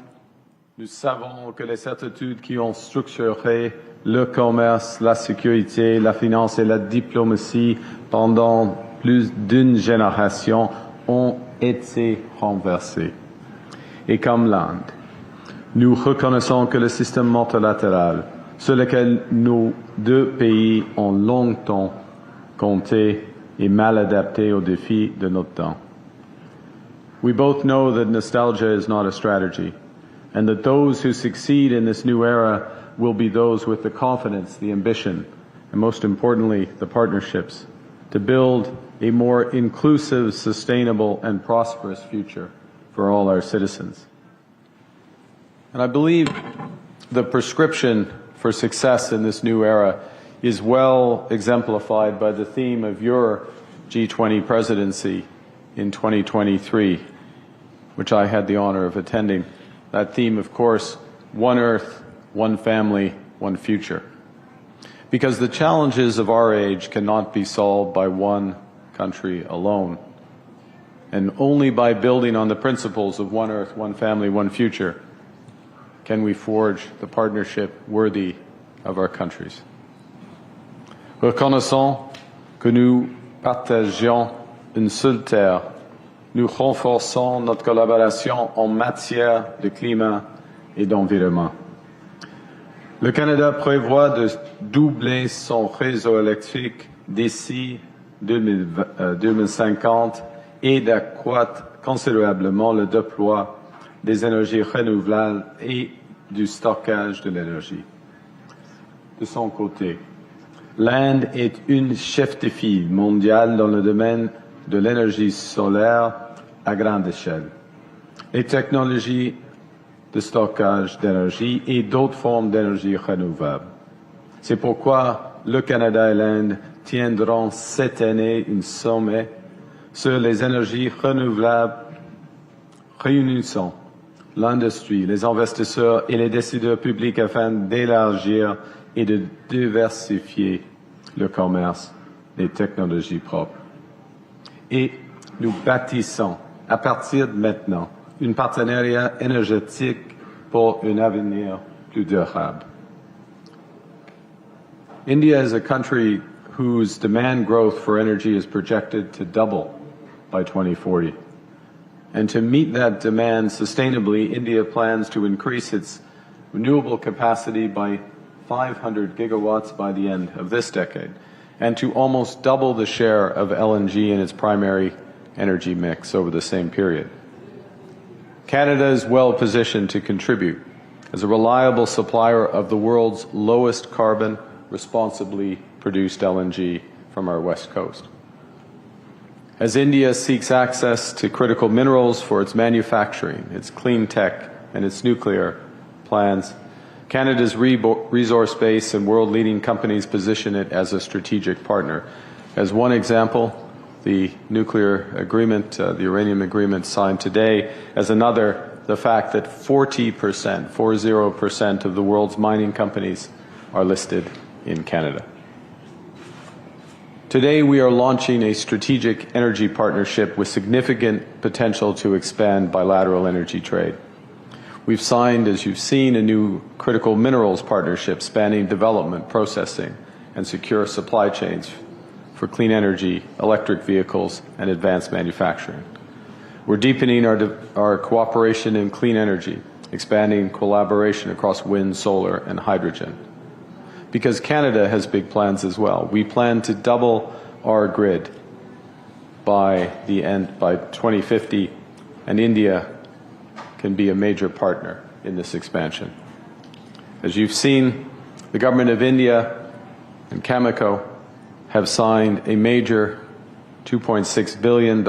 nous savons que les certitudes qui ont structuré le commerce, la sécurité, la finance et la diplomatie pendant plus d'une génération ont été renversées. Et comme l'Inde, nous reconnaissons que le système multilatéral sur lequel nos deux pays ont longtemps compté est mal adapté aux défis de notre temps. We both know that nostalgia is not a strategy, and that those who succeed in this new era will be those with the confidence, the ambition, and most importantly, the partnerships to build a more inclusive, sustainable, and prosperous future for all our citizens. And I believe the prescription for success in this new era is well exemplified by the theme of your G20 presidency in 2023, which I had the honor of attending. That theme, of course, one Earth, one family, one future. Because the challenges of our age cannot be solved by one country alone. And only by building on the principles of one Earth, one family, one future can we forge the partnership worthy of our countries. Reconnaissons que nous partageons une seule terre, nous renforçons notre collaboration en matière de climat et d'environnement. Le Canada prévoit de doubler son réseau électrique d'ici 2050 et d'accroître considérablement le déploiement des énergies renouvelables et du stockage de l'énergie. De son côté, l'Inde est une chef de file mondiale dans le domaine de l'énergie solaire à grande échelle, les technologies de stockage d'énergie et d'autres formes d'énergie renouvelable. C'est pourquoi le Canada et l'Inde tiendront cette année un sommet sur les énergies renouvelables réunissant l'industrie, les investisseurs et les décideurs publics afin d'élargir et de diversifier le commerce des technologies propres. Et nous bâtissons, à partir de maintenant, un partenariat énergétique pour un avenir plus durable. India is a country whose demand growth for energy is projected to double by 2040. And to meet that demand sustainably, India plans to increase its renewable capacity by 500 gigawatts by the end of this decade, and to almost double the share of LNG in its primary energy mix over the same period. Canada is well positioned to contribute as a reliable supplier of the world's lowest carbon, responsibly produced LNG from our west coast. As India seeks access to critical minerals for its manufacturing, its clean tech, and its nuclear plans, Canada's resource base and world-leading companies position it as a strategic partner. As one example, the nuclear agreement, the uranium agreement signed today. As another, the fact that 40% of the world's mining companies are listed in Canada. Today, we are launching a strategic energy partnership with significant potential to expand bilateral energy trade. We've signed, as you've seen, a new critical minerals partnership spanning development, processing, and secure supply chains for clean energy, electric vehicles, and advanced manufacturing. We're deepening our cooperation in clean energy expanding collaboration across wind, solar, and hydrogen. Because Canada has big plans as well. We plan to double our grid by 2050, and India can be a major partner in this expansion. As you've seen, the government of India and Cameco have signed a major $2.6 billion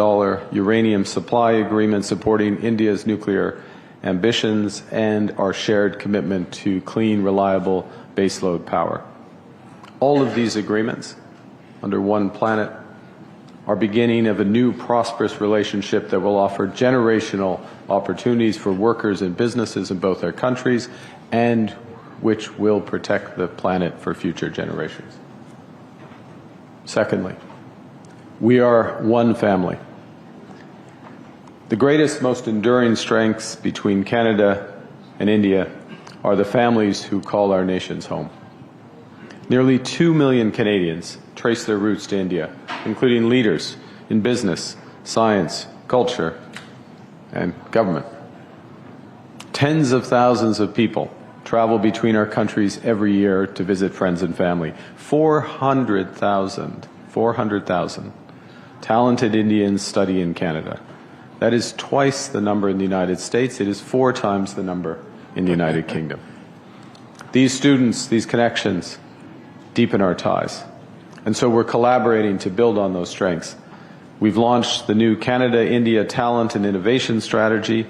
uranium supply agreement supporting India's nuclear ambitions and our shared commitment to clean, reliable baseload power. All of these agreements, under one planet, are beginning of a new prosperous relationship that will offer generational opportunities for workers and businesses in both our countries, and which will protect the planet for future generations. Secondly, we are one family. The greatest, most enduring strengths between Canada and India are the families who call our nations home. Nearly 2 million Canadians trace their roots to India, including leaders in business, science, culture, and government. Tens of thousands of people travel between our countries every year to visit friends and family. 400,000 talented Indians study in Canada. That is twice the number in the United States. It is 4 times the number in the United Kingdom. These students, these connections, deepen our ties. And so we're collaborating to build on those strengths. We've launched the new Canada-India Talent and Innovation Strategy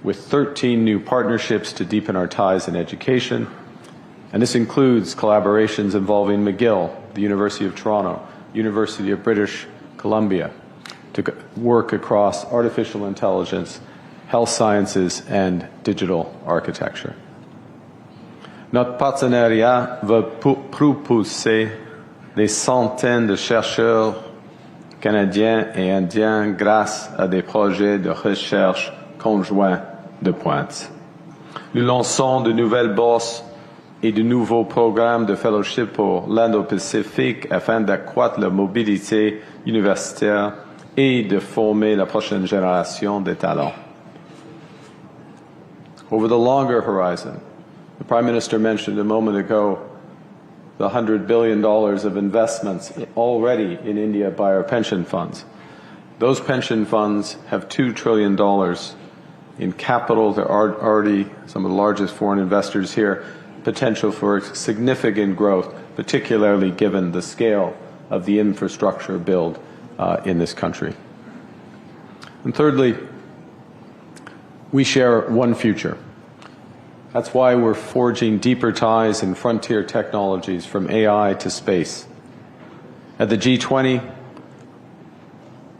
with 13 new partnerships to deepen our ties in education. And this includes collaborations involving McGill, the University of Toronto, University of British Columbia, to work across artificial intelligence, health sciences, and digital architecture. Notre partenariat va propulser des centaines de chercheurs canadiens et indiens grâce à des projets de recherche conjoints de pointe. Nous lançons de nouvelles bourses et de nouveaux programmes de fellowship pour l'Indo-Pacifique afin d'accroître la mobilité universitaire et de former la prochaine génération de talents. Over the longer horizon, the Prime Minister mentioned a moment ago the $100 billion of investments already in India by our pension funds. Those pension funds have $2 trillion in capital. There are already some of the largest foreign investors here, potential for significant growth, particularly given the scale of the infrastructure build in this country. And thirdly, we share one future. That's why we're forging deeper ties in frontier technologies from AI to space. At the G20,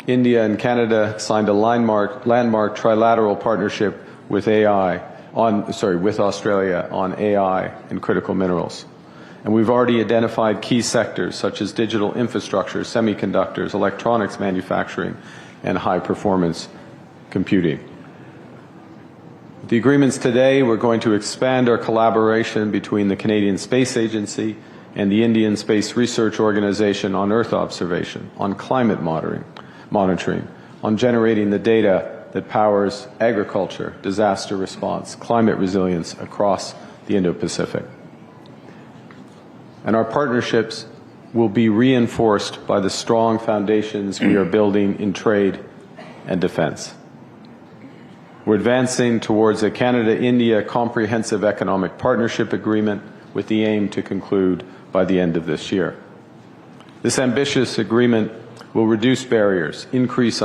India and Canada signed a landmark trilateral partnership with with Australia on AI and critical minerals. And we've already identified key sectors such as digital infrastructure, semiconductors, electronics manufacturing, and high-performance computing. With the agreements today, we're going to expand our collaboration between the Canadian Space Agency and the Indian Space Research Organization on Earth observation, on climate monitoring, on generating the data that powers agriculture, disaster response, climate resilience across the Indo-Pacific. And our partnerships will be reinforced by the strong foundations we are building in trade and defense. We're advancing towards a Canada-India Comprehensive Economic Partnership Agreement with the aim to conclude by the end of this year. This ambitious agreement will reduce barriers, increase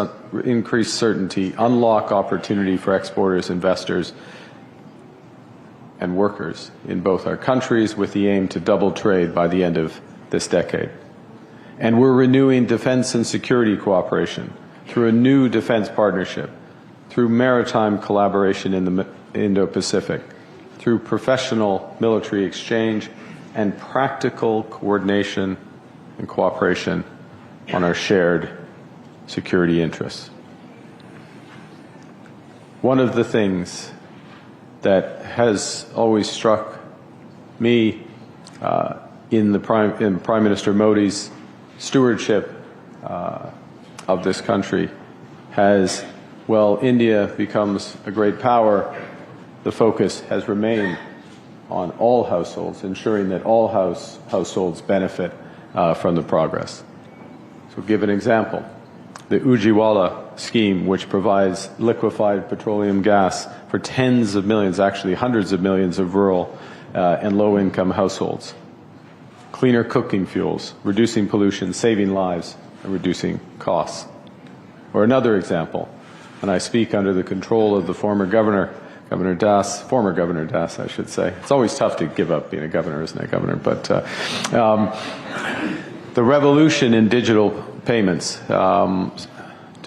certainty, unlock opportunity for exporters, investors, and workers in both our countries with the aim to double trade by the end of this decade. And we're renewing defense and security cooperation through a new defense partnership, through maritime collaboration in the Indo-Pacific, through professional military exchange, and practical coordination and cooperation on our shared security interests. One of the things that has always struck me in Prime Minister Modi's stewardship of this country has, well, India becomes a great power, the focus has remained on all households, ensuring that all households benefit from the progress. So, give an example. The Ujjiwala scheme, which provides liquefied petroleum gas for tens of millions, actually hundreds of millions of rural and low-income households. Cleaner cooking fuels, reducing pollution, saving lives, and reducing costs. Or another example, and I speak under the control of the former Governor Das, former Governor Das, I should say. It's always tough to give up being a governor, isn't it, Governor? But the revolution in digital payments to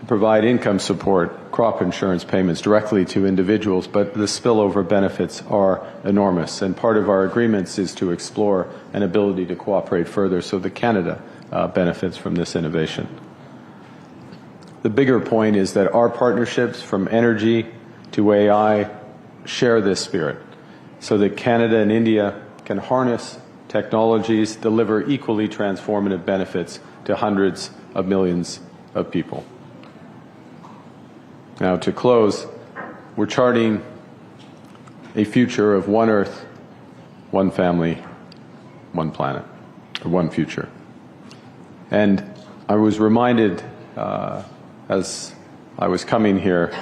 provide income support, crop insurance payments directly to individuals, but the spillover benefits are enormous. And part of our agreements is to explore an ability to cooperate further so that Canada benefits from this innovation. The bigger point is that our partnerships from energy to AI share this spirit so that Canada and India can harness technologies, deliver equally transformative benefits to hundreds of millions of people. Now, to close, we're charting a future of one Earth, one family, one planet, or one future. And I was reminded as I was coming here,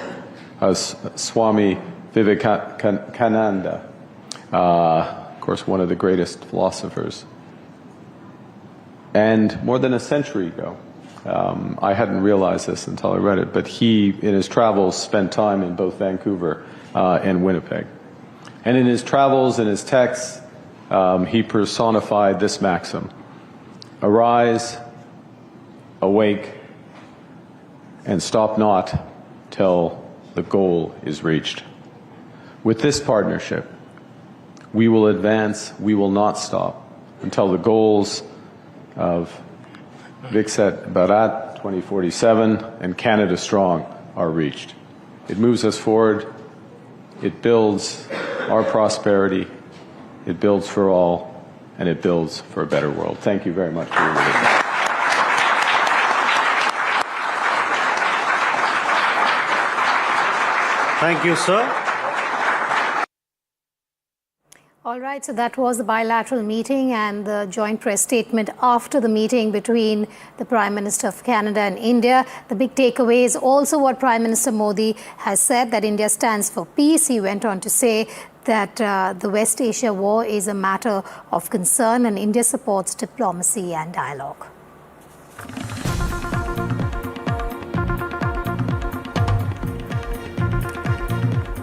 as Swami Vivekananda, of course, one of the greatest philosophers. And more than a century ago, I hadn't realized this until I read it, but he, in his travels, spent time in both Vancouver and Winnipeg. And in his travels, in his texts, he personified this maxim: arise, awake, and stop not till the goal is reached. With this partnership, we will advance, we will not stop until the goals of Viksit Bharat 2047 and Canada Strong are reached. It moves us forward, it builds our prosperity, it builds for all, and it builds for a better world. Thank you very much for your listening. Thank you, sir. All right, so that was the bilateral meeting and the joint press statement after the meeting between the Prime Minister of Canada and India. The big takeaway is also what Prime Minister Modi has said, that India stands for peace. He went on to say that the West Asia war is a matter of concern and India supports diplomacy and dialogue.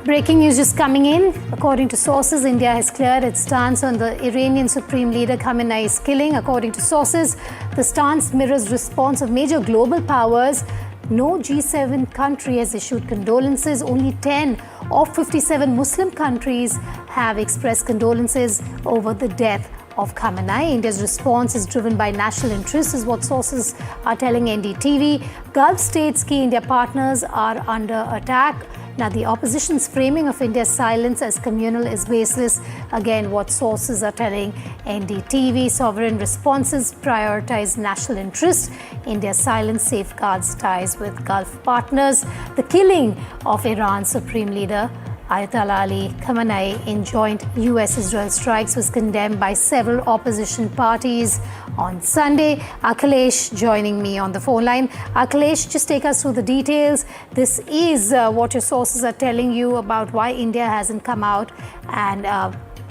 Breaking news just coming in. According to sources, India has cleared its stance on the Iranian Supreme Leader Khamenei's killing. According to sources, the stance mirrors response of major global powers. No G7 country has issued condolences. Only 10 of 57 Muslim countries have expressed condolences over the death of Khamenei. India's response is driven by national interests, is what sources are telling NDTV. Gulf states' key India partners are under attack. Now, the opposition's framing of India's silence as communal is baseless. Again, what sources are telling NDTV. Sovereign responses prioritize national interest. India's silence safeguards ties with Gulf partners. The killing of Iran's Supreme Leader Ayatollah Ali Khamenei in joint US-Israel strikes was condemned by several opposition parties on Sunday. Akhilesh joining me on the phone line. Akhilesh, just take us through the details. This is what your sources are telling you about why India hasn't come out and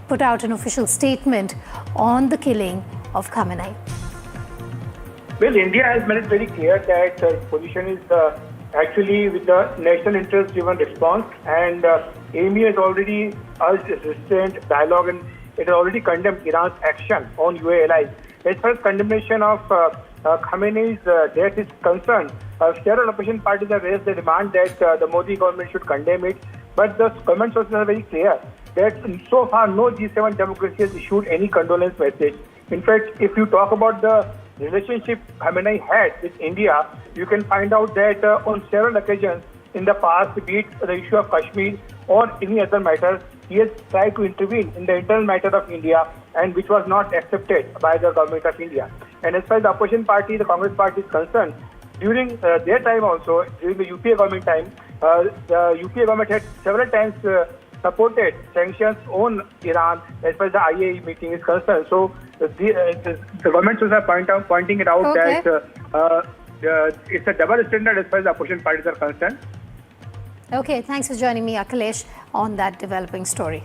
put out an official statement on the killing of Khamenei. Well, India has made it very clear that the position is actually with the national interest-driven response, and AME has already urged restraint, dialogue, and it has already condemned Iran's action on UAE allies. As far as condemnation of Khamenei's death is concerned, several opposition parties have raised the demand that the Modi government should condemn it, but the government sources are very clear that so far no G7 democracy has issued any condolence message. In fact, if you talk about the relationship Khamenei had with India, you can find out that on several occasions in the past, be it the issue of Kashmir or any other matter, he has tried to intervene in the internal matter of India, and which was not accepted by the government of India. And as far as the opposition party, the Congress party is concerned, during their time also, during the UPA government time, the UPA government had several times supported sanctions on Iran as far as the IAEA meeting is concerned. So the government should have pointing it out that it's a double standard as far as the opposition parties are concerned. Okay, thanks for joining me, Akhilesh, on that developing story.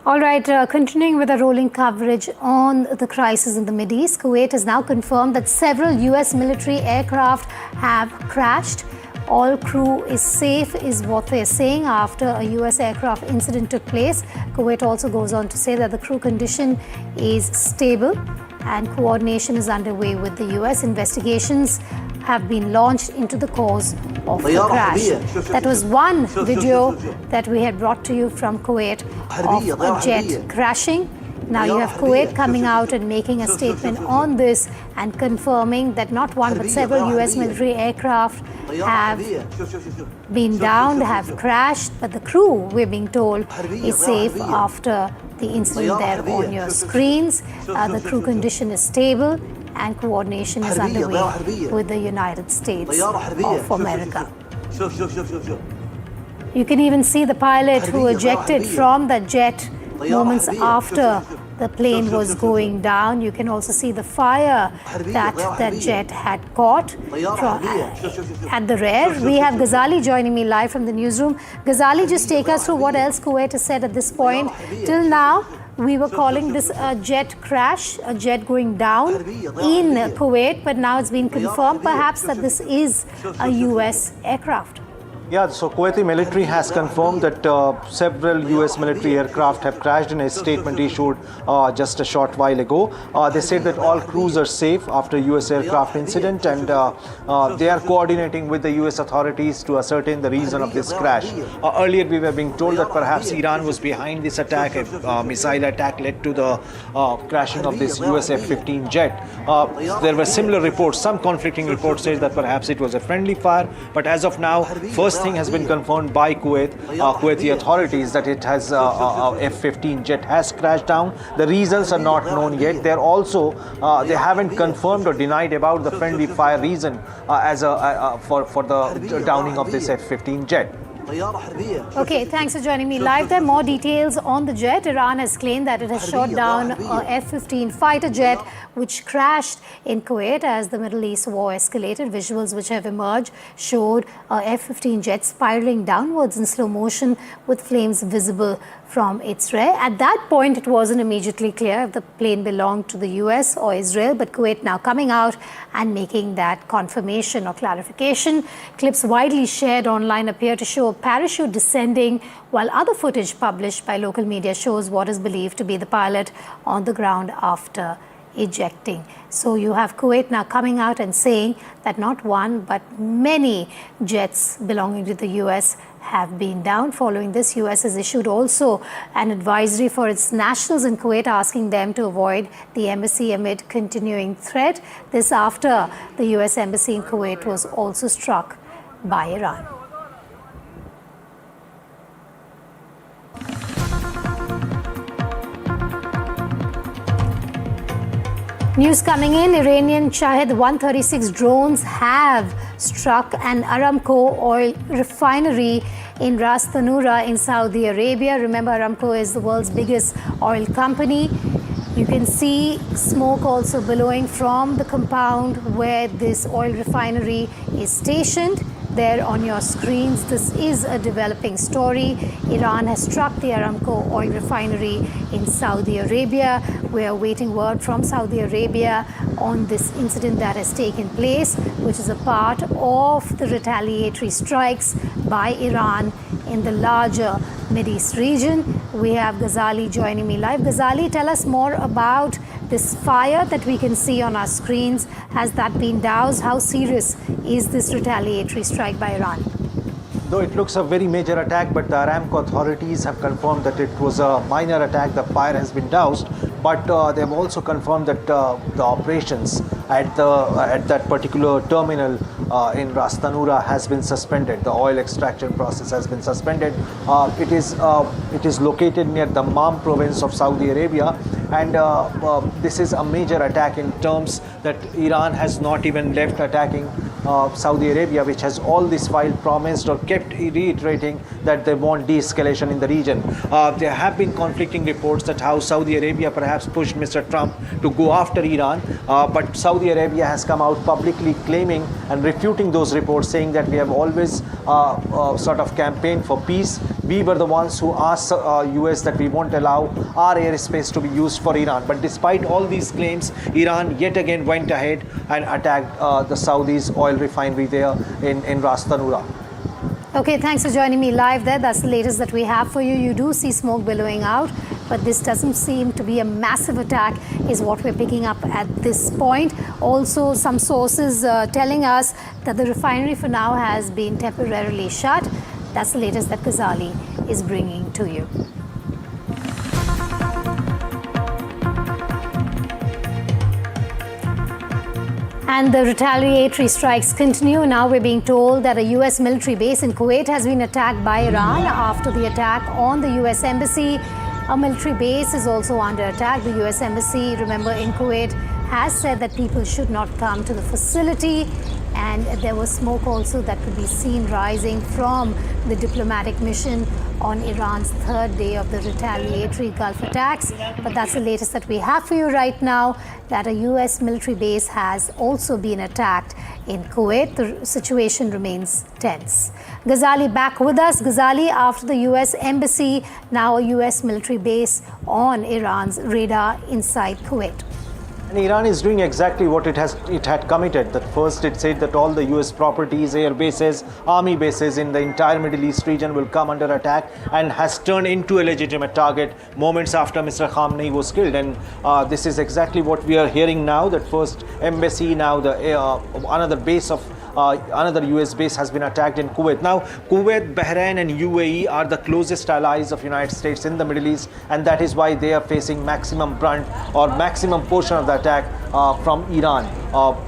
All right, continuing with our rolling coverage on the crisis in the Mideast, Kuwait has now confirmed that several US military aircraft have crashed. All crew is safe is what they're saying after a US aircraft incident took place. Kuwait also goes on to say that the crew condition is stable and coordination is underway with the US. Investigations have been launched into the cause of the crash. That was one video that we had brought to you from Kuwait of a jet crashing. Now you have Kuwait coming out and making a statement on this and confirming that not one but several US military aircraft have been downed, have crashed, but the crew, we're being told, is safe after the incident there on your screens. The crew condition is stable and coordination is underway with the United States of America. You can even see the pilot who ejected from the jet moments after the plane was going down. You can also see the fire that jet had caught at the rear. We have Ghazali joining me live from the newsroom. Ghazali, just take us through what else Kuwait has said at this point. Till now, we were calling this a jet crash, a jet going down in Kuwait, but now it's been confirmed perhaps that this is a US aircraft. Yeah, so Kuwaiti military has confirmed that several US military aircraft have crashed in a statement issued just a short while ago. They said that all crews are safe after US aircraft incident, and they are coordinating with the US authorities to ascertain the reason of this crash. Earlier we were being told that perhaps Iran was behind this attack. A missile attack led to the crashing of this US F-15 jet. There were similar reports, some conflicting reports say that perhaps it was a friendly fire, but as of now, first thing has been confirmed by Kuwaiti authorities that it has a F-15 jet has crashed down. The reasons are not known yet. They're also they haven't confirmed or denied about the friendly fire reason for the downing of this F-15 jet. Okay, thanks for joining me live. There are more details on the jet. Iran has claimed that it has shot down a F-15 fighter jet which crashed in Kuwait as the Middle East war escalated. Visuals which have emerged showed a F-15 jet spiraling downwards in slow motion with flames visible from its rear. At that point, it wasn't immediately clear if the plane belonged to the US or Israel, but Kuwait now coming out and making that confirmation or clarification. Clips widely shared online appear to show a parachute descending, while other footage published by local media shows what is believed to be the pilot on the ground after ejecting. So you have Kuwait now coming out and saying that not one but many jets belonging to the US have been down. Following this, US has issued also an advisory for its nationals in Kuwait, asking them to avoid the embassy amid continuing threat. This after the US embassy in Kuwait was also struck by Iran. News coming in, Iranian Shahed 136 drones have struck an Aramco oil refinery in Ras Tanura in Saudi Arabia. Remember, Aramco is the world's biggest oil company. You can see smoke also billowing from the compound where this oil refinery is stationed. There on your screens, this is a developing story. Iran has struck the Aramco oil refinery in Saudi Arabia. We are waiting word from Saudi Arabia on this incident that has taken place, which is a part of the retaliatory strikes by Iran in the larger Mideast region. We have Ghazali joining me live. Ghazali, tell us more about this fire that we can see on our screens. Has that been doused? How serious is this retaliatory strike by Iran? Though it looks a very major attack, but the Aramco authorities have confirmed that it was a minor attack. The fire has been doused, but they have also confirmed that the operations at that particular terminal in Ras Tanura has been suspended. The oil extraction process has been suspended. It is located near the Dammam province of Saudi Arabia, and this is a major attack in terms that Iran has not even left attacking Saudi Arabia, which has all this while promised or kept reiterating that they want de-escalation in the region. There have been conflicting reports that how Saudi Arabia perhaps pushed Mr. Trump to go after Iran, but Saudi Arabia has come out publicly claiming and refuting those reports, saying that we have always sort of campaigned for peace. We were the ones who asked US that we won't allow our airspace to be used for Iran. But despite all these claims, Iran yet again went ahead and attacked the Saudis' oil refinery there in Ras Tanura. Okay, thanks for joining me live there. That's the latest that we have for you. You do see smoke billowing out, but this doesn't seem to be a massive attack is what we're picking up at this point. Also, some sources telling us that the refinery for now has been temporarily shut. That's the latest that Ghazali is bringing to you. And the retaliatory strikes continue. Now we're being told that a US military base in Kuwait has been attacked by Iran after the attack on the US embassy. A military base is also under attack. The US embassy, remember, in Kuwait has said that people should not come to the facility. And there was smoke also that could be seen rising from the diplomatic mission on Iran's third day of the retaliatory Gulf attacks. But that's the latest that we have for you right now, that a US military base has also been attacked in Kuwait. The situation remains tense. Ghazali back with us. Ghazali, after the US embassy, now a US military base on Iran's radar inside Kuwait. And Iran is doing exactly what it had committed. That first it said that all the US properties, air bases, army bases in the entire Middle East region will come under attack, and has turned into a legitimate target moments after Mr. Khamenei was killed. And this is exactly what we are hearing now, that first embassy, now the another base of another US base has been attacked in Kuwait. Now, Kuwait, Bahrain and UAE are the closest allies of United States in the Middle East, and that is why they are facing maximum brunt or maximum portion of the attack from Iran.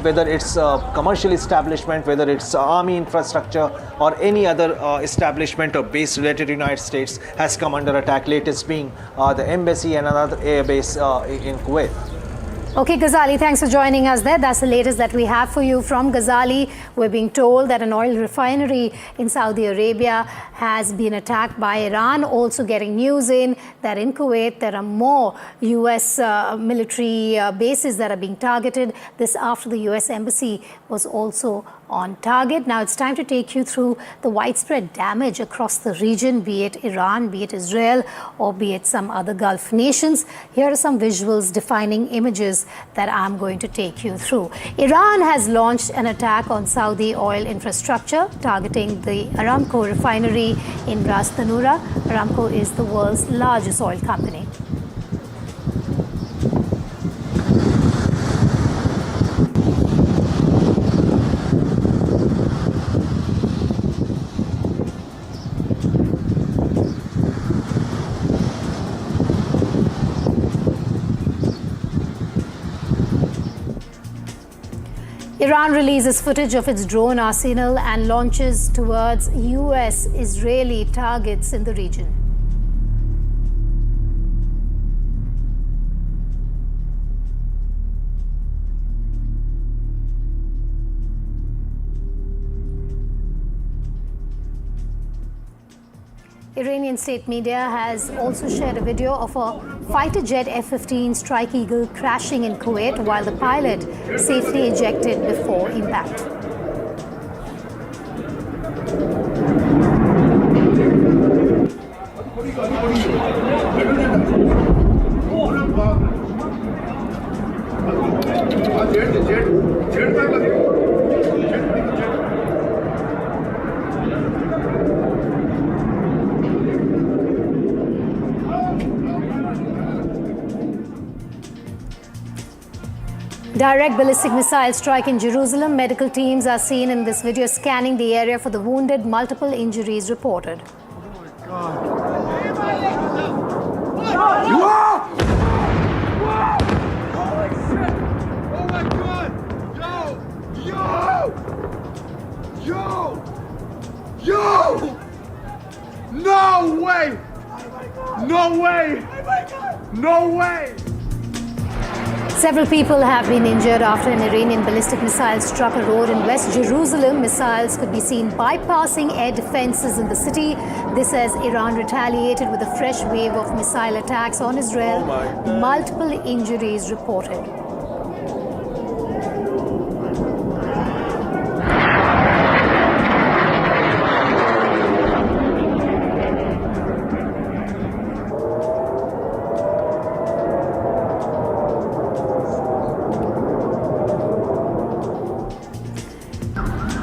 Whether it's commercial establishment, whether it's army infrastructure or any other establishment or base related to United States has come under attack, latest being the embassy and another air base in Kuwait. Okay, Ghazali, thanks for joining us there. That's the latest that we have for you from Ghazali. We're being told that an oil refinery in Saudi Arabia has been attacked by Iran. Also getting news in that in Kuwait, there are more US military bases that are being targeted. This after the US embassy was also on target. Now it's time to take you through the widespread damage across the region, be it Iran, be it Israel, or be it some other Gulf nations. Here are some visuals defining images that I'm going to take you through. Iran has launched an attack on Saudi oil infrastructure, targeting the Aramco refinery in Ras Tanura. Aramco is the world's largest oil company. Iran releases footage of its drone arsenal and launches towards US-Israeli targets in the region. Iranian state media has also shared a video of a fighter jet F-15 Strike Eagle crashing in Kuwait while the pilot safely ejected before impact. Direct ballistic missile strike in Jerusalem. Medical teams are seen in this video scanning the area for the wounded. Multiple injuries reported. Yo! Yo! No way! No way! No way! Several people have been injured after an Iranian ballistic missile struck a road in West Jerusalem. Missiles could be seen bypassing air defenses in the city. This as Iran retaliated with a fresh wave of missile attacks on Israel. Multiple injuries reported.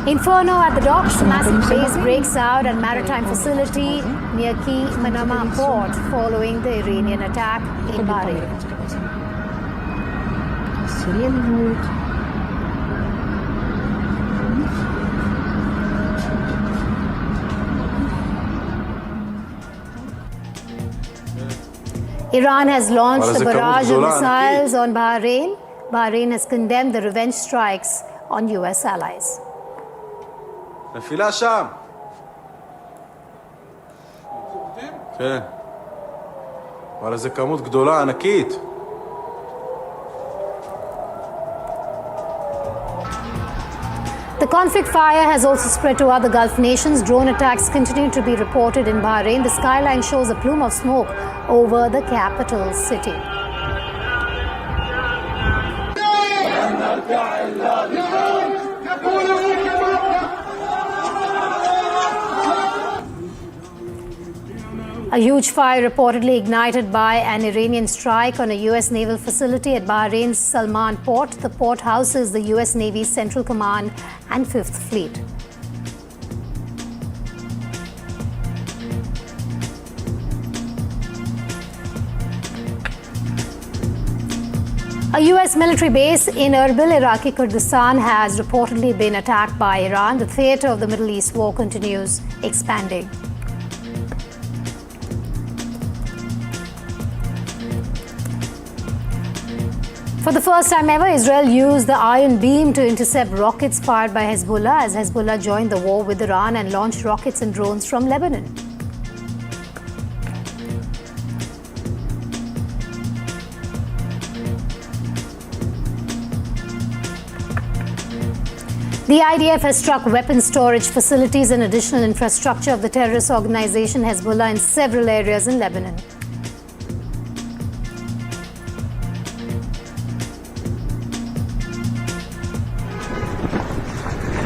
Inferno at the docks. Massive blaze breaks out at maritime facility near Key Manama port following the Iranian attack in Bahrain. Iran has launched a barrage of missiles on Bahrain. Bahrain has condemned the revenge strikes on US allies. נפילה שם. כן. אבל איזה כמות גדולה, ענקית. The conflict fire has also spread to other Gulf nations. Drone attacks continue to be reported in Bahrain. The skyline shows a plume of smoke over the capital city. A huge fire reportedly ignited by an Iranian strike on a U.S. naval facility at Bahrain's Salman port. The port houses the U.S. Navy's Central Command and 5th Fleet. A U.S. military base in Erbil, Iraqi Kurdistan, has reportedly been attacked by Iran. The theater of the Middle East war continues expanding. For the first time ever, Israel used the Iron Beam to intercept rockets fired by Hezbollah as Hezbollah joined the war with Iran and launched rockets and drones from Lebanon. The IDF has struck weapons storage facilities and additional infrastructure of the terrorist organization Hezbollah in several areas in Lebanon.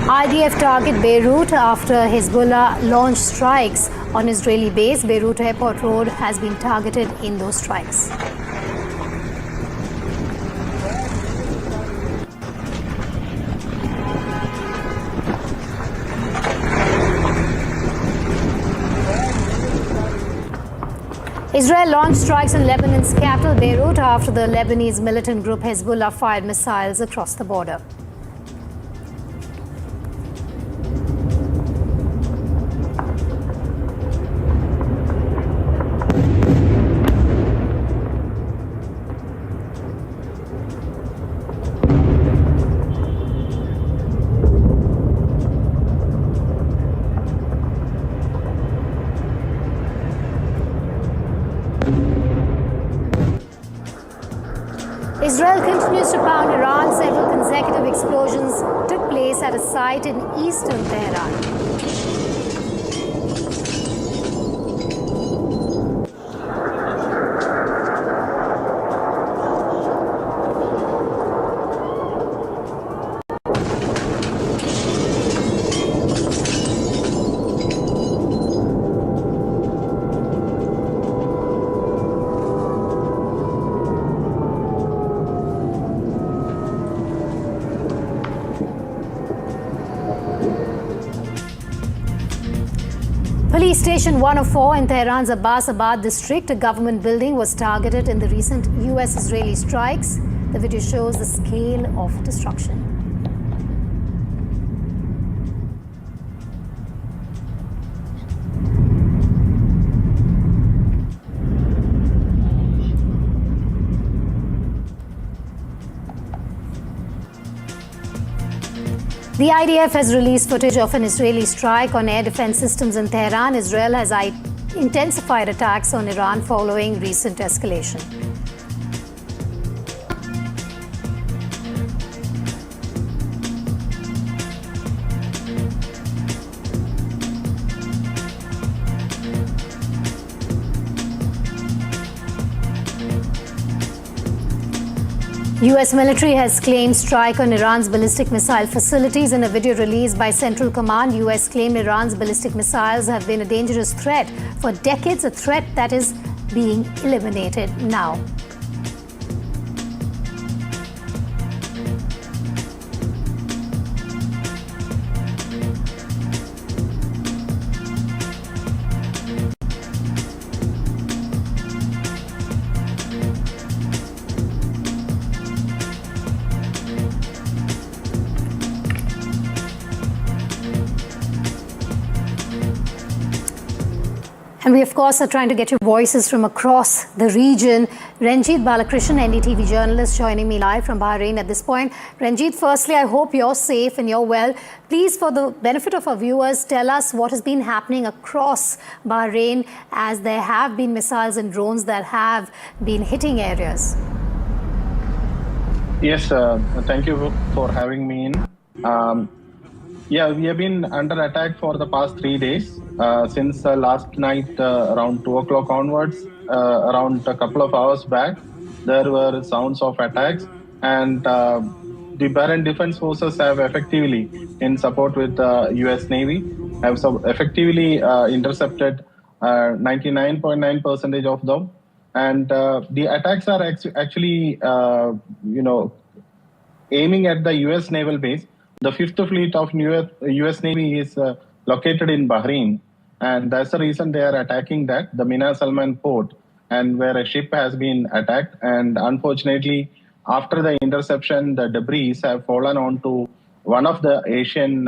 IDF target Beirut after Hezbollah launched strikes on Israeli base. Beirut Airport Road has been targeted in those strikes. Israel launched strikes in Lebanon's capital, Beirut, after the Lebanese militant group Hezbollah fired missiles across the border. Israel continues to pound Iran. Several consecutive explosions took place at a site in eastern Tehran. Police Station 104 in Tehran's Abbasabad district, a government building, was targeted in the recent US-Israeli strikes. The video shows the scale of destruction. The IDF has released footage of an Israeli strike on air defense systems in Tehran. Israel has intensified attacks on Iran following recent escalation. US military has claimed strike on Iran's ballistic missile facilities. In a video released by Central Command, US claimed Iran's ballistic missiles have been a dangerous threat for decades, a threat that is being eliminated now. And we, of course, are trying to get your voices from across the region. Ranjit Balakrishnan, NDTV journalist, joining me live from Bahrain at this point. Ranjit, firstly, I hope you're safe and you're well. Please, for the benefit of our viewers, tell us what has been happening across Bahrain, as there have been missiles and drones that have been hitting areas. Yes, thank you for having me in. Yeah, we have been under attack for the past 3 days. Since last night, around 2 o'clock onwards, around a couple of hours back, there were sounds of attacks, and the Bahrain Defense Forces have effectively, in support with the US Navy, have effectively intercepted 99.9% of them. And the attacks are actually, aiming at the US naval base. The 5th Fleet of US Navy is located in Bahrain, and that's the reason they are attacking that, the Mina Salman port, and where a ship has been attacked. And unfortunately, after the interception, the debris have fallen onto one of the Asian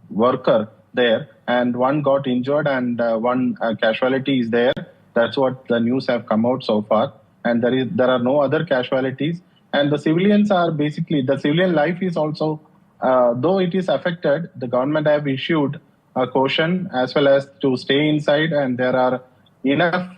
worker there, and one got injured and one casualty is there. That's what the news have come out so far. And there are no other casualties. And the civilians are basically, the civilian life is also, though it is affected, the government have issued a caution as well as to stay inside, and there are enough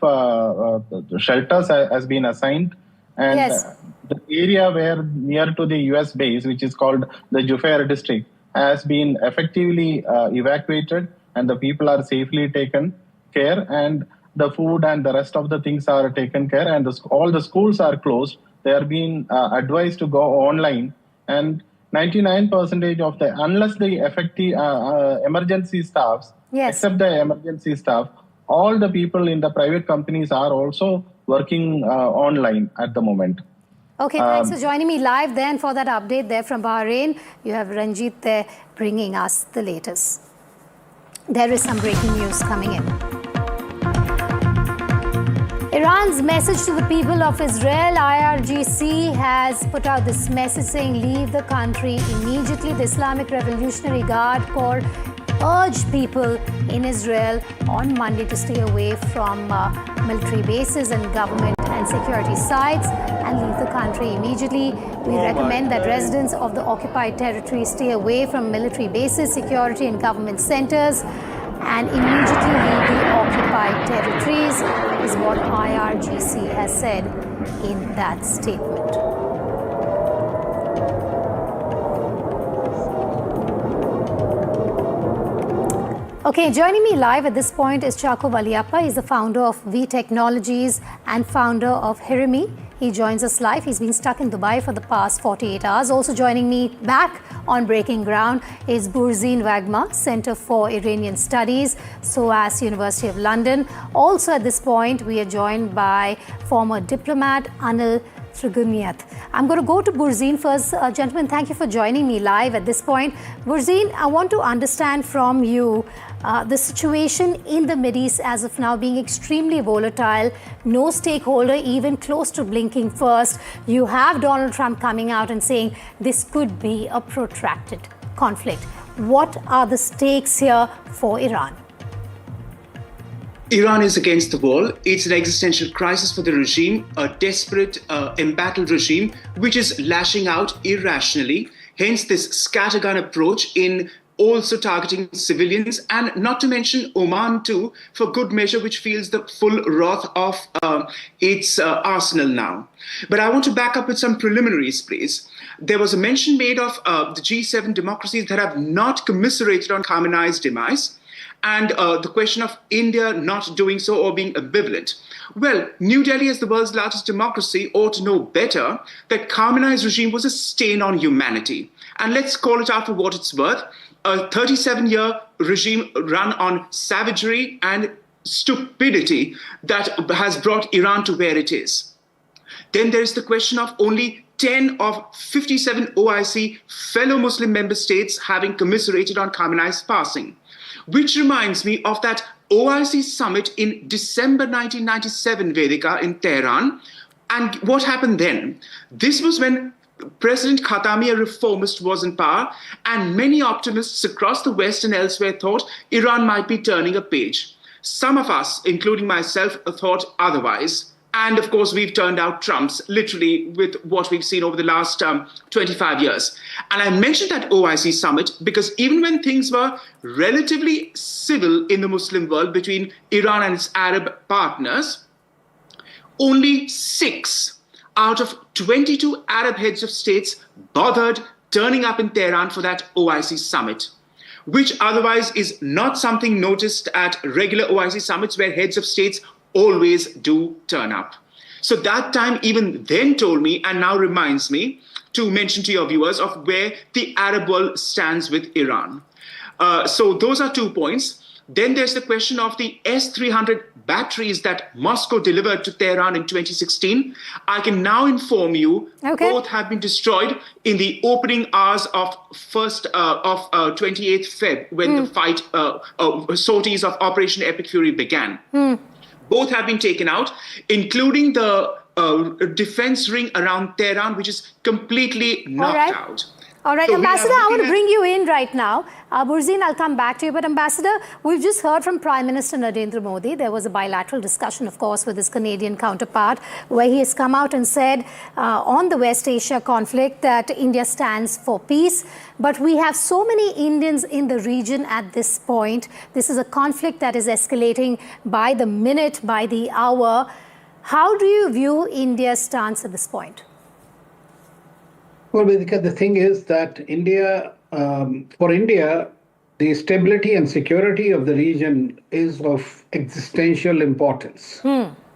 shelters has been assigned. And yes, the area where near to the US base, which is called the Jufair district, has been effectively evacuated, and the people are safely taken care, and the food and the rest of the things are taken care, and all the schools are closed. They are being advised to go online, and 99% of the, unless the effective emergency staffs, yes, except the emergency staff, all the people in the private companies are also working online at the moment. Okay, thanks for joining me live then for that update there from Bahrain. You have Ranjit there bringing us the latest. There is some breaking news coming in. Iran's message to the people of Israel, IRGC, has put out this message saying, leave the country immediately. The Islamic Revolutionary Guard Corps urged people in Israel on Monday to stay away from military bases and government and security sites and leave the country immediately. We recommend that residents of the occupied territory stay away from military bases, security and government centers, and immediately leave the occupied territories, is what IRGC has said in that statement. Okay, joining me live at this point is Chako Valiappa. He's the founder of V Technologies and founder of Hirimi. He joins us live. He's been stuck in Dubai for the past 48 hours. Also joining me back on Breaking Ground is Burzeen Wagma, Center for Iranian Studies, SOAS, University of London. Also at this point, we are joined by former diplomat Anil Triguniath. I'm going to go to Burzeen first. Gentlemen, thank you for joining me live at this point. Burzeen, I want to understand from you the situation in the Mideast as of now being extremely volatile. No stakeholder even close to blinking first. You have Donald Trump coming out and saying this could be a protracted conflict. What are the stakes here for Iran? Iran is against the wall. It's an existential crisis for the regime, a desperate, embattled regime, which is lashing out irrationally. Hence this scattergun approach in also targeting civilians, and not to mention Oman too, for good measure, which feels the full wrath of its arsenal now. But I want to back up with some preliminaries, please. There was a mention made of the G7 democracies that have not commiserated on Khamenei's demise, and the question of India not doing so or being ambivalent. Well, New Delhi, as the world's largest democracy, ought to know better that Khamenei's regime was a stain on humanity. And let's call it out for what it's worth. A 37-year regime run on savagery and stupidity that has brought Iran to where it is. Then there is the question of only 10 of 57 OIC fellow Muslim member states having commiserated on Khamenei's passing. Which reminds me of that OIC summit in December 1997, Vedika, in Tehran. And what happened then? This was when President Khatami, a reformist, was in power, and many optimists across the West and elsewhere thought Iran might be turning a page. Some of us, including myself, thought otherwise. And of course, we've turned out trumps, literally, with what we've seen over the last 25 years. And I mentioned that OIC summit because even when things were relatively civil in the Muslim world between Iran and its Arab partners, only 6 out of 22 Arab heads of states bothered turning up in Tehran for that OIC summit, which otherwise is not something noticed at regular OIC summits where heads of states always do turn up. So that time even then told me, and now reminds me, to mention to your viewers of where the Arab world stands with Iran. So those are 2 points. Then there's the question of the S-300 batteries that Moscow delivered to Tehran in 2016. I can now inform you both have been destroyed in the opening hours of 28th Feb when the fight, sorties of Operation Epic Fury began. Both have been taken out, including the defense ring around Tehran, which is completely knocked out. All right, So Ambassador, I want to bring you in right now. Burzine, I'll come back to you. But Ambassador, we've just heard from Prime Minister Narendra Modi. There was a bilateral discussion, of course, with his Canadian counterpart, where he has come out and said on the West Asia conflict that India stands for peace. But we have so many Indians in the region at this point. This is a conflict that is escalating by the minute, by the hour. How do you view India's stance at this point? Well, Vedika, the thing is that for India, the stability and security of the region is of existential importance.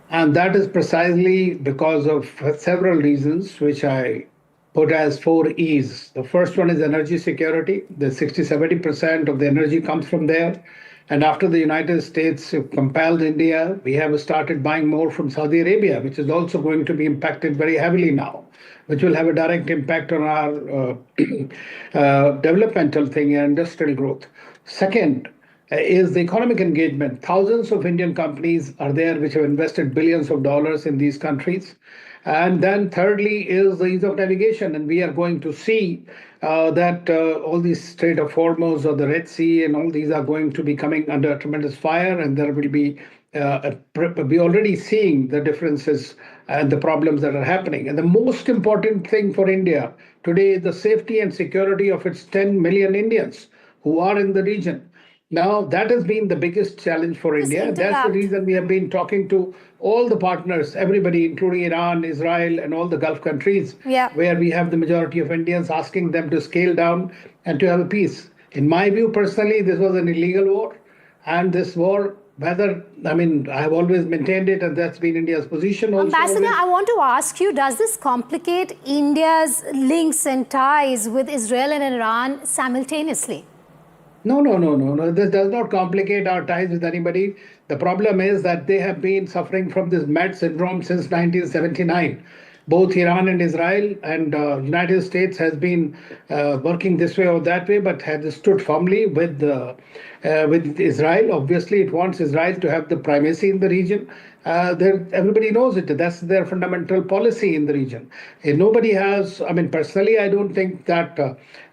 And that is precisely because of several reasons, which I put as 4 E's. The first one is energy security. The 60-70% of the energy comes from there. And after the United States compelled India, we have started buying more from Saudi Arabia, which is also going to be impacted very heavily now, which will have a direct impact on our developmental thing and industrial growth. Second is the economic engagement. Thousands of Indian companies are there which have invested billions of dollars in these countries. And then thirdly is the ease of navigation. And we are going to see that all these Strait of Hormuz or the Red Sea and all these are going to be coming under tremendous fire. And there will be, we're already seeing the differences and the problems that are happening. And the most important thing for India today is the safety and security of its 10 million Indians who are in the region. Now, that has been the biggest challenge for India. That's the reason we have been talking to all the partners, everybody, including Iran, Israel, and all the Gulf countries, where we have the majority of Indians, asking them to scale down and to have a peace. In my view, personally, this was an illegal war. And this war, I have always maintained it, and that's been India's position also. Ambassador, I want to ask you, does this complicate India's links and ties with Israel and Iran simultaneously? No. This does not complicate our ties with anybody. The problem is that they have been suffering from this MAD syndrome since 1979. Both Iran and Israel and United States has been working this way or that way, but has stood firmly with Israel. Obviously, it wants Israel to have the primacy in the region. Everybody knows it. That's their fundamental policy in the region. Nobody has, personally, I don't think that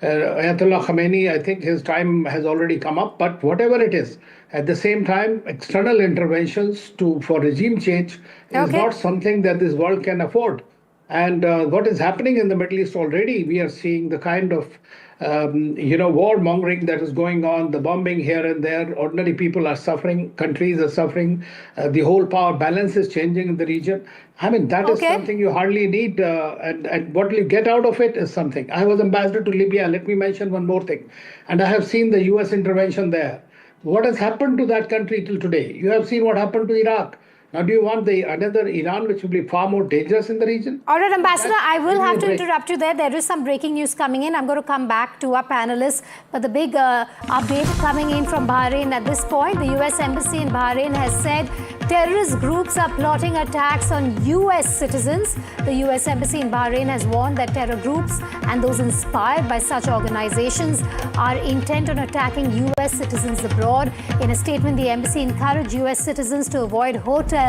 Ayatollah Khamenei, I think his time has already come up, but whatever it is, at the same time, external interventions for regime change is not something that this world can afford. And what is happening in the Middle East already, we are seeing the kind of warmongering that is going on, the bombing here and there. Ordinary people are suffering, countries are suffering, the whole power balance is changing in the region. I mean, that is something you hardly need, and what you get out of it is something. I was ambassador to Libya. Let me mention one more thing. And I have seen the US intervention there. What has happened to that country till today? You have seen what happened to Iraq. Now, do you want another Iran which will be far more dangerous in the region? All right, Ambassador, I will have to interrupt you there. There is some breaking news coming in. I'm going to come back to our panelists. But the big update coming in from Bahrain at this point, the US Embassy in Bahrain has said terrorist groups are plotting attacks on US citizens. The US Embassy in Bahrain has warned that terror groups and those inspired by such organizations are intent on attacking US citizens abroad. In a statement, the embassy encouraged US citizens to avoid hotels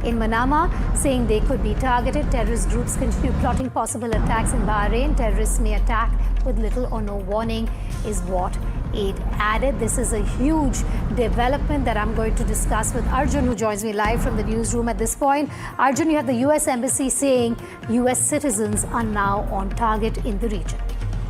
in Manama, saying they could be targeted. Terrorist groups continue plotting possible attacks in Bahrain. Terrorists may attack with little or no warning, is what it added. This is a huge development that I'm going to discuss with Arjun, who joins me live from the newsroom at this point. Arjun, you have the US Embassy saying US citizens are now on target in the region.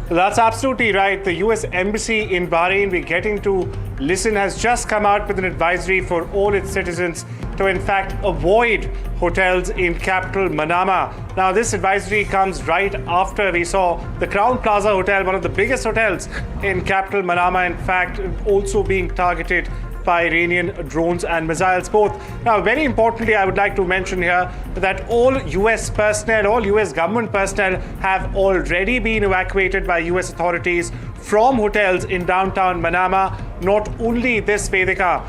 That's absolutely right. The US Embassy in Bahrain, we're getting to listen, has just come out with an advisory for all its citizens to in fact avoid hotels in capital Manama. Now, this advisory comes right after we saw the Crown Plaza Hotel, one of the biggest hotels in capital Manama, in fact, also being targeted by Iranian drones and missiles both. Now, very importantly, I would like to mention here that all US personnel, all US government personnel have already been evacuated by US authorities from hotels in downtown Manama. Not only this, Vedika,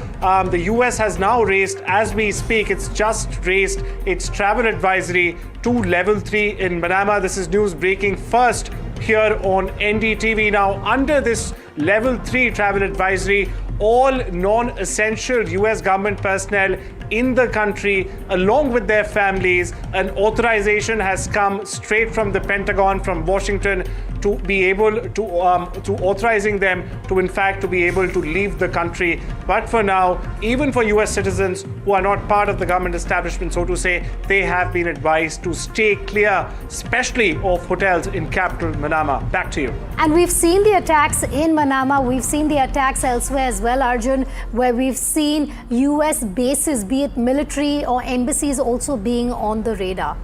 the US has now raised, as we speak, it's just raised its travel advisory to level 3 in Manama. This is news breaking first here on NDTV. Now, under this level 3 travel advisory, all non-essential US government personnel in the country, along with their families, an authorization has come straight from the Pentagon, from Washington, to be able to authorizing them to in fact to be able to leave the country. But for now, even for US citizens who are not part of the government establishment, so to say, they have been advised to stay clear, especially of hotels in capital Manama. Back to you. And we've seen the attacks in Manama. We've seen the attacks elsewhere as well, Arjun, where we've seen US bases, be it military or embassies, also being on the radar.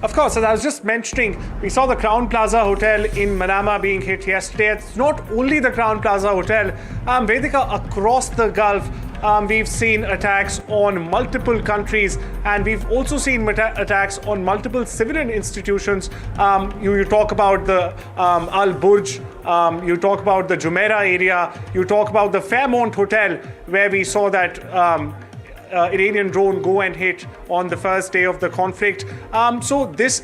Of course, as I was just mentioning, we saw the Crown Plaza Hotel in Manama being hit yesterday. It's not only the Crown Plaza Hotel. Vedika, across the Gulf, we've seen attacks on multiple countries, and we've also seen attacks on multiple civilian institutions. You talk about the Al Burj, you talk about the Jumeirah area, you talk about the Fairmont Hotel, where we saw that Iranian drone go and hit on the first day of the conflict. So this,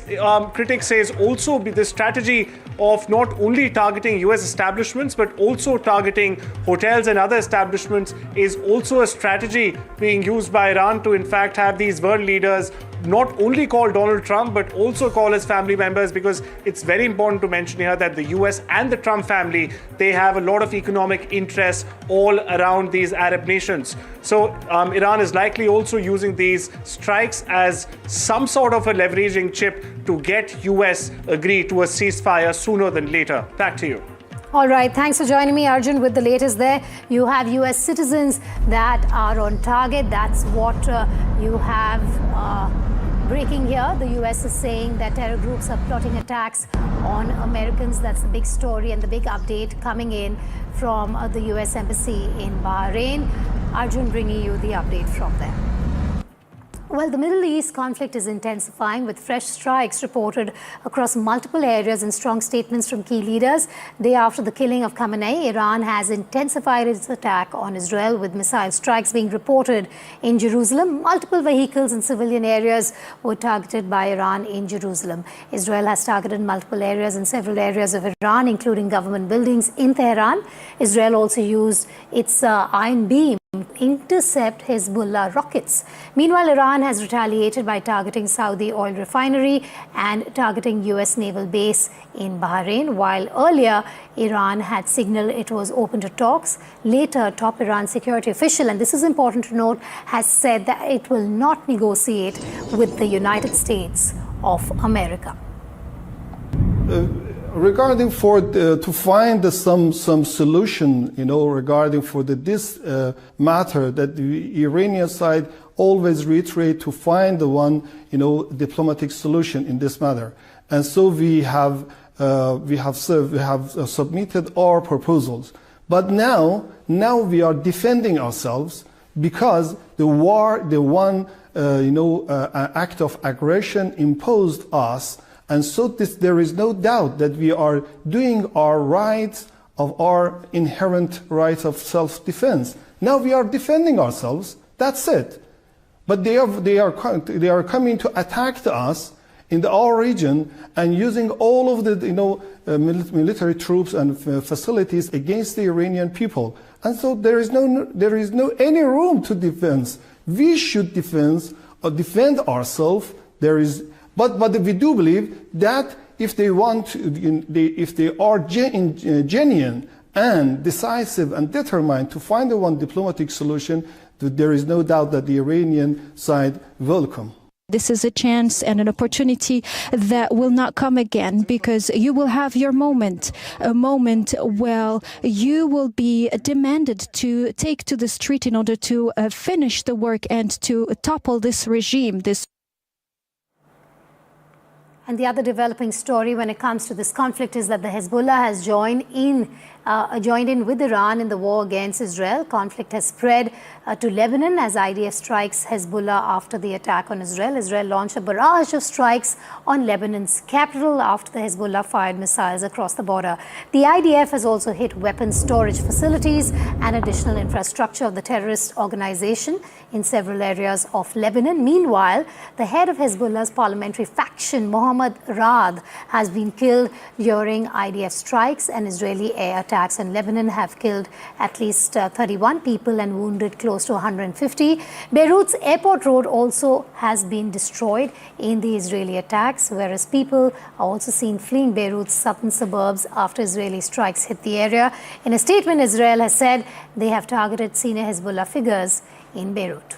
critics says, also be the strategy of not only targeting US establishments but also targeting hotels and other establishments is also a strategy being used by Iran to in fact have these world leaders not only call Donald Trump but also call his family members, because it's very important to mention here that the US and the Trump family, they have a lot of economic interests all around these Arab nations. So Iran is likely also using these strikes as some sort of a leveraging chip to get US agree to a ceasefire sooner than later. Back to you. All right, thanks for joining me, Arjun, with the latest there. You have US citizens that are on target. That's what you have breaking here. The US is saying that terror groups are plotting attacks on Americans. That's the big story and the big update coming in from the US Embassy in Bahrain. Arjun bringing you the update from there. Well, the Middle East conflict is intensifying with fresh strikes reported across multiple areas and strong statements from key leaders. Day after the killing of Khamenei, Iran has intensified its attack on Israel with missile strikes being reported in Jerusalem. Multiple vehicles in civilian areas were targeted by Iran in Jerusalem. Israel has targeted multiple areas in several areas of Iran, including government buildings in Tehran. Israel also used its Iron Beam intercept Hezbollah rockets. Meanwhile, Iran has retaliated by targeting Saudi oil refinery and targeting US naval base in Bahrain. While earlier, Iran had signaled it was open to talks. Later, top Iran security official, and this is important to note, has said that it will not negotiate with the United States of America. Regarding to find some solution, regarding for this matter, that the Iranian side always reiterate to find the one, diplomatic solution in this matter. And so we have submitted our proposals. But now we are defending ourselves because the one act of aggression imposed us. And so there is no doubt that we are doing our rights of our inherent right of self-defense. Now we are defending ourselves. That's it. But they are coming to attack us in our region and using all of the military troops and facilities against the Iranian people. And so there is no any room to defense. We should defend ourselves. But we do believe that if they are genuine and decisive and determined to find the one diplomatic solution, there is no doubt that the Iranian side will come. This is a chance and an opportunity that will not come again, because you will have your moment, a moment where you will be demanded to take to the street in order to finish the work and to topple this regime, And the other developing story when it comes to this conflict is that the Hezbollah has joined in with Iran in the war against Israel. Conflict has spread to Lebanon as IDF strikes Hezbollah after the attack on Israel. Israel launched a barrage of strikes on Lebanon's capital after the Hezbollah fired missiles across the border. The IDF has also hit weapons storage facilities and additional infrastructure of the terrorist organization in several areas of Lebanon. Meanwhile, the head of Hezbollah's parliamentary faction, Mohammad Raad, has been killed during IDF strikes, and Israeli air attacks in Lebanon have killed at least 31 people and wounded close to 150. Beirut's airport road also has been destroyed in the Israeli attacks, whereas people are also seen fleeing Beirut's southern suburbs after Israeli strikes hit the area. In a statement, Israel has said they have targeted senior Hezbollah figures in Beirut.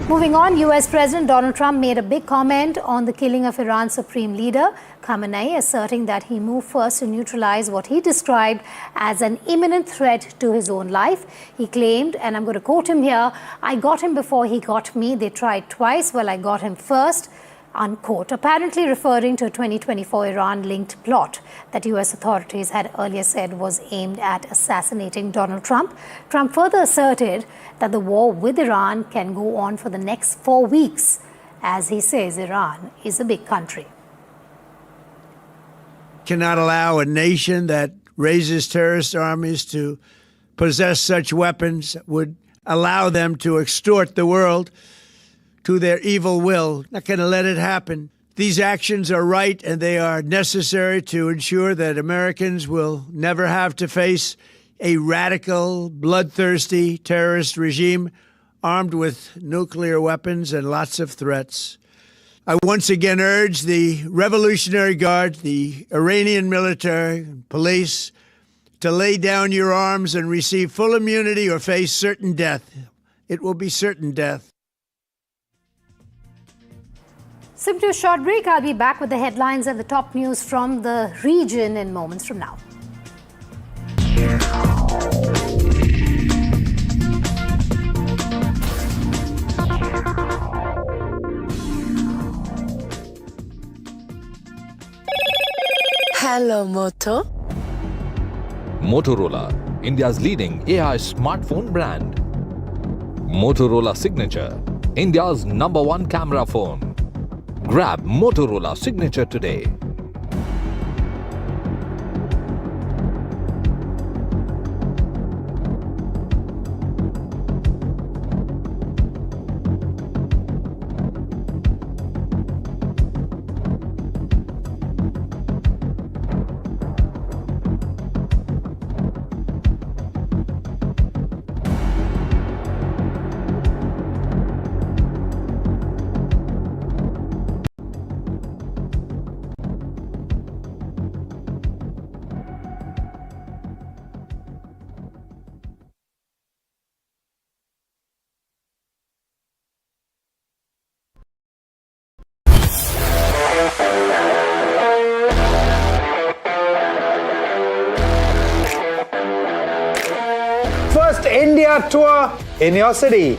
Moving on, US President Donald Trump made a big comment on the killing of Iran's supreme leader, Khamenei, asserting that he moved first to neutralize what he described as an imminent threat to his own life. He claimed, and I'm going to quote him here, "I got him before he got me. They tried twice. Well, I got him first," unquote, apparently referring to a 2024 Iran-linked plot that US authorities had earlier said was aimed at assassinating Donald Trump. Trump further asserted that the war with Iran can go on for the next 4 weeks, as he says Iran is a big country. Cannot allow a nation that raises terrorist armies to possess such weapons, would allow them to extort the world to their evil will. Not going to let it happen. These actions are right and they are necessary to ensure that Americans will never have to face a radical, bloodthirsty terrorist regime armed with nuclear weapons and lots of threats. I once again urge the Revolutionary Guard, the Iranian military, police, to lay down your arms and receive full immunity or face certain death. It will be certain death. Simply a short break. I'll be back with the headlines and the top news from the region in moments from now. Hello, Moto. Motorola, India's leading AI smartphone brand. Motorola Signature, India's #1 camera phone. Grab Motorola Signature today. first India tour in your city.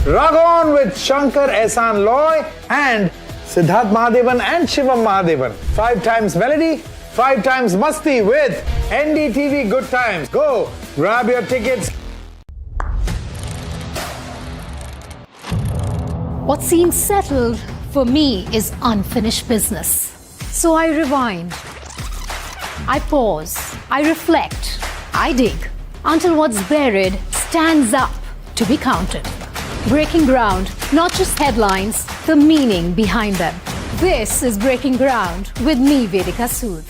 Rock on with Shankar Ehsan Loy and Siddharth Mahadevan and Shivam Mahadevan. 5 times melody, 5 times masti with NDTV Good Times. Go grab your tickets. What seems settled for me is unfinished business. So I rewind, I pause, I reflect, I dig until what's buried stands up to be counted. Breaking ground, not just headlines, the meaning behind them. This is Breaking Ground with me, Vedika Sood.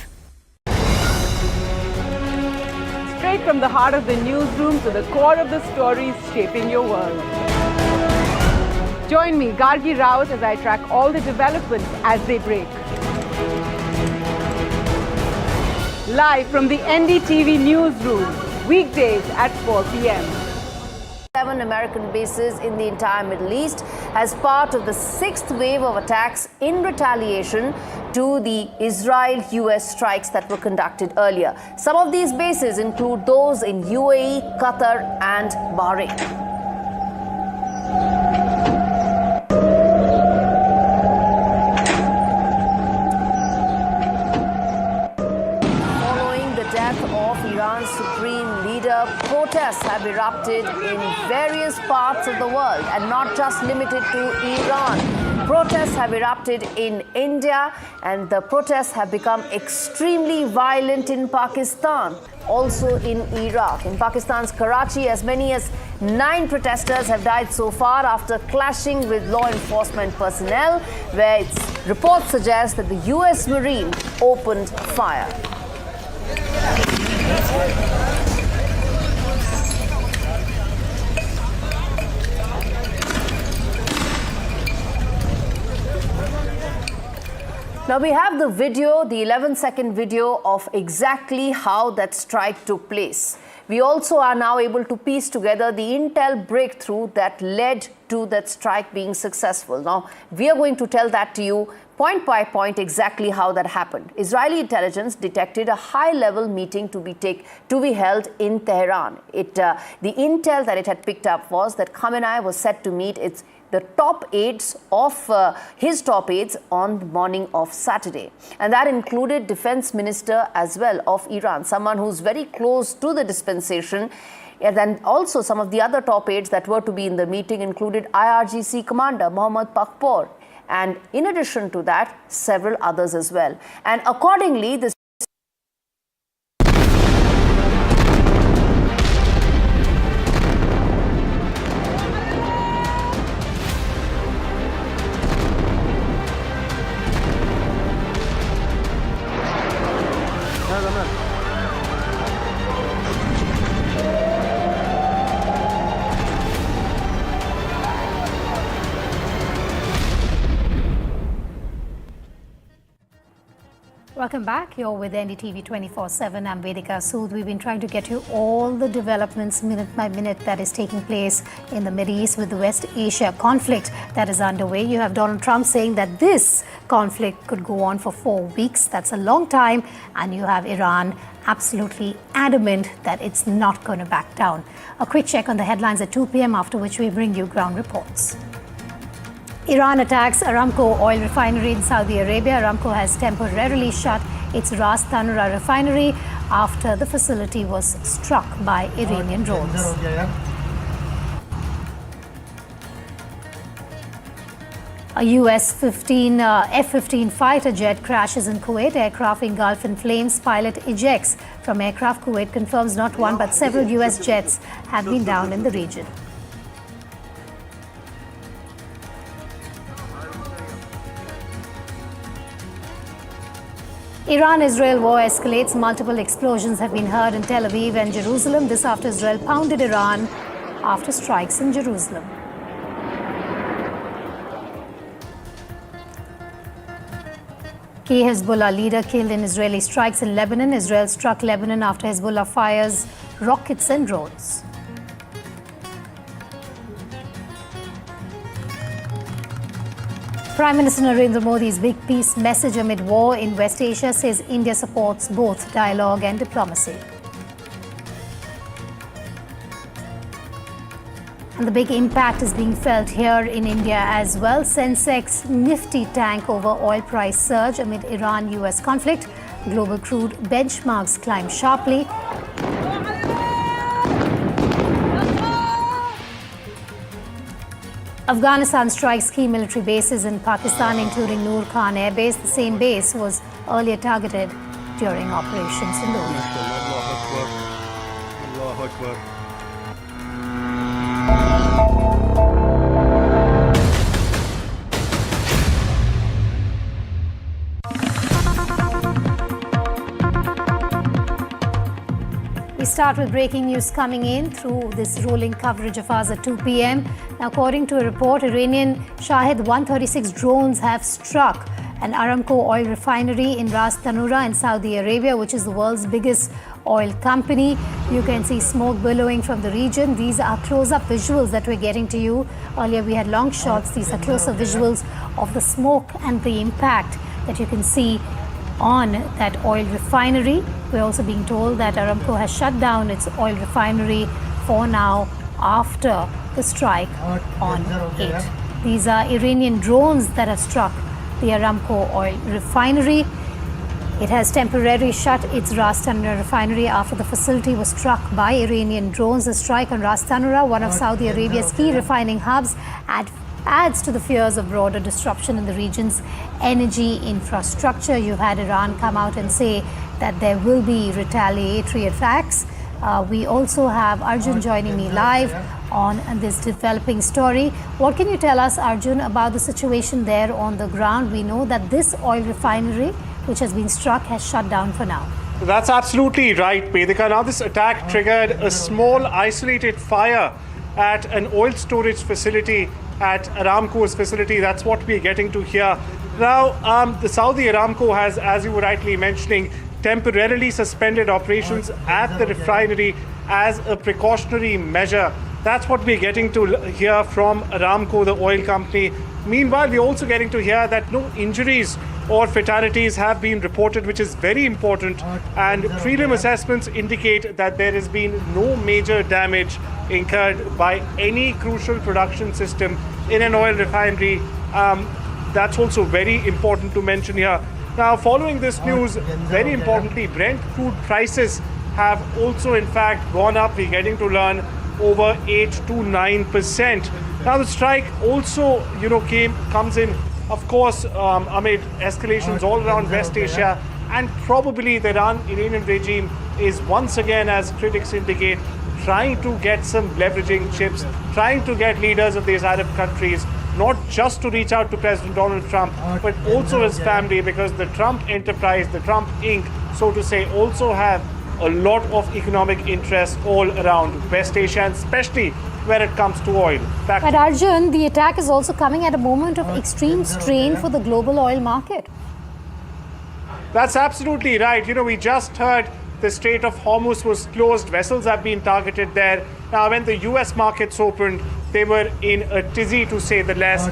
Straight from the heart of the newsroom to the core of the stories shaping your world. Join me, Gargi Raut, as I track all the developments as they break. Live from the NDTV newsroom, weekdays at 4 p.m. 7 American bases in the entire Middle East as part of the 6th wave of attacks in retaliation to the Israel-US strikes that were conducted earlier. Some of these bases include those in UAE, Qatar and Bahrain. Iran's supreme leader, protests have erupted in various parts of the world and not just limited to Iran. Protests have erupted in India and the protests have become extremely violent in Pakistan, also in Iraq. In Pakistan's Karachi, as many as 9 protesters have died so far after clashing with law enforcement personnel, where reports suggest that the US Marine opened fire. Now we have the video, the 11-second video of exactly how that strike took place. We also are now able to piece together the intel breakthrough that led to that strike being successful. Now, we are going to tell that to you point by point exactly how that happened. Israeli intelligence detected a high-level meeting to be held in Tehran. The intel that it had picked up was that Khamenei was set to meet the top aides of his top aides on the morning of Saturday. And that included Defense Minister as well of Iran, someone who's very close to the dispensation. And then also some of the other top aides that were to be in the meeting included IRGC Commander Mohammad Pakpor. And in addition to that, several others as well. And accordingly, this Welcome back. You're with NDTV 24/7. I'm Vedika Sood. We've been trying to get you all the developments minute by minute that is taking place in the Middle East with the West Asia conflict that is underway. You have Donald Trump saying that this conflict could go on for 4 weeks. That's a long time. And you have Iran absolutely adamant that it's not going to back down. A quick check on the headlines at 2 p.m. after which we bring you ground reports. Iran attacks Aramco oil refinery in Saudi Arabia. Aramco has temporarily shut its Ras Tanura refinery after the facility was struck by Iranian drones. A US F-15 fighter jet crashes in Kuwait. Aircraft engulfed in flames. Pilot ejects from aircraft. Kuwait confirms not one but several US jets have been down in the region. Iran-Israel war escalates. Multiple explosions have been heard in Tel Aviv and Jerusalem. This after Israel pounded Iran after strikes in Jerusalem. Key Hezbollah leader killed in Israeli strikes in Lebanon. Israel struck Lebanon after Hezbollah fires rockets and drones. Prime Minister Narendra Modi's big peace message amid war in West Asia says India supports both dialogue and diplomacy. And the big impact is being felt here in India as well. Sensex nifty tank over oil price surge amid Iran-US conflict. Global crude benchmarks climb sharply. Afghanistan strikes key military bases in Pakistan, including Noor Khan Air Base. The same base was earlier targeted during Operation Sindoor. We start with breaking news coming in through this rolling coverage of ours at 2 p.m. Now, according to a report, Iranian Shahid 136 drones have struck an Aramco oil refinery in Ras Tanura in Saudi Arabia, which is the world's biggest oil company. You can see smoke billowing from the region. These are close-up visuals that we're getting to you. Earlier we had long shots. These are close-up visuals of the smoke and the impact that you can see on that oil refinery. We're also being told that Aramco has shut down its oil refinery for now after the strike on 8. These are Iranian drones that have struck the Aramco oil refinery. It has temporarily shut its Ras Tanura refinery after the facility was struck by Iranian drones. The strike on Ras Tanura, one of Saudi Arabia's key refining hubs, adds to the fears of broader disruption in the region's energy infrastructure. You've had Iran come out and say that there will be retaliatory attacks. We also have Arjun joining me live on this developing story. What can you tell us, Arjun, about the situation there on the ground? We know that this oil refinery, which has been struck, has shut down for now. That's absolutely right, Vedika. Now, this attack triggered a small isolated fire at an oil storage facility at Aramco's facility. That's what we're getting to here. Now, the Saudi Aramco has, as you were rightly mentioning, temporarily suspended operations at the refinery as a precautionary measure. That's what we're getting to hear from Aramco, the oil company. Meanwhile, we're also getting to hear that no injuries or fatalities have been reported, which is very important. And prelim assessments indicate that there has been no major damage incurred by any crucial production system in an oil refinery. That's also very important to mention here. Now, following this news, very importantly, Brent crude prices have also, in fact, gone up. We're getting to learn over 8 to 9%. Now, the strike also, comes in, of course, amid escalations all around West Asia, and probably the Iranian regime is once again, as critics indicate, trying to get some leveraging chips, trying to get leaders of these Arab countries not just to reach out to President Donald Trump, but also his family, because the Trump enterprise, the Trump Inc., so to say, also have a lot of economic interest all around West Asia, and especially when it comes to oil. But Arjun, the attack is also coming at a moment of extreme strain for the global oil market. That's absolutely right. We just heard the Strait of Hormuz was closed. Vessels have been targeted there. Now, when the US markets opened, they were in a tizzy, to say the least.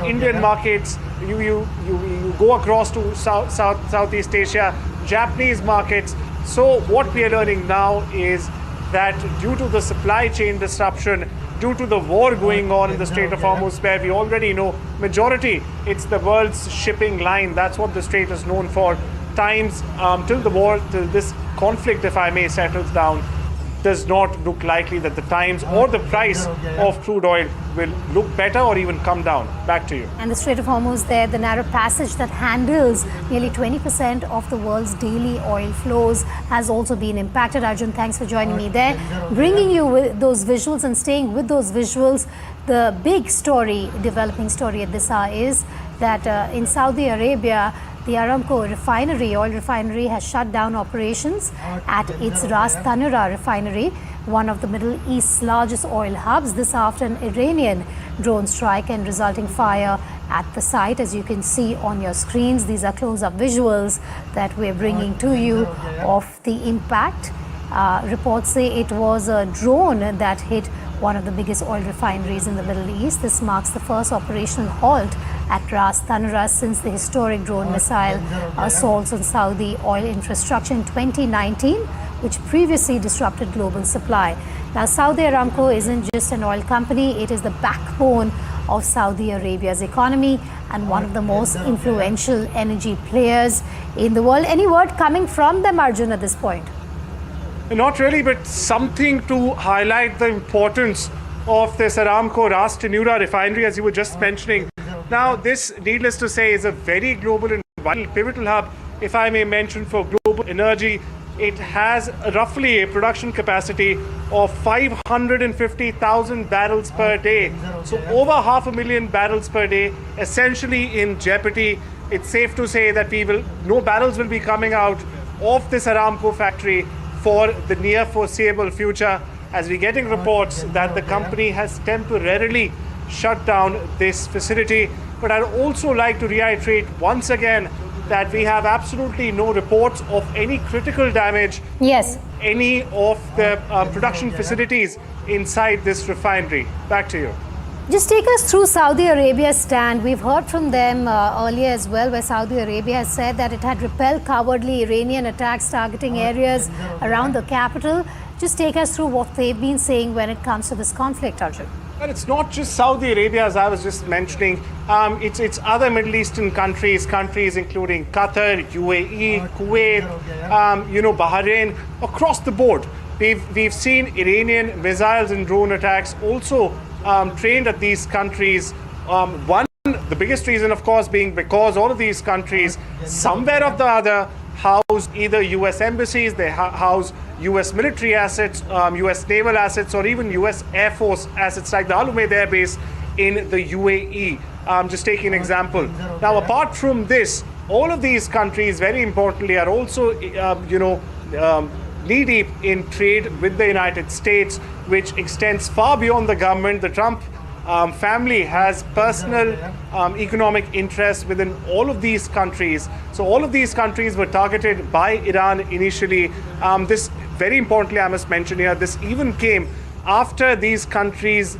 Indian markets, you go across to Southeast Asia, Japanese markets. So what we are learning now is that due to the supply chain disruption, due to the war going on in the Strait of Hormuz, where we already know majority, it's the world's shipping line. That's what the strait is known for. Times till this conflict, if I may, settles down, does not look likely that the times or the price of crude oil will look better or even come down. Back to you. And the Strait of Hormuz there, the narrow passage that handles nearly 20% of the world's daily oil flows, has also been impacted. Arjun, thanks for joining me there. Bringing you with those visuals and staying with those visuals, the big story, developing story at this hour is that in Saudi Arabia, the Aramco oil refinery, has shut down operations at its Ras Tanura refinery, one of the Middle East's largest oil hubs. This after an Iranian drone strike and resulting fire at the site. As you can see on your screens, these are close-up visuals that we're bringing to you of the impact. Reports say it was a drone that hit one of the biggest oil refineries in the Middle East. This marks the first operational halt at Ras Tanura since the historic drone missile assaults on Saudi oil infrastructure in 2019, which previously disrupted global supply. Now, Saudi Aramco isn't just an oil company, it is the backbone of Saudi Arabia's economy and one of the most influential energy players in the world. Any word coming from them, Arjun, at this point? Not really, but something to highlight the importance of this Aramco Ras Tanura refinery, as you were just mentioning. Now, this, needless to say, is a very global and vital pivotal hub, if I may mention, for global energy. It has roughly a production capacity of 550,000 barrels per day. So over 500,000 barrels per day, essentially in jeopardy. It's safe to say that no barrels will be coming out of this Aramco factory for the near foreseeable future, as we're getting reports that the company has temporarily shut down this facility. But I'd also like to reiterate once again that we have absolutely no reports of any critical damage to any of the production facilities inside this refinery. Back to you. Just take us through Saudi Arabia's stand. We've heard from them earlier as well, where Saudi Arabia has said that it had repelled cowardly Iranian attacks targeting areas around the capital. Just take us through what they've been saying when it comes to this conflict, Arjun. But it's not just Saudi Arabia, as I was just mentioning. It's other Middle Eastern countries including Qatar, UAE, Kuwait, Bahrain, across the board. We've seen Iranian missiles and drone attacks also trained at these countries. The biggest reason, of course, being because all of these countries, somewhere or the other, house either U.S. embassies, they house U.S. military assets, U.S. naval assets, or even U.S. Air Force assets like the Al Umaid Air Base in the UAE. Just taking an example. Now, apart from this, all of these countries, very importantly, are also, knee-deep in trade with the United States, which extends far beyond the government. The Trump family has personal economic interests within all of these countries. So all of these countries were targeted by Iran initially. This, very importantly, I must mention here, this even came after these countries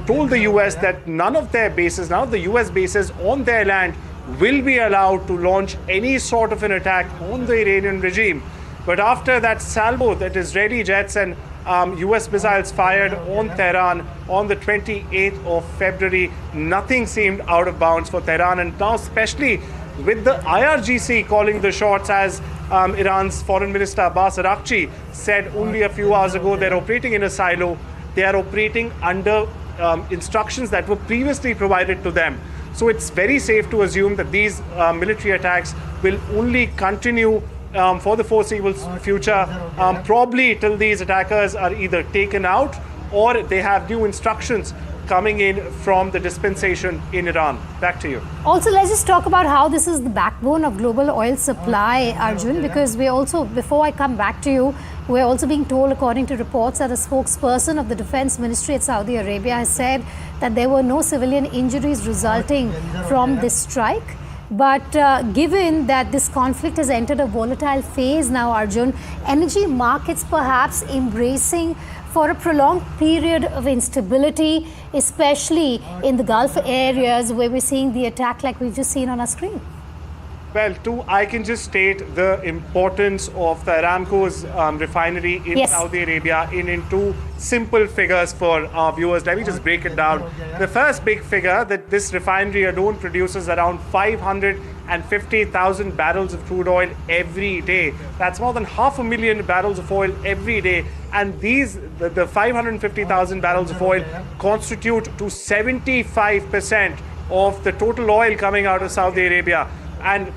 told the US that none of the US bases on their land will be allowed to launch any sort of an attack on the Iranian regime. But after that salvo, that Israeli jets and US missiles fired on Tehran on the 28th of February, nothing seemed out of bounds for Tehran. And now, especially with the IRGC calling the shots, as Iran's Foreign Minister Abbas Araghchi said only a few hours ago, they're operating in a silo. They are operating under instructions that were previously provided to them. So it's very safe to assume that these military attacks will only continue for the foreseeable future, probably till these attackers are either taken out or they have new instructions coming in from the dispensation in Iran. Back to you. Also, let's just talk about how this is the backbone of global oil supply, Arjun, because we also, before I come back to you, we're also being told, according to reports, that a spokesperson of the Defense Ministry at Saudi Arabia has said that there were no civilian injuries resulting from this strike. But given that this conflict has entered a volatile phase now, Arjun, energy markets perhaps embracing for a prolonged period of instability, especially in the Gulf areas where we're seeing the attack like we've just seen on our screen? Well, I can just state the importance of the Aramco's refinery in Saudi Arabia in two simple figures for our viewers. Let me just break it down. The first big figure, that this refinery alone produces around 550,000 barrels of crude oil every day. That's more than 500,000 barrels of oil every day. And the 550,000 barrels of oil constitute to 75% of the total oil coming out of Saudi Arabia. And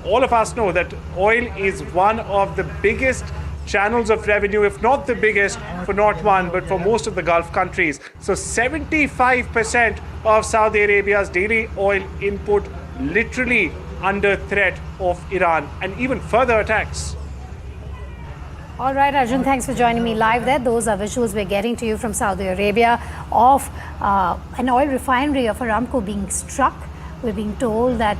all of us know that oil is one of the biggest channels of revenue, if not the biggest, for not one, but for most of the Gulf countries. So 75% of Saudi Arabia's daily oil input literally under threat of Iran and even further attacks. All right, Arjun, thanks for joining me live there. Those are visuals we're getting to you from Saudi Arabia of an oil refinery of Aramco being struck. We're being told that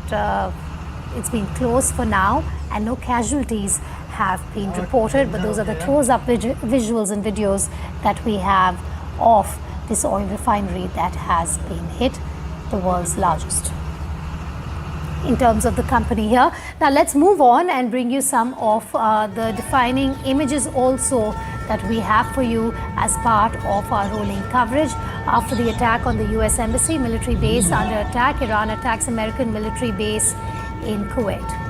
it's been closed for now and no casualties have been reported, but those are the close-up visuals and videos that we have of this oil refinery that has been hit, the world's largest. in terms of the company here. Now let's move on and bring you some of the defining images also that we have for you as part of our rolling coverage. After the attack on the US Embassy, military base under attack, Iran attacks American military base in Kuwait.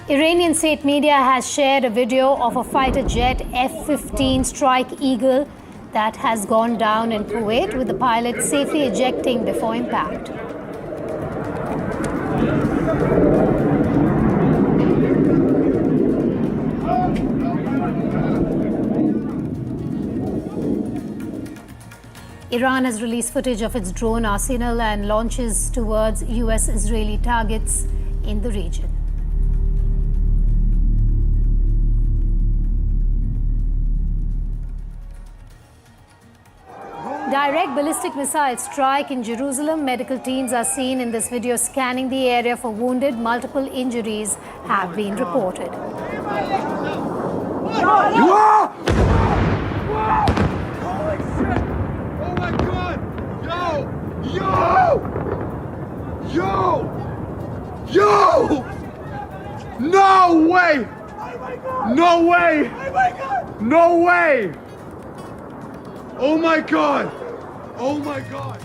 Iranian state media has shared a video of a fighter jet F-15 Strike Eagle that has gone down in Kuwait, with the pilot safely ejecting before impact. Iran has released footage of its drone arsenal and launches towards US-Israeli targets in the region. Direct ballistic missile strike in Jerusalem. Medical teams are seen in this video scanning the area for wounded. Multiple injuries have been reported. Yo! No way! No way! No way! Oh my God! Oh my God!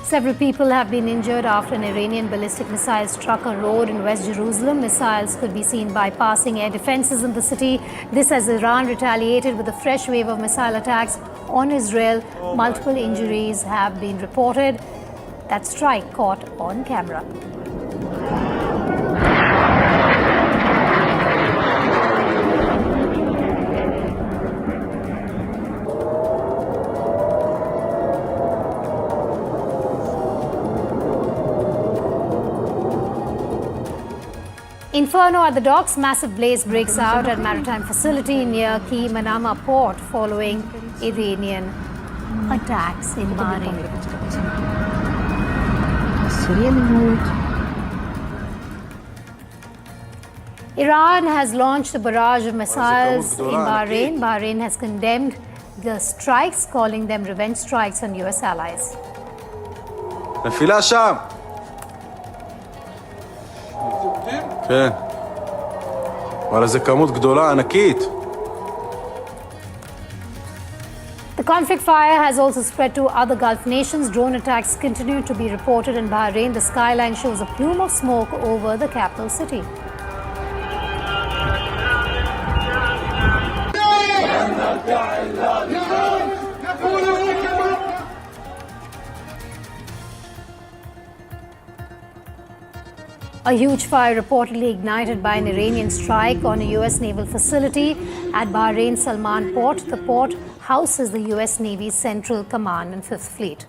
Several people have been injured after an Iranian ballistic missile struck a road in West Jerusalem. Missiles could be seen bypassing air defenses in the city. This as Iran retaliated with a fresh wave of missile attacks on Israel. Multiple injuries have been reported. That strike caught on camera. Inferno at the docks. Massive blaze breaks out at maritime facility near Key Manama port following Iranian attacks in Bahrain. Iran has launched a barrage of missiles in Bahrain. Bahrain has condemned the strikes, calling them revenge strikes on US allies. נפילה שם! כן. וואלה, זו כמות גדולה, ענקית. The conflict fire has also spread to other Gulf nations. Drone attacks continue to be reported in Bahrain. The skyline shows a plume of smoke over the capital city. A huge fire reportedly ignited by an Iranian strike on a US naval facility at Bahrain's Salman port. The port houses the US Navy's Central Command and 5th Fleet.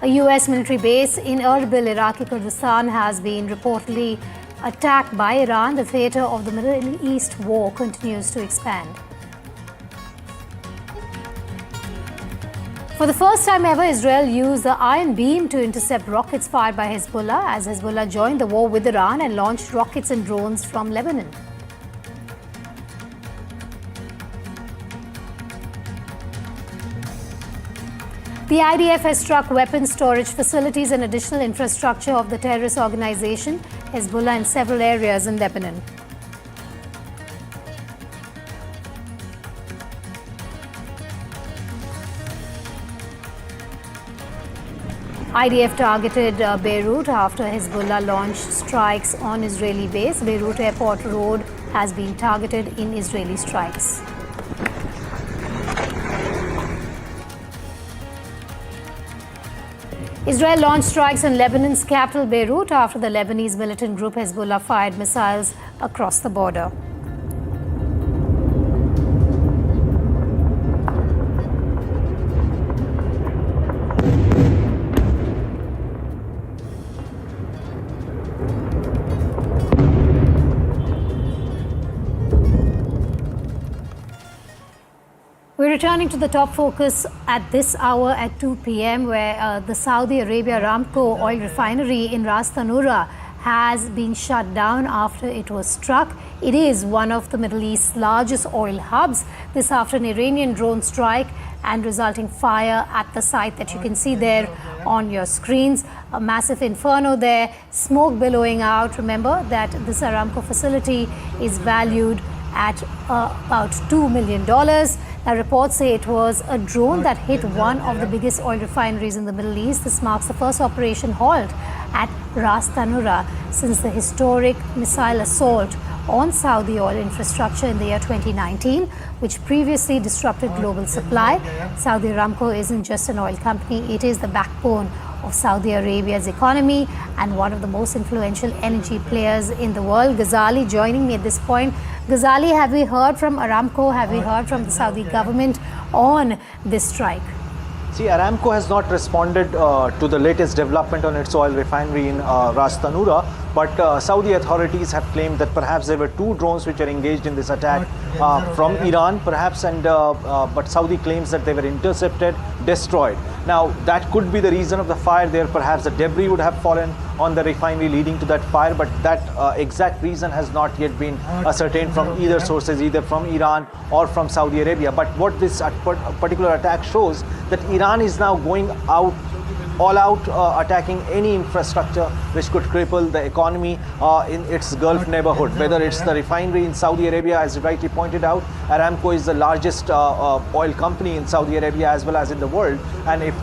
A US military base in Erbil, Iraqi Kurdistan, has been reportedly attacked by Iran. The theater of the Middle East war continues to expand. For the first time ever, Israel used the Iron Beam to intercept rockets fired by Hezbollah as Hezbollah joined the war with Iran and launched rockets and drones from Lebanon. The IDF has struck weapons storage facilities and additional infrastructure of the terrorist organization Hezbollah in several areas in Lebanon. IDF targeted Beirut after Hezbollah launched strikes on Israeli base. Beirut Airport Road has been targeted in Israeli strikes. Israel launched strikes in Lebanon's capital Beirut after the Lebanese militant group Hezbollah fired missiles across the border. We're returning to the top focus at this hour at 2 p.m. where the Saudi Arabia Aramco oil refinery in Ras Tanura has been shut down after it was struck. It is one of the Middle East's largest oil hubs. This after an Iranian drone strike and resulting fire at the site that you can see there on your screens. A massive inferno there, smoke billowing out. Remember that this Aramco facility is valued at about $2 million. Now, reports say it was a drone that hit one of the biggest oil refineries in the Middle East. This marks the first operation halt at Ras Tanura since the historic missile assault on Saudi oil infrastructure in the year 2019, which previously disrupted global supply. Saudi Aramco isn't just an oil company, it is the backbone of Saudi Arabia's economy and one of the most influential energy players in the world. Ghazali joining me at this point. Ghazali, have we heard from Aramco? Have we heard from the Saudi government on this strike? See, Aramco has not responded to the latest development on its oil refinery in Ras Tanura, but Saudi authorities have claimed that perhaps there were two drones which are engaged in this attack from Iran, perhaps, and but Saudi claims that they were intercepted, destroyed. Now, that could be the reason of the fire there. Perhaps the debris would have fallen on the refinery leading to that fire, but that exact reason has not yet been ascertained from either sources, either from Iran or from Saudi Arabia. But what this particular attack shows, that Iran is now going out all out attacking any infrastructure which could cripple the economy in its Gulf neighborhood, whether it's the refinery in Saudi Arabia, as you rightly pointed out. Aramco is the largest oil company in Saudi Arabia as well as in the world, and if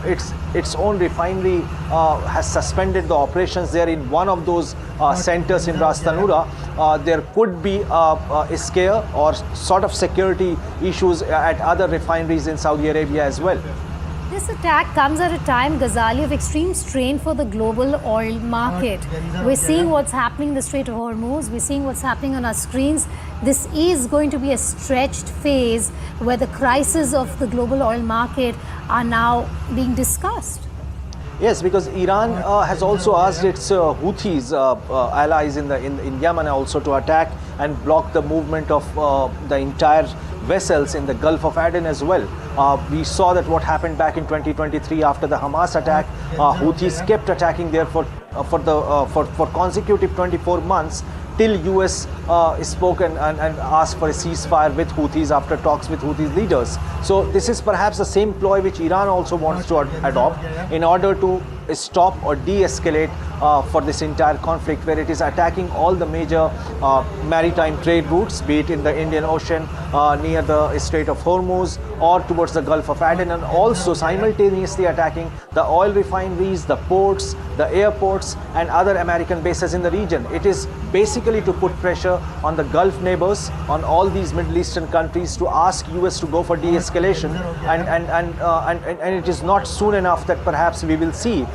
its own refinery has suspended the operations there in one of those centers in Ras Tanura, there could be a scare or sort of security issues at other refineries in Saudi Arabia as well. This attack comes at a time, Ghazali, of extreme strain for the global oil market. We're seeing what's happening in the Strait of Hormuz. We're seeing what's happening on our screens. This is going to be a stretched phase where the crisis of the global oil market are now being discussed. Yes, because Iran has also asked its Houthis allies in Yemen also to attack and block the movement of the entire vessels in the Gulf of Aden as well. We saw that what happened back in 2023 after the Hamas attack. Houthis kept attacking there for consecutive 24 months till US spoke and asked for a ceasefire with Houthis after talks with Houthis leaders. So this is perhaps the same ploy which Iran also wants to adopt in order to stop or de-escalate for this entire conflict, where it is attacking all the major maritime trade routes, be it in the Indian Ocean, near the Strait of Hormuz, or towards the Gulf of Aden, and also simultaneously attacking the oil refineries, the ports, the airports, and other American bases in the region. It is basically to put pressure on the Gulf neighbors, on all these Middle Eastern countries, to ask US to go for de-escalation, and it is not soon enough that perhaps we will see.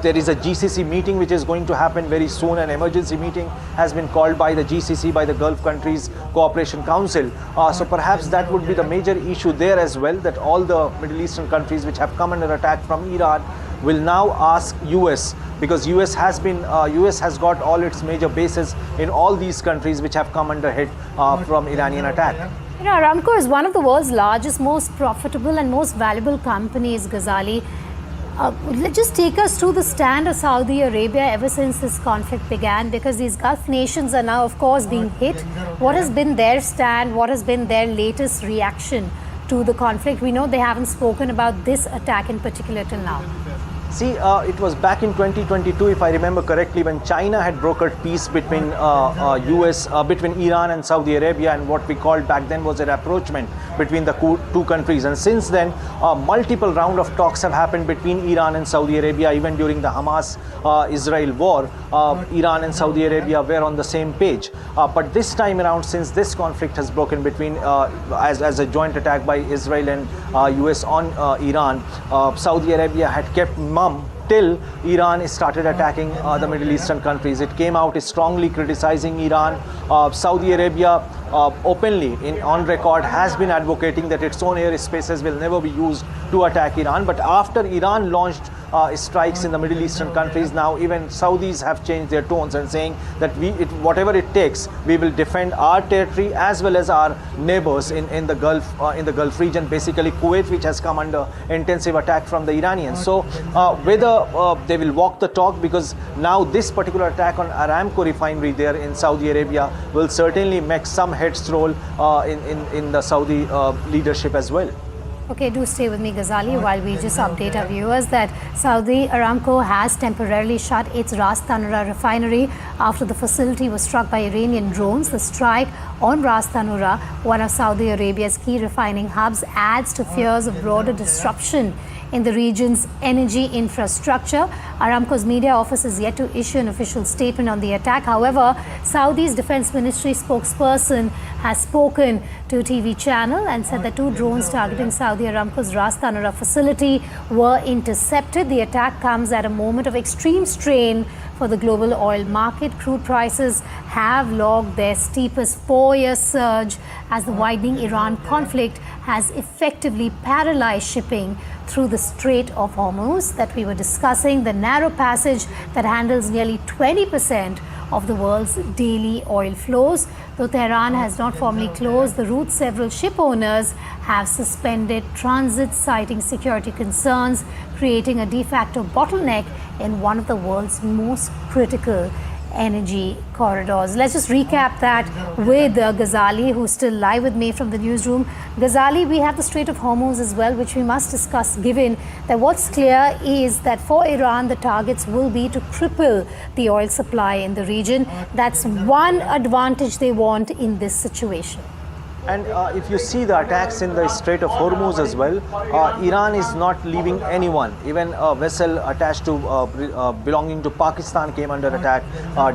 There is a GCC meeting which is going to happen very soon. An emergency meeting has been called by the GCC, by the Gulf Countries Cooperation Council. So perhaps that would be the major issue there as well, that all the Middle Eastern countries which have come under attack from Iran will now ask US, because US has got all its major bases in all these countries which have come under hit from Iranian attack. You know, Aramco is one of the world's largest, most profitable and most valuable companies, Ghazali. Just take us through the stand of Saudi Arabia ever since this conflict began, because these Gulf nations are now, of course, being hit. What has been their stand? What has been their latest reaction to the conflict? We know they haven't spoken about this attack in particular till now. See, it was back in 2022, if I remember correctly, when China had brokered peace between between Iran and Saudi Arabia, and what we called back then was a rapprochement between the two countries. And since then, multiple round of talks have happened between Iran and Saudi Arabia. Even during the Hamas-Israel war, Iran and Saudi Arabia were on the same page. But this time around, since this conflict has broken between as a joint attack by Israel and US on Iran, Saudi Arabia had kept mum till Iran started attacking the Middle Eastern countries. It came out strongly criticizing Iran. Saudi Arabia openly on record has been advocating that its own airspaces will never be used to attack Iran. But after Iran launched strikes in the Middle Eastern countries. Now even Saudis have changed their tones and saying that whatever it takes, we will defend our territory as well as our neighbors in the Gulf region, basically Kuwait, which has come under intensive attack from the Iranians. So whether they will walk the talk, because now this particular attack on Aramco refinery there in Saudi Arabia will certainly make some heads roll in the Saudi leadership as well. Okay, do stay with me, Ghazali, while we just update our viewers that Saudi Aramco has temporarily shut its Ras Tanura refinery after the facility was struck by Iranian drones. The strike on Ras Tanura, one of Saudi Arabia's key refining hubs, adds to fears of broader disruption in the region's energy infrastructure. Aramco's media office is yet to issue an official statement on the attack. However, Saudi's defense ministry spokesperson has spoken to a TV channel and said that 2 drones targeting Saudi Aramco's Ras Tanura facility were intercepted. The attack comes at a moment of extreme strain for the global oil market. Crude prices have logged their steepest 4-year surge as the widening Iran conflict has effectively paralyzed shipping through the Strait of Hormuz that we were discussing, the narrow passage that handles nearly 20% of the world's daily oil flows. Though Tehran has not formally closed the route, several ship owners have suspended transit, citing security concerns, creating a de facto bottleneck in one of the world's most critical energy corridors. Let's just recap that with Ghazali, who's still live with me from the newsroom. Ghazali, we have the Strait of Hormuz as well, which we must discuss, given that what's clear is that for Iran, the targets will be to cripple the oil supply in the region. That's one advantage they want in this situation. And if you see the attacks in the Strait of Hormuz as well, Iran is not leaving anyone. Even a vessel attached to belonging to Pakistan came under attack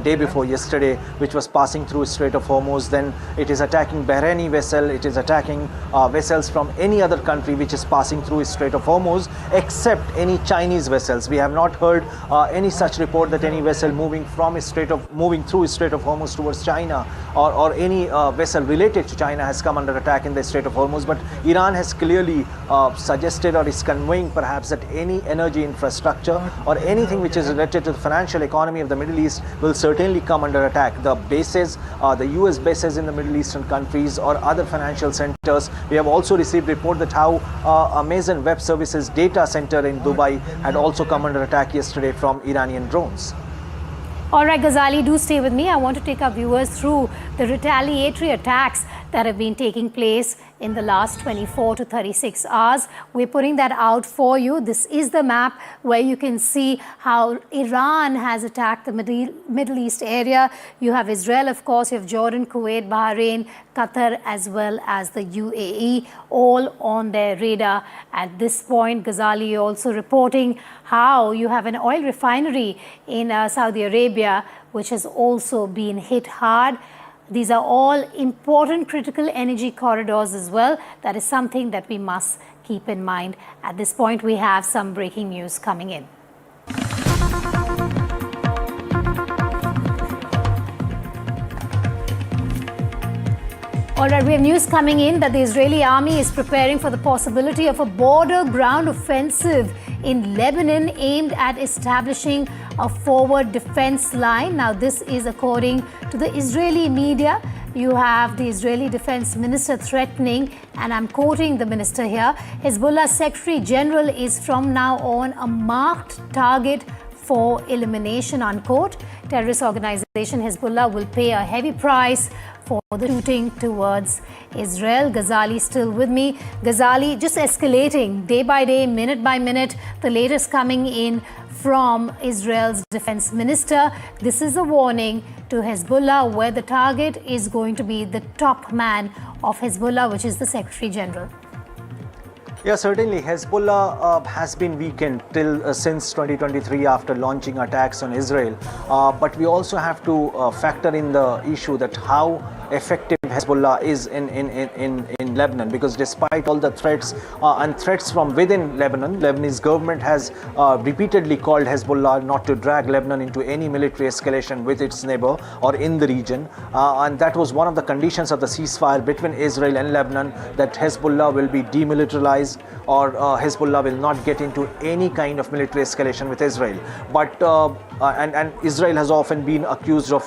day before yesterday, which was passing through Strait of Hormuz. Then it is attacking Bahraini vessel. It is attacking vessels from any other country which is passing through Strait of Hormuz, except any Chinese vessels. We have not heard any such report that any vessel moving through Strait of Hormuz towards China or any vessel related to China has come under attack in the Strait of Hormuz. But Iran has clearly suggested or is conveying perhaps that any energy infrastructure or anything which is related to the financial economy of the Middle East will certainly come under attack. The bases, the US bases in the Middle Eastern countries or other financial centers. We have also received report that how Amazon Web Services data center in Dubai had also come under attack yesterday from Iranian drones. All right, Ghazali, do stay with me. I want to take our viewers through the retaliatory attacks that have been taking place in the last 24 to 36 hours. We're putting that out for you. This is the map where you can see how Iran has attacked the Middle East area. You have Israel, of course, you have Jordan, Kuwait, Bahrain, Qatar, as well as the UAE, all on their radar at this point. Ghazali also reporting how you have an oil refinery in Saudi Arabia, which has also been hit hard. These are all important critical energy corridors as well. That is something that we must keep in mind. At this point, we have some breaking news coming in. All right, we have news coming in that the Israeli army is preparing for the possibility of a border ground offensive in Lebanon aimed at establishing a forward defense line. Now, this is according to the Israeli media. You have the Israeli defense minister threatening, and I'm quoting the minister here, Hezbollah Secretary General is from now on a marked target for elimination, unquote. Terrorist organization Hezbollah will pay a heavy price for the shooting towards Israel. Ghazali still with me. Ghazali, just escalating day by day, minute by minute, the latest coming in from Israel's defense minister. This is a warning to Hezbollah where the target is going to be the top man of Hezbollah, which is the Secretary General. Yeah, certainly. Hezbollah has been weakened since 2023 after launching attacks on Israel. But we also have to factor in the issue that how effective Hezbollah is in Lebanon, because despite all the threats and threats from within Lebanon, Lebanese government has repeatedly called Hezbollah not to drag Lebanon into any military escalation with its neighbor or in the region, and that was one of the conditions of the ceasefire between Israel and Lebanon, that Hezbollah will be demilitarized or Hezbollah will not get into any kind of military escalation with Israel. But and Israel has often been accused of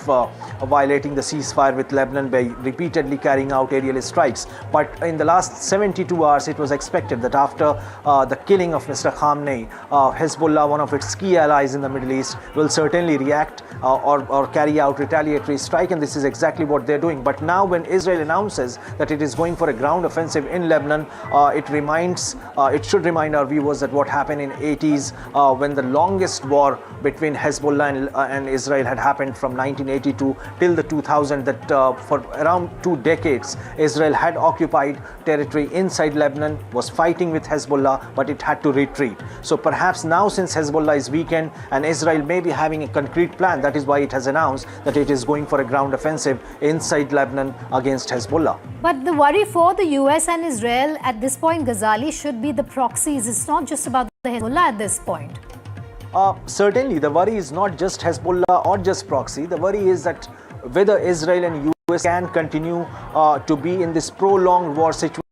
violating the ceasefire with Lebanon by repeatedly carrying out aerial strikes. But in the last 72 hours, it was expected that after the killing of Mr. Khamenei, Hezbollah, one of its key allies in the Middle East, will certainly react or carry out retaliatory strike, and this is exactly what they're doing. But now when Israel announces that it is going for a ground offensive in Lebanon, it should remind our viewers that what happened in 80s when the longest war between Hezbollah and Israel had happened from 1982 till the 2000, that for around 2 decades Israel had occupied territory inside Lebanon, was fighting with Hezbollah, but it had to retreat. So perhaps now, since Hezbollah is weakened and Israel may be having a concrete plan, that is why it has announced that it is going for a ground offensive inside Lebanon against Hezbollah. But the worry for the US and Israel at this point, Ghazali, should be the proxies. It's not just about the Hezbollah at this point. Certainly, the worry is not just Hezbollah or just proxy. The worry is that whether Israel and US can continue to be in this prolonged war situation.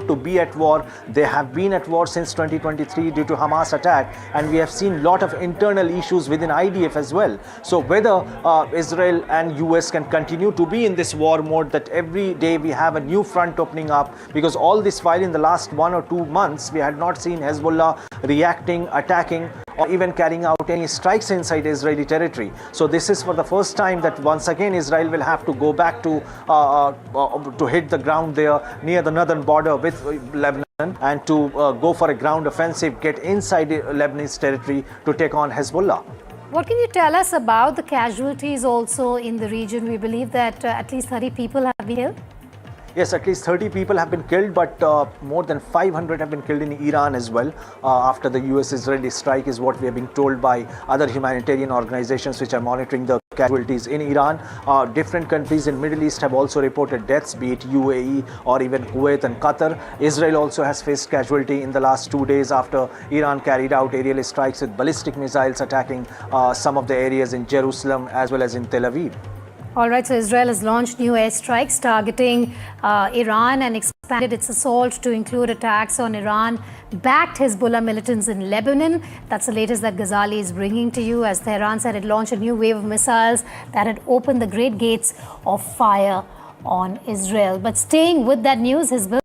To be at war. They have been at war since 2023 due to Hamas attack, and we have seen lot of internal issues within IDF as well. So whether Israel and US can continue to be in this war mode, that every day we have a new front opening up, because all this while in the last 1 or 2 months we had not seen Hezbollah reacting, attacking, or even carrying out any strikes inside Israeli territory. So this is for the first time that once again Israel will have to go back to hit the ground there near the northern border with Lebanon, and to go for a ground offensive, get inside Lebanese territory to take on Hezbollah. What can you tell us about the casualties also in the region? We believe that at least 30 people have been killed. Yes, at least 30 people have been killed, but more than 500 have been killed in Iran as well after the US-Israeli strike, is what we have been told by other humanitarian organizations which are monitoring the casualties in Iran. Different countries in Middle East have also reported deaths, be it UAE or even Kuwait and Qatar. Israel also has faced casualty in the last 2 days after Iran carried out aerial strikes with ballistic missiles attacking some of the areas in Jerusalem as well as in Tel Aviv. All right, so Israel has launched new airstrikes targeting Iran and expanded its assault to include attacks on Iran-backed Hezbollah militants in Lebanon. That's the latest that Ghazali is bringing to you, as Tehran said it launched a new wave of missiles that had opened the great gates of fire on Israel. But staying with that news, Hezbollah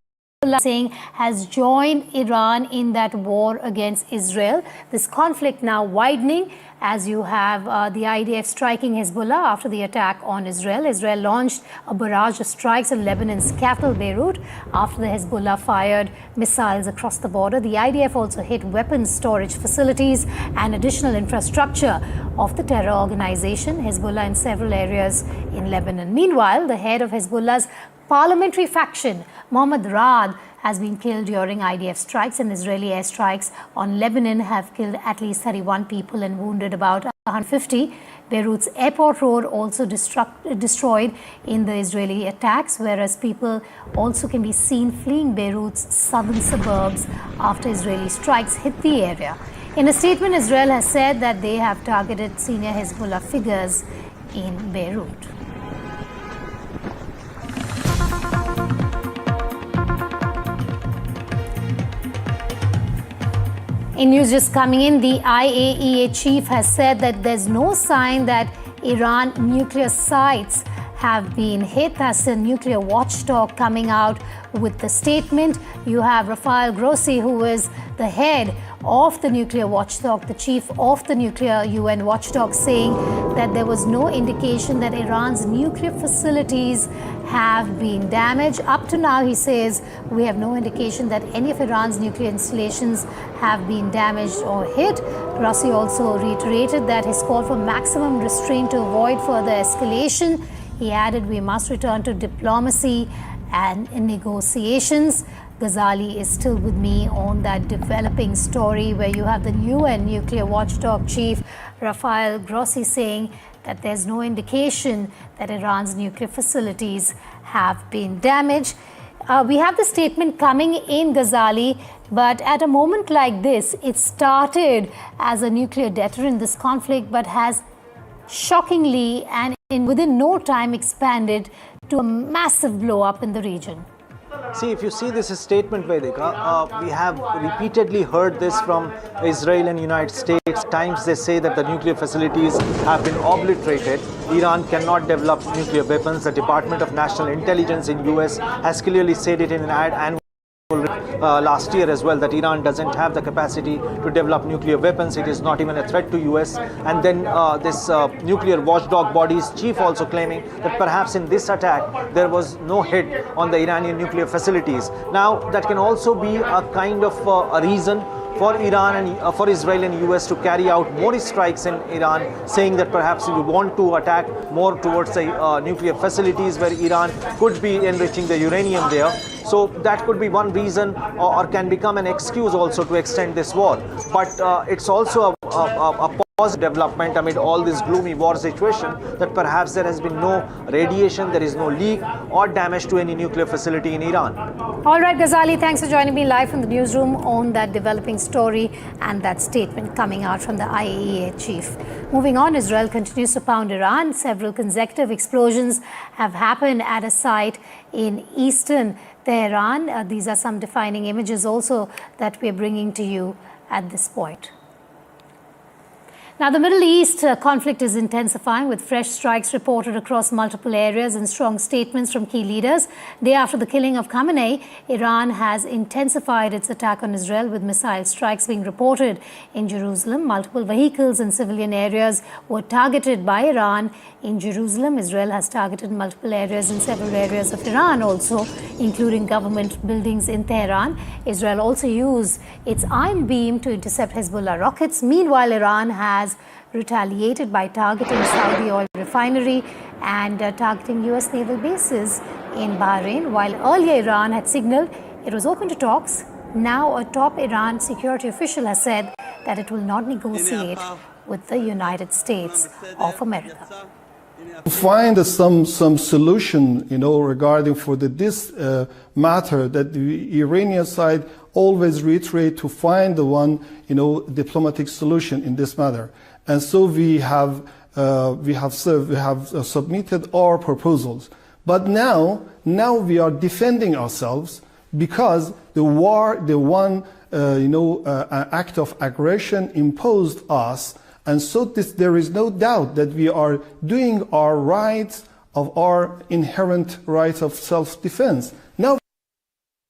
saying has joined Iran in that war against Israel. This conflict now widening as you have the IDF striking Hezbollah after the attack on Israel. Israel launched a barrage of strikes in Lebanon's capital, Beirut, after the Hezbollah fired missiles across the border. The IDF also hit weapons storage facilities and additional infrastructure of the terror organization Hezbollah in several areas in Lebanon. Meanwhile, the head of Hezbollah's parliamentary faction, Mohammad Raad, has been killed during IDF strikes, and Israeli airstrikes on Lebanon have killed at least 31 people and wounded about 150. Beirut's airport road also destroyed in the Israeli attacks, whereas people also can be seen fleeing Beirut's southern suburbs after Israeli strikes hit the area. In a statement, Israel has said that they have targeted senior Hezbollah figures in Beirut. In news just coming in, the IAEA chief has said that there's no sign that Iran nuclear sites have been hit. That's the nuclear watchdog coming out with the statement. You have Rafael Grossi, who is the head of the nuclear watchdog, the chief of the nuclear UN watchdog, saying that there was no indication that Iran's nuclear facilities have been damaged. Up to now, he says, we have no indication that any of Iran's nuclear installations have been damaged or hit. Grossi also reiterated that his call for maximum restraint to avoid further escalation. He added, we must return to diplomacy and negotiations. Ghazali is still with me on that developing story where you have the UN nuclear watchdog chief Rafael Grossi saying that there's no indication that Iran's nuclear facilities have been damaged. We have the statement coming in, Ghazali, but at a moment like this, it started as a nuclear deterrent, this conflict, but has shockingly and within no time expanded to a massive blow up in the region. See, if you see this statement, Vedika, we have repeatedly heard this from Israel and United States. Times they say that the nuclear facilities have been obliterated. Iran cannot develop nuclear weapons. The Department of National Intelligence in US has clearly said it in an annual last year as well, that Iran doesn't have the capacity to develop nuclear weapons. It is not even a threat to US. And then this nuclear watchdog body's chief also claiming that perhaps in this attack there was no hit on the Iranian nuclear facilities. Now that can also be a kind of a reason for Iran and for Israel and US to carry out more strikes in Iran, saying that perhaps we want to attack more towards the nuclear facilities where Iran could be enriching the uranium there. So that could be one reason or can become an excuse also to extend this war. But it's also a positive development amid all this gloomy war situation, that perhaps there has been no radiation, there is no leak or damage to any nuclear facility in Iran. All right, Ghazali, thanks for joining me live from the newsroom on that developing story and that statement coming out from the IAEA chief. Moving on, Israel continues to pound Iran. Several consecutive explosions have happened at a site in eastern Tehran. These are some defining images also that we're bringing to you at this point. Now, the Middle East conflict is intensifying with fresh strikes reported across multiple areas and strong statements from key leaders. Day after the killing of Khamenei, Iran has intensified its attack on Israel with missile strikes being reported in Jerusalem. Multiple vehicles in civilian areas were targeted by Iran in Jerusalem. Israel has targeted multiple areas in several areas of Iran also, including government buildings in Tehran. Israel also used its Iron Beam to intercept Hezbollah rockets. Meanwhile, Iran has retaliated by targeting Saudi oil refinery and targeting US naval bases in Bahrain. While earlier Iran had signaled it was open to talks, now a top Iran security official has said that it will not negotiate with the United States of America. To find some solution, regarding for this matter, that the Iranian side always reiterate to find the one, diplomatic solution in this matter. And so we have submitted our proposals. But now we are defending ourselves because the one act of aggression imposed us. And so there is no doubt that we are doing our rights of our inherent right of self-defense. Now,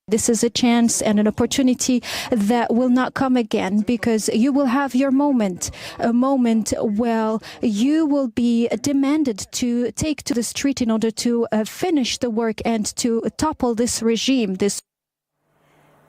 this is a chance and an opportunity that will not come again, because you will have your moment, a moment where you will be demanded to take to the street in order to finish the work and to topple this regime,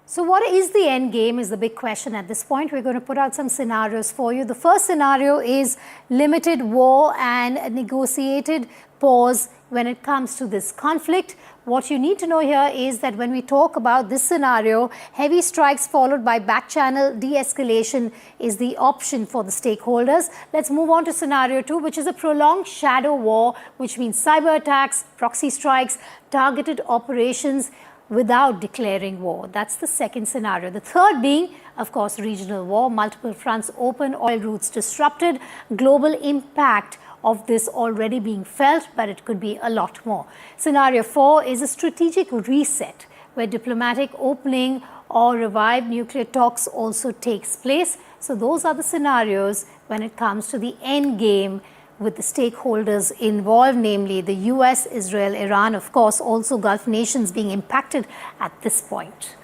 So what is the end game is the big question at this point. We're going to put out some scenarios for you. The first scenario is limited war and a negotiated pause when it comes to this conflict. What you need to know here is that when we talk about this scenario, heavy strikes followed by back-channel de-escalation is the option for the stakeholders. Let's move on to scenario 2, which is a prolonged shadow war, which means cyber attacks, proxy strikes, targeted operations without declaring war. That's the second scenario. The third being, of course, regional war, multiple fronts open, oil routes disrupted, global impact of this already being felt, but it could be a lot more. Scenario 4 is a strategic reset, where diplomatic opening or revived nuclear talks also takes place. So those are the scenarios when it comes to the end game with the stakeholders involved, namely the US, Israel, Iran, of course, also Gulf nations being impacted at this point.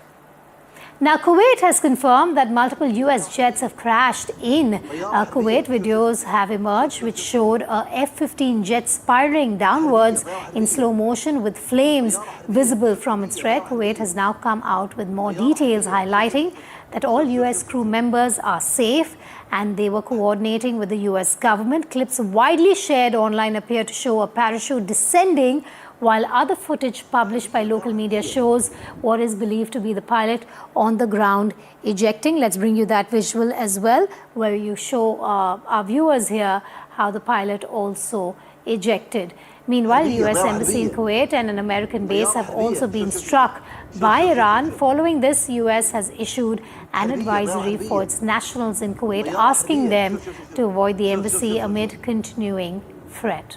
Now, Kuwait has confirmed that multiple US jets have crashed in Kuwait. Videos have emerged which showed a F-15 jet spiraling downwards in slow motion with flames visible from its rear. Kuwait has now come out with more details highlighting that all US crew members are safe and they were coordinating with the US government. Clips widely shared online appear to show a parachute descending while other footage published by local media shows what is believed to be the pilot on the ground ejecting. Let's bring you that visual as well, where you show our viewers here how the pilot also ejected. Meanwhile, the U.S. Embassy in Kuwait and an American base have also been struck by Iran. Following this, U.S. has issued an advisory for its nationals in Kuwait, asking them to avoid the embassy amid continuing threat.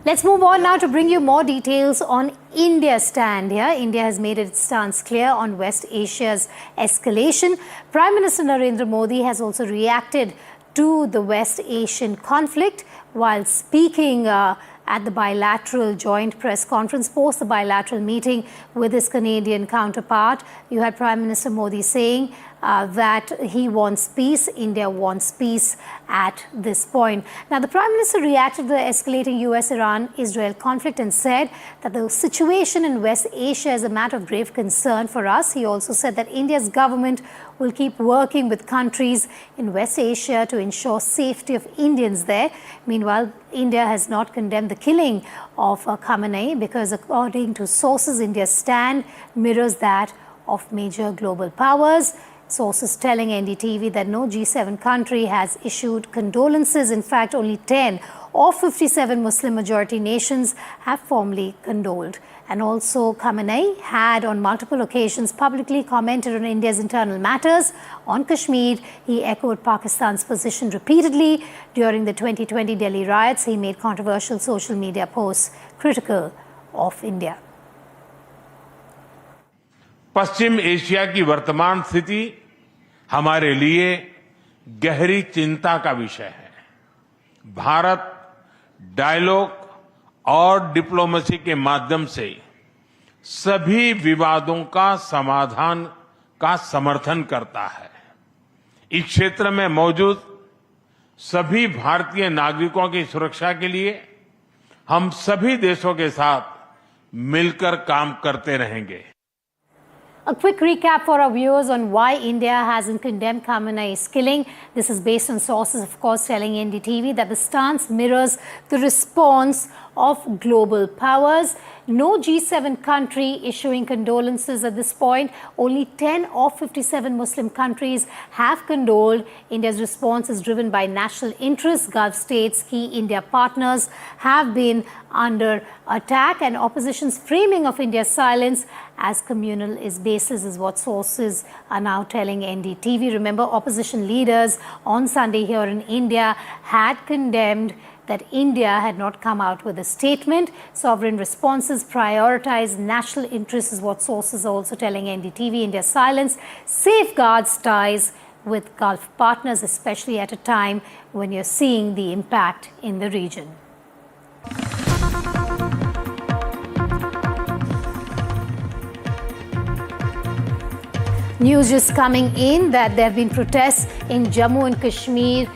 Let's move on now to bring you more details on India's stand here. India has made its stance clear on West Asia's escalation. Prime Minister Narendra Modi has also reacted to the West Asian conflict while speaking at the bilateral joint press conference post the bilateral meeting with his Canadian counterpart. You had Prime Minister Modi saying that he wants peace, India wants peace at this point. Now, the Prime Minister reacted to the escalating US-Iran-Israel conflict and said that the situation in West Asia is a matter of grave concern for us. He also said that India's government will keep working with countries in West Asia to ensure safety of Indians there. Meanwhile, India has not condemned the killing of Khamenei because, according to sources, India's stand mirrors that of major global powers. Sources telling NDTV that no G7 country has issued condolences. In fact, only 10 of 57 Muslim majority nations have formally condoled. And also, Khamenei had on multiple occasions publicly commented on India's internal matters. On Kashmir, he echoed Pakistan's position repeatedly. During the 2020 Delhi riots, he made controversial social media posts critical of India. Paschim Asia की वर्तमान स्थिति हमारे लिए गहरी चिंता का विषय है। भारत डायलॉग और डिप्लोमेसी के माध्यम से सभी विवादों का समाधान का समर्थन करता है। इस क्षेत्र में मौजूद सभी भारतीय नागरिकों की सुरक्षा के लिए हम सभी देशों के साथ मिलकर काम करते रहेंगे। A quick recap for our viewers on why India hasn't condemned Khamenei's killing. This is based on sources, of course, telling NDTV that the stance mirrors the response of global powers. No G7 country issuing condolences at this point. Only 10 of 57 Muslim countries have condoled. India's response is driven by national interests. Gulf states, key India partners, have been under attack, and opposition's framing of India's silence as communal is baseless, is what sources are now telling NDTV. Remember, opposition leaders on Sunday here in India had condemned that India had not come out with a statement. Sovereign responses prioritize national interests, is what sources are also telling NDTV. India's silence safeguards ties with Gulf partners, especially at a time when you're seeing the impact in the region. News just coming in that there have been protests in Jammu and Kashmir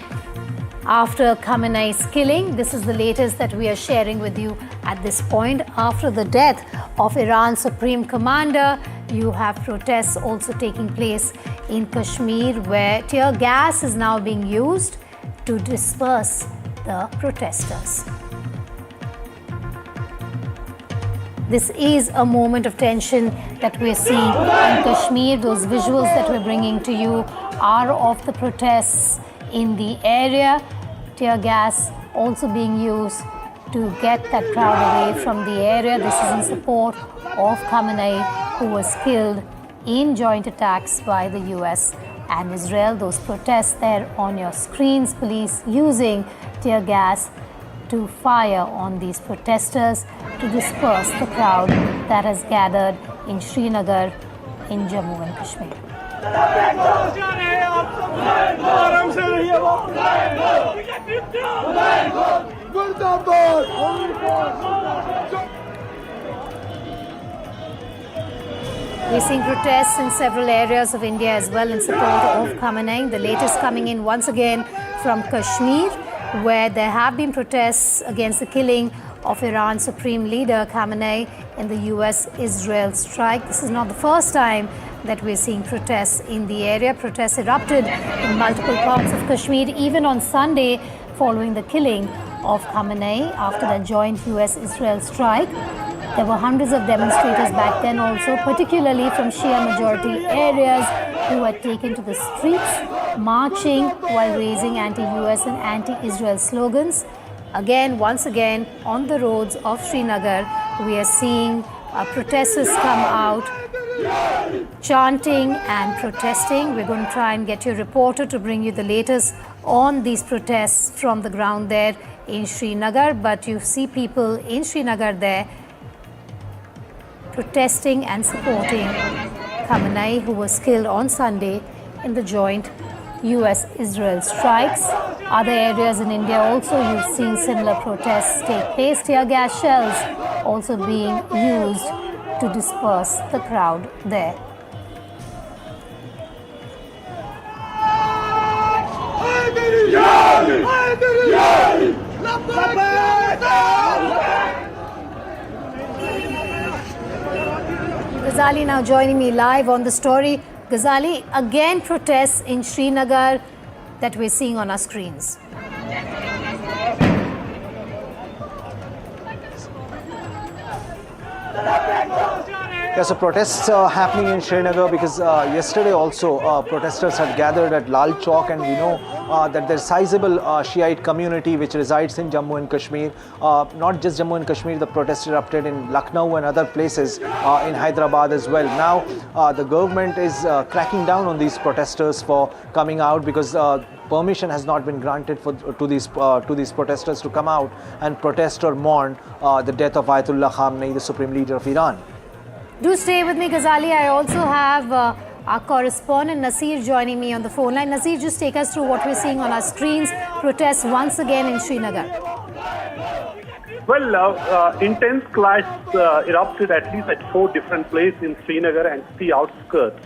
after Khamenei's killing. This is the latest that we are sharing with you at this point. After the death of Iran's supreme commander, you have protests also taking place in Kashmir, where tear gas is now being used to disperse the protesters. This is a moment of tension that we're seeing in Kashmir. Those visuals that we're bringing to you are of the protests in the area. Tear gas also being used to get that crowd away from the area. This is in support of Khamenei, who was killed in joint attacks by the US and Israel. Those protests there on your screens, police using tear gas to fire on these protesters to disperse the crowd that has gathered in Srinagar in Jammu and Kashmir. We're seeing protests in several areas of India as well in support of Khamenei. The latest coming in once again from Kashmir, where there have been protests against the killing of Iran's supreme leader Khamenei in the US-Israel strike. This is not the first time that we're seeing protests in the area. Protests erupted in multiple parts of Kashmir, even on Sunday following the killing of Khamenei after the joint US-Israel strike. There were hundreds of demonstrators back then also, particularly from Shia majority areas, who had taken to the streets, marching while raising anti-US and anti-Israel slogans. Once again, on the roads of Srinagar, we are seeing protesters come out, chanting and protesting. We're going to try and get your reporter to bring you the latest on these protests from the ground there in Srinagar. But you see people in Srinagar there protesting and supporting Khamenei, who was killed on Sunday in the joint US-Israel strikes. Other areas in India also, you've seen similar protests take place. Tear gas shells also being used to disperse the crowd there. Ghazali now joining me live on the story. Ghazali, again protests in Srinagar that we're seeing on our screens. Yes, so protests happening in Srinagar because yesterday also protesters had gathered at Lal Chowk, and we know that there's sizable Shiite community which resides in Jammu and Kashmir. Not just Jammu and Kashmir, the protests erupted in Lucknow and other places in Hyderabad as well. Now the government is cracking down on these protesters for coming out because permission has not been granted to these protesters to come out and protest or mourn the death of Ayatollah Khamenei, the supreme leader of Iran. Do stay with me, Ghazali. I also have our correspondent Nasir joining me on the phone line. Nasir, just take us through what we're seeing on our screens. Protests once again in Srinagar. Well, intense clash erupted at least at 4 different places in Srinagar and the outskirts.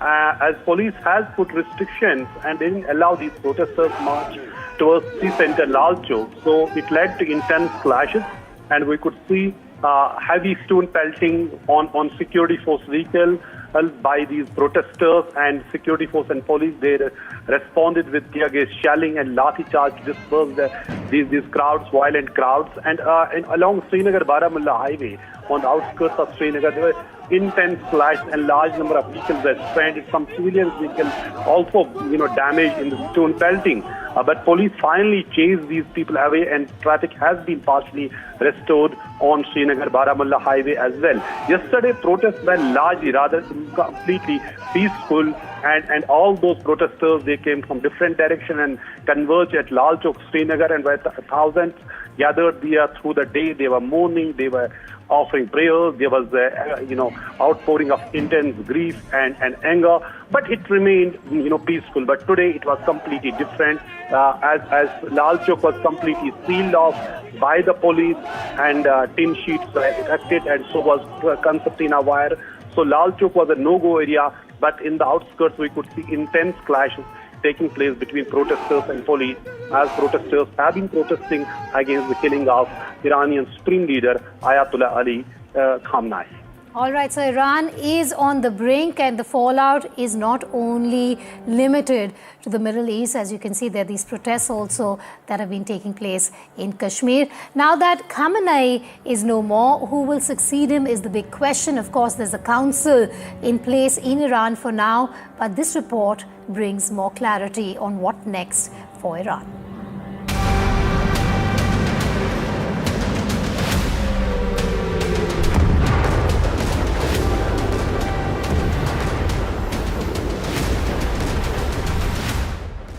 As police has put restrictions and they didn't allow these protesters march towards the center Lal Chowk. So it led to intense clashes, and we could see heavy stone pelting on security force vehicle by these protesters, and security force and police, they responded with tear gas shelling and lathi charge to disperse these crowds, violent crowds. And along Srinagar-Baramulla highway, on the outskirts of Srinagar, there were intense clash and large number of vehicles were stranded. Some civilian vehicles also, damaged in the stone pelting. But police finally chased these people away, and traffic has been partially restored on Srinagar-Baramulla highway as well. Yesterday, protests were largely, rather completely peaceful, and all those protesters, they came from different directions and converged at Lal Chowk, Srinagar, and where thousands gathered there through the day. They were mourning, they were offering prayers. There was outpouring of intense grief and anger, but it remained peaceful. But today it was completely different, as Lal Chowk was completely sealed off by the police, and tin sheets were erected, and so was concertina wire. So Lal Chowk was a no-go area, but in the outskirts we could see intense clashes taking place between protesters and police, as protesters have been protesting against the killing of Iranian Supreme Leader Ayatollah Ali Khamenei. All right, so Iran is on the brink, and the fallout is not only limited to the Middle East. As you can see, there are these protests also that have been taking place in Kashmir. Now that Khamenei is no more, who will succeed him is the big question. Of course, there's a council in place in Iran for now, but this report brings more clarity on what next for Iran.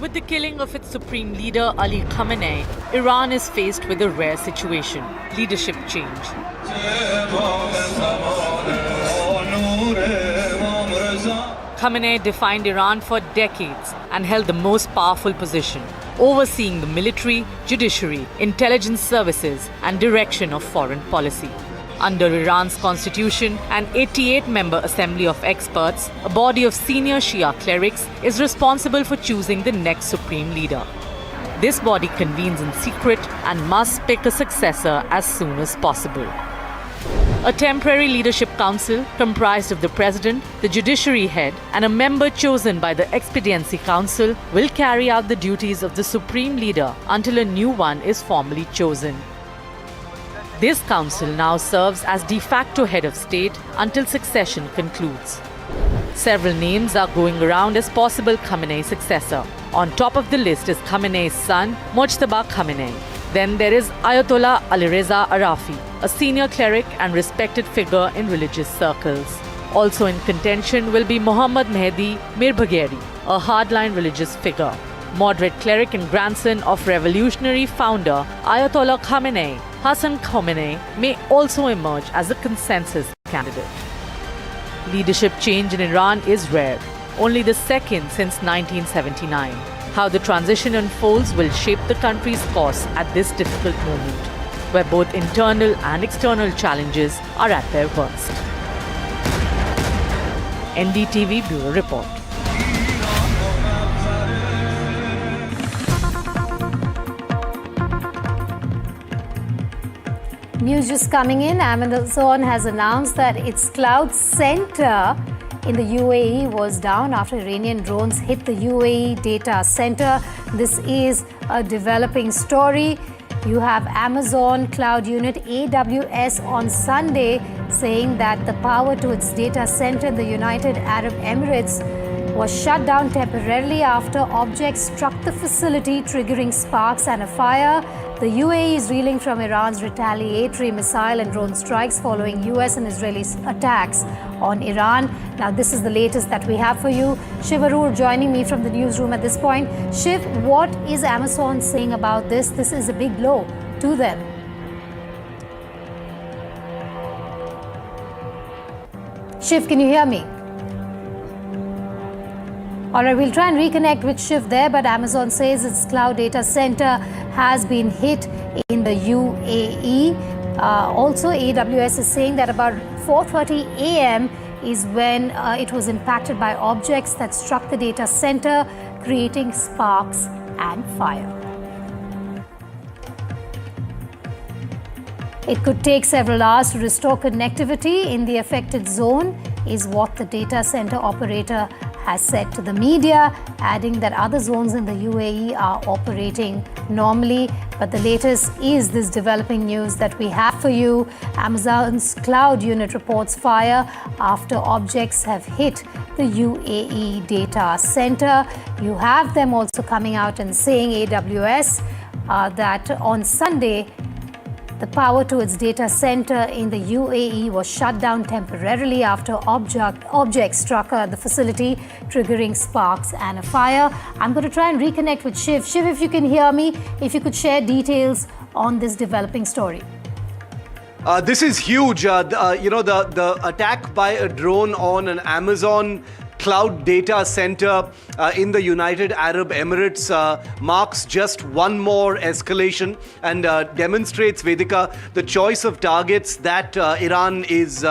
With the killing of its supreme leader Ali Khamenei, Iran is faced with a rare situation: leadership change. Khamenei defined Iran for decades and held the most powerful position, overseeing the military, judiciary, intelligence services, and direction of foreign policy. Under Iran's constitution, an 88-member assembly of experts, a body of senior Shia clerics, is responsible for choosing the next supreme leader. This body convenes in secret and must pick a successor as soon as possible. A temporary leadership council comprised of the president, the judiciary head, and a member chosen by the Expediency Council will carry out the duties of the supreme leader until a new one is formally chosen. This council now serves as de facto head of state until succession concludes. Several names are going around as possible Khamenei successor. On top of the list is Khamenei's son, Mojtaba Khamenei. Then there is Ayatollah Alireza Arafi, a senior cleric and respected figure in religious circles. Also in contention will be Mohammad Mehdi Mirbagheri, a hardline religious figure. Moderate cleric and grandson of revolutionary founder Ayatollah Khamenei, Hassan Khamenei, may also emerge as a consensus candidate. Leadership change in Iran is rare, only the second since 1979. How the transition unfolds will shape the country's course at this difficult moment, where both internal and external challenges are at their worst. NDTV Bureau Report. News just coming in. Amazon has announced that its cloud center in the UAE was down after Iranian drones hit the UAE data center. This is a developing story. You have Amazon cloud unit AWS on Sunday saying that the power to its data center in the United Arab Emirates was shut down temporarily after objects struck the facility, triggering sparks and a fire. The UAE is reeling from Iran's retaliatory missile and drone strikes following US and Israeli attacks on Iran. Now, this is the latest that we have for you. Shiv Arur joining me from the newsroom at this point. Shiv, what is Amazon saying about this? This is a big blow to them. Shiv, can you hear me? All right, we'll try and reconnect with Shiv there, but Amazon says its cloud data center has been hit in the UAE. Also, AWS is saying that about 4:30 a.m. is when it was impacted by objects that struck the data center, creating sparks and fire. It could take several hours to restore connectivity in the affected zone, is what the data center operator has said to the media, adding that other zones in the UAE are operating normally. But the latest is this developing news that we have for you. Amazon's cloud unit reports fire after objects have hit the UAE data center. You have them also coming out and saying, AWS, that on Sunday, the power to its data center in the UAE was shut down temporarily after objects struck the facility, triggering sparks and a fire. I'm going to try and reconnect with Shiv. Shiv, if you can hear me, if you could share details on this developing story. This is huge. The attack by a drone on an Amazon cloud data center in the United Arab Emirates marks just one more escalation and demonstrates, Vedika, the choice of targets that Iran is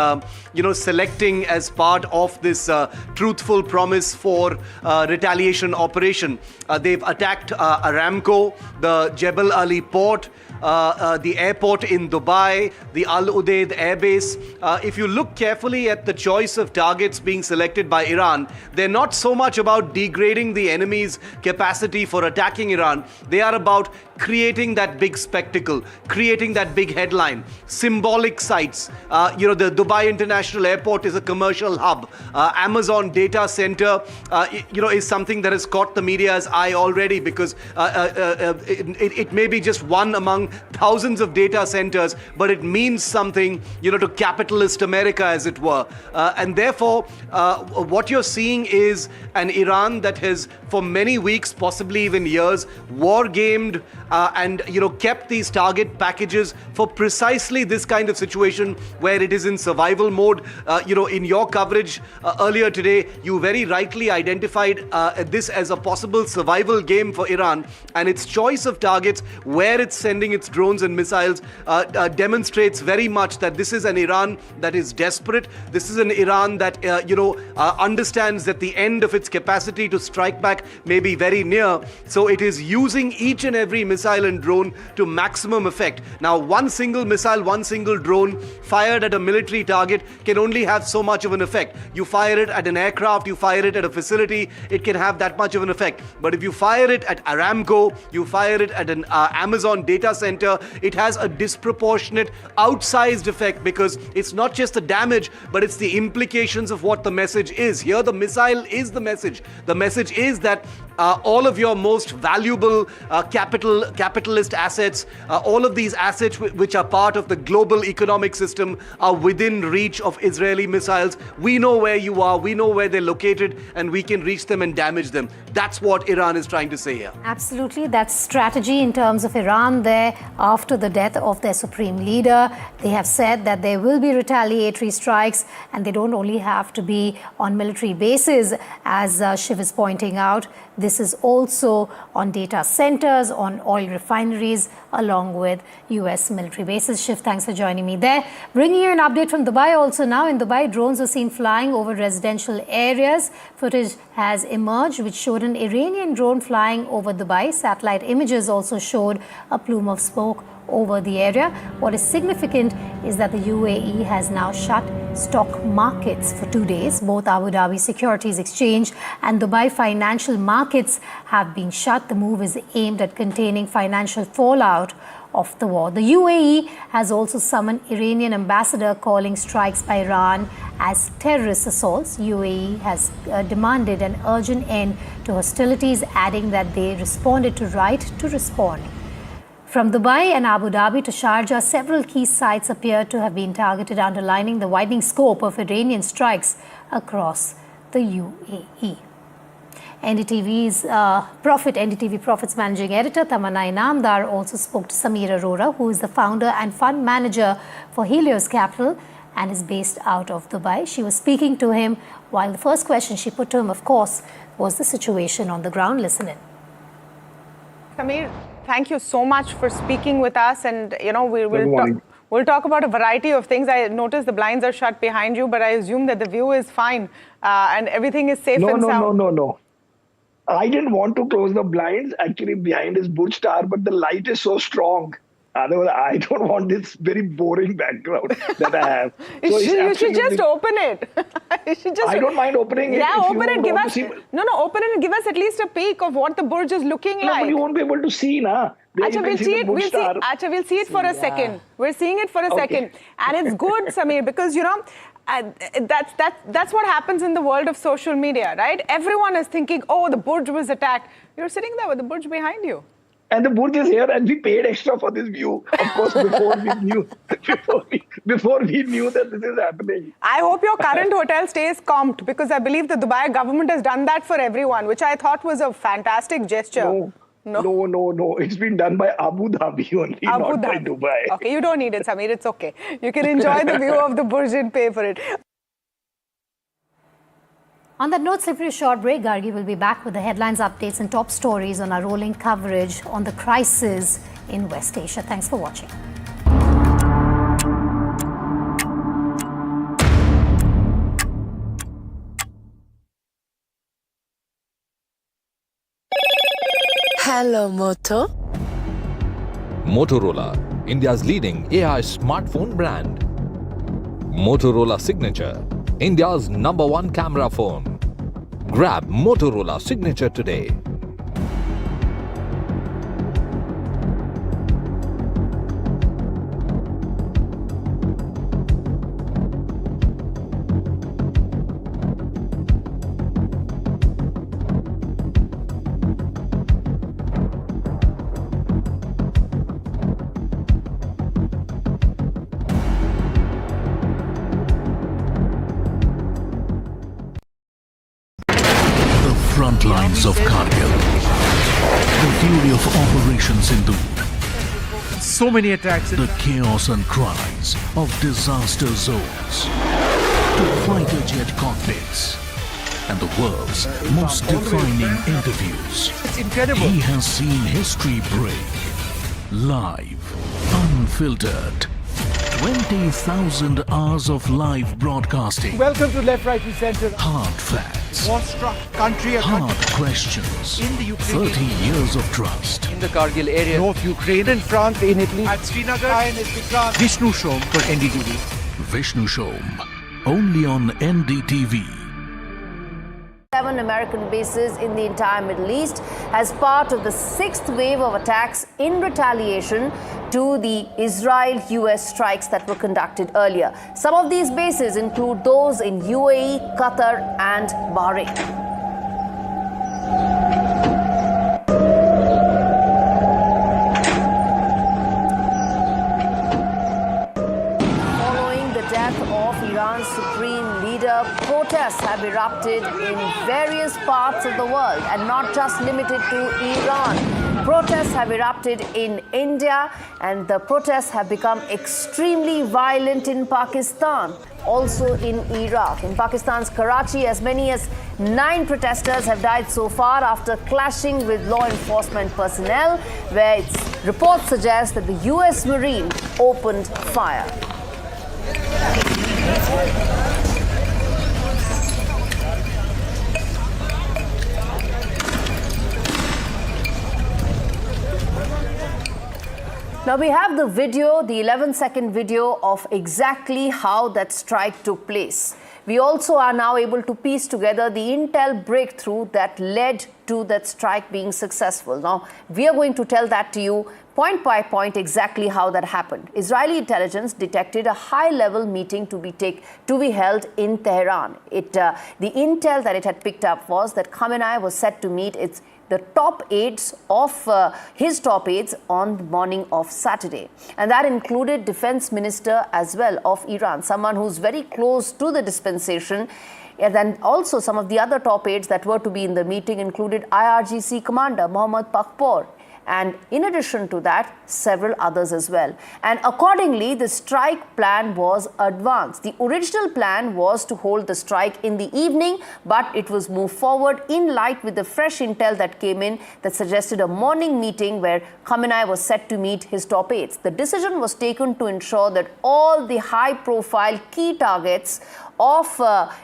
selecting as part of this truthful promise for retaliation operation. They've attacked Aramco, the Jebel Ali port, the airport in Dubai, the Al Udeid airbase. If you look carefully at the choice of targets being selected by Iran, they're not so much about degrading the enemy's capacity for attacking Iran. They are about creating that big spectacle, creating that big headline, symbolic sites. The Dubai International Airport is a commercial hub. Amazon data center, is something that has caught the media's eye already because it may be just one among thousands of data centers, but it means something, to capitalist America, as it were. And therefore, what you're seeing is an Iran that has, for many weeks, possibly even years, war-gamed and kept these target packages for precisely this kind of situation where it is in survival mode. In your coverage earlier today, you very rightly identified this as a possible survival game for Iran and its choice of targets, where it's sending its its drones and missiles demonstrates very much that this is an Iran that is desperate. This is an Iran that, understands that the end of its capacity to strike back may be very near. So it is using each and every missile and drone to maximum effect. Now, one single missile, one single drone fired at a military target can only have so much of an effect. You fire it at an aircraft, you fire it at a facility, it can have that much of an effect. But if you fire it at Aramco, you fire it at an Amazon data center, it has a disproportionate, outsized effect, because it's not just the damage, but it's the implications of what the message is. Here, the missile is the message. The message is that all of your most valuable capitalist assets, all of these assets which are part of the global economic system, are within reach of Israeli missiles. We know where you are, we know where they're located, and we can reach them and damage them. That's what Iran is trying to say here. Absolutely. That's strategy in terms of Iran there after the death of their supreme leader. They have said that there will be retaliatory strikes, and they don't only have to be on military bases, as Shiv is pointing out. This is also on data centers, on oil refineries, along with US military bases. Shiv, thanks for joining me there. Bringing you an update from Dubai also now. In Dubai, drones were seen flying over residential areas. Footage has emerged which showed an Iranian drone flying over Dubai. Satellite images also showed a plume of smoke over the area. What is significant is that the UAE has now shut stock markets for 2 days. Both Abu Dhabi Securities Exchange and Dubai financial markets have been shut. The move is aimed at containing financial fallout of the war. The UAE has also summoned Iranian ambassador, calling strikes by Iran as terrorist assaults. UAE has demanded an urgent end to hostilities, adding that they responded to right to respond. From Dubai and Abu Dhabi to Sharjah, several key sites appear to have been targeted, underlining the widening scope of Iranian strikes across the UAE. NDTV Profit's managing editor Tamanna Inamdar also spoke to Sameer Arora, who is the founder and fund manager for Helios Capital and is based out of Dubai. She was speaking to him, while the first question she put to him, of course, was the situation on the ground. Listen in. Sameer, thank you so much for speaking with us, and we'll talk about a variety of things. I noticed the blinds are shut behind you, but I assume that the view is fine and everything is safe and sound. No. I didn't want to close the blinds. Actually, behind is Burj Tower, but the light is so strong. Otherwise, I don't want this very boring background that I have. You should just open it. I don't mind opening it. Yeah, open it. Give us open it and give us at least a peek of what the Burj is looking like. But you won't be able to see, na. We'll see it for a second. We're seeing it for a second, and it's good, Sameer, because that's what happens in the world of social media, right? Everyone is thinking, oh, the Burj was attacked. You're sitting there with the Burj behind you. And the Burj is here, and we paid extra for this view, of course, before we knew that this is happening. I hope your current hotel stays comped, because I believe the Dubai government has done that for everyone, which I thought was a fantastic gesture. No. It's been done by Abu Dhabi only, not by Dubai. Okay, you don't need it, Sameer. It's okay. You can enjoy the view of the Burj and pay for it. On that note, simply a short break. Gargi will be back with the headlines, updates and top stories on our rolling coverage on the crisis in West Asia. Thanks for watching. Hello, Moto. Motorola, India's leading AI smartphone brand. Motorola Signature, India's #1 camera phone. Grab Motorola Signature today. Front lines of Kargil, the fury of operations Hindu, so many attacks, the chaos and cries of disaster zones, to fighter jet cockpits, and the world's most defining interviews. It's incredible. He has seen history break live. unfiltered. 20,000 hours of live broadcasting. Welcome to Left, Right and Centre. Hard facts. War-struck country. Hard questions. In the Ukraine. 30 years of trust. In the Kargil area. North Ukraine. In France, in Italy. At Srinagar. Vishnu Shom for NDTV. Vishnu Shom. Only on NDTV. 7 American bases in the entire Middle East as part of the 6th wave of attacks in retaliation to the Israel-US strikes that were conducted earlier. Some of these bases include those in UAE, Qatar and Bahrain. Iran's supreme leader, protests have erupted in various parts of the world and not just limited to Iran. Protests have erupted in India and the protests have become extremely violent in Pakistan, also in Iraq. In Pakistan's Karachi, as many as 9 protesters have died so far after clashing with law enforcement personnel, where reports suggest that the US Marine opened fire. Now we have the video, the 11-second video of exactly how that strike took place. We also are now able to piece together the intel breakthrough that led to that strike being successful. Now, we are going to tell that to you point by point exactly how that happened. Israeli intelligence detected a high-level meeting to be held in Tehran. The intel that it had picked up was that Khamenei was set to meet the top aides of his top aides on the morning of Saturday. And that included Defense Minister as well of Iran, someone who's very close to the dispensation. And then also some of the other top aides that were to be in the meeting included IRGC Commander Mohammad Pakpor. And in addition to that, several others as well. And accordingly, the strike plan was advanced. The original plan was to hold the strike in the evening, but it was moved forward in light with the fresh intel that came in that suggested a morning meeting where Khamenei was set to meet his top aides. The decision was taken to ensure that all the high-profile key targets of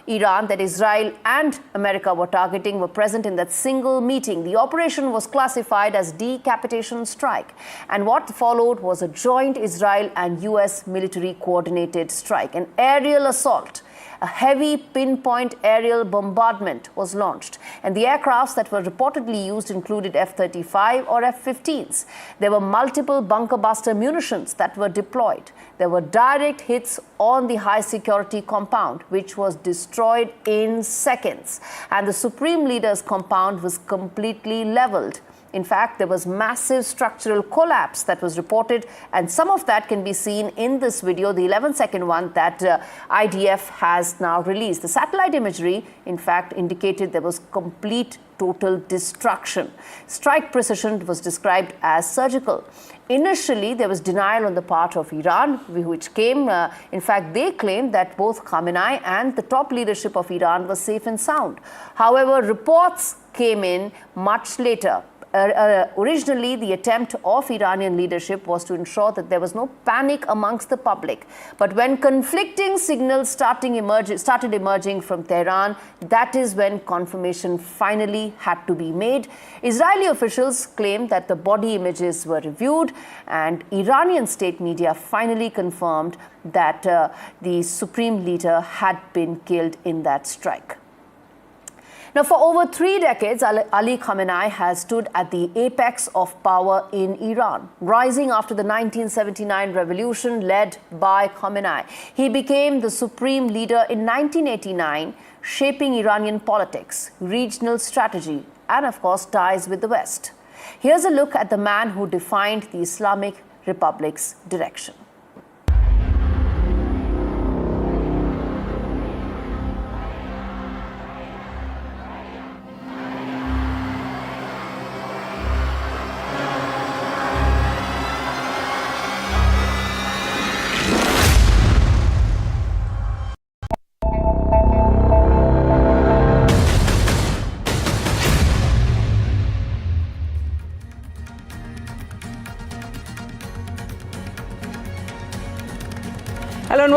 Iran that Israel and America were targeting were present in that single meeting. The operation was classified as decapitation strike. And what followed was a joint Israel and US military coordinated strike, an aerial assault. A heavy pinpoint aerial bombardment was launched, and the aircrafts that were reportedly used included F-35 or F-15s. There were multiple bunker buster munitions that were deployed. There were direct hits on the high-security compound, which was destroyed in seconds, and the Supreme Leader's compound was completely leveled. In fact, there was massive structural collapse that was reported, and some of that can be seen in this video, the 11-second one that IDF has now released. The satellite imagery, in fact, indicated there was complete total destruction. Strike precision was described as surgical. Initially, there was denial on the part of Iran, which came, in fact, they claimed that both Khamenei and the top leadership of Iran was safe and sound. However, reports came in much later. Originally, the attempt of Iranian leadership was to ensure that there was no panic amongst the public. But when conflicting signals started emerging from Tehran, that is when confirmation finally had to be made. Israeli officials claimed that the body images were reviewed, and Iranian state media finally confirmed that the supreme leader had been killed in that strike. Now, for over 3 decades, Ali Khamenei has stood at the apex of power in Iran, rising after the 1979 revolution led by Khamenei. He became the supreme leader in 1989, shaping Iranian politics, regional strategy, and of course, ties with the West. Here's a look at the man who defined the Islamic Republic's direction.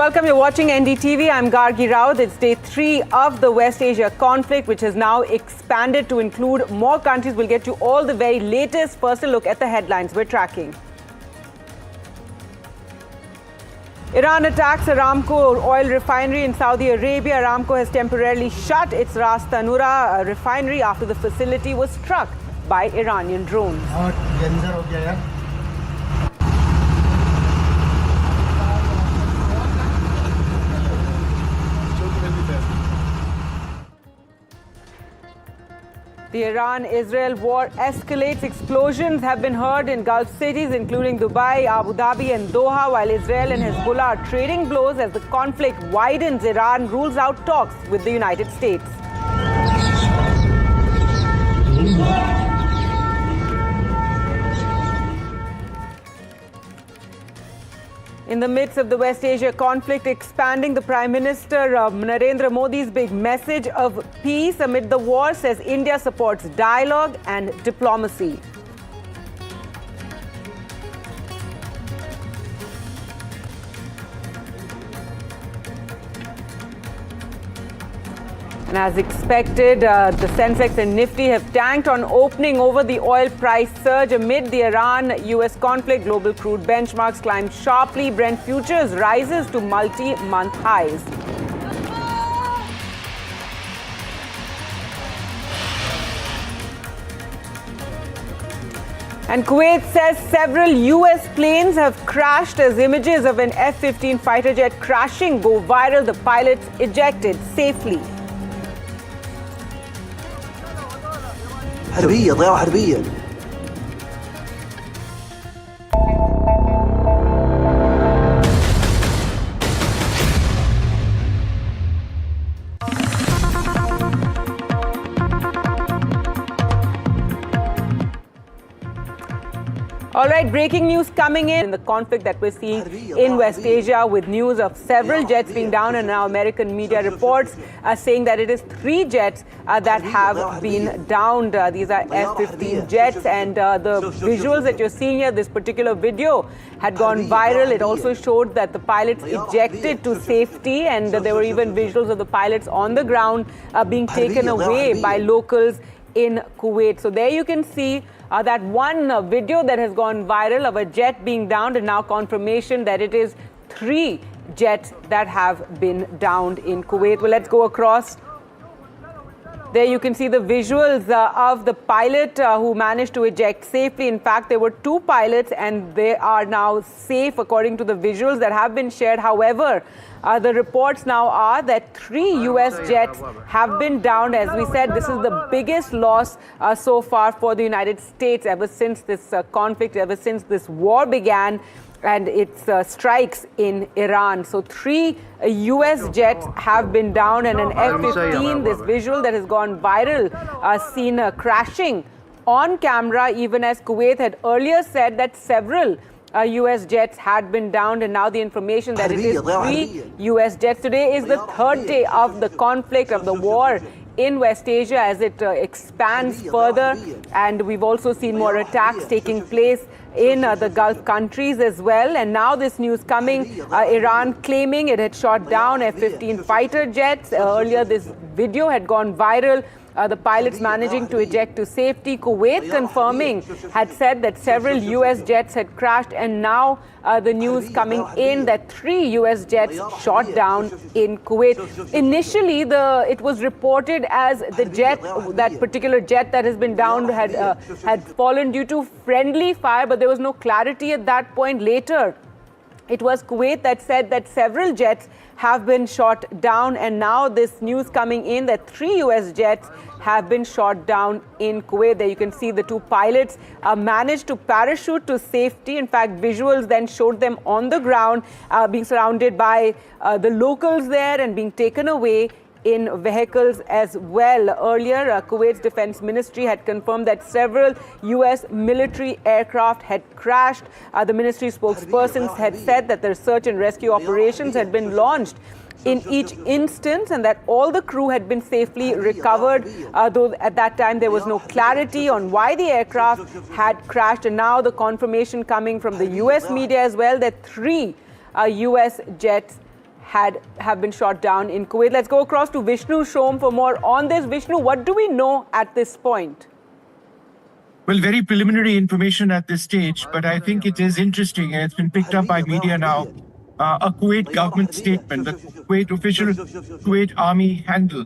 welcome. You're watching NDTV. I'm Gargi Rao. It's day 3 of the West Asia conflict, which has now expanded to include more countries. We'll get you all the very latest. First, a look at the headlines we're tracking. Iran attacks Aramco oil refinery in Saudi Arabia. Aramco has temporarily shut its Ras Tanura refinery after the facility was struck by Iranian drones. The Iran-Israel war escalates. Explosions have been heard in Gulf cities, including Dubai, Abu Dhabi and Doha, while Israel and Hezbollah are trading blows as the conflict widens. Iran rules out talks with the United States. In the midst of the West Asia conflict expanding, the Prime Minister Narendra Modi's big message of peace amid the war says India supports dialogue and diplomacy. And as expected, the Sensex and Nifty have tanked on opening over the oil price surge amid the Iran-US conflict. Global crude benchmarks climbed sharply. Brent futures rises to multi-month highs. And Kuwait says several US planes have crashed as images of an F-15 fighter jet crashing go viral. The pilots ejected safely. حربية ضياع حربية. All right, breaking news coming in the conflict that we're seeing in West Asia, with news of several jets being down, and now American media reports are saying that it is 3 jets that have been downed. These are F-15 jets, and the visuals that you're seeing here, this particular video had gone viral. It also showed that the pilots ejected to safety, and there were even visuals of the pilots on the ground being taken away by locals in Kuwait. So there you can see that one video that has gone viral of a jet being downed, and now confirmation that it is 3 jets that have been downed in Kuwait. Well, let's go across. There you can see the visuals of the pilot who managed to eject safely. In fact, there were 2 pilots and they are now safe according to the visuals that have been shared. However, the reports now are that 3 US jets have been downed. As we said, this is the biggest loss so far for the United States ever since this conflict, ever since this war began and its strikes in Iran. So 3 US jets have been down, and an F-15, this visual that has gone viral, seen crashing on camera, even as Kuwait had earlier said that several US jets had been downed, and now the information that it is 3 US jets. Today is the 3rd day of the conflict, of the war in West Asia as it expands further, and we've also seen more attacks taking place in the Gulf countries as well. And now this news coming, Iran claiming it had shot down F-15 fighter jets. Earlier this video had gone viral. The pilots managing to eject to safety. Kuwait confirming, had said that several US jets had crashed, and now the news coming in that 3 US jets shot down in Kuwait. Initially, it was reported as the jet, that particular jet that has been downed, had fallen due to friendly fire, but there was no clarity at that point. Later, it was Kuwait that said that several jets have been shot down, and now this news coming in that 3 US jets have been shot down in Kuwait. There you can see the 2 pilots managed to parachute to safety. In fact, visuals then showed them on the ground being surrounded by the locals there and being taken away in vehicles as well. Earlier, Kuwait's defense ministry had confirmed that several US military aircraft had crashed. The ministry spokespersons had said that the search and rescue operations had been launched in each instance, and that all the crew had been safely recovered, though at that time there was no clarity on why the aircraft had crashed. And now the confirmation coming from the US media as well that 3 US jets have been shot down in Kuwait. Let's go across to Vishnu Shom for more on this. Vishnu, what do we know at this point? Well, very preliminary information at this stage, but I think it is interesting, and it's been picked up by media now. A Kuwait government statement, the Kuwait official Kuwait Army handle,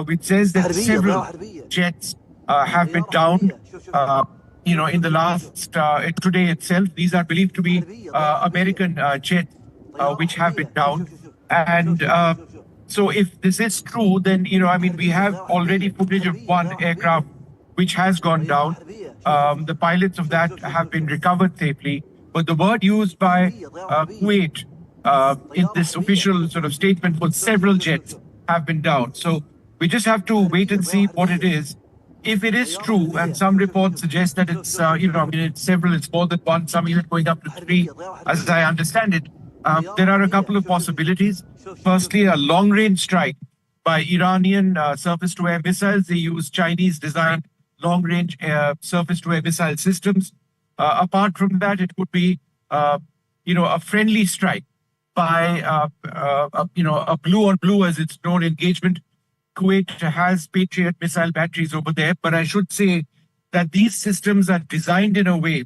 which says that several jets have been downed. In the last today itself, these are believed to be American jets which have been downed. And so, if this is true, then we have already footage of one aircraft which has gone down. The pilots of that have been recovered safely. But the word used by Kuwait in this official sort of statement was several jets have been down. So we just have to wait and see what it is. If it is true, and some reports suggest that it's, it's several, it's more than one, some even going up to 3, as I understand it, there are a couple of possibilities. Firstly, a long-range strike by Iranian surface-to-air missiles. They use Chinese-designed long-range surface-to-air missile systems. Apart from that, it could be, a friendly strike by, a blue-on-blue, as it's known, engagement. Kuwait has Patriot missile batteries over there, but I should say that these systems are designed in a way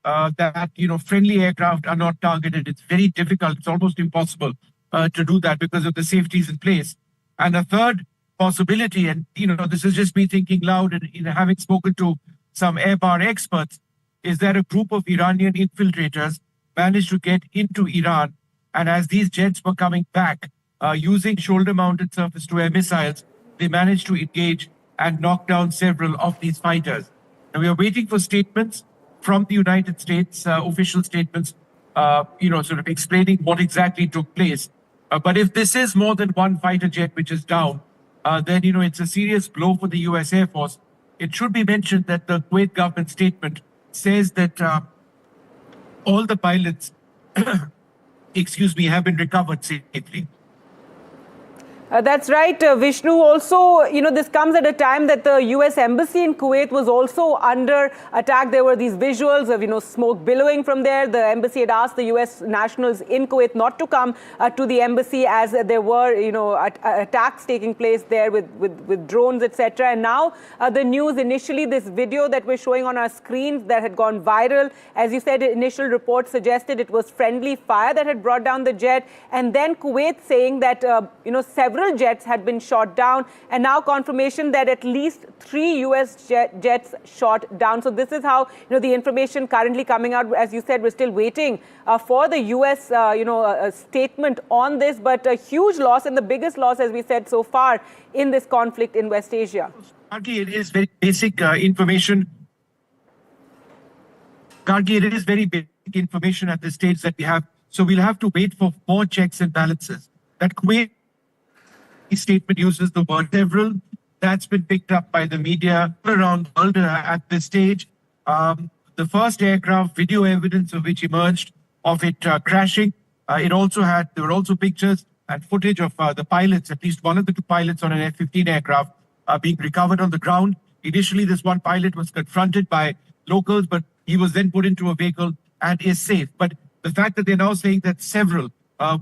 that, friendly aircraft are not targeted. It's very difficult. It's almost impossible to do that because of the safeties in place. And a third possibility, and, this is just me thinking loud and having spoken to some air power experts, is that a group of Iranian infiltrators managed to get into Iran. And as these jets were coming back, using shoulder-mounted surface-to-air missiles, they managed to engage and knock down several of these fighters. Now, we are waiting for statements from the United States, official statements, sort of explaining what exactly took place. But if this is more than one fighter jet which is down, then, it's a serious blow for the U.S. Air Force. It should be mentioned that the Kuwait government statement says that all the pilots, have been recovered safely. That's right, Vishnu. Also, this comes at a time that the U.S. Embassy in Kuwait was also under attack. There were these visuals of, smoke billowing from there. The embassy had asked the U.S. nationals in Kuwait not to come to the embassy as there were, attacks taking place there with drones, etc. And now the news, initially this video that we're showing on our screens that had gone viral. As you said, initial reports suggested it was friendly fire that had brought down the jet. And then Kuwait saying that, several jets had been shot down, and now confirmation that at least 3 U.S. jets shot down. So this is how the information currently coming out. As you said, we're still waiting for the U.S. Statement on this, but a huge loss and the biggest loss, as we said, so far in this conflict in West Asia. Gargi, it is very basic information. Gargi, it is very basic information at this stage that we have. So we'll have to wait for more checks and balances. That Kuwait statement uses the word several. That's been picked up by the media around the world at this stage. The first aircraft, video evidence of which emerged of it crashing. There were also pictures and footage of the pilots, at least one of the 2 pilots on an F-15 aircraft being recovered on the ground. Initially, this one pilot was confronted by locals, but he was then put into a vehicle and is safe. But the fact that they're now saying that several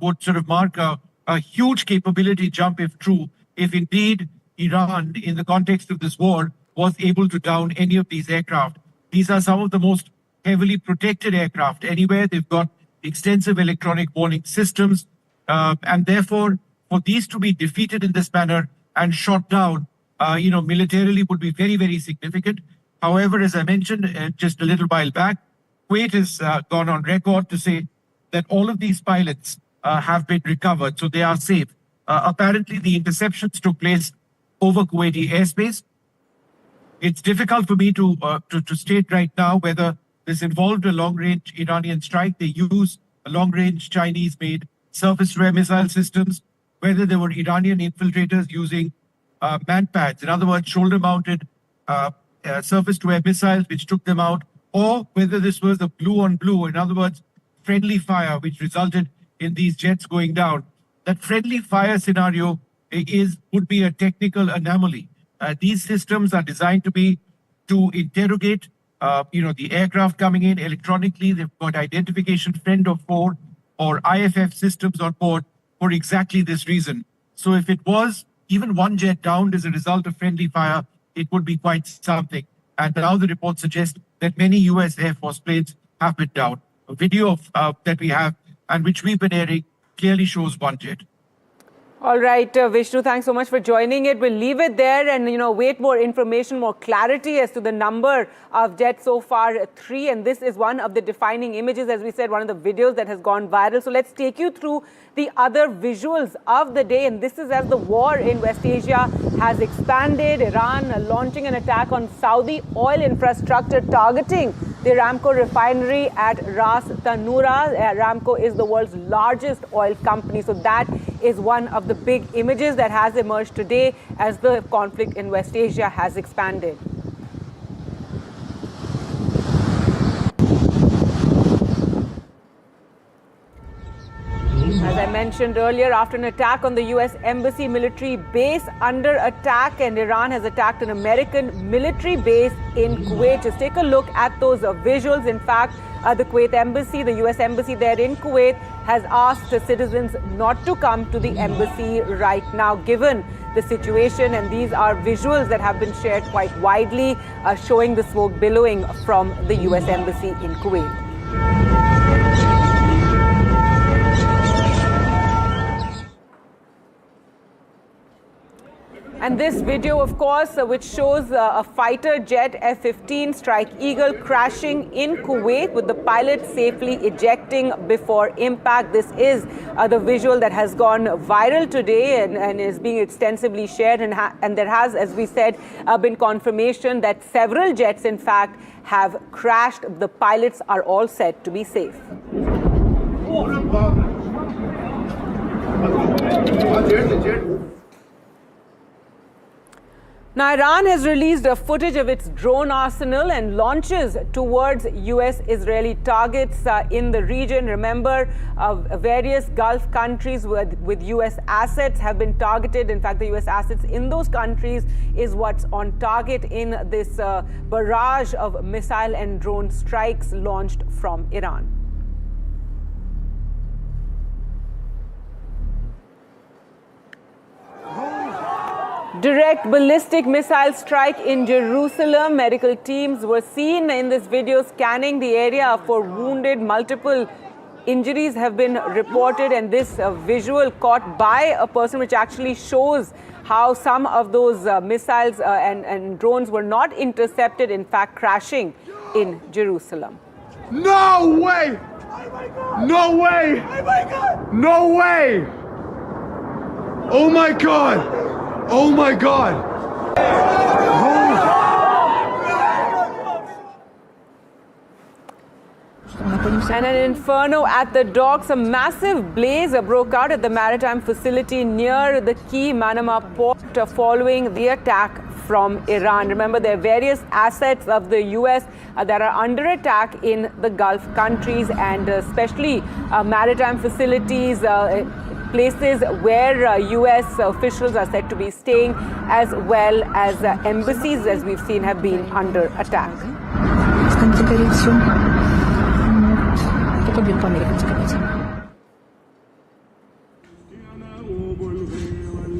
would sort of mark a huge capability jump if true, if indeed Iran, in the context of this war, was able to down any of these aircraft. These are some of the most heavily protected aircraft anywhere. They've got extensive electronic warning systems. And therefore, for these to be defeated in this manner and shot down, militarily would be very, very significant. However, as I mentioned just a little while back, Kuwait has gone on record to say that all of these pilots have been recovered, so they are safe. Apparently, the interceptions took place over Kuwaiti airspace. It's difficult for me to state right now whether this involved a long-range Iranian strike. They use a long-range Chinese-made surface-to-air missile systems, whether there were Iranian infiltrators using manpads, in other words, shoulder-mounted surface-to-air missiles which took them out, or whether this was a blue-on-blue, in other words, friendly fire, which resulted in these jets going down. That friendly fire scenario would be a technical anomaly. These systems are designed to interrogate, the aircraft coming in electronically. They've got identification, friend or foe, or IFF systems on board. for exactly this reason. So if it was even one jet downed as a result of friendly fire, it would be quite something. And now the report suggests that many US Air Force planes have been down. A video that we have and which we've been airing clearly shows one jet. All right, Vishnu, thanks so much for joining it. We'll leave it there and, wait more information, more clarity as to the number of jets so far, 3. And this is one of the defining images, as we said, one of the videos that has gone viral. So let's take you through the other visuals of the day. And this is as the war in West Asia has expanded. Iran launching an attack on Saudi oil infrastructure, targeting the Aramco refinery at Ras Tanura. Aramco is the world's largest oil company. So that is one of the big images that has emerged today as the conflict in West Asia has expanded. As I mentioned earlier, after an attack on the US Embassy military base under attack, and Iran has attacked an American military base in Kuwait. Just take a look at those visuals. In fact, the Kuwait Embassy, the US Embassy there in Kuwait, has asked citizens not to come to the embassy right now, given the situation. And these are visuals that have been shared quite widely, showing the smoke billowing from the US Embassy in Kuwait. And this video, of course, which shows a fighter jet F-15 Strike Eagle crashing in Kuwait with the pilot safely ejecting before impact. This is the visual that has gone viral today and is being extensively shared. And there has, as we said, been confirmation that several jets, in fact, have crashed. The pilots are all said to be safe. Now, Iran has released a footage of its drone arsenal and launches towards US-Israeli targets in the region. Remember, various Gulf countries with US assets have been targeted. In fact, the US assets in those countries is what's on target in this barrage of missile and drone strikes launched from Iran. Direct ballistic missile strike in Jerusalem. Medical teams were seen in this video scanning the area for wounded. Multiple injuries have been reported, and this visual caught by a person, which actually shows how some of those missiles and drones were not intercepted, in fact crashing in Jerusalem. No way! No way! No way! Oh my God! Oh my God! And an inferno at the docks. A massive blaze broke out at the maritime facility near the key Manama port following the attack from Iran. Remember, there are various assets of the US that are under attack in the Gulf countries, and especially maritime facilities, places where US officials are said to be staying, as well as embassies, as we've seen, have been under attack.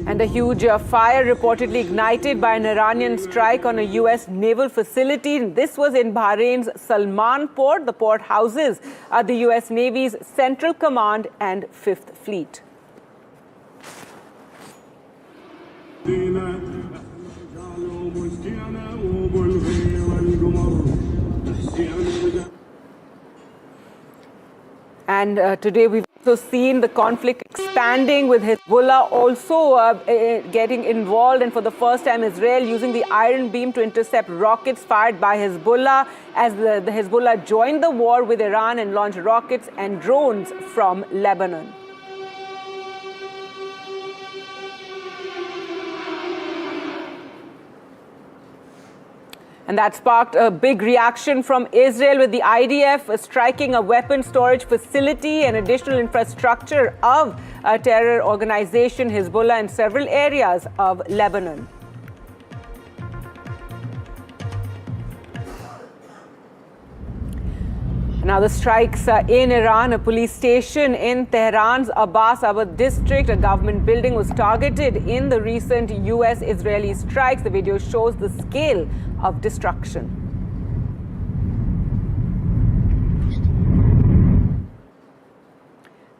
And a huge fire reportedly ignited by an Iranian strike on a US naval facility. This was in Bahrain's Salman port. The port houses the US Navy's Central Command and 5th Fleet. And today we've also seen the conflict expanding, with Hezbollah also getting involved, and for the first time Israel using the Iron Beam to intercept rockets fired by Hezbollah, as the Hezbollah joined the war with Iran and launched rockets and drones from Lebanon. And that sparked a big reaction from Israel, with the IDF striking a weapon storage facility and additional infrastructure of a terror organization Hezbollah in several areas of Lebanon. Now, the strikes in Iran, a police station in Tehran's Abbas Abad district, a government building was targeted in the recent US-Israeli strikes. The video shows the scale of destruction.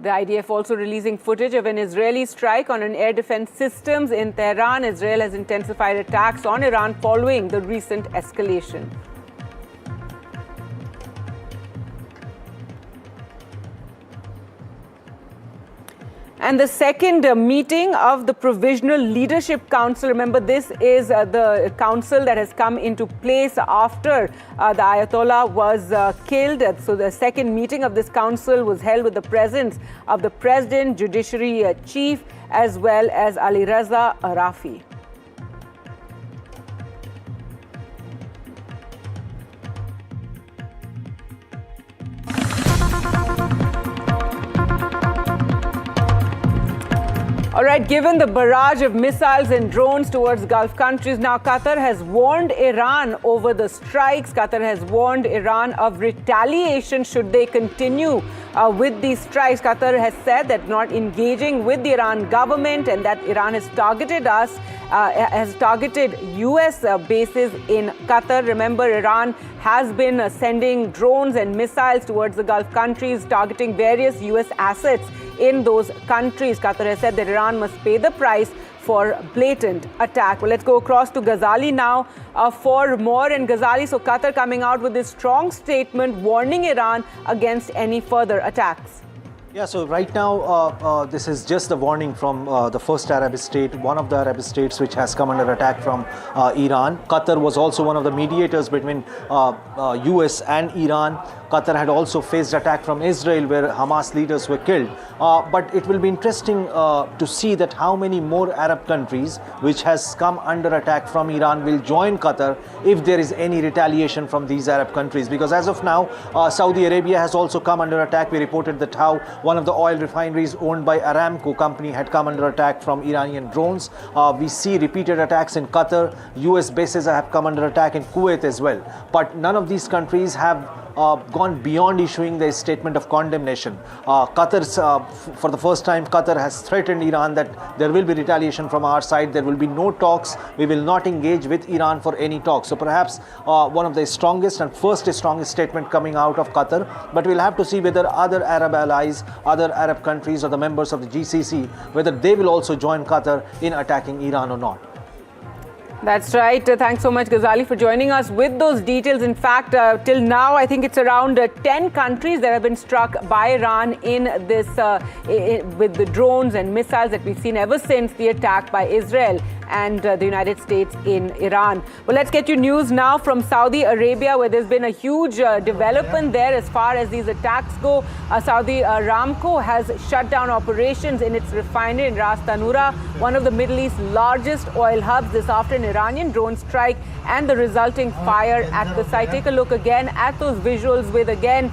The IDF also releasing footage of an Israeli strike on an air defense systems in Tehran. Israel has intensified attacks on Iran following the recent escalation. And the second meeting of the Provisional Leadership Council, remember this is the council that has come into place after the Ayatollah was killed. So the second meeting of this council was held with the presence of the President, Judiciary Chief, as well as Ali Raza Arafi. All right, given the barrage of missiles and drones towards Gulf countries, now Qatar has warned Iran over the strikes. Qatar has warned Iran of retaliation should they continue with these strikes. Qatar has said that not engaging with the Iran government and that Iran has targeted us, has targeted US bases in Qatar. Remember, Iran has been sending drones and missiles towards the Gulf countries, targeting various US assets in those countries. Qatar has said that Iran must pay the price for blatant attack. Well, let's go across to Ghazali now for more. And Ghazali, so Qatar coming out with this strong statement warning Iran against any further attacks. Yeah, so right now, this is just a warning from the first Arab state, one of the Arab states which has come under attack from Iran. Qatar was also one of the mediators between US and Iran. Qatar had also faced attack from Israel where Hamas leaders were killed. But it will be interesting to see that how many more Arab countries which has come under attack from Iran will join Qatar if there is any retaliation from these Arab countries. Because as of now, Saudi Arabia has also come under attack. We reported that how one of the oil refineries owned by Aramco company had come under attack from Iranian drones. We see repeated attacks in Qatar. US bases have come under attack in Kuwait as well. But none of these countries have gone beyond issuing their statement of condemnation. For the first time, Qatar has threatened Iran that there will be retaliation from our side. There will be no talks. We will not engage with Iran for any talks. So perhaps one of the strongest and strongest statement coming out of Qatar. But we'll have to see whether other Arab allies, other Arab countries or the members of the GCC, whether they will also join Qatar in attacking Iran or not. That's right. Thanks so much, Ghazali, for joining us with those details. In fact, till now, I think it's around 10 countries that have been struck by Iran in this, with the drones and missiles that we've seen ever since the attack by Israel and the United States in Iran. Well, let's get you news now from Saudi Arabia, where there's been a huge development there as far as these attacks go. Saudi Aramco has shut down operations in its refinery in Ras Tanura, one of the Middle East's largest oil hubs, this after an Iranian drone strike and the resulting fire at the site. Take a look again at those visuals with, again,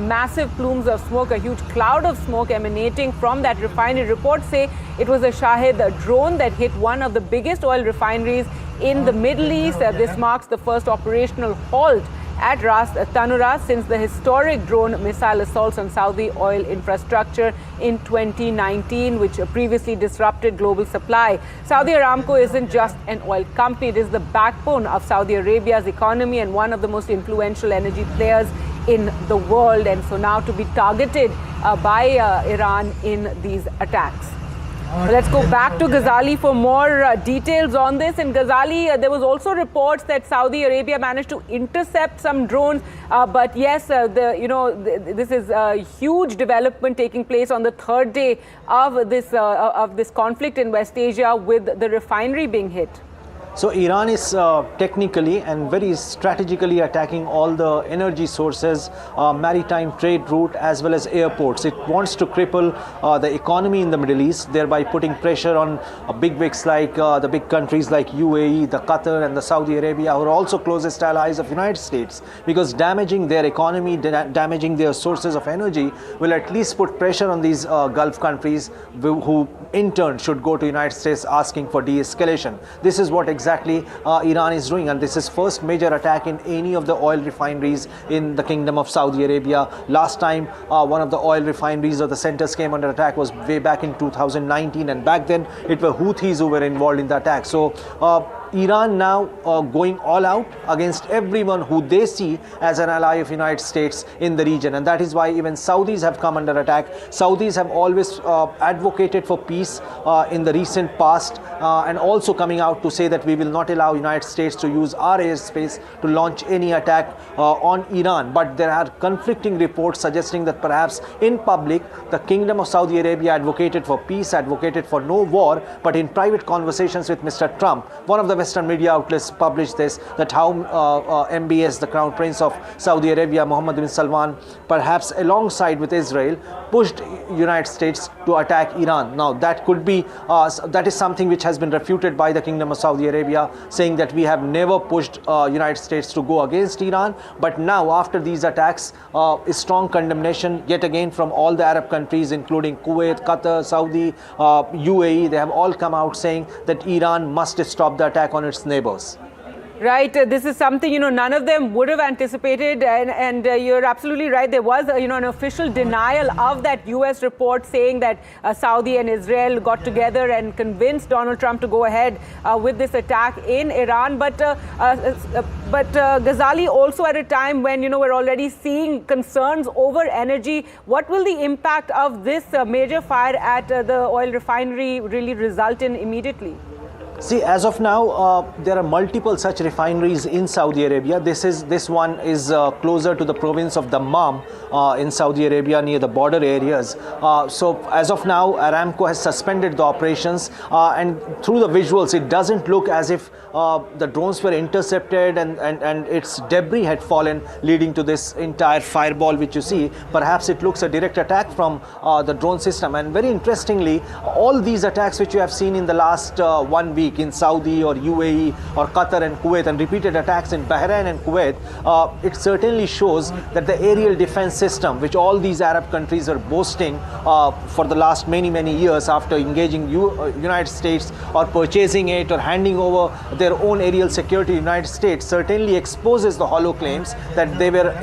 massive plumes of smoke, a huge cloud of smoke emanating from that refinery. Reports say it was a Shahid drone that hit one of the biggest oil refineries in the Middle East. This marks the first operational halt at Ras Tanura since the historic drone missile assaults on Saudi oil infrastructure in 2019, which previously disrupted global supply. Saudi Aramco isn't just an oil company. It is the backbone of Saudi Arabia's economy and one of the most influential energy players in the world. And so now to be targeted by Iran in these attacks. Let's go back to Ghazali for more details on this. And Ghazali, there was also reports that Saudi Arabia managed to intercept some drones. But yes, this is a huge development taking place on the third day of this conflict in West Asia, with the refinery being hit. So Iran is technically and very strategically attacking all the energy sources, maritime trade route as well as airports. It wants to cripple the economy in the Middle East, thereby putting pressure on big wigs like the big countries like UAE, the Qatar and the Saudi Arabia, who are also closest allies of United States, because damaging their economy, damaging their sources of energy will at least put pressure on these Gulf countries, who in turn should go to United States asking for de-escalation. This is what exactly exactly Iran is doing. And this is first major attack in any of the oil refineries in the Kingdom of Saudi Arabia. Last time one of the oil refineries or the centers came under attack was way back in 2019, and back then it were Houthis who were involved in the attack. So Iran now going all out against everyone who they see as an ally of United States in the region, and that is why even Saudis have come under attack. Saudis have always advocated for peace in the recent past, and also coming out to say that we will not allow United States to use our airspace to launch any attack on Iran. But there are conflicting reports suggesting that perhaps in public the Kingdom of Saudi Arabia advocated for peace, advocated for no war, but in private conversations with Mr. Trump, one of the Western media outlets published this, that how MBS, the Crown Prince of Saudi Arabia, Mohammed bin Salman, perhaps alongside with Israel, pushed United States to attack Iran. Now that could be, that is something which has been refuted by the Kingdom of Saudi Arabia, saying that we have never pushed United States to go against Iran. But now after these attacks, a strong condemnation yet again from all the Arab countries, including Kuwait, Qatar, Saudi, UAE. They have all come out saying that Iran must stop the attack on its neighbors. Right. This is something, none of them would have anticipated. And you're absolutely right. There was, an official denial of that U.S. report saying that Saudi and Israel got together and convinced Donald Trump to go ahead with this attack in Iran. But Ghazali, also at a time when, we're already seeing concerns over energy, what will the impact of this major fire at the oil refinery really result in immediately? See, as of now, there are multiple such refineries in Saudi Arabia. This one is closer to the province of Dammam in Saudi Arabia, near the border areas. So as of now, Aramco has suspended the operations, and through the visuals, it doesn't look as if the drones were intercepted and its debris had fallen, leading to this entire fireball which you see. Perhaps it looks a direct attack from the drone system. And very interestingly, all these attacks which you have seen in the last 1 week in Saudi or UAE or Qatar and Kuwait, and repeated attacks in Bahrain and Kuwait, it certainly shows that the aerial defense system, which all these Arab countries are boasting for the last many years after engaging United States or purchasing it or handing over their own aerial security to United States, certainly exposes the hollow claims that they were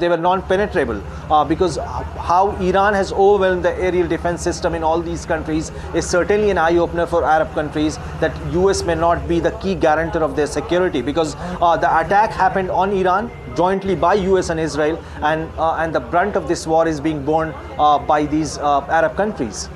they were non-penetrable, because how Iran has overwhelmed the aerial defense system in all these countries is certainly an eye-opener for Arab countries, that US may not be the key guarantor of their security, because the attack happened on Iran jointly by US and Israel, and the brunt of this war is being borne by these Arab countries.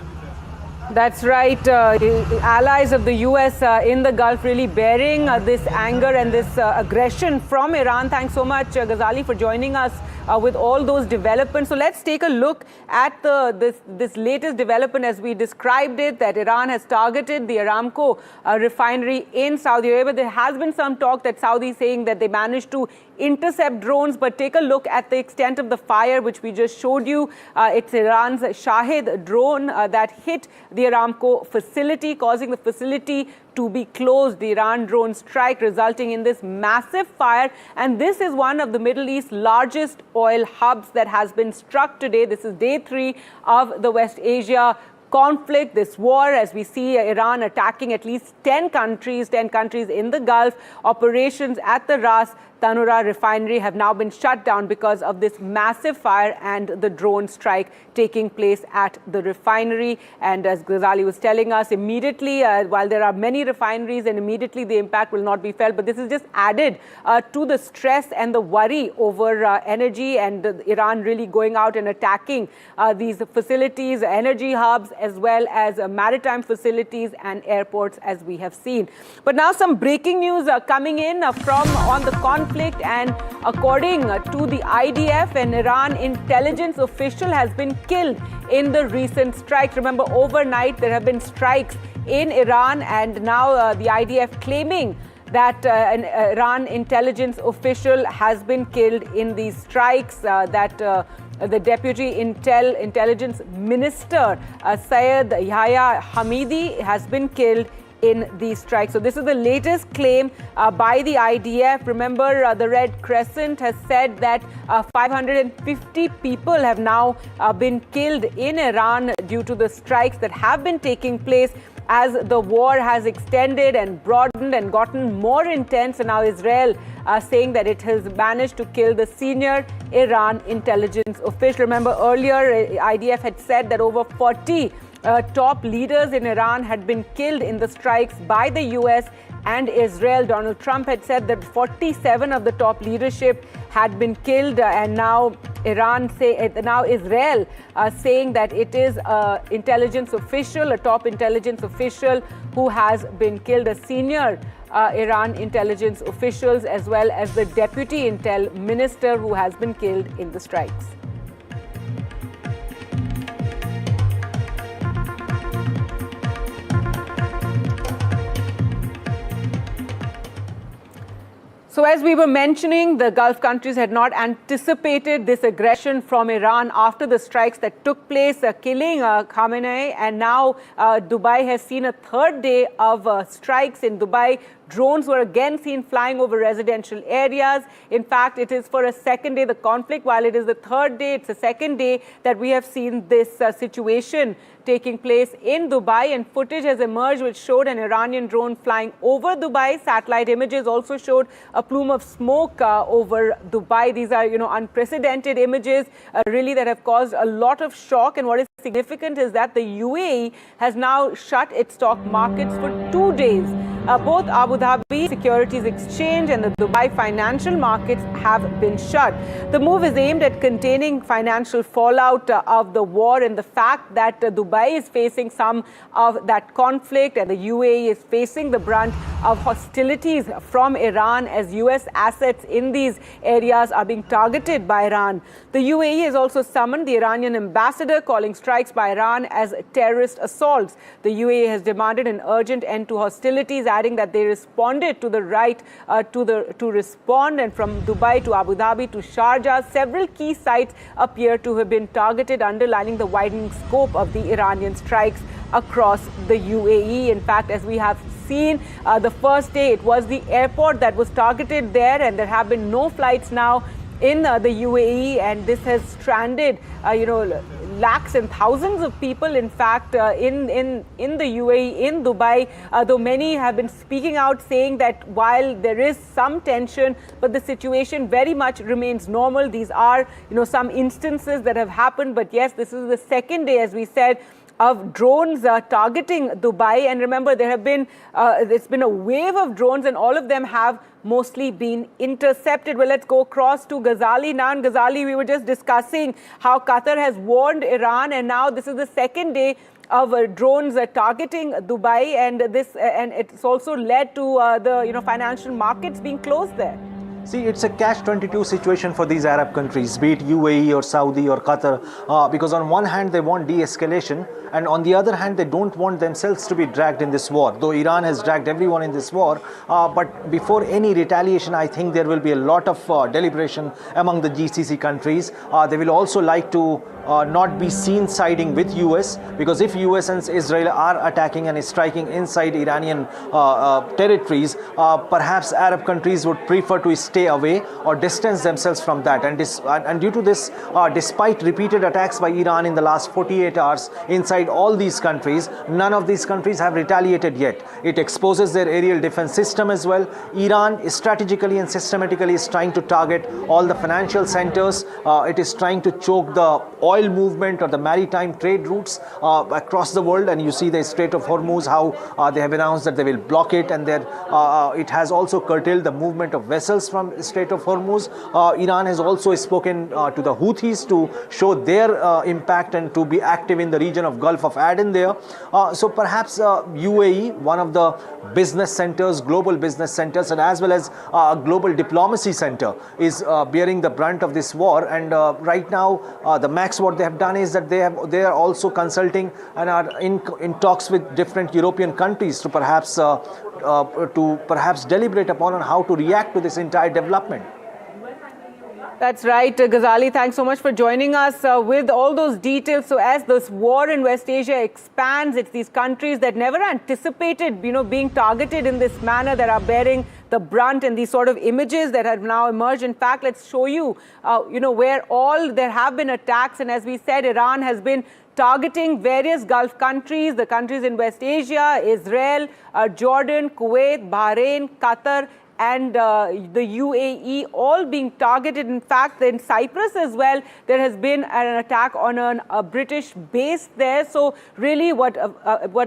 That's right. Allies of the US in the Gulf really bearing this anger and this aggression from Iran. Thanks so much, Ghazali, for joining us with all those developments. So let's take a look at this latest development as we described it, that Iran has targeted the Aramco refinery in Saudi Arabia. There has been some talk that Saudi is saying that they managed to intercept drones, but take a look at the extent of the fire which we just showed you. It's Iran's Shahid drone that hit the Aramco facility, causing the facility to be closed. The Iran drone strike resulting in this massive fire, and this is one of the Middle East's largest oil hubs that has been struck today. This is day 3 of the West Asia conflict, this war, as we see Iran attacking at least 10 countries in the Gulf. Operations at the Ras Tanura refinery have now been shut down because of this massive fire and the drone strike taking place at the refinery. And as Ghazali was telling us, immediately, while there are many refineries and immediately the impact will not be felt, but this is just added to the stress and the worry over energy, and Iran really going out and attacking these facilities, energy hubs, as well as maritime facilities and airports, as we have seen. But now some breaking news coming in from on the conflict, and according to the IDF, an Iran intelligence official has been killed in the recent strikes. Remember, overnight there have been strikes in Iran, and now the IDF claiming that an Iran intelligence official has been killed in these strikes, that the Deputy Intelligence Minister, Syed Yahya Hamidi, has been killed in these strikes. So this is the latest claim by the IDF. Remember, the Red Crescent has said that 550 people have now been killed in Iran due to the strikes that have been taking place. as the war has extended and broadened and gotten more intense. And now Israel saying that it has managed to kill the senior Iran intelligence official. Remember earlier, IDF had said that over 40 top leaders in Iran had been killed in the strikes by the US and Israel. Donald Trump had said that 47 of the top leadership had been killed, and now Israel saying that it is an intelligence official, a top intelligence official who has been killed, a senior Iran intelligence officials, as well as the deputy intel minister who has been killed in the strikes. So as we were mentioning, the Gulf countries had not anticipated this aggression from Iran after the strikes that took place, killing Khamenei. And now Dubai has seen a third day of strikes in Dubai. Drones were again seen flying over residential areas. In fact, it is for a second day, the conflict, while it is the third day, it's the second day that we have seen this situation taking place in Dubai, and footage has emerged which showed an Iranian drone flying over Dubai. Satellite images also showed a plume of smoke over Dubai. These are, unprecedented images really that have caused a lot of shock. And what is significant is that the UAE has now shut its stock markets for 2 days. Both Abu Dhabi Securities Exchange and the Dubai financial markets have been shut. The move is aimed at containing financial fallout of the war, and the fact that Dubai is facing some of that conflict and the UAE is facing the brunt of hostilities from Iran as US assets in these areas are being targeted by Iran. The UAE has also summoned the Iranian ambassador, calling strikes by Iran as terrorist assaults. The UAE has demanded an urgent end to hostilities, adding that they responded to the right to respond. And from Dubai to Abu Dhabi to Sharjah, several key sites appear to have been targeted, underlining the widening scope of the Iranian strikes across the UAE. In fact, as we have seen, the first day it was the airport that was targeted there, and there have been no flights now in the UAE, and this has stranded lakhs and thousands of people, in fact, in the UAE, in Dubai, though many have been speaking out saying that while there is some tension, but the situation very much remains normal. These are, some instances that have happened, but yes, this is the second day, as we said, of drones targeting Dubai. And remember, there's been a wave of drones, and all of them have mostly been intercepted. Well, let's go across to Ghazali now. And Ghazali, we were just discussing how Qatar has warned Iran, and now this is the second day of drones targeting Dubai, and it's also led to the financial markets being closed there. See, it's a catch-22 situation for these Arab countries, be it UAE or Saudi or Qatar, because on one hand they want de-escalation, and on the other hand they don't want themselves to be dragged in this war. Though Iran has dragged everyone in this war, but before any retaliation, I think there will be a lot of deliberation among the GCC countries. They will also like to not be seen siding with US, because if US and Israel are attacking and striking inside Iranian territories, perhaps Arab countries would prefer to stay away or distance themselves from that. And due to this, despite repeated attacks by Iran in the last 48 hours inside all these countries, none of these countries have retaliated yet. It exposes their aerial defense system as well. Iran is strategically and systematically is trying to target all the financial centers. It is trying to choke the oil movement or the maritime trade routes across the world. And you see the Strait of Hormuz, how they have announced that they will block it, and it has also curtailed the movement of vessels from Strait of Hormuz. Iran has also spoken to the Houthis to show their impact and to be active in the region of Gulf of Aden there. So perhaps UAE, one of the business centers, global business centers, and as well as global diplomacy center, is bearing the brunt of this war. And right now, the max what they have done is that they are also consulting and are in talks with different European countries to perhaps deliberate upon how to react to this entire development. That's right, Ghazali. Thanks so much for joining us with all those details. So as this war in West Asia expands, it's these countries that never anticipated, being targeted in this manner that are bearing the brunt, and these sort of images that have now emerged. In fact, let's show you, where all there have been attacks. And as we said, Iran has been targeting various Gulf countries, the countries in West Asia, Israel, Jordan, Kuwait, Bahrain, Qatar, and the UAE, all being targeted. In fact, in Cyprus as well, there has been an attack on a British base there. So really what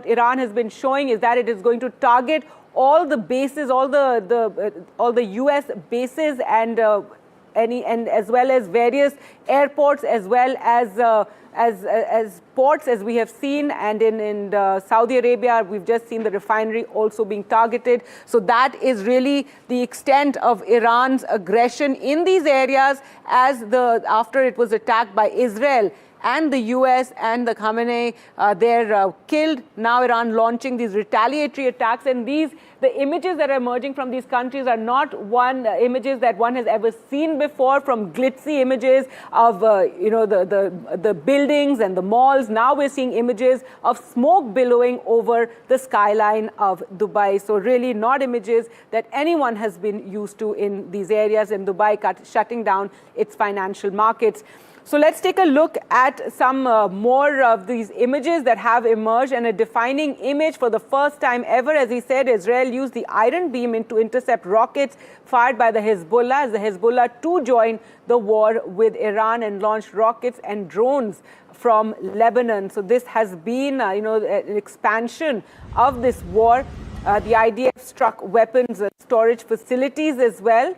Iran has been showing is that it is going to target all the bases, all the US bases, and as well as various airports, as well as ports, as we have seen. And in Saudi Arabia, we've just seen the refinery also being targeted. So that is really the extent of Iran's aggression in these areas after it was attacked by Israel. And the US and the Khamenei, they're killed. Now Iran launching these retaliatory attacks. And the images that are emerging from these countries are not images that one has ever seen before, from glitzy images of the buildings and the malls. Now we're seeing images of smoke billowing over the skyline of Dubai. So really not images that anyone has been used to in these areas, and Dubai shutting down its financial markets. So let's take a look at some more of these images that have emerged, and a defining image for the first time ever. As he said, Israel used the Iron Beam to intercept rockets fired by the Hezbollah, as the Hezbollah too joined the war with Iran and launched rockets and drones from Lebanon. So this has been an expansion of this war. The IDF struck weapons storage facilities as well,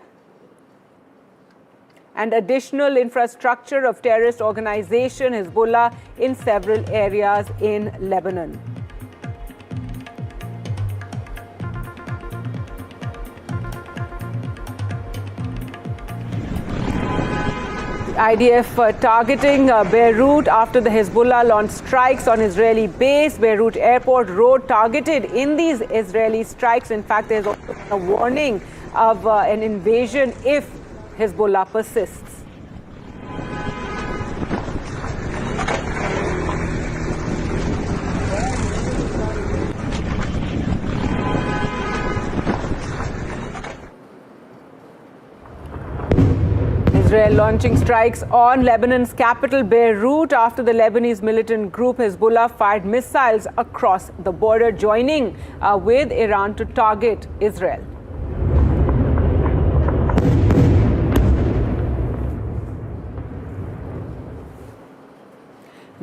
and additional infrastructure of terrorist organization Hezbollah in several areas in Lebanon. The IDF targeting Beirut after the Hezbollah launched strikes on Israeli base. Beirut airport road targeted in these Israeli strikes. In fact, there's also a warning of an invasion if Hezbollah persists. Israel launching strikes on Lebanon's capital Beirut after the Lebanese militant group Hezbollah fired missiles across the border, joining with Iran to target Israel.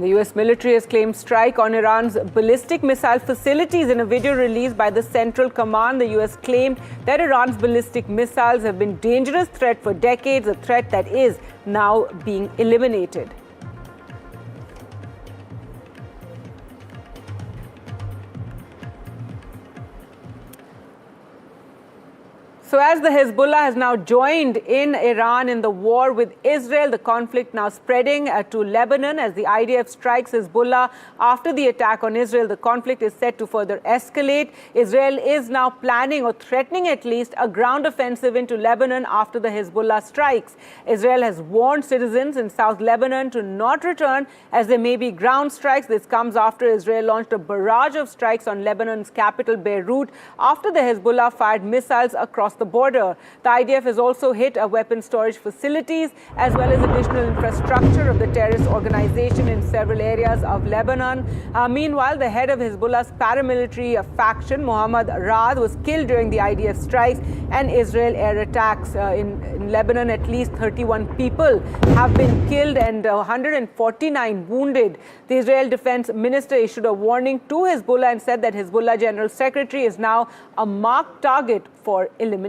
The US military has claimed strike on Iran's ballistic missile facilities. In a video released by the Central Command, the US claimed that Iran's ballistic missiles have been a dangerous threat for decades, a threat that is now being eliminated. So as the Hezbollah has now joined in Iran in the war with Israel, the conflict now spreading to Lebanon as the IDF strikes Hezbollah after the attack on Israel. The conflict is set to further escalate. Israel is now planning, or threatening at least, a ground offensive into Lebanon after the Hezbollah strikes. Israel has warned citizens in South Lebanon to not return as there may be ground strikes. This comes after Israel launched a barrage of strikes on Lebanon's capital Beirut after the Hezbollah fired missiles across the border. The IDF has also hit weapon storage facilities as well as additional infrastructure of the terrorist organization in several areas of Lebanon. Meanwhile, the head of Hezbollah's paramilitary faction, Mohammad Raad, was killed during the IDF strikes and Israel air attacks. In Lebanon, at least 31 people have been killed and 149 wounded. The Israel defense minister issued a warning to Hezbollah and said that Hezbollah General Secretary is now a marked target for elimination.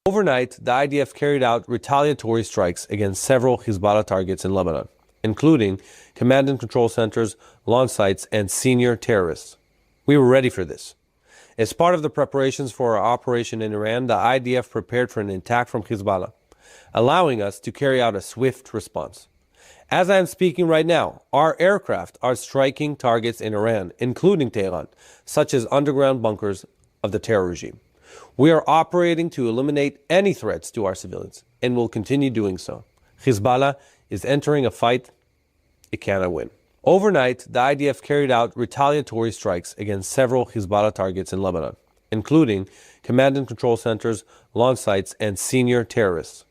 Overnight, the IDF carried out retaliatory strikes against several Hezbollah targets in Lebanon, including command and control centers, launch sites, and senior terrorists. We were ready for this. As part of the preparations for our operation in Iran, the IDF prepared for an attack from Hezbollah, allowing us to carry out a swift response. As I am speaking right now, our aircraft are striking targets in Iran, including Tehran, such as underground bunkers of the terror regime. We are operating to eliminate any threats to our civilians and will continue doing so. Hezbollah is entering a fight it cannot win. Overnight, the IDF carried out retaliatory strikes against several Hezbollah targets in Lebanon, including command and control centers, launch sites, and senior terrorists.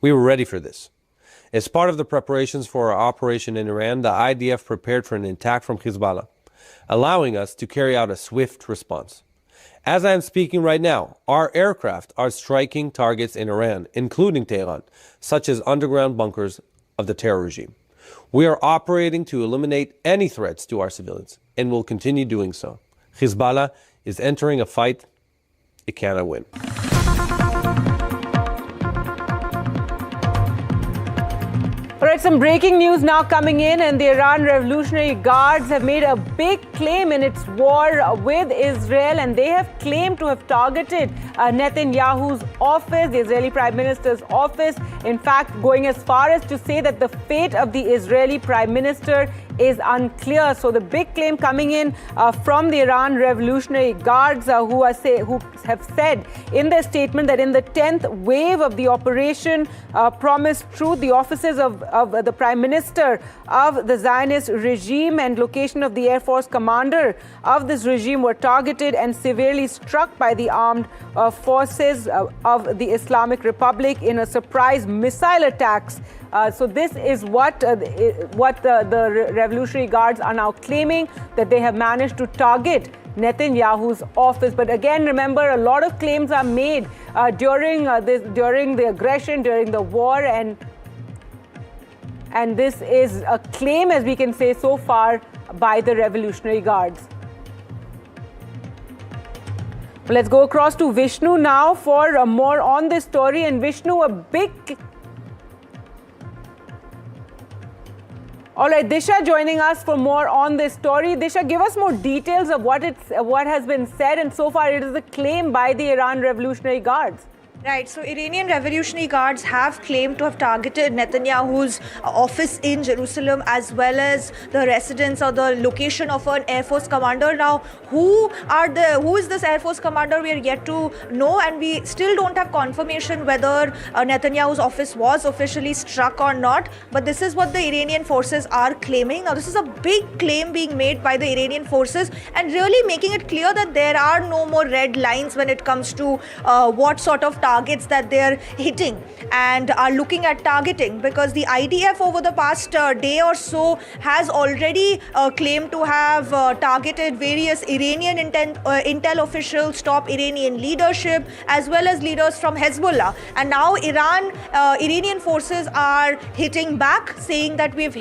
We were ready for this. As part of the preparations for our operation in Iran, the IDF prepared for an attack from Hezbollah, allowing us to carry out a swift response. As I am speaking right now, our aircraft are striking targets in Iran, including Tehran, such as underground bunkers of the terror regime. We are operating to eliminate any threats to our civilians and will continue doing so. Hezbollah is entering a fight it cannot win. All right, some breaking news now coming in, and the Iran Revolutionary Guards have made a big claim in its war with Israel, and they have claimed to have targeted Netanyahu's office, the Israeli Prime Minister's office. In fact, going as far as to say that the fate of the Israeli Prime Minister is unclear. So the big claim coming in from the Iran Revolutionary Guards who have said in their statement that in the 10th wave of the operation Promised Truth, the offices of the Prime Minister of the Zionist regime and location of the Air Force commander of this regime were targeted and severely struck by the armed forces of the Islamic Republic in a surprise missile attacks. So this is what the Revolutionary Guards are now claiming, that they have managed to target Netanyahu's office. But again, remember, a lot of claims are made during the aggression, during the war, and this is a claim, as we can say so far, by the Revolutionary Guards. Let's go across to Vishnu now for more on this story. And Vishnu, All right, Disha joining us for more on this story. Disha, give us more details of what has been said, and so far it is a claim by the Iran Revolutionary Guards. Right, so Iranian Revolutionary Guards have claimed to have targeted Netanyahu's office in Jerusalem, as well as the residence or the location of an Air Force commander. Now, who is this Air Force commander? We are yet to know, and we still don't have confirmation whether Netanyahu's office was officially struck or not. But this is what the Iranian forces are claiming. Now, this is a big claim being made by the Iranian forces, and really making it clear that there are no more red lines when it comes to what sort of targets that they're hitting and are looking at targeting, because the IDF over the past day or so has already claimed to have targeted various Iranian intel officials, top Iranian leadership, as well as leaders from Hezbollah. And now Iranian forces are hitting back, saying that we've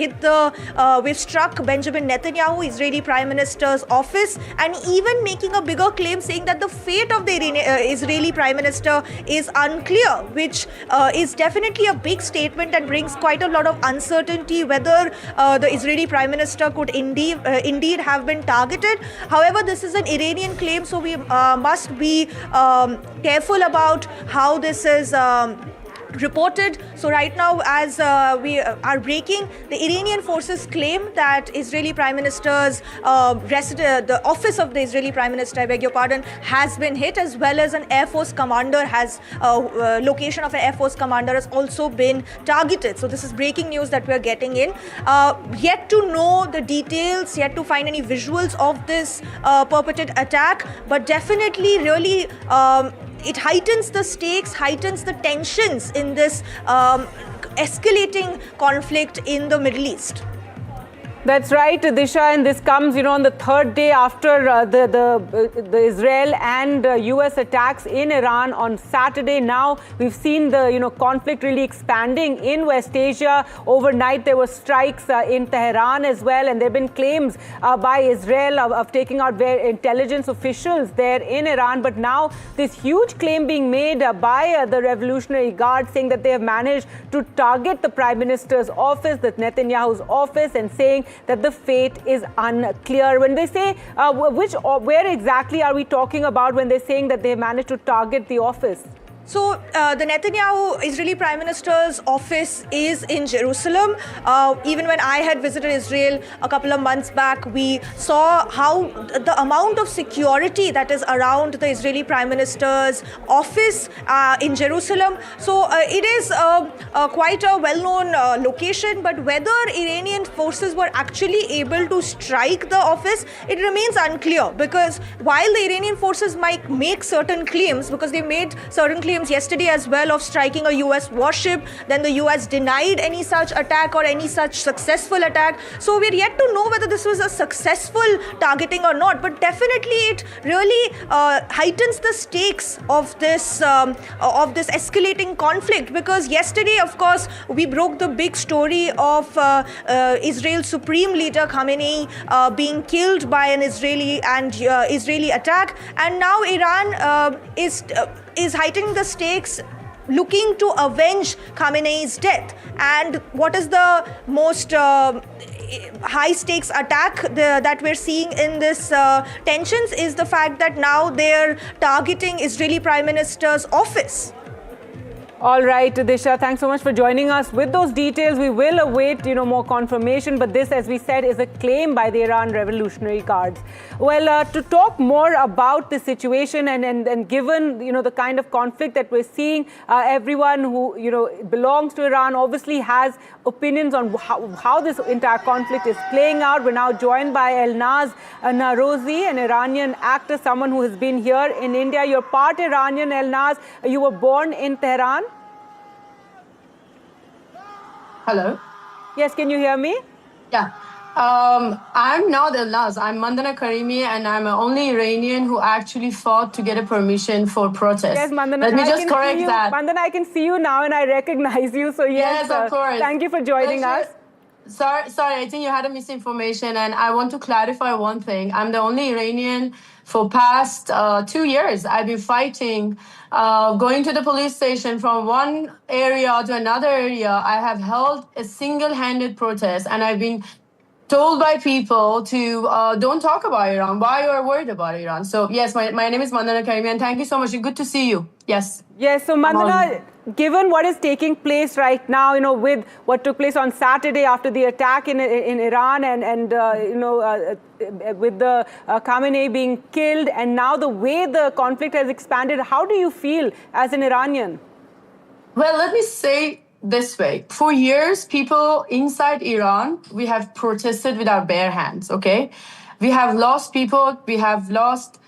struck Benjamin Netanyahu, Israeli Prime Minister's office, and even making a bigger claim saying that the fate of the Israeli Prime Minister is unclear, which is definitely a big statement and brings quite a lot of uncertainty whether the Israeli Prime Minister could indeed have been targeted. However, this is an Iranian claim, so we must be careful about how this is reported. So right now, as we are breaking, the Iranian forces claim that Israeli Prime Minister's the office of the Israeli Prime Minister, I beg your pardon, has been hit, as well as an Air Force commander location of an Air Force commander has also been targeted. So this is breaking news that we are getting in. Yet to know the details, yet to find any visuals of this purported attack, but definitely really it heightens the stakes, heightens the tensions in this escalating conflict in the Middle East. That's right, Disha, and this comes, on the third day after the Israel and US attacks in Iran on Saturday. Now we've seen the conflict really expanding in West Asia. Overnight there were strikes in Tehran as well, and there have been claims by Israel of taking out their intelligence officials there in Iran. But now this huge claim being made by the Revolutionary Guard, saying that they have managed to target the Prime Minister's office, the Netanyahu's office, and saying that the fate is unclear. When they say, where exactly are we talking about when they're saying that they managed to target the office? So the Netanyahu Israeli Prime Minister's office is in Jerusalem. Even when I had visited Israel a couple of months back, we saw how the amount of security that is around the Israeli Prime Minister's office in Jerusalem. So it is quite a well-known location, but whether Iranian forces were actually able to strike the office, it remains unclear, because while the Iranian forces might make certain claims, because they made certain claims claims yesterday as well of striking a US warship. Then the US denied any such attack or any such successful attack. So we're yet to know whether this was a successful targeting or not. But definitely it really heightens the stakes of this escalating conflict, because yesterday, of course, we broke the big story of Israel's Supreme Leader Khamenei being killed by an Israeli attack, and now Iran is heightening the stakes, looking to avenge Khamenei's death. And what is the most high stakes attack that we're seeing in this tensions is the fact that now they're targeting Israeli Prime Minister's office. All right, Disha, thanks so much for joining us. With those details, we will await, more confirmation. But this, as we said, is a claim by the Iran Revolutionary Guards. Well, to talk more about the situation and given, the kind of conflict that we're seeing, everyone who, belongs to Iran obviously has opinions on how this entire conflict is playing out. We're now joined by Elnaz Narozi, an Iranian actor, someone who has been here in India. You're part Iranian, Elnaz. You were born in Tehran. Hello? Yes, can you hear me? Yeah. I'm not Elnaz. I'm Mandana Karimi, and I'm the only Iranian who actually fought to get a permission for protest. Yes, Mandana, Let me just correct that. Mandana, I can see you now and I recognize you. So yes, of course. Thank you for joining us. Sorry, I think you had a misinformation, and I want to clarify one thing. I'm the only Iranian for past 2 years. I've been fighting, going to the police station from one area to another area. I have held a single-handed protest, and I've been told by people to don't talk about Iran. Why you are worried about Iran? So yes, my name is Mandana Karimi, and thank you so much. It's good to see you. Yes. Yes, so Mandana, given what is taking place right now, with what took place on Saturday after the attack in Iran and with the Khamenei being killed, and now the way the conflict has expanded, how do you feel as an Iranian? Well, let me say this way. For years, people inside Iran, we have protested with our bare hands, okay? We have lost people, we have lost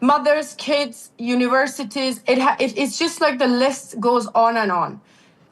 mothers, kids, universities. It's just like the list goes on and on.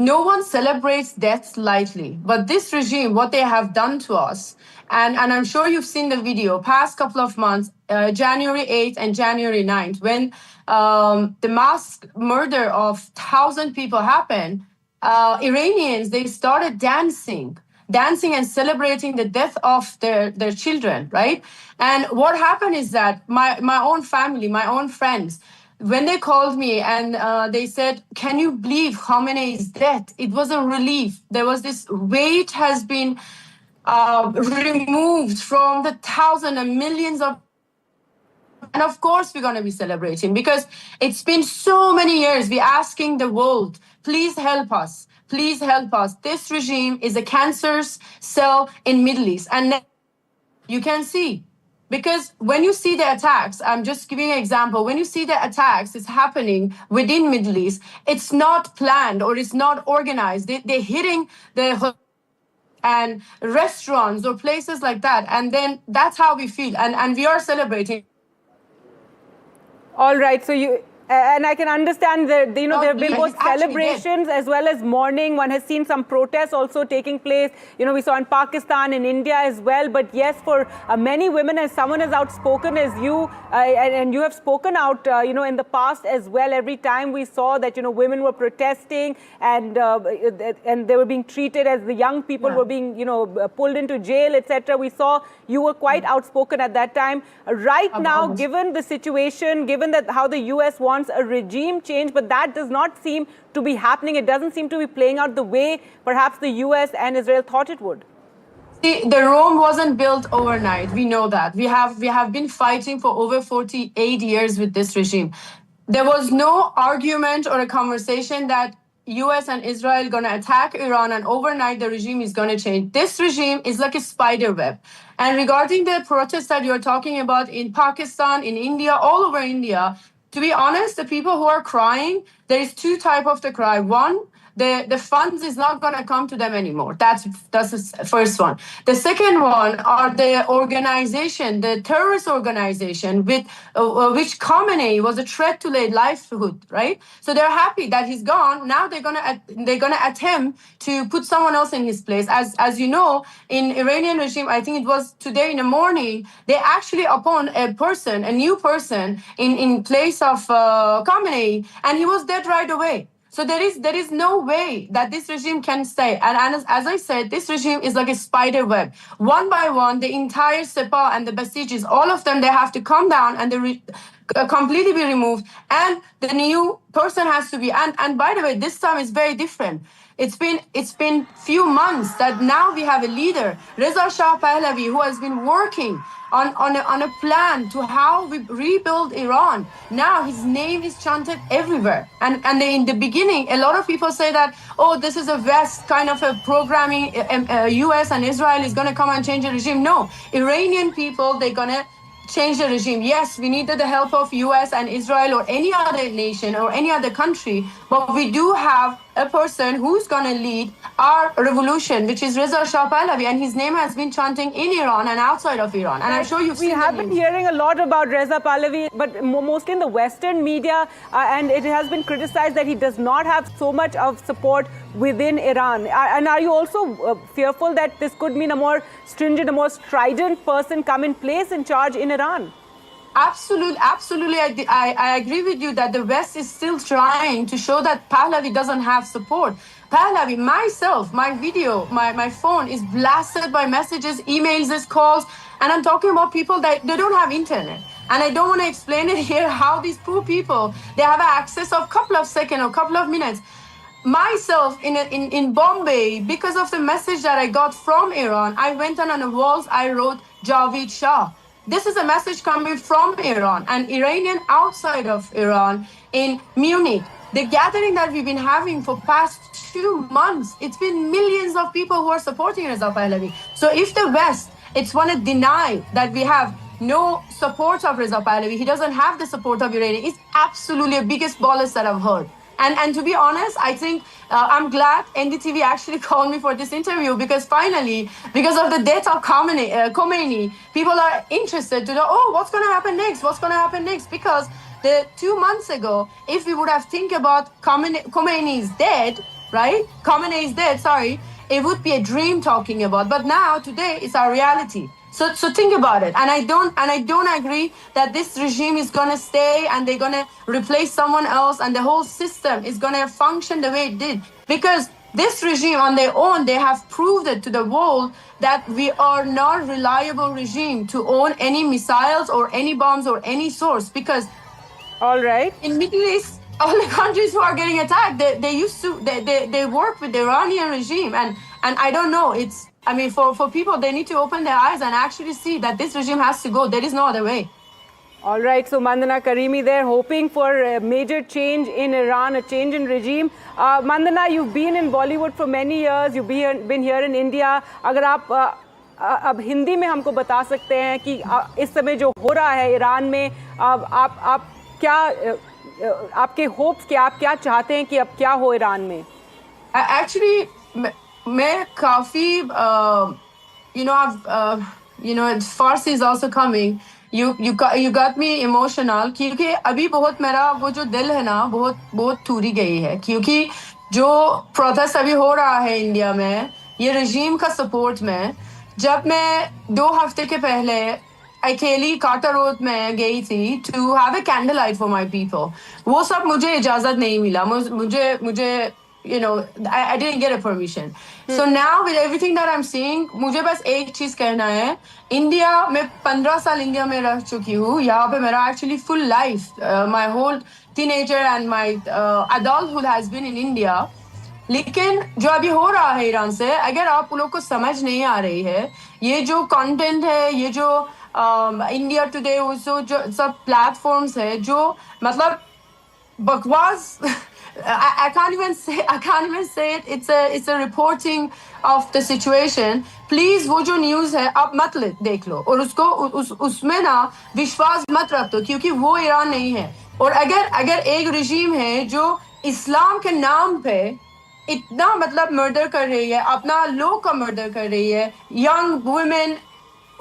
No one celebrates deaths lightly, but this regime, what they have done to us, and I'm sure you've seen the video, past couple of months, January 8th and January 9th, when the mass murder of 1,000 people happened, Iranians, they started dancing and celebrating the death of their children, right? And what happened is that my own family, my own friends, when they called me and they said, can you believe Khamenei's death? It was a relief. There was this weight has been removed from the thousands and millions of. And of course, we're going to be celebrating because it's been so many years. We're asking the world, please help us. Please help us. This regime is a cancer cell in Middle East. And you can see, because when you see the attacks, I'm just giving an example. When you see the attacks, it's happening within Middle East. It's not planned or it's not organized. They're hitting the and restaurants or places like that. And then that's how we feel. And we are celebrating. All right. So you... And I can understand that, there have been both celebrations as well as mourning. One has seen some protests also taking place. We saw in Pakistan, in India as well. But yes, for many women, as someone as outspoken as you, and you have spoken out, in the past as well, every time we saw that, women were protesting and they were being treated as the young people were being, pulled into jail, etc. We saw you were quite outspoken at that time. Right now, given the situation, given that how the US wants a regime change, but that does not seem to be happening. It doesn't seem to be playing out the way perhaps the US and Israel thought it would. See, the Rome wasn't built overnight. We know that. We have been fighting for over 48 years with this regime. There was no argument or a conversation that US and Israel going to attack Iran and overnight the regime is going to change. This regime is like a spider web. And regarding the protests that you're talking about in Pakistan, in India, all over India, to be honest, the people who are crying, there is two types of the cry. One, the funds is not going to come to them anymore. That's the first one. The second one are the organization, the terrorist organization with which Khamenei was a threat to their livelihood, right? So they're happy that he's gone. Now they're gonna attempt to put someone else in his place. As you know, in Iranian regime, I think it was today in the morning, they actually appoint a new person in place of Khamenei, and he was dead right away. So there is no way that this regime can stay. And as I said, this regime is like a spider web. One by one, the entire Sepah and the Basijis, all of them, they have to come down and they completely be removed. And the new person has to be. And by the way, this time is very different. It's been few months that now we have a leader, Reza Shah Pahlavi, who has been working on a plan to how we rebuild Iran. Now his name is chanted everywhere. And in the beginning, a lot of people say that, oh, this is a West kind of a programming, US and Israel is going to come and change the regime. No, Iranian people, they're going to change the regime. Yes, we needed the help of US and Israel or any other nation or any other country, but we do have a person who's going to lead our revolution, which is Reza Shah Pahlavi, and his name has been chanting in Iran and outside of Iran. And I'm sure you've seen We have been hearing a lot about Reza Pahlavi, but mostly in the Western media, and it has been criticized that he does not have so much of support within Iran. And are you also fearful that this could mean a more stringent, a more strident person come in place in charge in Iran? Absolutely. I agree with you that the West is still trying to show that Pahlavi doesn't have support. Pahlavi, myself, my video, my phone is blasted by messages, emails, calls, and I'm talking about people that they don't have internet. And I don't want to explain it here how these poor people, they have access of a couple of seconds or couple of minutes. Myself in Bombay, because of the message that I got from Iran, I went on the walls, I wrote Javeed Shah. This is a message coming from Iran, and Iranian outside of Iran in Munich. The gathering that we've been having for past 2 months, it's been millions of people who are supporting Reza Pahlavi. So if the West, it's want to deny that we have no support of Reza Pahlavi, he doesn't have the support of Iranian, it's absolutely the biggest bollocks that I've heard. And to be honest, I think I'm glad NDTV actually called me for this interview because finally, because of the death of Khomeini, people are interested to know, oh, what's going to happen next? What's going to happen next? Because 2 months ago, if we would have think about Khomeini is dead, right? Khomeini is dead, sorry, it would be a dream talking about. But now, today, it's our reality. So think about it. And I don't agree that this regime is going to stay and they're going to replace someone else and the whole system is going to function the way it did. Because this regime on their own, they have proved it to the world that we are not a reliable regime to own any missiles or any bombs or any source. Because all right, in Middle East, all the countries who are getting attacked, they work with the Iranian regime. And I don't know, for people, they need to open their eyes and actually see that this regime has to go. There is no other way. All right, so Mandana Karimi there, hoping for a major change in Iran, a change in regime. Mandana, you've been in Bollywood for many years. You've been here in India. अगर आप अब हिंदी में हमको बता सकते हैं कि इस समय जो हो रहा है ईरान में, आप क्या आपके होप्स क्या, आप क्या चाहते हैं कि अब क्या हो ईरान में? Actually, मैं काफी Farsi is also coming. You got me emotional क्योंकि अभी बहुत मेरा वो जो दिल है ना बहुत टूटी गई है क्योंकि जो प्रोटेस्ट अभी हो रहा है इंडिया में ये रजीम का सपोर्ट में जब मैं 2 हफ्ते के पहले अकेली कार्टर रोड में गई थी to have a candle light for my people वो सब मुझे इजाजत नहीं मिला मुझे I didn't get a permission. So now with everything that I'm seeing, मुझे बस एक चीज कहना है इंडिया में 15 साल इंडिया में रह चुकी हूँ यहाँ पे मेरा actually full life my whole teenager and my adulthood has been in India. लेकिन जो अभी हो रहा है ईरान से अगर आप लोग को समझ नहीं आ रही है ये जो कंटेंट है ये जो इंडिया टुडे जो सब प्लेटफॉर्म्स है जो मतलब बकवास I can't even say it. It's a reporting of the situation. Please वो जो न्यूज़ है आप मत देख लो और उसमें ना विश्वास मत रख दो क्योंकि वो ईरान नहीं है और अगर एक रजीम है जो इस्लाम के नाम पे इतना मतलब मर्डर कर रही है, अपना लोग का मर्डर कर रही है, यंग वुमेन,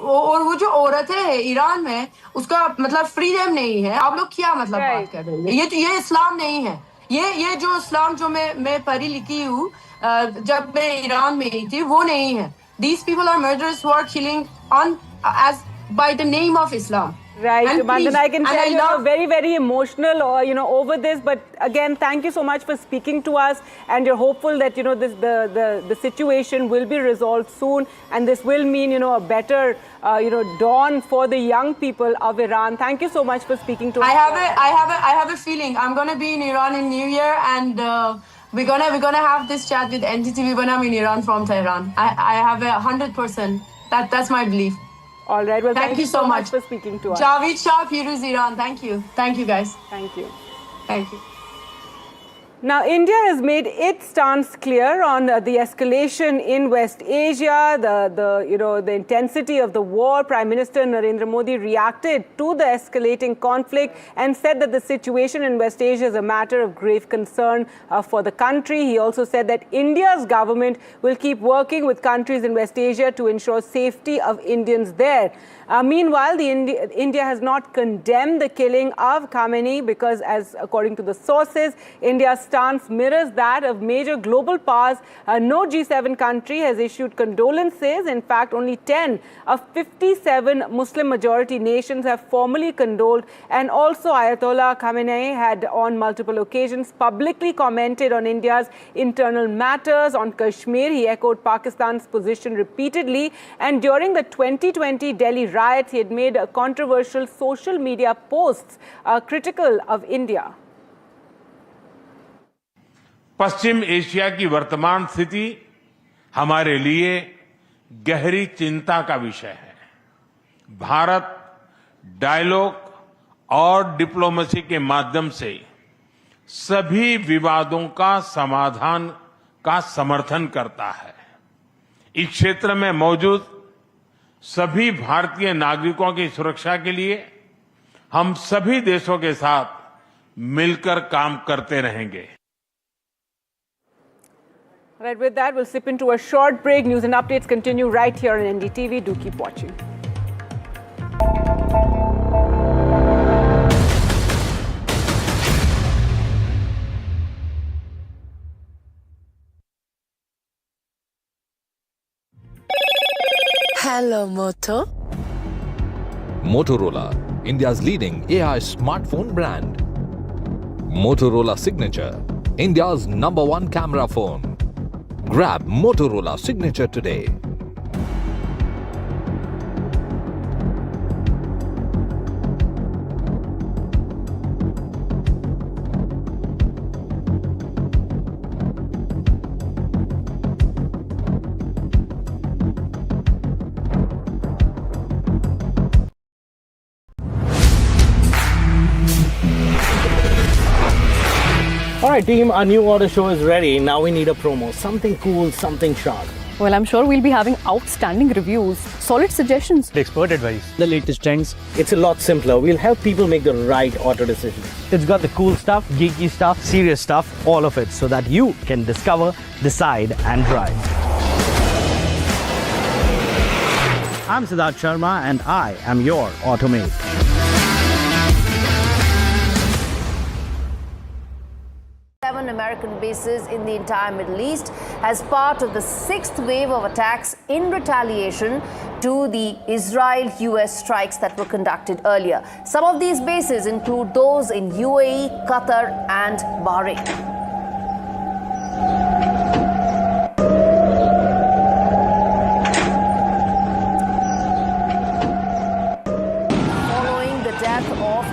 और वो जो औरतें हैं ईरान में, उसका मतलब फ्रीडम नहीं है। आप लोग क्या मतलब बात कर रहे हैं? ये इस्लाम नहीं है। ये जो इस्लाम जो मैं पढ़ी लिखी हूँ जब मैं ईरान में ही थी, वो नहीं है। These people are murderers who are killing on as by the name of Islam. Right, And Mandana, I can tell you're love very, very emotional, over this. But again, thank you so much for speaking to us, and you're hopeful that the situation will be resolved soon, and this will mean a better dawn for the young people of Iran. Thank you so much for speaking to us. I have a feeling I'm gonna be in Iran in New Year, and we're gonna have this chat with NDTV when I'm in Iran from Tehran. I have 100%. That's my belief. All right. Well, thank you so much for speaking to us. Javed Shah, Firuz Iran. Thank you. Thank you, guys. Thank you. Thank you. Now, India has made its stance clear on the escalation in West Asia, the intensity of the war. Prime Minister Narendra Modi reacted to the escalating conflict and said that the situation in West Asia is a matter of grave concern for the country. He also said that India's government will keep working with countries in West Asia to ensure safety of Indians there. Meanwhile, India has not condemned the killing of Khamenei because, according to the sources, India's stance mirrors that of major global powers. No G7 country has issued condolences. In fact, only 10 of 57 Muslim-majority nations have formally condoled. And also, Ayatollah Khamenei had on multiple occasions publicly commented on India's internal matters. On Kashmir, he echoed Pakistan's position repeatedly. And during the 2020 Delhi riots, he had made controversial social media posts critical of India. Paschim Asia की वर्तमान स्थिति हमारे लिए गहरी चिंता का विषय है। भारत डायलॉग और डिप्लोमेसी के माध्यम से सभी विवादों का समाधान का समर्थन करता है। इस क्षेत्र में मौजूद सभी भारतीय नागरिकों की सुरक्षा के लिए हम सभी देशों के साथ मिलकर काम करते रहेंगे। Right, with that, we'll slip into a short break. News and updates continue right here on NDTV. Do keep watching. Hello, Moto. Motorola, India's leading AI smartphone brand. Motorola Signature, India's #1 camera phone. Grab Motorola Signature today. Alright team, our new auto show is ready. Now we need a promo. Something cool, something sharp. Well, I'm sure we'll be having outstanding reviews, solid suggestions, Expert advice, the latest trends. It's a lot simpler. We'll help people make the right auto decisions. It's got the cool stuff, geeky stuff, serious stuff, all of it, so that you can discover, decide and drive. I'm Siddharth Sharma and I am your Automate. American bases in the entire Middle East as part of the 6th wave of attacks in retaliation to the Israel-US strikes that were conducted earlier. Some of these bases include those in UAE, Qatar and Bahrain.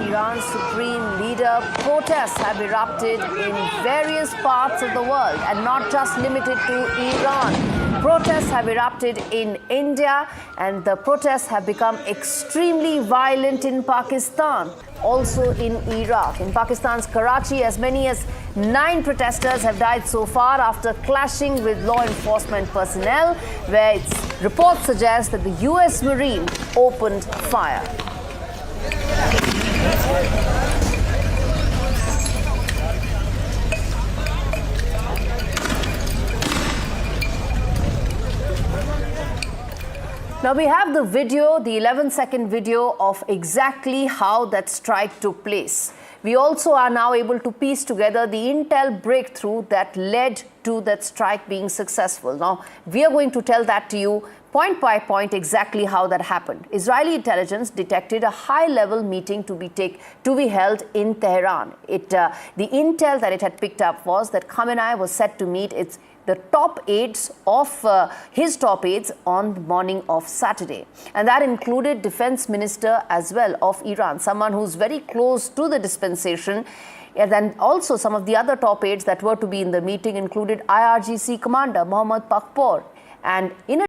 Iran's supreme leader, protests have erupted in various parts of the world and not just limited to Iran. Protests have erupted in India and the protests have become extremely violent in Pakistan, also in Iraq. In Pakistan's Karachi, as many as 9 protesters have died so far after clashing with law enforcement personnel, where reports suggest that the US Marine opened fire. Now we have the video, the 11-second video of exactly how that strike took place. We also are now able to piece together the intel breakthrough that led to that strike being successful. Now, we are going to tell that to you point by point exactly how that happened. Israeli intelligence detected a high-level meeting to be held in Tehran. The intel that it had picked up was that Khamenei was set to meet the top aides of his top aides on the morning of Saturday. And that included Defense Minister as well of Iran, someone who's very close to the dispensation. And then also some of the other top aides that were to be in the meeting included IRGC Commander Mohammad Pakpour. And in